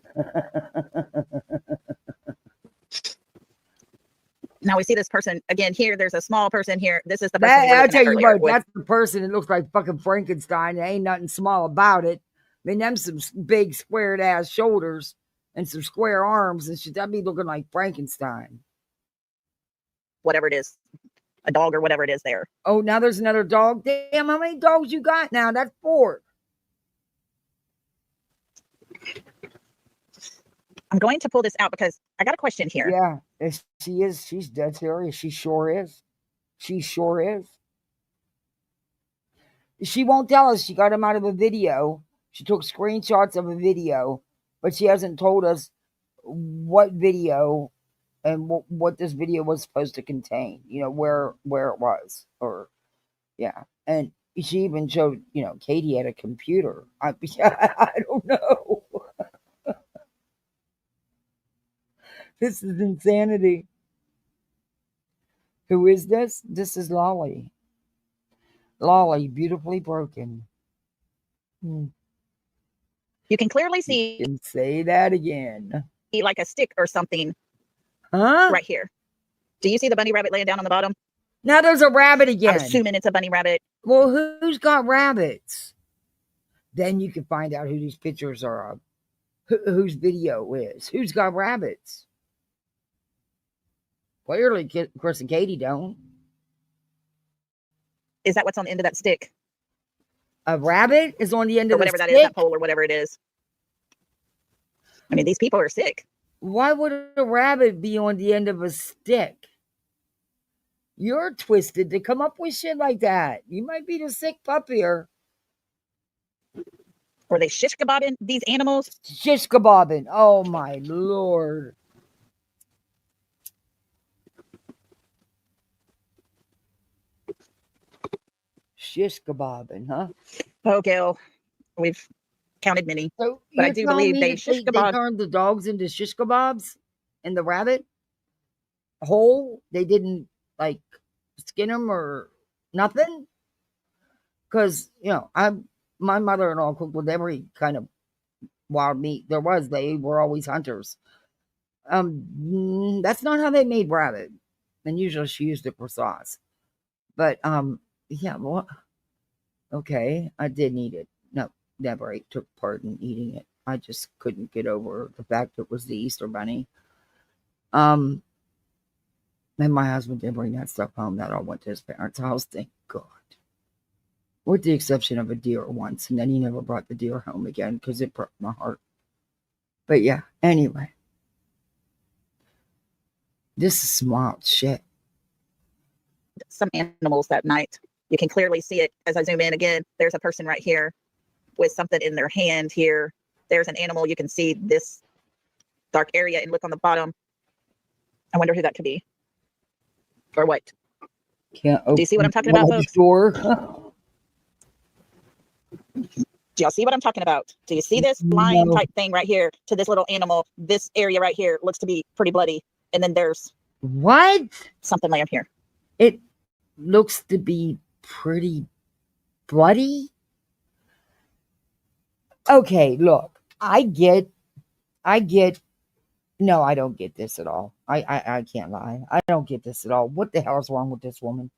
Now we see this person again here. There's a small person here. This is the person we were I'll looking tell at you earlier what, with- that's the person that looks like fucking Frankenstein. There ain't nothing small about it. I mean, them some big squared ass shoulders and some square arms and shit. That'd be looking like Frankenstein. whatever it is, a dog or whatever it is there. Oh, now there's another dog. Damn, how many dogs you got now? That's 4. I'm going to pull this out because I got a question here. Yeah, she is. She's dead serious. She sure is. She sure is. She won't tell us she got him out of a video. She took screenshots of a video, but she hasn't told us what video and what this video was supposed to contain. You know, where it was, or yeah. And she even showed, you know, Katie had a computer. I don't know. This is insanity. Who is this? This is Lolli. Lolli, beautifully broken. You can clearly see You can say that again. like a stick or something Huh? right here. Do you see the bunny rabbit laying down on the bottom? Now there's a rabbit I'm again. assuming it's a bunny rabbit. Well, who's got rabbits? Then you can find out who these pictures are of. Whose video is. Who's got rabbits? Clearly, Chris and Katie don't. Is that what's on the end of that stick? A rabbit is on the end Or of the whatever that stick? is, that pole or whatever it is. I mean, these people are sick. Why would a rabbit be on the end of a stick? You're twisted to come up with shit like that. You might be the sick puppier. Or they shish kebabbing these animals. Shish kebabbing. Oh my Lord. Shish kebabbing, huh? Oh, Gail, we've counted many. So But I you're do telling believe me they that shish they kebab. turned the dogs into shish kebabs and the rabbit whole? They didn't like skin them or nothing? Because, you know, my mother-in-law cooked with every kind of wild meat there was. They were always hunters. That's not how they made rabbit. And usually she used it for sauce. But yeah, well, okay, I did eat it. No, never took part in eating it. I just couldn't get over the fact it was the Easter bunny. And my husband did bring that stuff home. That all went to his parents' house. Thank God. With the exception of a deer once, and then he never brought the deer home again because it broke my heart. But yeah, anyway. This is some wild shit. Some animals that night. You can clearly see it as I zoom in again. There's a person right here with something in their hand here. There's an animal. You can see this dark area and look on the bottom. I wonder who that could be. Or what? Can't open Do you see what I'm talking about, folks? door. Do y'all see what I'm talking about? Do you see this line No. type thing right here to this little animal? This area right here looks to be pretty bloody. And then there's What? something laying here. It looks to be pretty bloody. Okay, look, I get, no, I don't get this at all. I can't lie. I don't get this at all. What the hell is wrong with this woman?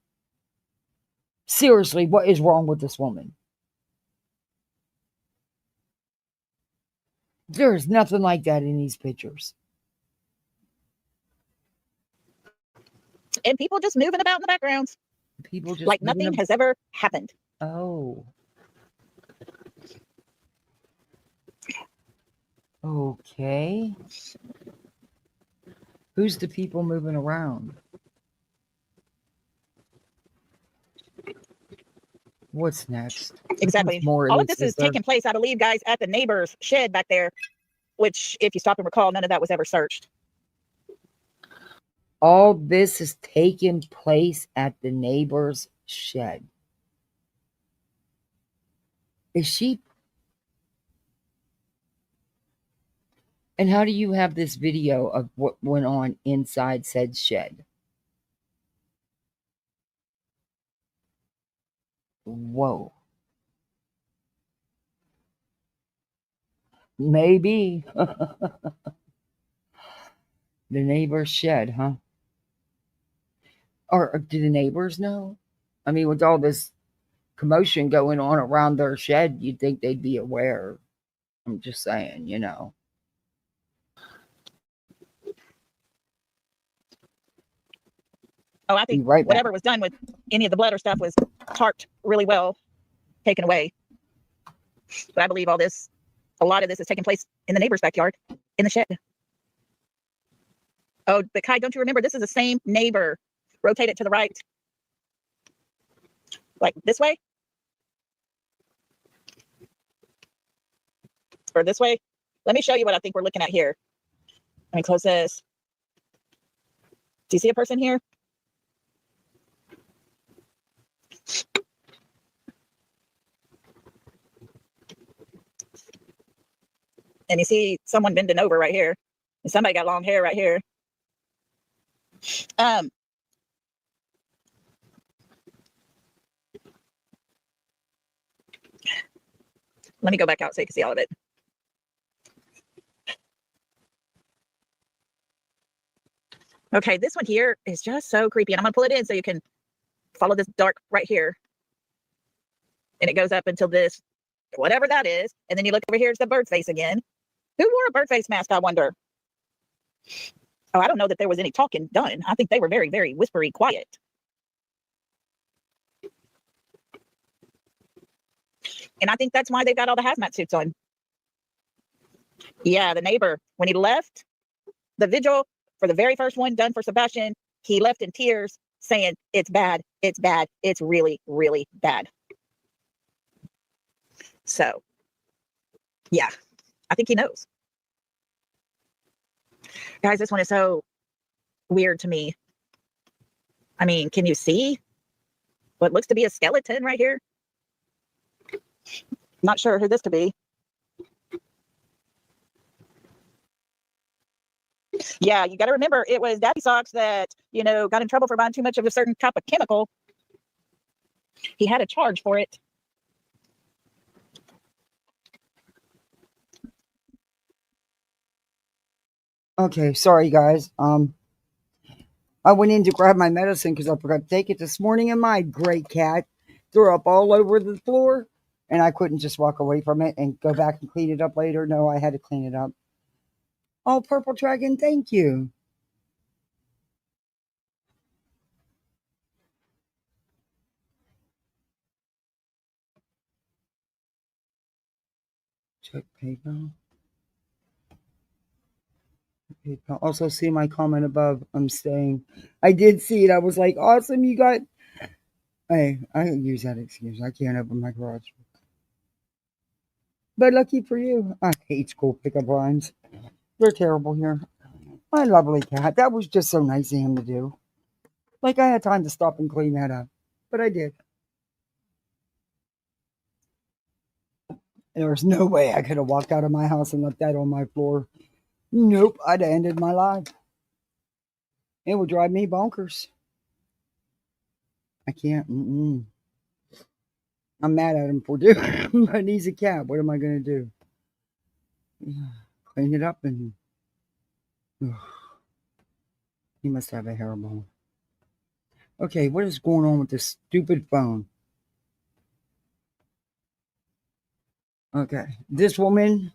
Seriously, what is wrong with this woman? There's nothing like that in these pictures. And people just moving about in the background. People just like nothing has ever happened. Oh. Okay. Who's the people moving around? What's next? Exactly. More All of this is taking place, I believe, guys, at the neighbor's shed back there, which, if you stop and recall, none of that was ever searched. All this is taking place at the neighbor's shed. Is she? And how do you have this video of what went on inside said shed? Whoa. Maybe. The neighbor's shed, huh? Or do the neighbors know? I mean, with all this commotion going on around their shed, you'd think they'd be aware. I'm just saying, you know. Oh, I think right whatever was done with any of the blood or stuff was tarped really well, taken away. But I believe a lot of this is taking place in the neighbor's backyard, in the shed. Oh, but Kai, don't you remember? This is the same neighbor. Rotate it to the right. Like this way? Or this way? Let me show you what I think we're looking at here. Let me close this. Do you see a person here? And you see someone bending over right here. And somebody got long hair right here. Let me go back out so you can see all of it. Okay, this one here is just so creepy. And I'm going to pull it in so you can follow this dark right here. And it goes up until this, whatever that is. And then you look over here, it's the bird face again. Who wore a bird face mask, I wonder? Oh, I don't know that there was any talking done. I think they were very, very whispery, quiet. And I think that's why they've got all the hazmat suits on. Yeah, the neighbor, when he left the vigil for the very first one done for Sebastian, he left in tears saying, it's bad, it's really, really bad. So, yeah, I think he knows. Guys, this one is so weird to me. I mean, can you see what looks to be a skeleton right here? Not sure who this could be. Yeah, you got to remember, it was Daddy Socks that, got in trouble for buying too much of a certain type of chemical. He had a charge for it. Okay, sorry guys. I went in to grab my medicine because I forgot to take it this morning, and my great cat threw up all over the floor, and I couldn't just walk away from it and go back and clean it up later. No, I had to clean it up. Oh, Purple Dragon, thank you. Check PayPal. Also see my comment above. I'm staying. I did see it. I was like, awesome, you got. Hey, I use that excuse. I can't open my garage. But lucky for you, I hate school pickup lines. They're terrible here. My lovely cat. That was just so nice of him to do. Like I had time to stop and clean that up. But I did. There was no way I could have walked out of my house and left that on my floor. Nope, I'd have ended my life. It would drive me bonkers. I can't. I'm mad at him for doing it, but he's a cat. What am I going to do? Yeah, clean it up and... He must have a hairball. Okay, what is going on with this stupid phone? Okay, this woman...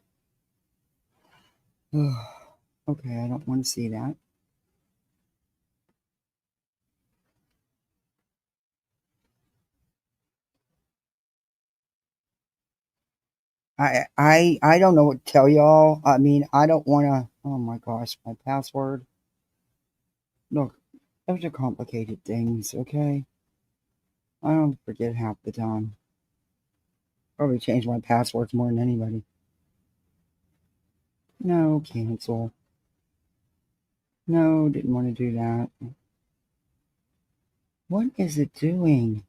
Okay, I don't want to see that. I don't know what to tell y'all. I mean, I don't want to... Oh my gosh, my password. Look, those are complicated things, okay? I don't forget half the time. Probably change my passwords more than anybody. No, cancel. No, didn't want to do that. What is it doing?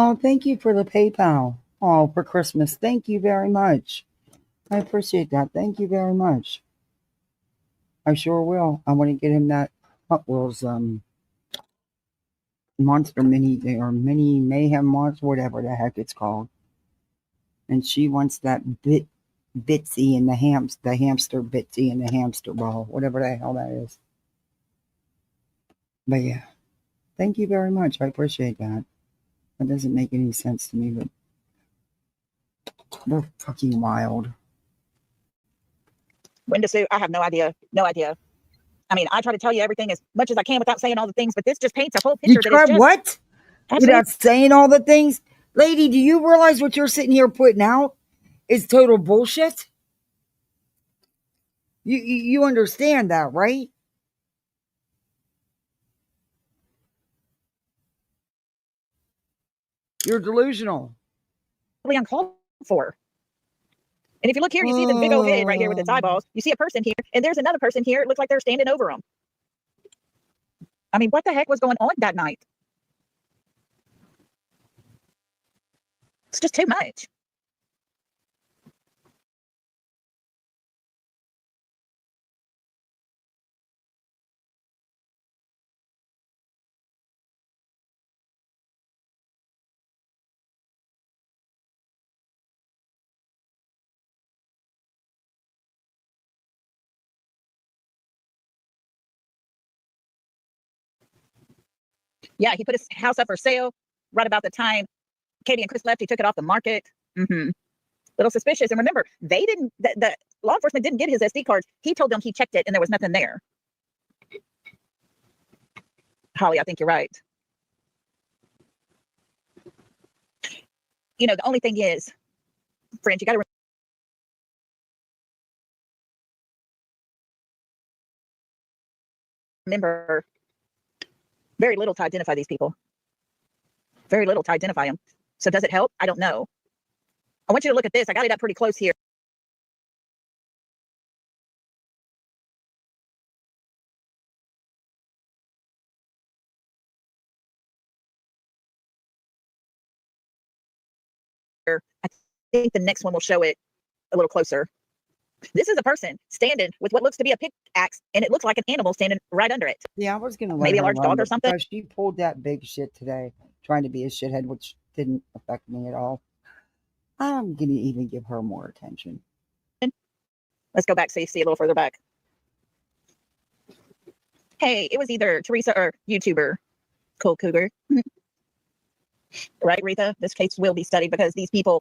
Oh, thank you for the PayPal. Oh, for Christmas. Thank you very much. I appreciate that. Thank you very much. I sure will. I want to get him that Hot Wheels Monster Mini or Mini Mayhem Monster, whatever the heck it's called. And she wants that Bitsy and the hamster Bitsy and the hamster ball, whatever the hell that is. But yeah, thank you very much. I appreciate that. That doesn't make any sense to me, but they're fucking wild. When to sue? I have no idea. No idea. I mean, I try to tell you everything as much as I can without saying all the things, but this just paints a whole picture. You try what? Without saying all the things? Lady, do you realize what you're sitting here putting out is total bullshit? You understand that, right? You're delusional. Uncalled for. And if you look here, you see this big old head right here with its eyeballs. You see a person here, and there's another person here. It looks like they're standing over them. I mean, what the heck was going on that night? It's just too much. Yeah, he put his house up for sale right about the time Katie and Chris left. He took it off the market. Little suspicious. And remember, they didn't, the law enforcement didn't get his SD cards. He told them he checked it and there was nothing there. Holly, I think you're right. You know, the only thing is, friends, you got to remember very little to identify these people. Very little to identify them. So does it help? I don't know. I want you to look at this. I got it up pretty close here. I think the next one will show it a little closer. This is a person standing with what looks to be a pickaxe, and it looks like an animal standing right under it. Yeah, I was going to maybe a large dog or something. She pulled that big shit today, trying to be a shithead, which didn't affect me at all. I'm going to even give her more attention. Let's go back so you see a little further back. Hey, it was either Teresa or YouTuber Cool Cougar. Right, Retha? This case will be studied because these people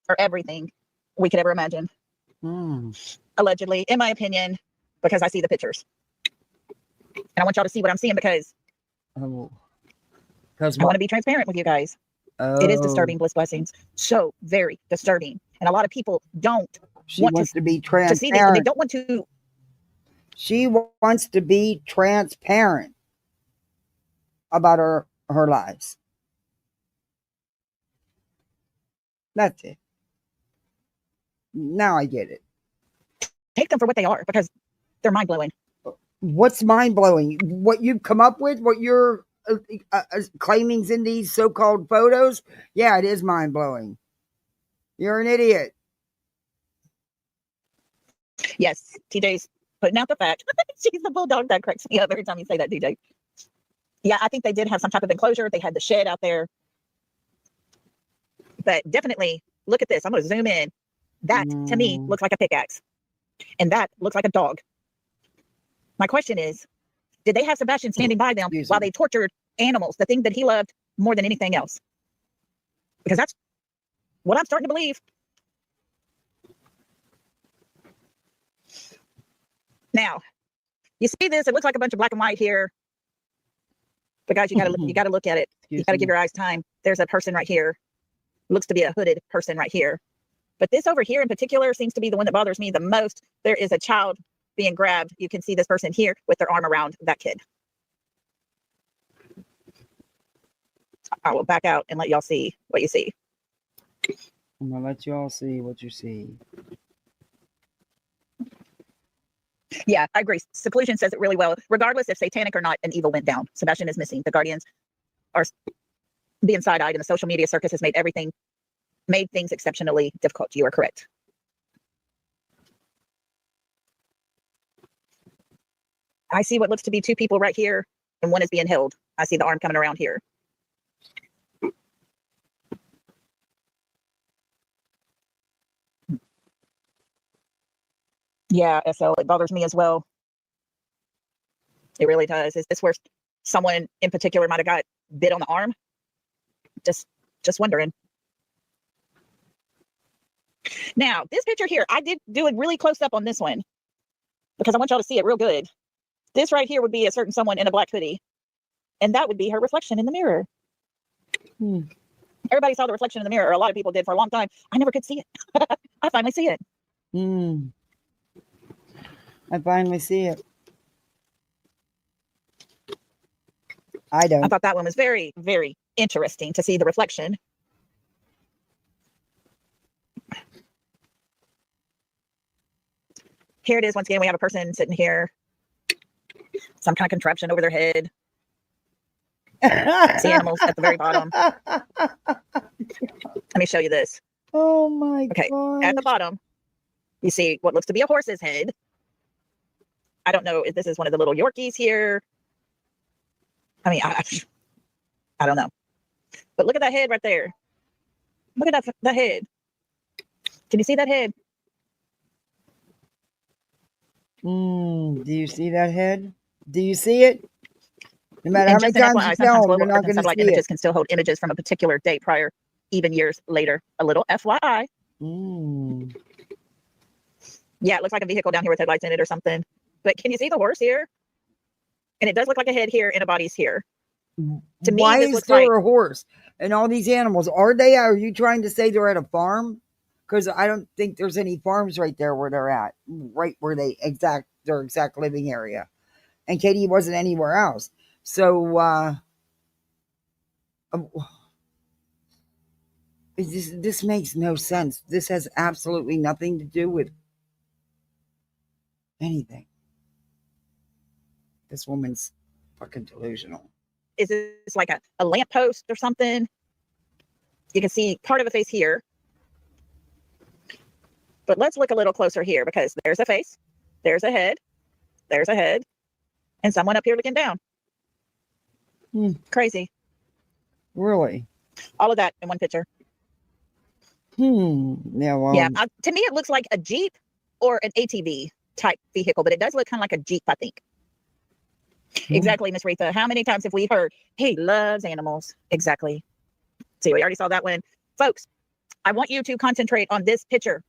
are everything we could ever imagine. Allegedly, in my opinion, because I see the pictures. And I want y'all to see what I'm seeing because I want to be transparent with you guys. It is disturbing, Bliss Blessings. So very disturbing. And a lot of people don't want to be transparent. To see these, and they don't want to. She wants to be transparent. about her lives. That's it. Now I get it. Take them for what they are because they're mind blowing. What's mind blowing? What you've come up with? What you're claiming's in these so-called photos? Yeah, it is mind blowing. You're an idiot. Yes, TJ's putting out the fact. She's the bulldog that cracks me up every time you say that, DJ. Yeah, I think they did have some type of enclosure. They had the shed out there. But definitely, look at this. I'm going to zoom in. That, to me, looks like a pickaxe. And that looks like a dog. My question is, did they have Sebastian standing by them while they tortured animals, the thing that he loved more than anything else? Because that's what I'm starting to believe. Now, you see this? It looks like a bunch of black and white here. But guys, you gotta look at it. You gotta give your eyes time. There's a person right here. Looks to be a hooded person right here. But this over here in particular seems to be the one that bothers me the most. There is a child being grabbed. You can see this person here with their arm around that kid. I will back out and let y'all see what you see. I'm gonna let y'all see what you see. Yeah, I agree. Seclusion says it really well. Regardless if satanic or not, an evil went down. Sebastian is missing. The Guardians are being side-eyed, and the social media circus has made things exceptionally difficult. You are correct. I see what looks to be two people right here, and one is being held. I see the arm coming around here. Yeah, SL, it bothers me as well. It really does. Is this where someone in particular might have got bit on the arm? Just wondering. Now, this picture here, I did do it really close up on this one because I want y'all to see it real good. This right here would be a certain someone in a black hoodie, and that would be her reflection in the mirror. Everybody saw the reflection in the mirror, or a lot of people did for a long time. I never could see it. I finally see it. I finally see it. I don't. I thought that one was very, very interesting to see the reflection. Here it is. Once again, we have a person sitting here. Some kind of contraption over their head. See animals at the very bottom. Let me show you this. Oh my Okay, God. at the bottom, you see what looks to be a horse's head. I don't know if this is one of the little Yorkies here. I mean, I don't know. But look at that head right there. Look at that head. Can you see that head? Do you see that head? Do you see it? No matter how many just an times FYI, you sometimes film, global you're not Earth and going to satellite see images it. can still hold images from a particular date prior, even years later. A little FYI. Yeah, it looks like a vehicle down here with headlights in it or something. But can you see the horse here? And it does look like a head here and a body's here. To me, Why this is looks there like a horse and all these animals? Are you trying to say they're at a farm? Because I don't think there's any farms right there where they're at, right where their exact living area. And Katie wasn't anywhere else. So this makes no sense. This has absolutely nothing to do with anything. This woman's fucking delusional. is this like a lamppost or something? You can see part of a face here. But let's look a little closer here because there's a face, there's a head, and someone up here looking down. Crazy. Really? All of that in one picture. Yeah, well. Yeah, to me it looks like a Jeep or an ATV type vehicle, but it does look kind of like a Jeep, I think. Exactly, Miss Retha. How many times have we heard, he loves animals? Exactly. See, we already saw that one. Folks, I want you to concentrate on this picture.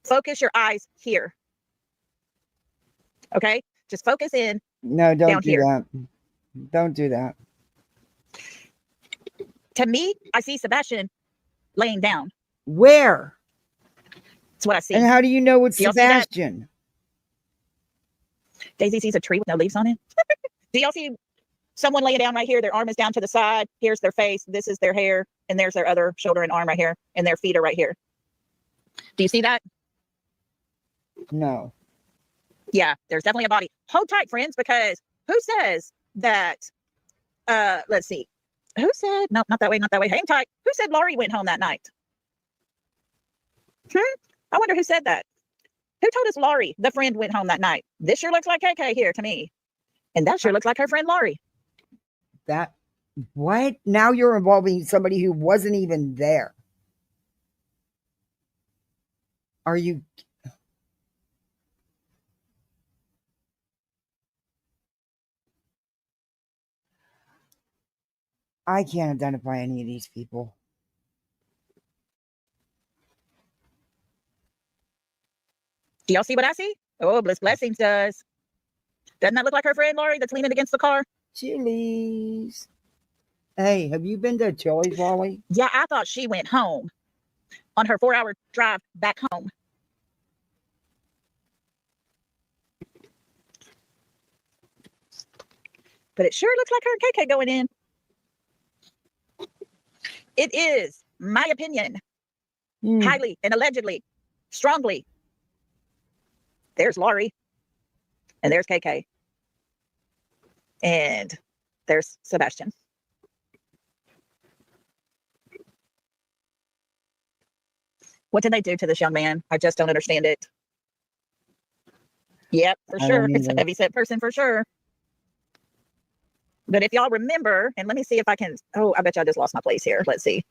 Focus your eyes here. Okay? Just focus in. No, don't down do here. that. Don't do that. To me, I see Sebastian laying down. Where? That's what I see. And how do you know it's Do y'all see that? Sebastian? Daisy sees a tree with no leaves on it. Do y'all see someone laying down right here. Their arm is down to the side. Here's their face. This is their hair. And there's their other shoulder and arm right here. And their feet are right here. Do you see that? No. Yeah, there's definitely a body. Hold tight, friends, because who says that? Let's see. Who said, no, not that way, not that way. Hang tight. Who said Lolli went home that night? I wonder who said that. Who told us Lolli, the friend, went home that night? This sure looks like KK here to me. And that sure looks like her friend Lolli. That, what? Now you're involving somebody who wasn't even there. Are you? I can't identify any of these people. Do y'all see what I see? Oh, Blessings does. Doesn't that look like her friend Lolli that's leaning against the car? Chili's. Hey, have you been to Chili's, Lolli? Yeah, I thought she went home on her 4-hour drive back home. But it sure looks like her and KK going in. It is my opinion, highly and allegedly, strongly. There's Lolli, and there's KK, and there's Sebastian. What did they do to this young man? I just don't understand it. Yep, for sure. It's a heavyset person for sure. But if y'all remember, and let me see if I can, oh, I bet you I just lost my place here. Let's see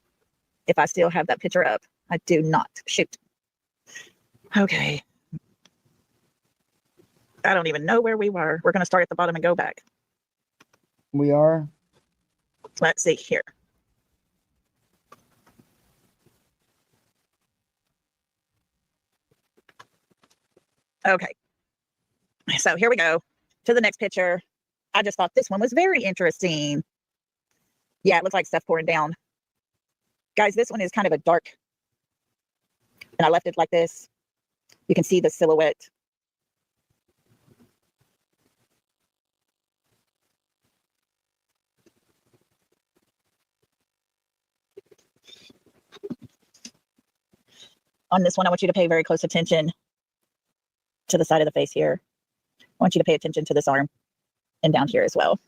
if I still have that picture up. I do not. Shoot. Okay. I don't even know where we were. We're going to start at the bottom and go back. We are? Let's see here. Okay. So here we go to the next picture. I just thought this one was very interesting. Yeah, it looks like stuff pouring down. Guys, this one is kind of a dark. And I left it like this. You can see the silhouette. On this one, I want you to pay very close attention to the side of the face here. I want you to pay attention to this arm and down here as well.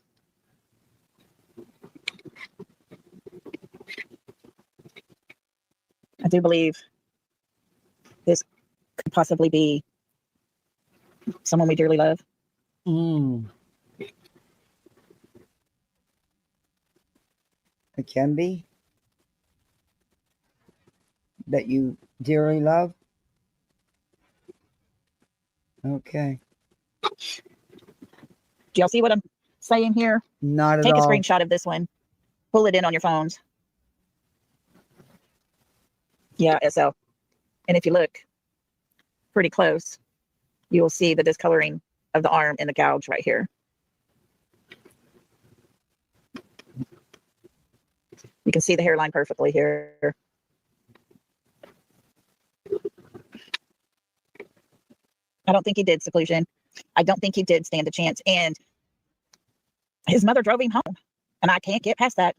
I do believe this could possibly be someone we dearly love. It can be. That you dearly love? Okay. Do y'all see what I'm saying here? Not at all. Take a all. screenshot of this one. Pull it in on your phones. Yeah, SL. And if you look pretty close, you will see the discoloring of the arm and the gouge right here. You can see the hairline perfectly here. I don't think he did seclusion. I don't think he did stand a chance. And his mother drove him home. And I can't get past that.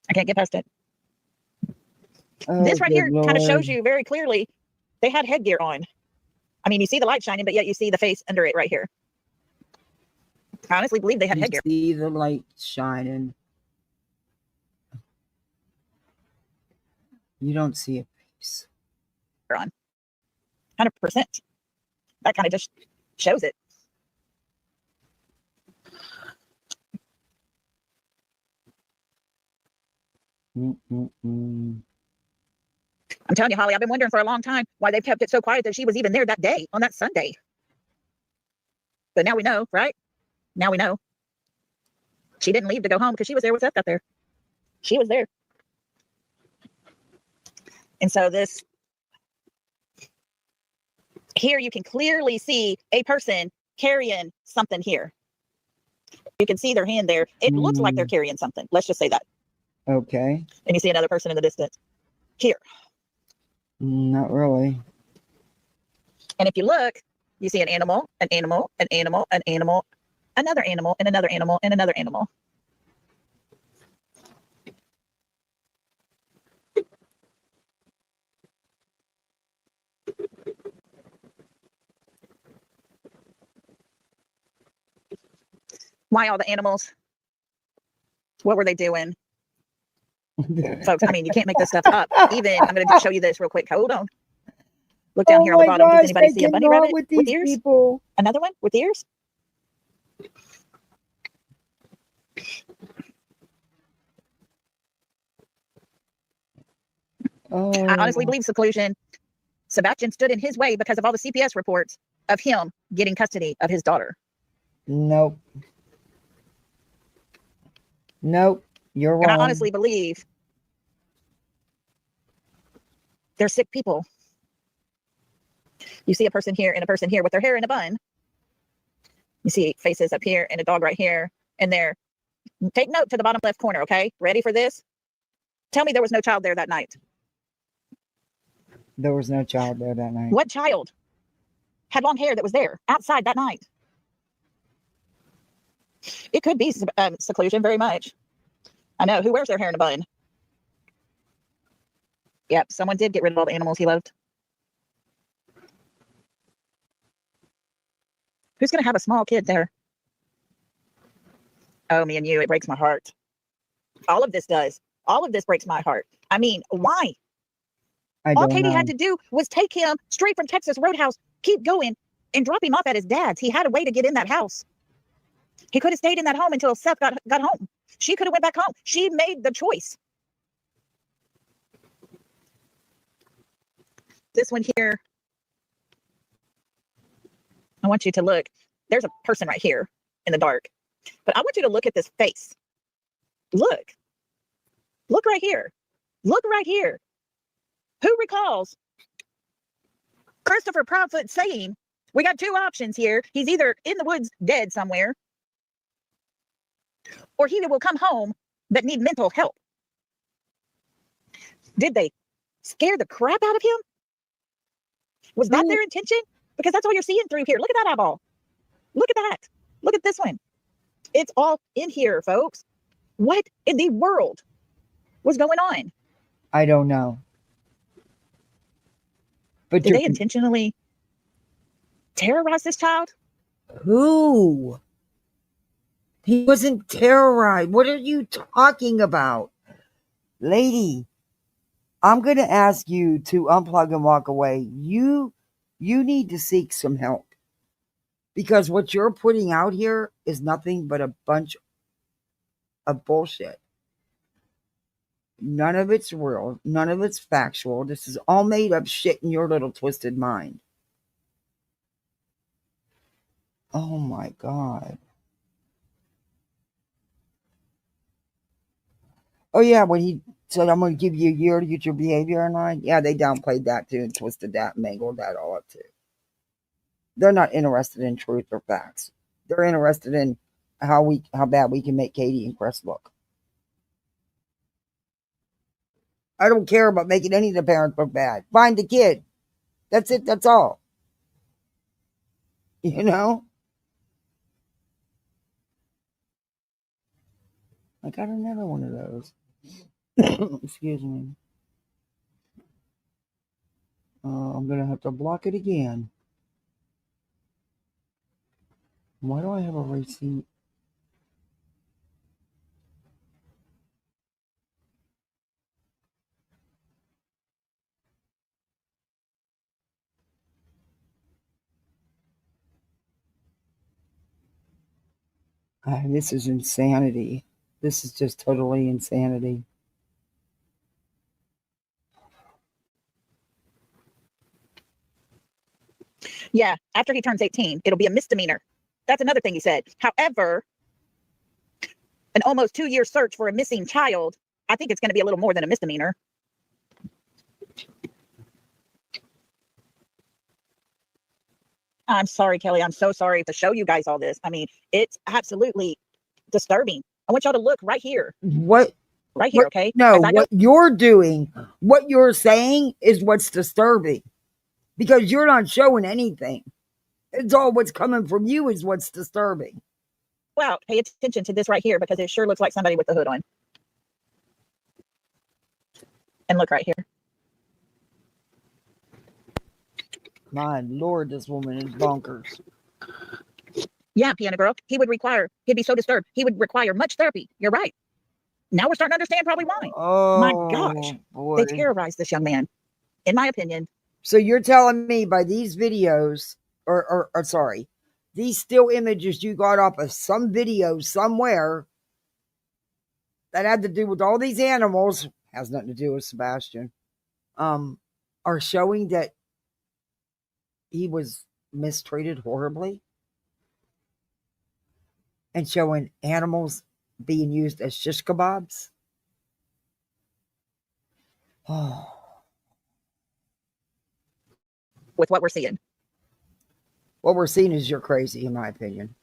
I can't get past it. Oh, this right here Lord. kind of shows you very clearly they had headgear on. I mean, you see the light shining, but yet you see the face under it right here. I honestly believe they had You headgear. see the light shining. You don't see a face. On 100%. That kind of just shows it. Mm-mm-mm. I'm telling you, Holly, I've been wondering for a long time why they've kept it so quiet that she was even there that day, on that Sunday. But now we know, right? Now we know. She didn't leave to go home because she was there with Seth out there. She was there. And so this, here you can clearly see a person carrying something here. You can see their hand there. It looks like they're carrying something. Let's just say that. Okay. And you see another person in the distance here. Not really. And if you look, you see an animal, an animal, an animal, an animal, another animal, and another animal, and another animal. Why all the animals? What were they doing? Folks, I mean, you can't make this stuff up. Even, I'm going to show you this real quick. Hold on. Look down here on the bottom. Does anybody see a bunny rabbit with ears? People. Another one with ears? Oh. I honestly believe seclusion. Sebastian stood in his way because of all the CPS reports of him getting custody of his daughter. Nope. Nope. You're wrong. And I honestly believe they're sick people. You see a person here and a person here with their hair in a bun. You see faces up here and a dog right here. And there. Take note to the bottom left corner, okay? Ready for this? Tell me there was no child there that night. There was no child there that night. What child had long hair that was there outside that night? It could be seclusion, very much. I know. Who wears their hair in a bun? Yep, someone did get rid of all the animals he loved. Who's going to have a small kid there? Oh, me and you, it breaks my heart. All of this does. All of this breaks my heart. I mean, why? All Katie had to do was take him straight from Texas Roadhouse, keep going, and drop him off at his dad's. He had a way to get in that house. He could have stayed in that home until Seth got home. She could have went back home. She made the choice. This one here, I want you to look. There's a person right here in the dark. But I want you to look at this face. Look. Look right here. Look right here. Who recalls Christopher Proudfoot saying, we got two options here. He's either in the woods dead somewhere, or he will come home but need mental help. Did they scare the crap out of him? Was that their intention? Because that's all you're seeing through here. Look at that eyeball. Look at that. Look at this one. It's all in here, folks. What in the world was going on? I don't know. But did they intentionally terrorize this child? Who? He wasn't terrorized. What are you talking about? Lady, I'm going to ask you to unplug and walk away. You need to seek some help. Because what you're putting out here is nothing but a bunch of bullshit. None of it's real. None of it's factual. This is all made up shit in your little twisted mind. Oh my God. Oh yeah, when he said, I'm going to give you a year to get your behavior in line. Yeah, they downplayed that too and twisted that and mangled that all up too. They're not interested in truth or facts. They're interested in how bad we can make Katie and Chris look. I don't care about making any of the parents look bad. Find the kid. That's it. That's all. You know? I got another one of those. Excuse me. I'm going to have to block it again. Why do I have a receipt? This is insanity. This is just totally insanity. Yeah, after he turns 18, it'll be a misdemeanor. That's another thing he said. However, an almost 2-year search for a missing child, I think it's going to be a little more than a misdemeanor. I'm sorry, Kelly. I'm so sorry to show you guys all this. I mean, it's absolutely disturbing. I want y'all to look right here. What? Right here, okay? No, what you're doing, what you're saying is what's disturbing. Because you're not showing anything. It's all what's coming from you is what's disturbing. Well, pay attention to this right here because it sure looks like somebody with the hood on. And look right here. My Lord, this woman is bonkers. Yeah, piano girl. He'd be so disturbed. He would require much therapy. You're right. Now we're starting to understand probably why. Oh, my gosh. Boy. They terrorized this young man, in my opinion. So you're telling me by these videos, or sorry, these still images you got off of some video somewhere that had to do with all these animals, has nothing to do with Sebastian, are showing that he was mistreated horribly and showing animals being used as shish kebabs. Oh. With what we're seeing. What we're seeing is you're crazy, in my opinion.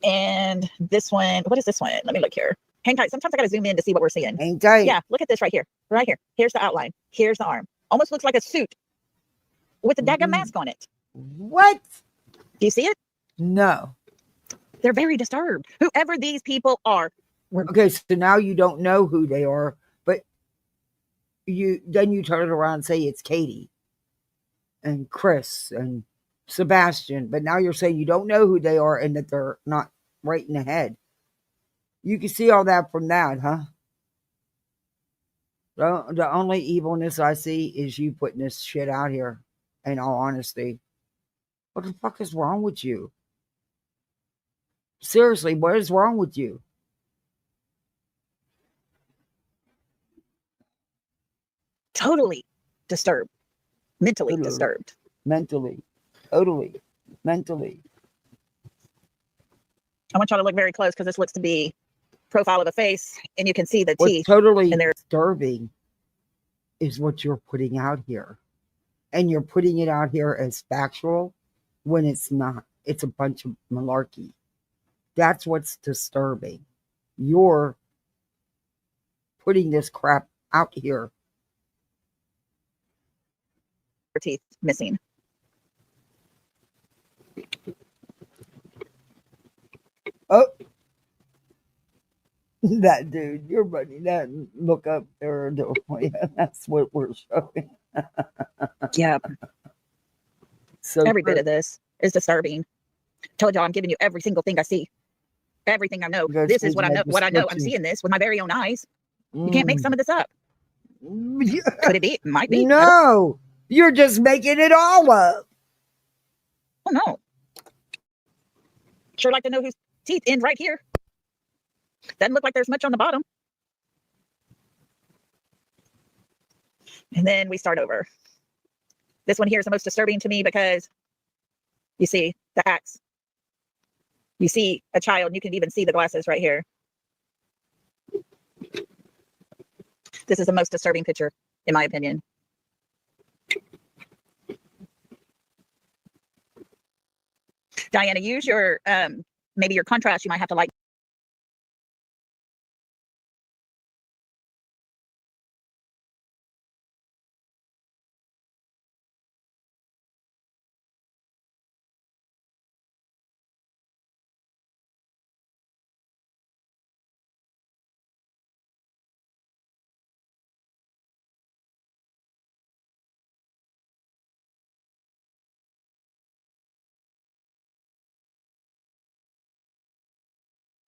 And this one, what is this one? Let me look here. Hang tight. Sometimes I got to zoom in to see what we're seeing. Hang tight. Yeah, look at this right here. Right here. Here's the outline. Here's the arm. Almost looks like a suit with a daggum mask on it. What? Do you see it? No. They're very disturbed. Whoever these people are. Okay, so now you don't know who they are, but you turn it around and say it's Katie and Chris and Sebastian, but now you're saying you don't know who they are and that they're not right in the head. You can see all that from that, huh? The only evilness I see is you putting this shit out here, in all honesty. What the fuck is wrong with you? Seriously, what is wrong with you? Totally disturbed. Mentally disturbed. Mentally. Totally. Mentally. I want y'all to look very close because this looks to be profile of the face and you can see the What's teeth. totally and they're disturbing is what you're putting out here. And you're putting it out here as factual when it's not. It's a bunch of malarkey. That's what's disturbing. You're putting this crap out here. teeth missing. Oh, that dude, you're running that. Look up there. That's what we're showing. Yeah. So every bit of this is disturbing. Told y'all I'm giving you every single thing I see. Everything I know. This is what I know. What I know. I'm seeing this with my very own eyes. You can't make some of this up. Could it be? It might be. No, you're just making it all up. Oh no. Sure like to know whose teeth end right here. Doesn't look like there's much on the bottom. And then we start over. This one here is the most disturbing to me because you see the axe. You see a child, and you can even see the glasses right here. This is the most disturbing picture, in my opinion. Diana, use your, maybe your contrast. You might have to like.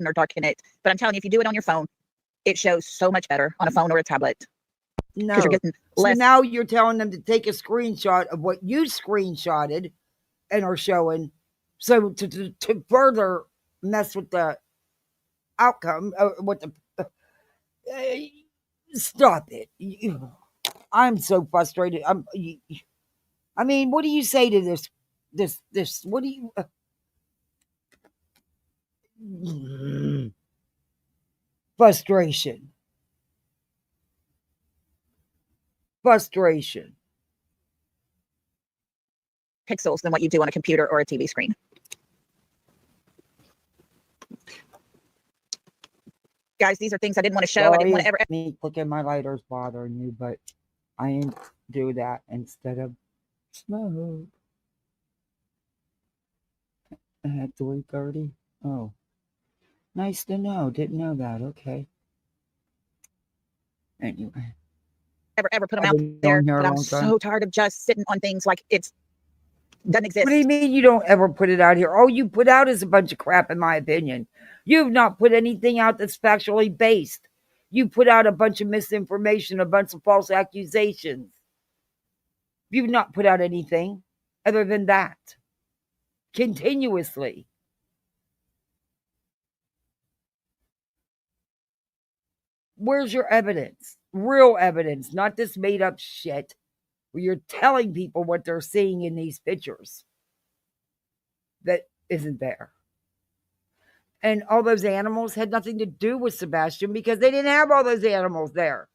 Or darken it, but I'm telling you, if you do it on your phone, it shows so much better on a phone or a tablet. No, you're getting less. So now you're telling them to take a screenshot of what you screenshotted and are showing, so to further mess with the outcome. Stop it! I'm so frustrated. I mean, what do you say to this? What do you? Frustration. Pixels than what you do on a computer or a TV screen. Guys, these are things I didn't want to show. Sorry, I didn't want to ever. Me look at my lighters bothering you, but I ain't do that instead of smoke. At 3:30? Oh. Nice to know. Didn't know that. Okay. Anyway. Ever put them I've out been there, on here but a I'm long time. so tired of just sitting on things like it's doesn't exist. What do you mean you don't ever put it out here? All you put out is a bunch of crap, in my opinion. You've not put anything out that's factually based. You put out a bunch of misinformation, a bunch of false accusations. You've not put out anything other than that. Continuously. Where's your evidence? Real evidence, not this made up shit where you're telling people what they're seeing in these pictures that isn't there. And all those animals had nothing to do with Sebastian because they didn't have all those animals there.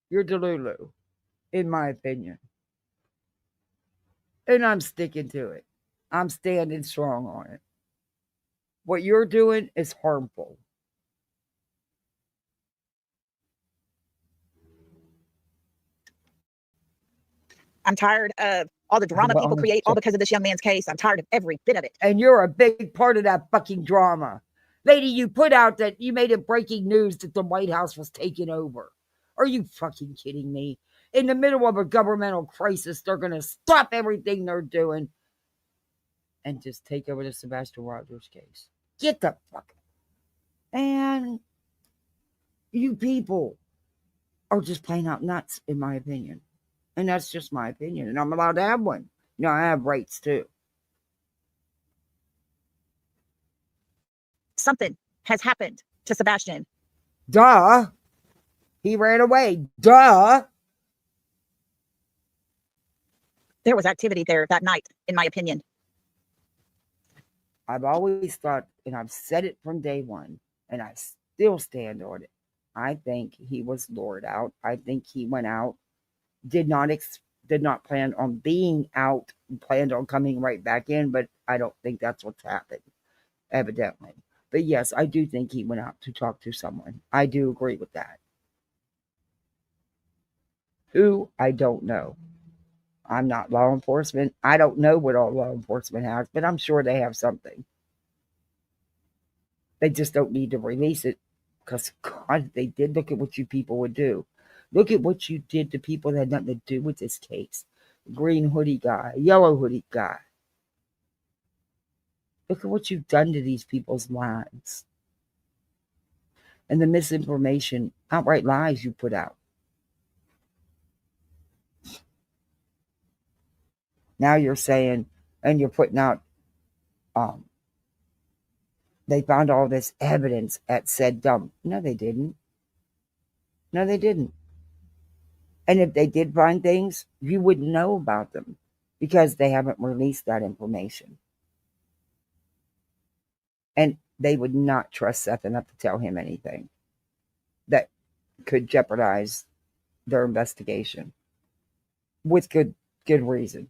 You're Delulu, in my opinion. And I'm sticking to it. I'm standing strong on it. What you're doing is harmful. I'm tired of all the drama people create, all because of this young man's case. I'm tired of every bit of it. And you're a big part of that fucking drama. Lady, you put out that you made it breaking news that the White House was taken over. Are you fucking kidding me? In the middle of a governmental crisis, they're going to stop everything they're doing and just take over the Sebastian Rodgers case. Get the fuck. And you people are just plain out nuts, in my opinion. And that's just my opinion. And I'm allowed to have one. You know, I have rights too. Something has happened to Sebastian. Duh. He ran away. Duh. There was activity there that night, in my opinion. I've always thought, and I've said it from day one, and I still stand on it. I think he was lured out. I think he went out, did not plan on being out, planned on coming right back in, but I don't think that's what's happened, evidently. But yes, I do think he went out to talk to someone. I do agree with that. Who? I don't know. I'm not law enforcement. I don't know what all law enforcement has, but I'm sure they have something. They just don't need to release it because, God, if they did, look at what you people would do. Look at what you did to people that had nothing to do with this case. Green hoodie guy, yellow hoodie guy. Look at what you've done to these people's lives. And the misinformation, outright lies you put out. Now you're saying, and you're putting out, they found all this evidence at said dump. No, they didn't. No, they didn't. And if they did find things, you wouldn't know about them because they haven't released that information. And they would not trust Seth enough to tell him anything that could jeopardize their investigation with good reason,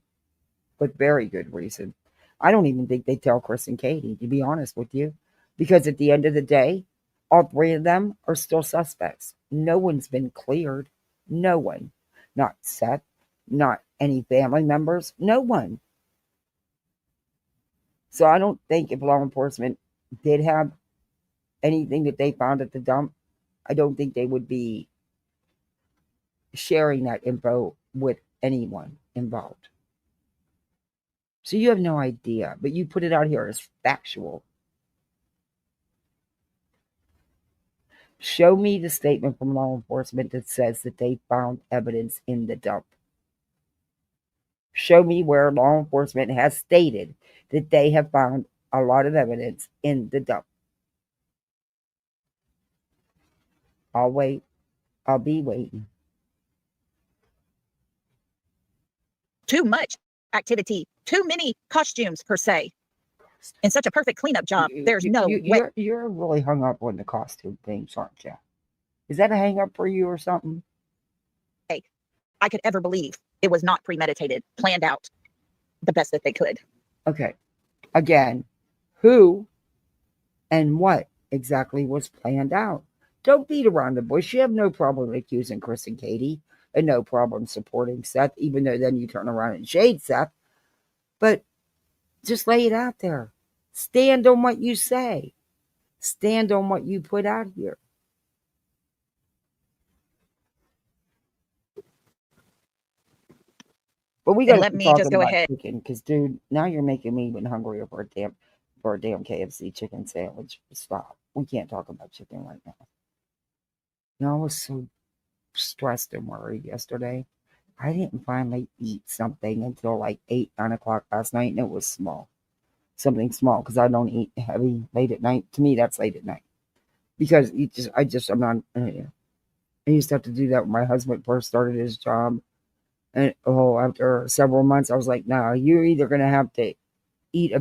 with very good reason. I don't even think they tell Chris and Katie, to be honest with you, because at the end of the day, all three of them are still suspects. No one's been cleared. No one. Not Seth, not any family members, no one. So I don't think if law enforcement did have anything that they found at the dump, I don't think they would be sharing that info with anyone involved. So you have no idea, but you put it out here as factual. Show me the statement from law enforcement that says that they found evidence in the dump. Show me where law enforcement has stated that they have found a lot of evidence in the dump. I'll wait. I'll be waiting. Too much activity, too many costumes per se. In such a perfect cleanup job, there's no way. You're really hung up on the costume things, aren't you? Is that a hang up for you or something? I could ever believe it was not premeditated, planned out the best that they could. Okay. Again, who and what exactly was planned out? Don't beat around the bush. You have no problem accusing Chris and Katie and no problem supporting Seth, even though then you turn around and shade Seth. But Just lay it out there. Stand on what you say. Stand on what you put out here. But we gotta let keep me talking just go about ahead. chicken, because dude, now you're making me even hungrier for a damn KFC chicken sandwich. Stop. We can't talk about chicken right now. I was so stressed and worried yesterday. I didn't finally eat something until like 8, 9 o'clock last night, and it was small. Something small, because I don't eat heavy late at night. To me, that's late at night. Because I'm not. I used to have to do that when my husband first started his job. And after several months, I was like, "No, you're either gonna have to eat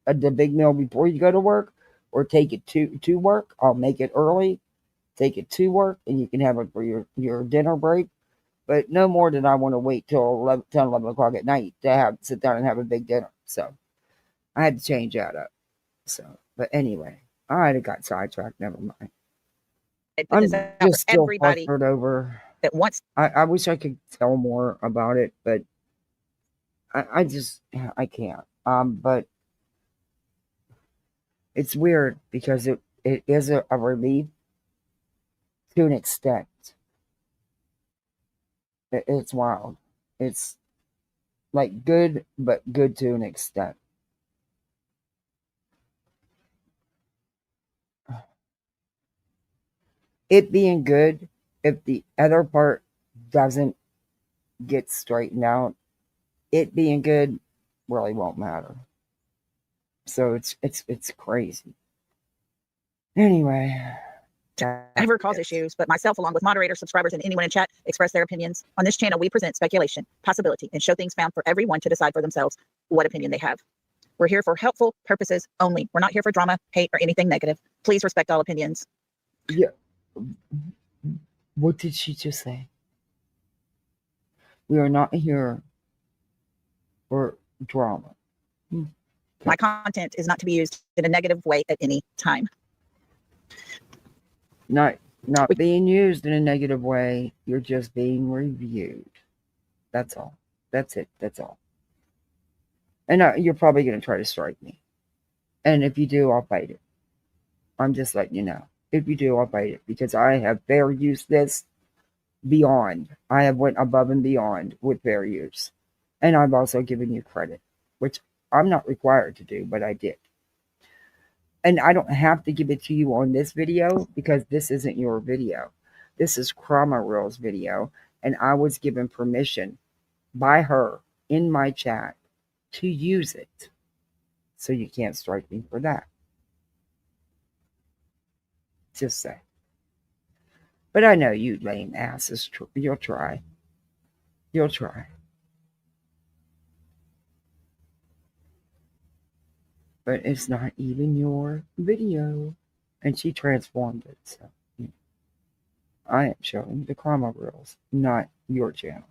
the big meal before you go to work, or take it to work. I'll make it early, take it to work, and you can have it for your dinner break. But no more than I want to wait till 10, 11 o'clock at night to sit down and have a big dinner." So I had to change that up. So, but anyway, I got sidetracked. Never mind. Put I'm this out just for still everybody flustered over. that wants. I wish I could tell more about it, but I can't. But it's weird because it is a relief to an extent. It's wild. It's like good, but good to an extent. It being good, if the other part doesn't get straightened out, it being good really won't matter. So it's crazy. Anyway, Ever cause issues, but myself, along with moderators, subscribers, and anyone in chat, express their opinions. On this channel, we present speculation, possibility, and show things found for everyone to decide for themselves what opinion they have. We're here for helpful purposes only. We're not here for drama, hate, or anything negative. Please respect all opinions. Yeah. What did she just say? We are not here for drama. My content is not to be used in a negative way at any time. Not being used in a negative way. You're just being reviewed. That's all. That's it. That's all. And you're probably going to try to strike me. And if you do, I'll fight it. I'm just letting you know. If you do, I'll fight it, because I have fair use this beyond. I have went above and beyond with fair use. And I've also given you credit, which I'm not required to do, but I did. And I don't have to give it to you on this video, because this isn't your video. This is Krama Real's video, and I was given permission by her in my chat to use it. So you can't strike me for that. Just say. But I know you lame asses. You'll try. You'll try. But it's not even your video. And she transformed it. So I am showing the Krama Reels, not your channel.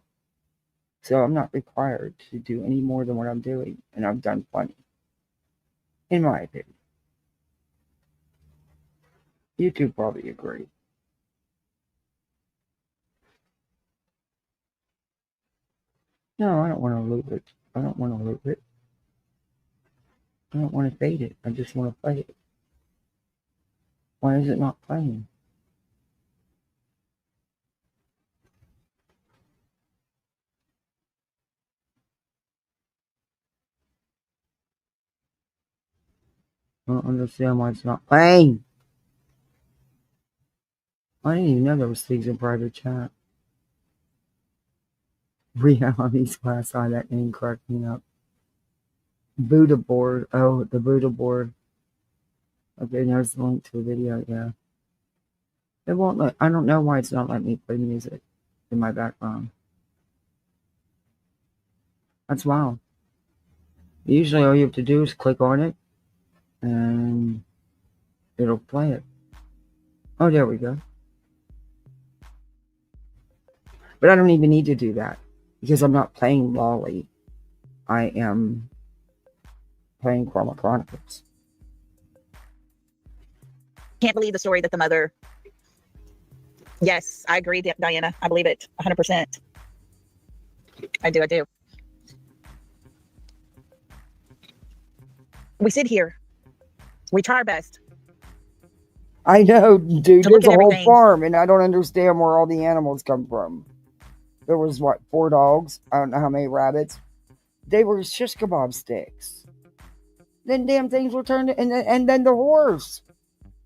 So I'm not required to do any more than what I'm doing. And I've done plenty. In my opinion. You two probably agree. No, I don't want to loop it. I don't want to loop it. I don't want to fade it. I just want to play it. Why is it not playing? I don't understand why it's not playing. I didn't even know there was things in private chat. Reality's class, that name cracked me up. Buddha board. Oh, the Buddha board. Okay, there's the link to the video, yeah. It won't let, I don't know why it's not letting me play music in my background. That's wild. Usually all you have to do is click on it and it'll play it. Oh, there we go. But I don't even need to do that, because I'm not playing Lolli. I am playing Chroma Chronicles. Can't believe the story that the mother. Yes, I agree, Diana. I believe it 100%. I do. We sit here. We try our best. I know, dude. To look There's at a whole everything. farm, and I don't understand where all the animals come from. There was, what, 4 dogs? I don't know how many rabbits. They were shish kebab sticks. Then damn things were turned, and then the horse.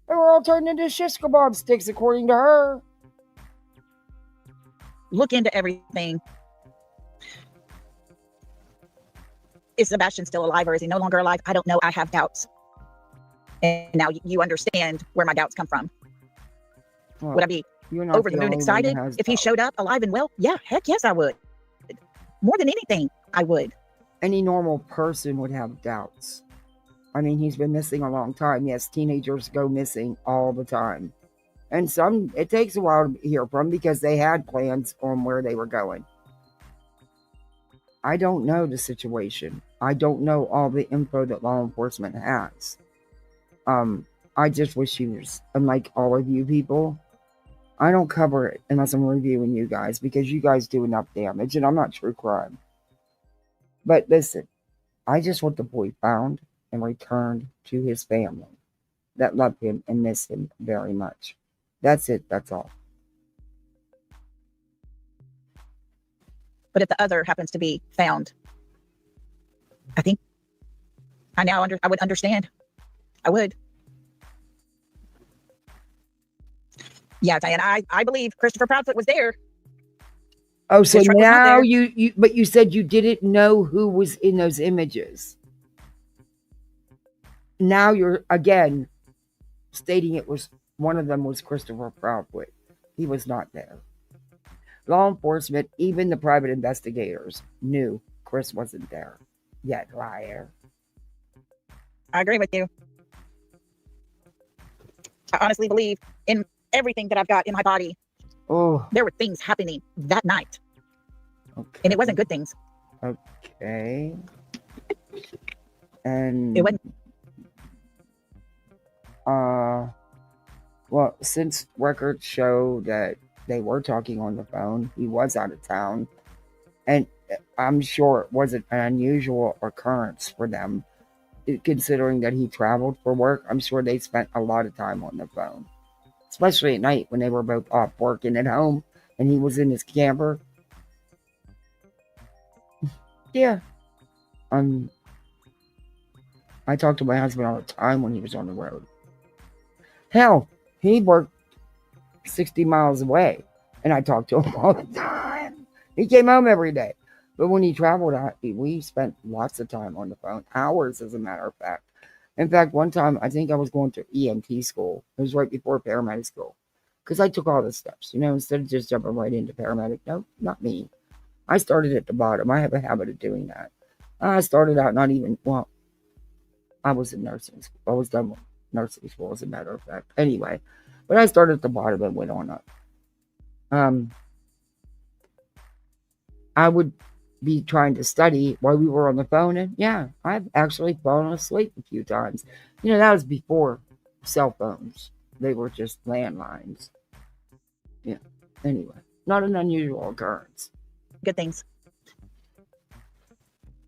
They were all turned into shish kebab sticks, according to her. Look into everything. Is Sebastian still alive, or is he no longer alive? I don't know. I have doubts. And now you understand where my doubts come from. Well, Would I be you're not over the moon only one excited that has if he doubts. showed up alive and well? Yeah, heck yes, I would. More than anything, I would. Any normal person would have doubts. I mean, he's been missing a long time. Yes, teenagers go missing all the time. And some, it takes a while to hear from because they had plans on where they were going. I don't know the situation. I don't know all the info that law enforcement has. I just wish he was, unlike all of you people, I don't cover it unless I'm reviewing you guys because you guys do enough damage and I'm not true crime. But listen, I just want the boy found and returned to his family that love him and miss him very much. That's it. That's all. But if the other happens to be found, I think I would understand. I would. Yeah, Diane, I believe Christopher Proudfoot was there. Oh, so His truck was not now there. but you said you didn't know who was in those images. Now you're again stating it was one of them was Christopher Proudfoot. He was not there. Law enforcement, even the private investigators, knew Chris wasn't there. Yet, liar. I agree with you. I honestly believe in everything that I've got in my body. Oh, There were things happening that night, okay. and it wasn't good things. Okay. And It wasn't. Well, since records show that they were talking on the phone, he was out of town, and I'm sure it wasn't an unusual occurrence for them, considering that he traveled for work. I'm sure they spent a lot of time on the phone, especially at night when they were both off working at home and he was in his camper. Yeah. I talked to my husband all the time when he was on the road. Hell, he worked 60 miles away, and I talked to him all the time. He came home every day. But when he traveled out, we spent lots of time on the phone, hours as a matter of fact. In fact, one time, I think I was going to EMT school. It was right before paramedic school. Because I took all the steps, instead of just jumping right into paramedic. No, not me. I started at the bottom. I have a habit of doing that. I started out I was in nursing school. I was done with nursing school, as a matter of fact. Anyway, but I started at the bottom and went on up. I would be trying to study while we were on the phone, and yeah, I've actually fallen asleep a few times. That was before cell phones. They were just landlines. Yeah. Anyway, not an unusual occurrence. Good things.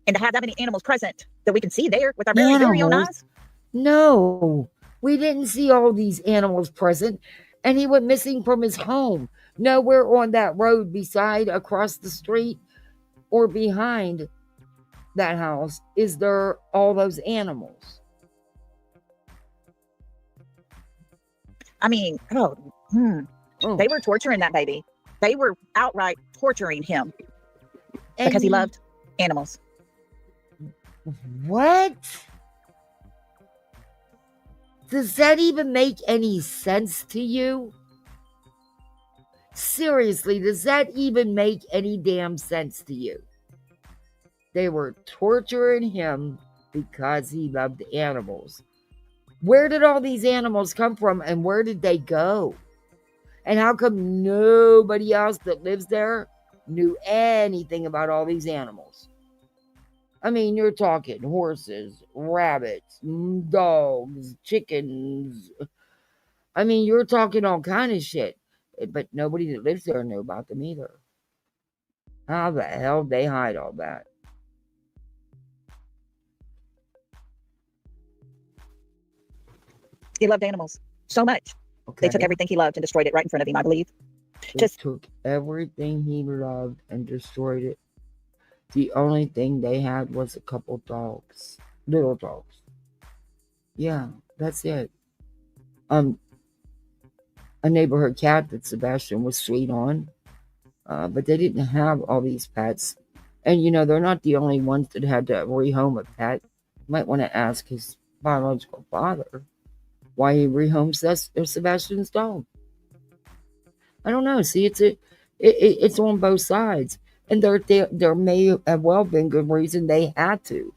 And to have that many animals present that we can see there with our very own eyes. No, we didn't see all these animals present, and he went missing from his home. Nowhere on that road beside, across the street, or behind that house is there all those animals. I mean, they were torturing that baby. They were outright torturing him because he loved animals. What? Does that even make any sense to you? Seriously, does that even make any damn sense to you? They were torturing him because he loved animals. Where did all these animals come from, and where did they go? And how come nobody else that lives there knew anything about all these animals? I mean, you're talking horses, rabbits, dogs, chickens. I mean, you're talking all kind of shit. But nobody that lives there knew about them either. How the hell did they hide all that? He loved animals so much. Okay. They took everything he loved and destroyed it right in front of him, I believe. They Just took everything he loved and destroyed it. The only thing they had was a couple dogs, little dogs. Yeah, that's it. A neighborhood cat that Sebastian was sweet on, but they didn't have all these pets. And they're not the only ones that had to rehome a pet. You might want to ask his biological father why he rehomed Sebastian's dog. I don't know. See, it's on both sides, and there may have well been good reason they had to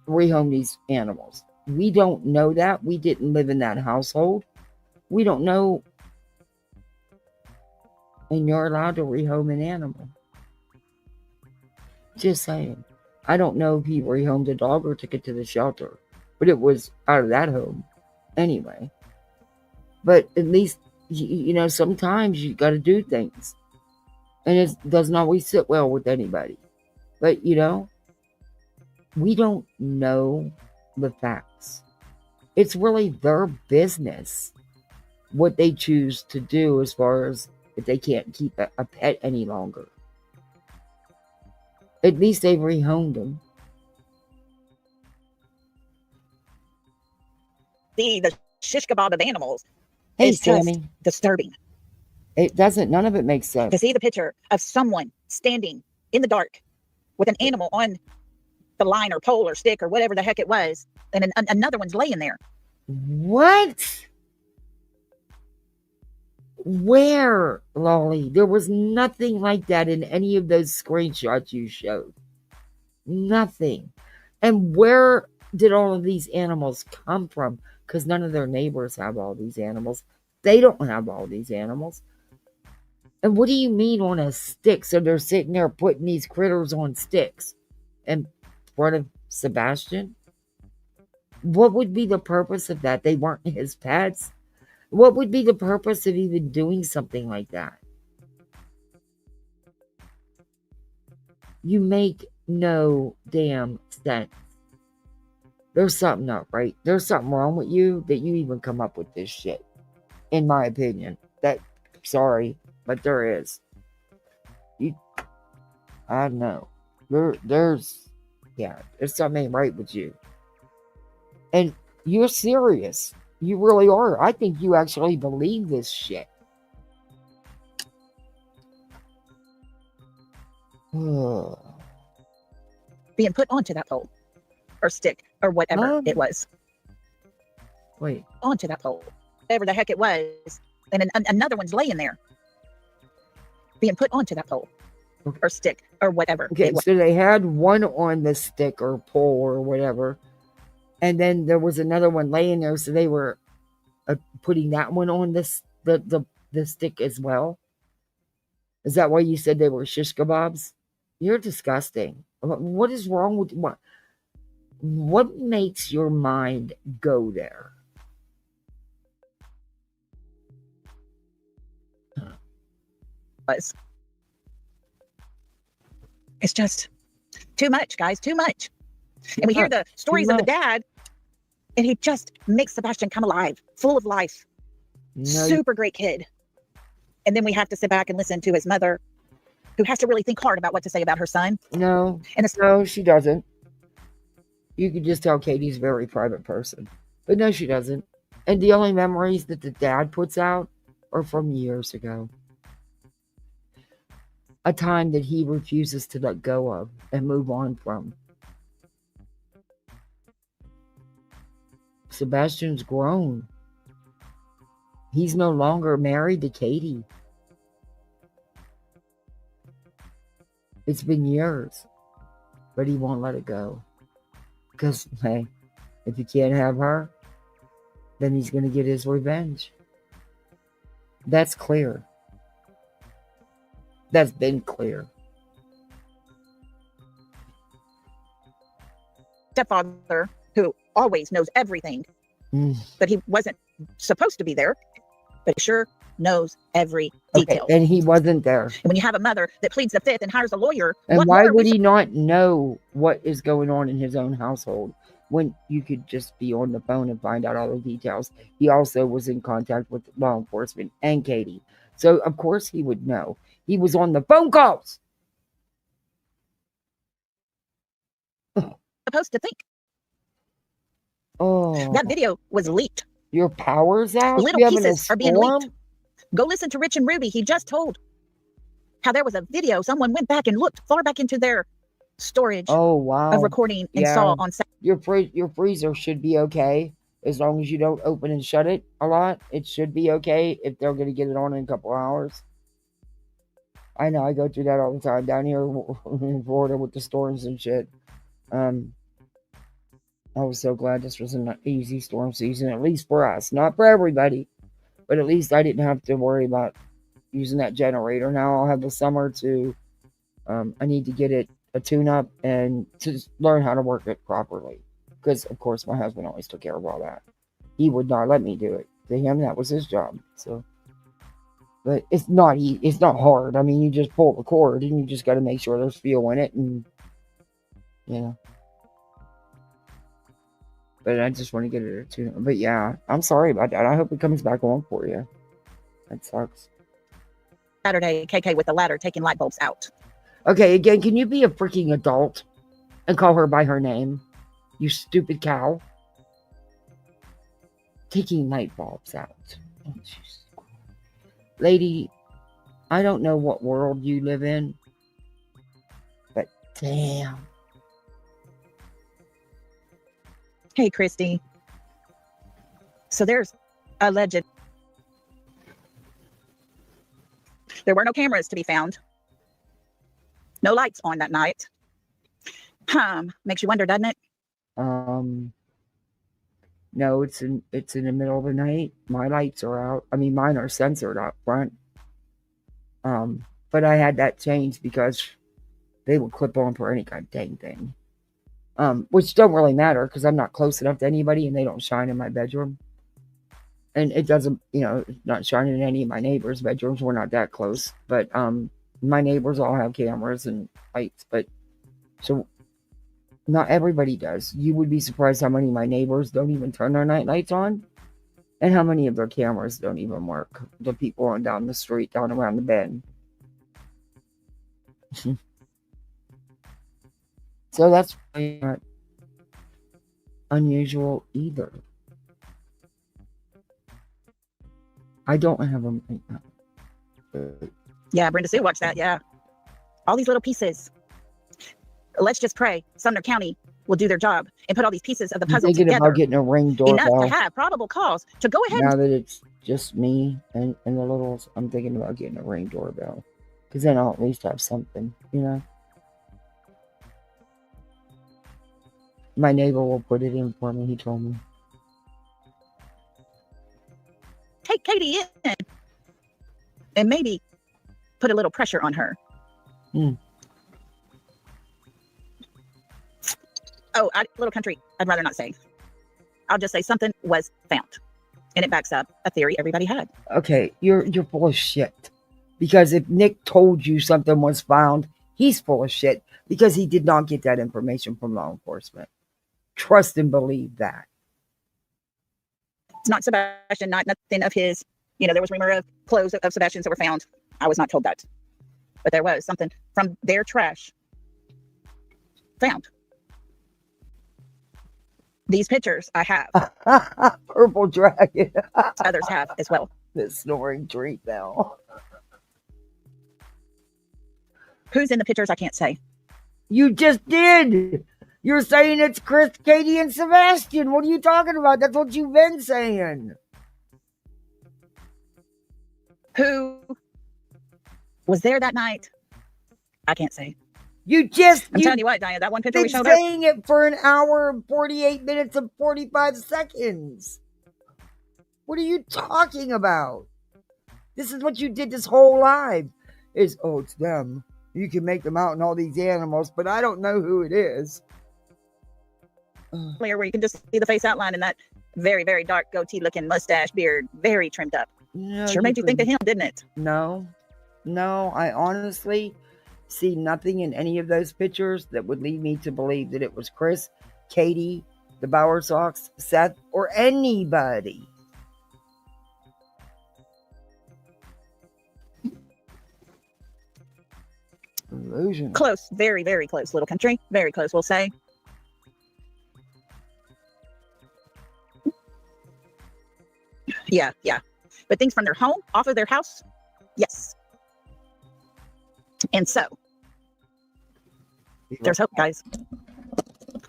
rehome these animals. We don't know that. We didn't live in that household. We don't know. And you're allowed to rehome an animal. Just saying. I don't know if he rehomed a dog or took it to the shelter, but it was out of that home anyway. But at least, sometimes you got to do things. And it doesn't always sit well with anybody. But, we don't know the facts. It's really their business what they choose to do as far as if they can't keep a pet any longer. At least they've rehomed them. the shish kebab of animals Hey, is just Sammy. disturbing. It doesn't, none of it makes sense. To see the picture of someone standing in the dark with an animal on the line or pole or stick or whatever the heck it was, and another one's laying there. What? Where, Lolli? There was nothing like that in any of those screenshots you showed. Nothing. And where did all of these animals come from? Because none of their neighbors have all these animals. They don't have all these animals. And what do you mean on a stick? So they're sitting there putting these critters on sticks in front of Sebastian? What would be the purpose of that? They weren't his pets. What would be the purpose of even doing something like that? You make no damn sense. There's something up, right? There's something wrong with you that you even come up with this shit. In my opinion. Sorry, but there is. I know. There's something ain't right with you. And you're serious. You really are. I think you actually believe this shit. Being put onto that pole or stick or whatever it was. Wait. Onto that pole. Whatever the heck it was. And another one's laying there. Being put onto that pole or stick or whatever. Okay, so they had one on the stick or pole or whatever. And then there was another one laying there, so they were putting that one on the stick as well. Is that why you said they were shish kebabs? You're disgusting. What is wrong with what? What makes your mind go there? It's just too much, guys. Too much. And we hear the stories of the dad, and he just makes Sebastian come alive, full of life. Super great kid. And then we have to sit back and listen to his mother, who has to really think hard about what to say about her son. No, she doesn't. You could just tell Katie's a very private person. But no, she doesn't. And the only memories that the dad puts out are from years ago. A time that he refuses to let go of and move on from. Sebastian's grown. He's no longer married to Katie. It's been years, but he won't let it go. Because, hey, if he can't have her, then he's going to get his revenge. That's clear. That's been clear. Stepfather, who always knows everything, but he wasn't supposed to be there, but he sure knows every detail. Okay, and he wasn't there. And when you have a mother that pleads the fifth and hires a lawyer, and why would he not know what is going on in his own household? when you could just be on the phone and find out all the details. He also was in contact with law enforcement and Katie. So, of course, he would know. He was on the phone calls. Supposed to think. Oh, That video was leaked. your power's out? Little You having a pieces are being storm? leaked. Go listen to Rich and Ruby. He just told how there was a video. Someone went back and looked far back into their storage Oh, wow. of recording and Yeah. saw on Your freezer should be okay as long as you don't open and shut it a lot. It should be okay if they're going to get it on in a couple hours. I know, I go through that all the time down here in Florida with the storms and shit. I was so glad this was an easy storm season, at least for us. Not for everybody, but at least I didn't have to worry about using that generator. Now I'll have the summer to, I need to get it a tune-up and to learn how to work it properly. Because, of course, my husband always took care of all that. He would not let me do it. To him, that was his job. So, but it's not hard. I mean, you just pull the cord and you just got to make sure there's fuel in it, and you know. But I just want to get it a tune. But yeah, I'm sorry about that. I hope it comes back on for you. That sucks. Saturday, KK with the ladder taking light bulbs out. Okay, again, can you be a freaking adult and call her by her name? You stupid cow. Taking light bulbs out. Oh, lady, I don't know what world you live in, but damn. Hey, Christy. So there's alleged. There were no cameras to be found. No lights on that night. Makes you wonder, doesn't it? No, it's in the middle of the night. My lights are out. I mean, mine are censored up front. But I had that changed because they would clip on for any kind of dang thing. Which don't really matter because I'm not close enough to anybody and they don't shine in my bedroom. And it doesn't, not shining in any of my neighbors' bedrooms. We're not that close. But my neighbors all have cameras and lights. But so not everybody does. You would be surprised how many of my neighbors don't even turn their night lights on. And how many of their cameras don't even work. The people on down the street, down around the bend. So that's not unusual either. I don't have them right now. Yeah, Brenda Sue watched that. Yeah. All these little pieces. Let's just pray Sumner County will do their job and put all these pieces of the puzzle thinking together. About getting a Ring doorbell. Enough to have probable cause to go ahead. Now that it's just me and the littles, I'm thinking about getting a Ring doorbell. Because then I'll at least have something, My neighbor will put it in for me, he told me. Take Katie in and maybe put a little pressure on her. Oh, little country, I'd rather not say. I'll just say something was found. And it backs up a theory everybody had. Okay, you're full of shit. Because if Nick told you something was found, he's full of shit. Because he did not get that information from law enforcement. Trust and believe that. It's not Sebastian, nothing of his. There was rumor of clothes of Sebastian's that were found. I was not told that. But there was something from their trash found. These pictures I have. Purple dragon. Others have as well. The snoring treat now. Who's in the pictures? I can't say. You just did. You're saying it's Chris, Katie, and Sebastian. What are you talking about? That's what you've been saying. Who was there that night? I can't say. I'm telling you what, Diane, that one picture we showed her. Saying it for an hour and 48 minutes and 45 seconds. What are you talking about? This is what you did this whole live. It's them. You can make them out and all these animals, but I don't know who it is. Where you can just see the face outline and that very, very dark goatee looking mustache beard, very trimmed up. No, sure made you think of him, didn't it? No, I honestly see nothing in any of those pictures that would lead me to believe that it was Chris, Katie, the Bowersox, Seth, or anybody. Delusional. Close, very, very close, little country. Very close, we'll say. Yeah. But things from their home, off of their house, yes. And so, there's hope, guys.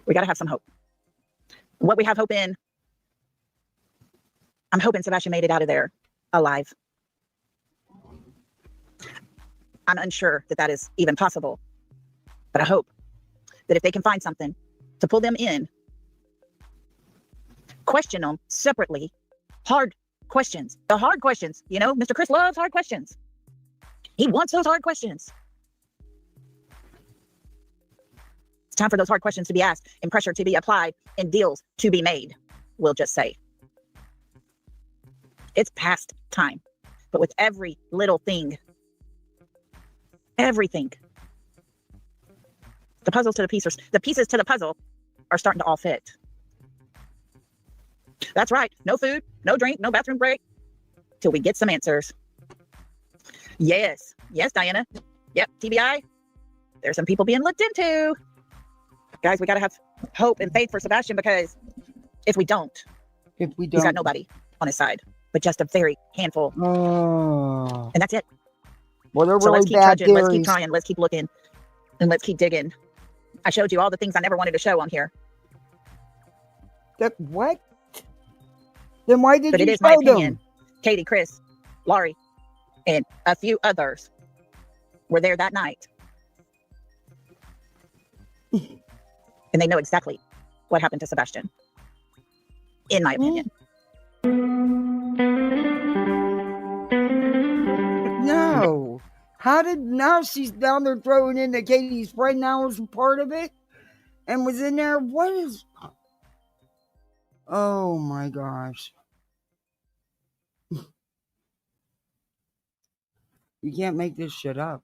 We got to have some hope. What we have hope in, I'm hoping Sebastian made it out of there alive. I'm unsure that that is even possible, but I hope that if they can find something to pull them in, question them separately, hard questions, the hard questions. You know, Mr. Chris loves hard questions. He wants those hard questions. It's time for those hard questions to be asked and pressure to be applied and deals to be made, we'll just say. It's past time, but with every little thing, everything, the pieces to the puzzle are starting to all fit. That's right. No food, no drink, no bathroom break till we get some answers. Yes, Diana. Yep, TBI. There's some people being looked into. Guys, we got to have hope and faith for Sebastian, because if we don't, he's got nobody on his side, but just a very handful. And that's it. Well, they're So really let's keep bad trudging, let's theories. keep trying, let's keep looking, and let's keep digging. I showed you all the things I never wanted to show on here. What? Then why did But you it is my show opinion. them? Katie, Chris, Laurie, and a few others were there that night. And they know exactly what happened to Sebastian, in my opinion. No. Now she's down there throwing in that Katie's friend now was a part of it and was in there? What is... Oh my gosh. You can't make this shit up.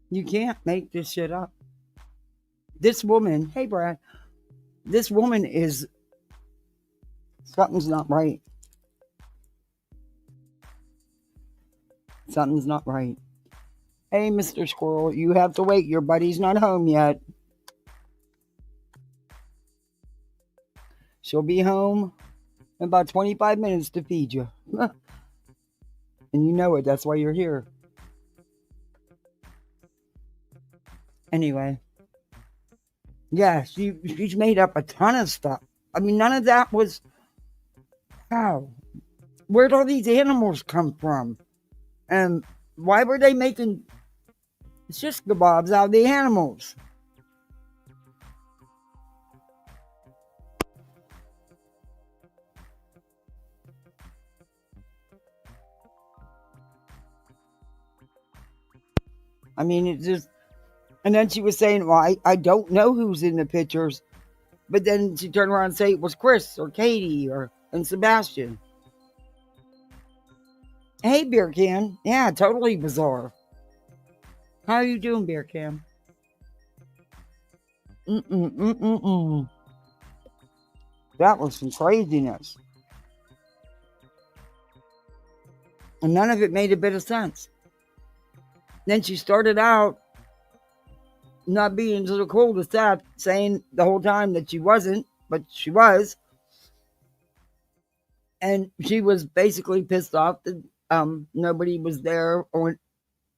You can't make this shit up. This woman, hey Brad, this woman is... Something's not right. Something's not right. Hey, Mr. Squirrel, you have to wait. Your buddy's not home yet. She'll be home in about 25 minutes to feed you. And you know it. That's why you're here. Anyway. Yeah, she's made up a ton of stuff. I mean, none of that was... How? Where'd all these animals come from? And why were they making shish kebabs out of the animals? I mean, it just... And then she was saying, well, I don't know who's in the pictures. But then she turned around and say it was Chris or Katie and Sebastian. Hey, Beer Can. Yeah, totally bizarre. How are you doing, Beer Can? That was some craziness. And none of it made a bit of sense. Then she started out not being so cool to Seth, saying the whole time that she wasn't, but she was. And she was basically pissed off that nobody was there on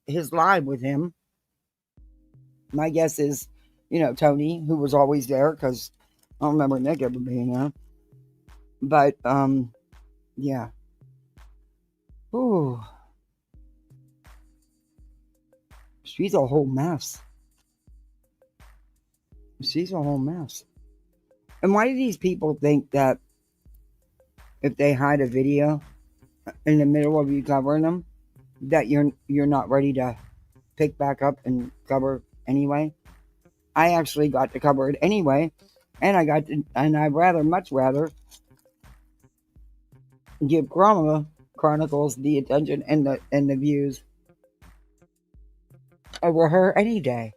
his live with him. My guess is, Tony, who was always there, because I don't remember Nick ever being there. But, yeah. Ooh. She's a whole mess. She's a whole mess. And why do these people think that if they hide a video in the middle of you covering them, that you're not ready to pick back up and cover anyway? I actually got to cover it anyway, and I'd much rather give Chroma Chronicles the attention and the views over her any day.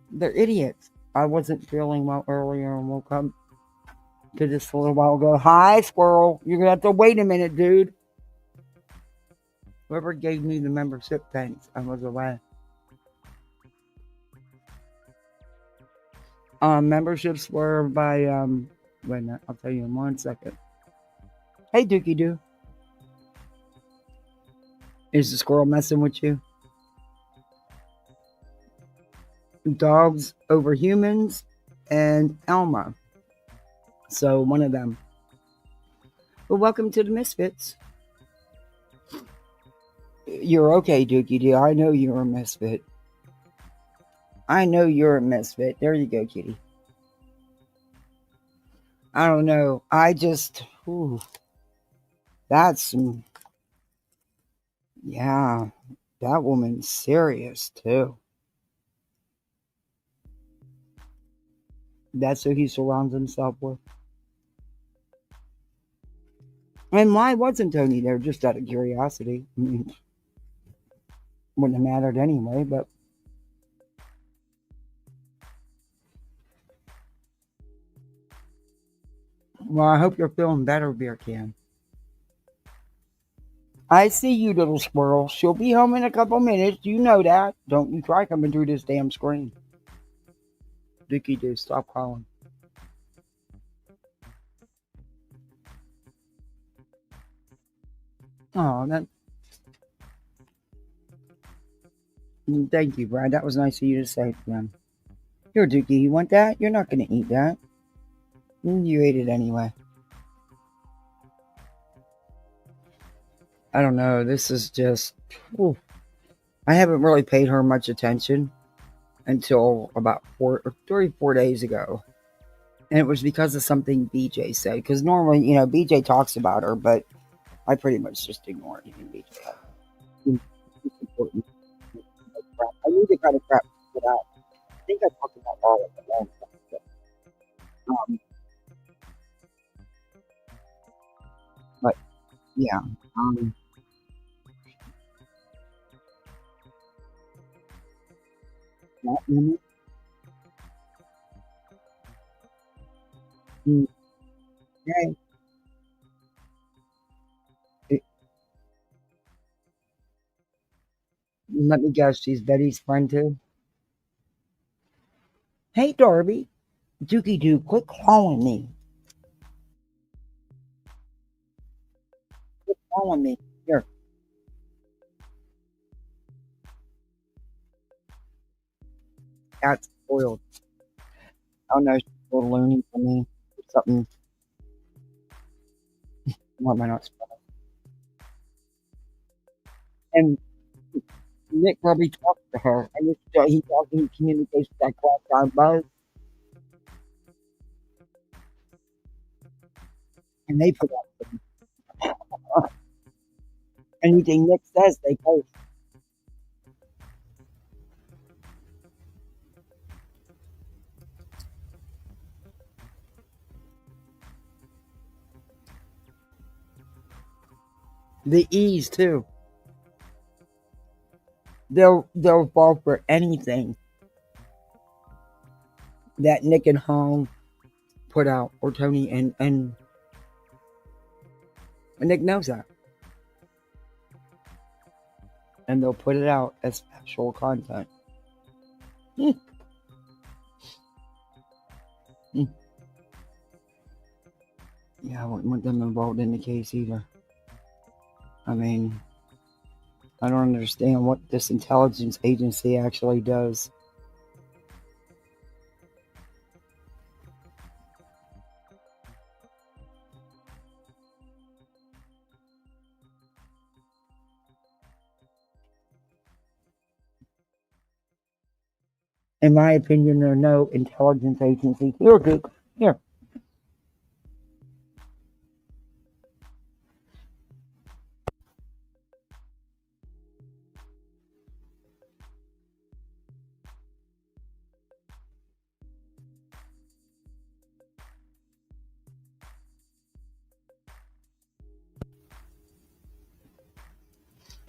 They're idiots. I wasn't feeling well earlier and woke up to this a little while ago. Hi, squirrel. You're going to have to wait a minute, dude. Whoever gave me the membership, thanks. I was away. Memberships were by, wait a minute. I'll tell you in 1 second. Hey, Dookie Doo. Is the squirrel messing with you? Dogs Over Humans and Elma. So one of them. Well, welcome to the Misfits. You're okay, Dookie Doo. I know you're a misfit. I know you're a misfit. There you go, kitty. I don't know. I just, that's, yeah, that woman's serious too. That's who he surrounds himself with. And why wasn't Tony there? Just out of curiosity. I mean, wouldn't have mattered anyway, but. Well, I hope you're feeling better, Beer Can. I see you, little squirrel. She'll be home in a couple minutes. You know that. Don't you try coming through this damn screen. Dookie Doo, stop calling. Oh, that. Thank you, Brad. That was nice of you to say to them. Here, Dookie, you want that? You're not going to eat that. You ate it anyway. I don't know. This is just. I haven't really paid her much attention until about 3 or 4 days ago. And it was because of something BJ said. Because normally, BJ talks about her, but I pretty much just ignore anything BJ has. It's important. I need to kind of crap it out. I think I talked about all of it long time. But yeah. That moment. Okay. Let me guess, she's Betty's friend too. Hey, Darby. Dookie Doo, quit calling me. Quit calling me. Here. Cat's spoiled. Oh no, she's a little loony for me. Something. What am I not spoiled? And Nick probably talked to her. And he communicates with that crocodile buzz. And they put up anything Nick says, they post. The E's too. They'll fall for anything that Nick and Hong put out, or Tony, and Nick knows that. And they'll put it out as special content. Yeah, I wouldn't want them involved in the case either. I mean, I don't understand what this intelligence agency actually does. In my opinion, there are no intelligence agencies. Here, Duke. Here.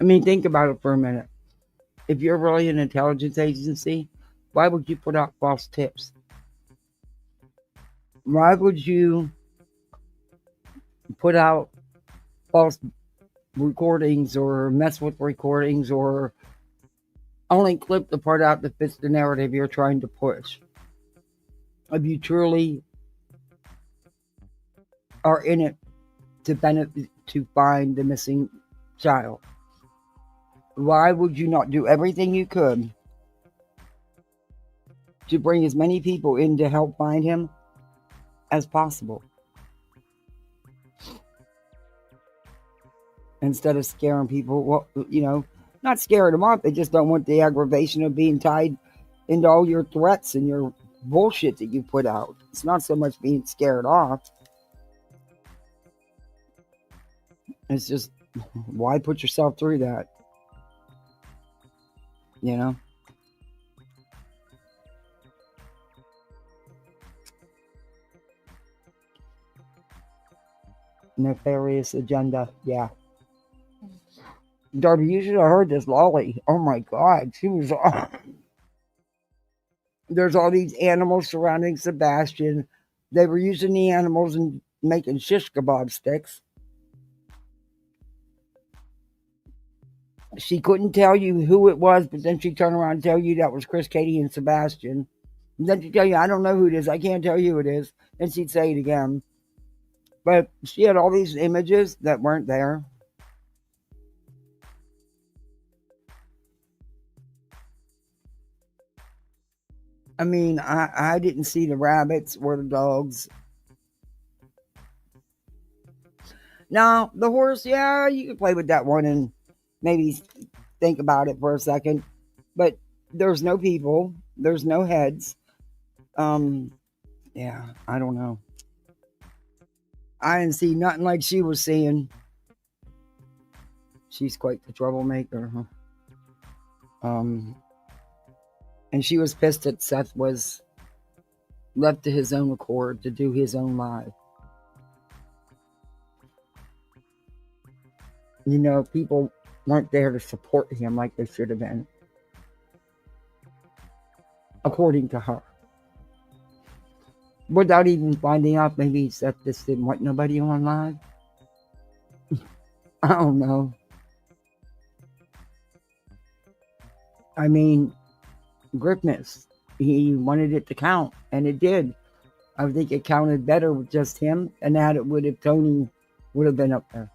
I mean, think about it for a minute. If you're really an intelligence agency, why would you put out false tips? Why would you put out false recordings or mess with recordings or only clip the part out that fits the narrative you're trying to push? If you truly are in it to benefit, to find the missing child, why would you not do everything you could to bring as many people in to help find him as possible, instead of scaring people? Well, not scaring them off. They just don't want the aggravation of being tied into all your threats and your bullshit that you put out. It's not so much being scared off. It's just, why put yourself through that? Nefarious agenda. Yeah. Darby, you should have heard this Lolli. Oh my God. She was. There's all these animals surrounding Sebastian. They were using the animals and making shish kebab sticks. She couldn't tell you who it was, but then she turned around and tell you that was Chris, Katie, and Sebastian. And then she'd tell you, I don't know who it is. I can't tell you who it is. And she'd say it again. But she had all these images that weren't there. I mean, I didn't see the rabbits or the dogs. Now, the horse, yeah, you can play with that one and maybe think about it for a second. But there's no people. There's no heads. Yeah, I don't know. I didn't see nothing like she was seeing. She's quite the troublemaker, huh? And she was pissed that Seth was left to his own accord to do his own live. People weren't there to support him like they should have been, according to her. Without even finding out, maybe Seth just didn't want nobody on live. I don't know. I mean, Griffness, he wanted it to count, and it did. I think it counted better with just him, and that it would have, Tony would have been up there.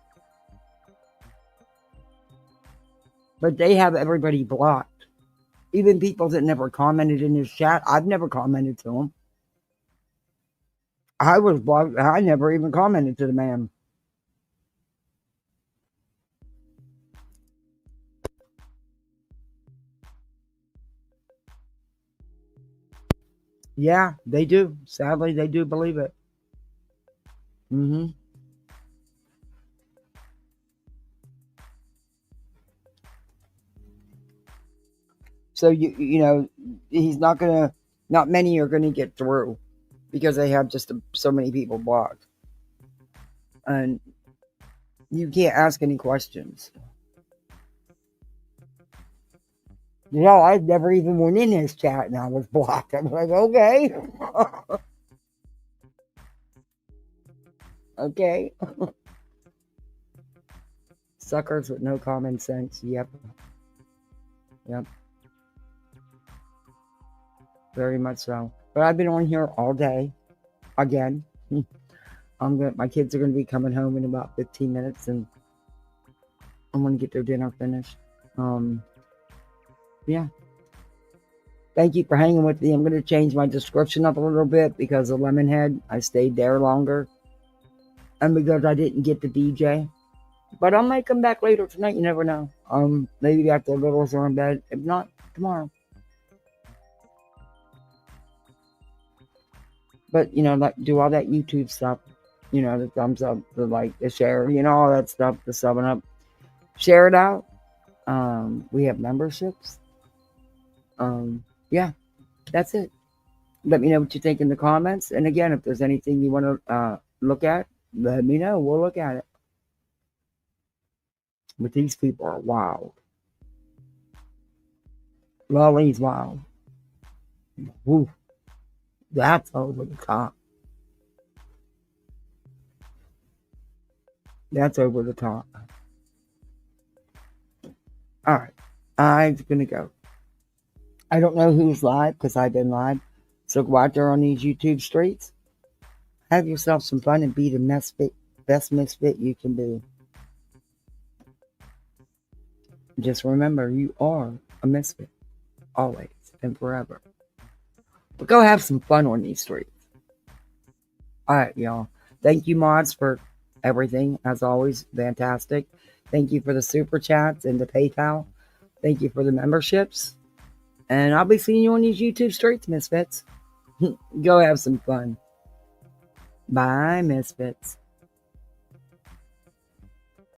But they have everybody blocked. Even people that never commented in his chat. I've never commented to him. I was blocked. I never even commented to the man. Yeah, they do. Sadly, they do believe it. So, he's not going to, not many are going to get through because they have just so many people blocked. And you can't ask any questions. I never even went in his chat and I was blocked. I was like, okay. Okay. Suckers with no common sense. Yep. Very much so. But I've been on here all day. Again. My kids are going to be coming home in about 15 minutes and I'm going to get their dinner finished. Yeah. Thank you for hanging with me. I'm going to change my description up a little bit because of Lemonhead. I stayed there longer. And because I didn't get to BJ. But I might come back later tonight. You never know. Maybe after the littles are in bed. If not, tomorrow. But, do all that YouTube stuff. The thumbs up, the like, the share, all that stuff, the subbing up. Share it out. We have memberships. Yeah, that's it. Let me know what you think in the comments. And again, if there's anything you want to look at, let me know. We'll look at it. But these people are wild. Lolli's wild. Woo. That's over the top. That's over the top. All right. I'm going to go. I don't know who's live because I've been live. So go out there on these YouTube streets. Have yourself some fun and be the best misfit you can be. Just remember, you are a misfit. Always and forever. But go have some fun on these streets. All right, y'all. Thank you, mods, for everything. As always, fantastic. Thank you for the super chats and the PayPal. Thank you for the memberships. And I'll be seeing you on these YouTube streets, misfits. Go have some fun. Bye, misfits.